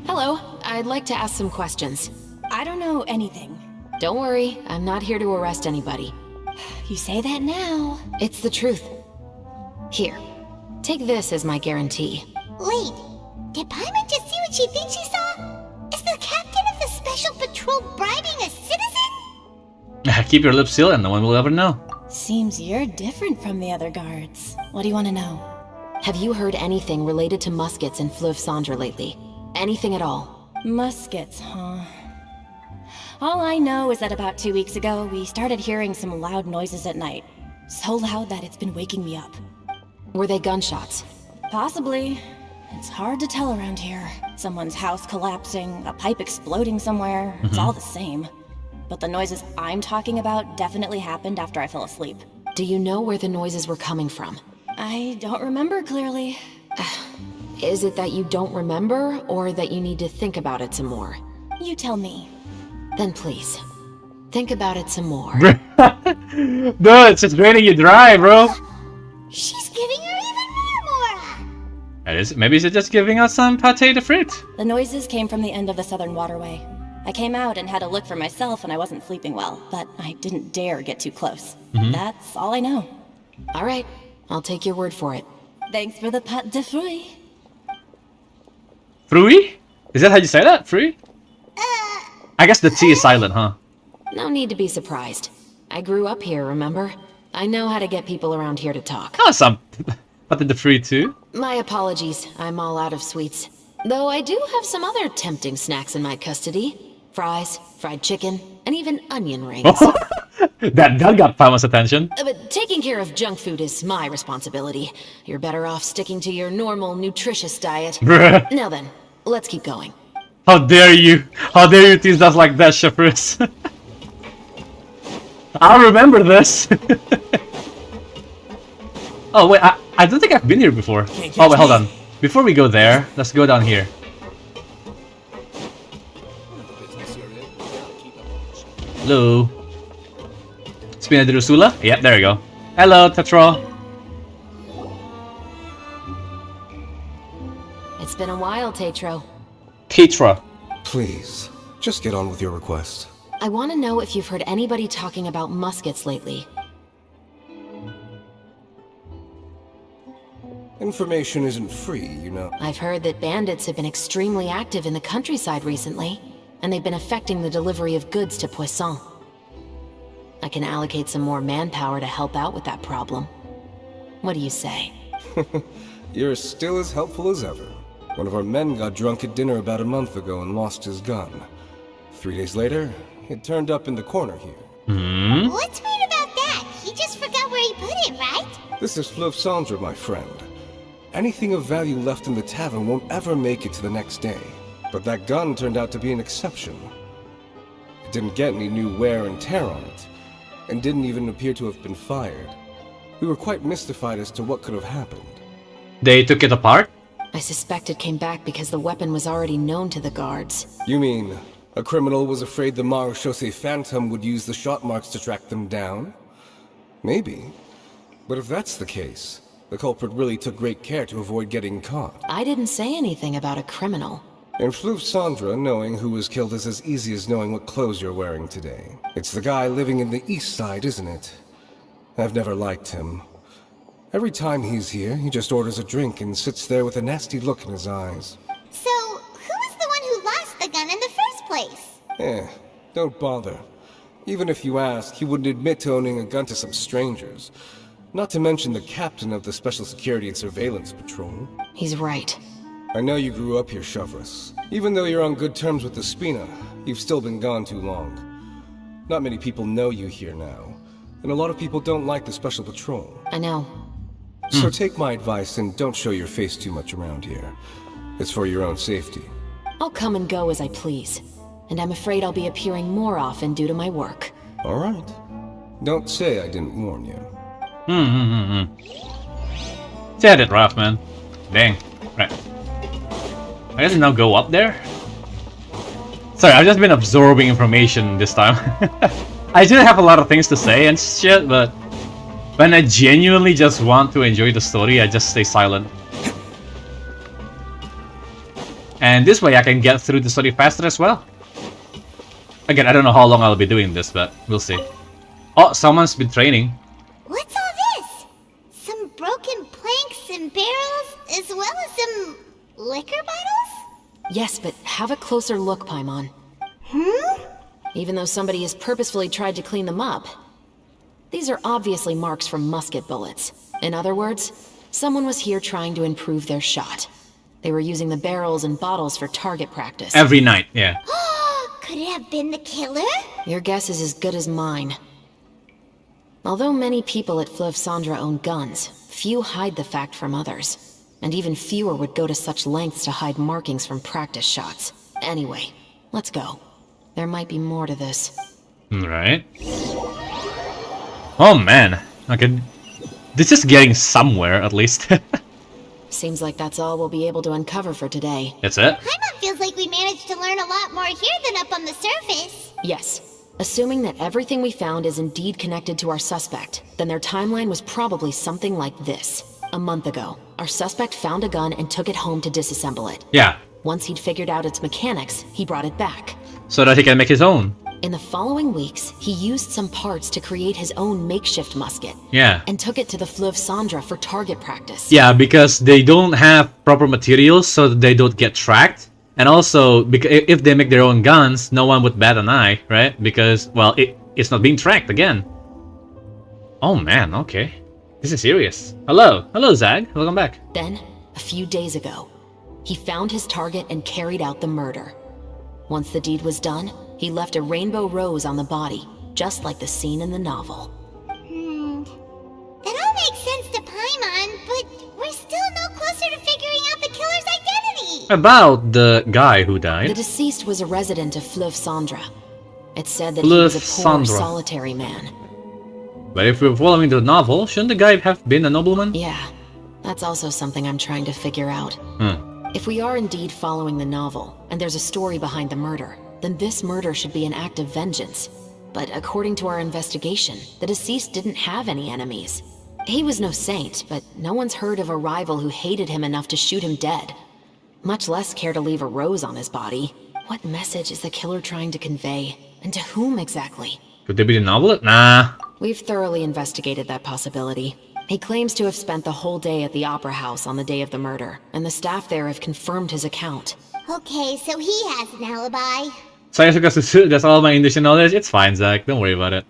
Hello, I'd like to ask some questions. I don't know anything. Don't worry, I'm not here to arrest anybody. You say that now. It's the truth. Here, take this as my guarantee. Wait, did Paimon just see what she thinks she saw? Is the captain of the special patrol bribing a citizen? Keep your lips sealed and no one will ever know. Seems you're different from the other guards. What do you want to know? Have you heard anything related to muskets in Fleuve Cendre lately? Anything at all? Muskets, huh? All I know is that about 2 weeks ago, we started hearing some loud noises at night. So loud that it's been waking me up. Were they gunshots? Possibly. It's hard to tell around here. Someone's house collapsing, a pipe exploding somewhere. It's all the same. But the noises I'm talking about definitely happened after I fell asleep. Do you know where the noises were coming from? I don't remember clearly. Is it that you don't remember, or that you need to think about it some more? You tell me. Then please, think about it some more. Dude, it's just draining you dry, bro. She's giving her even more. Maybe she's just giving us some pâté de frites. The noises came from the end of the southern waterway. I came out and had a look for myself and I wasn't sleeping well, but I didn't dare get too close. That's all I know. All right, I'll take your word for it. Thanks for the pâte de fruits. Fruit? Is that how you say that? Fruit? I guess the T is silent, huh? No need to be surprised. I grew up here, remember? I know how to get people around here to talk. Oh, some... But the fruit too? My apologies, I'm all out of sweets. Though I do have some other tempting snacks in my custody. Fries, fried chicken, and even onion rings. That got Palma's attention. But taking care of junk food is my responsibility. You're better off sticking to your normal, nutritious diet. Now then, let's keep going. How dare you? How dare you tease us like that, Chef Bruce? I'll remember this. Oh wait, I don't think I've been here before. Oh wait, hold on. Before we go there, let's go down here. Hello. Spina di Rusula? Yep, there we go. Hello, Tetro. It's been a while, Tetro. Tetra. Please, just get on with your request. I want to know if you've heard anybody talking about muskets lately. Information isn't free, you know. I've heard that bandits have been extremely active in the countryside recently, and they've been affecting the delivery of goods to Poisson. I can allocate some more manpower to help out with that problem. What do you say? You're still as helpful as ever. One of our men got drunk at dinner about a month ago and lost his gun. 3 days later, it turned up in the corner here. What's weird about that? He just forgot where he put it, right? This is Fleuve Cendre, my friend. Anything of value left in the tavern won't ever make it to the next day. But that gun turned out to be an exception. It didn't get any new wear and tear on it, and didn't even appear to have been fired. We were quite mystified as to what could have happened. They took it apart? I suspect it came back because the weapon was already known to the guards. You mean, a criminal was afraid the Marechaussee Phantom would use the shot marks to track them down? Maybe. But if that's the case, the culprit really took great care to avoid getting caught. I didn't say anything about a criminal. In Fleuve Cendre, knowing who was killed is as easy as knowing what clothes you're wearing today. It's the guy living in the east side, isn't it? I've never liked him. Every time he's here, he just orders a drink and sits there with a nasty look in his eyes. So, who was the one who lost the gun in the first place? Don't bother. Even if you ask, he wouldn't admit to owning a gun to some strangers. Not to mention the captain of the Special Security and Surveillance Patrol. He's right. I know you grew up here, Chevres. Even though you're on good terms with the Spina, you've still been gone too long. Not many people know you here now, and a lot of people don't like the Special Patrol. I know. So take my advice and don't show your face too much around here. It's for your own safety. I'll come and go as I please, and I'm afraid I'll be appearing more often due to my work. All right. Don't say I didn't warn you. Said it rough, man. Dang. Right. I guess now go up there? Sorry, I've just been absorbing information this time. I do have a lot of things to say and shit, but when I genuinely just want to enjoy the story, I just stay silent. And this way I can get through the story faster as well. Again, I don't know how long I'll be doing this, but we'll see. Oh, someone's been training. What's all this? Some broken planks and barrels, as well as some liquor bottles? Yes, but have a closer look, Paimon. Even though somebody has purposefully tried to clean them up, these are obviously marks from musket bullets. In other words, someone was here trying to improve their shot. They were using the barrels and bottles for target practice. Every night, yeah. Could it have been the killer? Your guess is as good as mine. Although many people at Fleuve Cendre own guns, few hide the fact from others. And even fewer would go to such lengths to hide markings from practice shots. Anyway, let's go. There might be more to this. Right. Oh man. Okay. This is getting somewhere, at least. Seems like that's all we'll be able to uncover for today. That's it? Paimon feels like we managed to learn a lot more here than up on the surface. Yes. Assuming that everything we found is indeed connected to our suspect, then their timeline was probably something like this. A month ago, our suspect found a gun and took it home to disassemble it. Yeah. Once he'd figured out its mechanics, he brought it back. So that he can make his own. In the following weeks, he used some parts to create his own makeshift musket. Yeah. And took it to the Fleuve Cendre for target practice. Yeah, because they don't have proper materials so that they don't get tracked. And also, because if they make their own guns, no one would bat an eye, right? Because, well, it's not being tracked again. Oh man, okay. This is serious. Hello. Hello, Zag. Welcome back. Then, a few days ago, he found his target and carried out the murder. Once the deed was done, he left a rainbow rose on the body, just like the scene in the novel. That all makes sense to Paimon, but we're still no closer to figuring out the killer's identity! About the guy who died. The deceased was a resident of Fleuve Cendre. It's said that he was a poor, solitary man. But if we're following the novel, shouldn't the guy have been a nobleman? Yeah, that's also something I'm trying to figure out. If we are indeed following the novel, and there's a story behind the murder, then this murder should be an act of vengeance. But according to our investigation, the deceased didn't have any enemies. He was no saint, but no one's heard of a rival who hated him enough to shoot him dead. Much less care to leave a rose on his body. What message is the killer trying to convey? And to whom exactly? Could they be the novelist? Nah. We've thoroughly investigated that possibility. He claims to have spent the whole day at the Opera House on the day of the murder, and the staff there have confirmed his account. Okay, so he has an alibi. Saya suka susu, that's all my Indonesian knowledge. It's fine, Zach. Don't worry about it.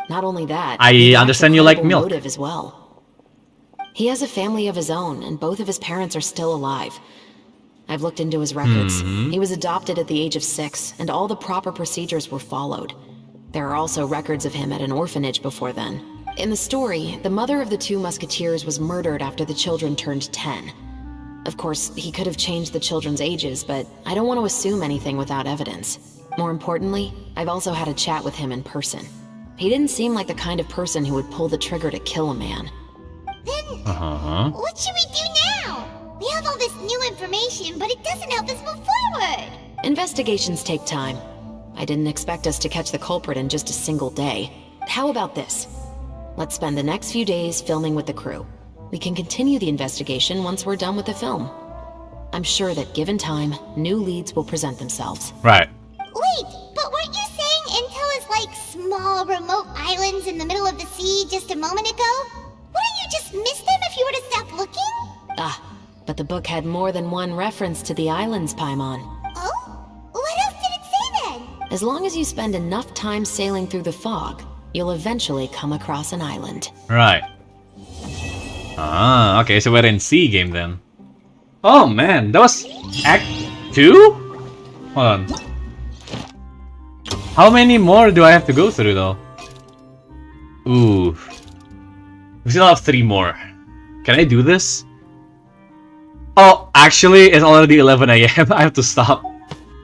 Not only that, I understand you like milk. Motive as well. He has a family of his own, and both of his parents are still alive. I've looked into his records. He was adopted at the age of 6, and all the proper procedures were followed. There are also records of him at an orphanage before then. In the story, the mother of the 2 musketeers was murdered after the children turned 10. Of course, he could have changed the children's ages, but I don't want to assume anything without evidence. More importantly, I've also had a chat with him in person. He didn't seem like the kind of person who would pull the trigger to kill a man. Then, what should we do now? We have all this new information, but it doesn't help us move forward. Investigations take time. I didn't expect us to catch the culprit in just a single day. How about this? Let's spend the next few days filming with the crew. We can continue the investigation once we're done with the film. I'm sure that given time, new leads will present themselves. Right. Wait, but weren't you saying Intel is like small remote islands in the middle of the sea just a moment ago? Wouldn't you just miss them if you were to stop looking? But the book had more than one reference to the islands, Paimon. Oh? What else did it say then? As long as you spend enough time sailing through the fog, you'll eventually come across an island. Right. Okay, so we're in sea game then. Oh man, that was Act 2? Hold on. How many more do I have to go through though? Ooh. We still have 3 more. Can I do this? Oh, actually, it's already 11 AM. I have to stop.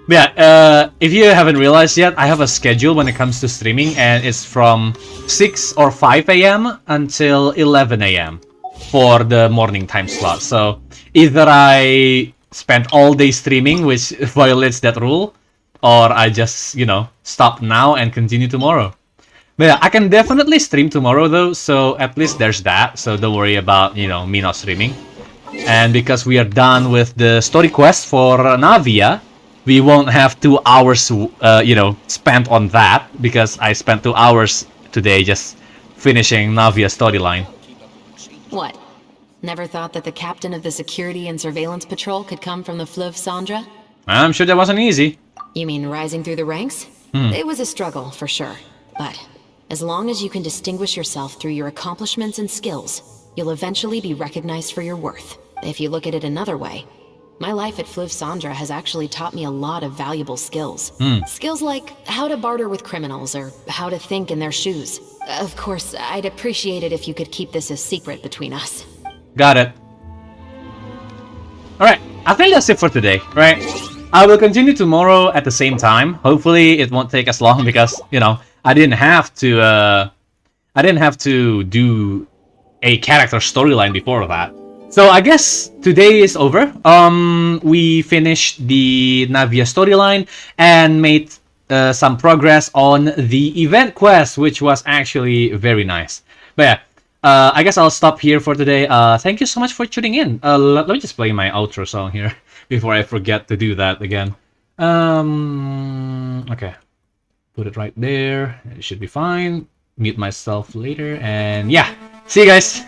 But yeah, if you haven't realized yet, I have a schedule when it comes to streaming, and it's from 6 or 5 AM until 11 AM for the morning time slot. So either I spend all day streaming, which violates that rule, or I just, you know, stop now and continue tomorrow. But yeah, I can definitely stream tomorrow though, so at least there's that. So don't worry about, you know, me not streaming. And because we are done with the story quest for Navia, we won't have 2 hours, you know, spent on that, because I spent 2 hours today just finishing Navia's storyline. What? Never thought that the captain of the security and surveillance patrol could come from the Fleuve Cendre? I'm sure that wasn't easy. You mean rising through the ranks? It was a struggle, for sure. But as long as you can distinguish yourself through your accomplishments and skills, you'll eventually be recognized for your worth. If you look at it another way, my life at Fleuve Cendre has actually taught me a lot of valuable skills. Skills like how to barter with criminals or how to think in their shoes. Of course, I'd appreciate it if you could keep this a secret between us. Got it. Alright, I think that's it for today, right? I will continue tomorrow at the same time. Hopefully it won't take as long because, you know, I didn't have to do a character storyline before that. So I guess today is over. We finished the Navia storyline and made some progress on the event quest, which was actually very nice. But yeah, I guess I'll stop here for today. Thank you so much for tuning in. Let me just play my outro song here before I forget to do that again. Okay, put it right there. It should be fine. Mute myself later, and yeah, see you guys.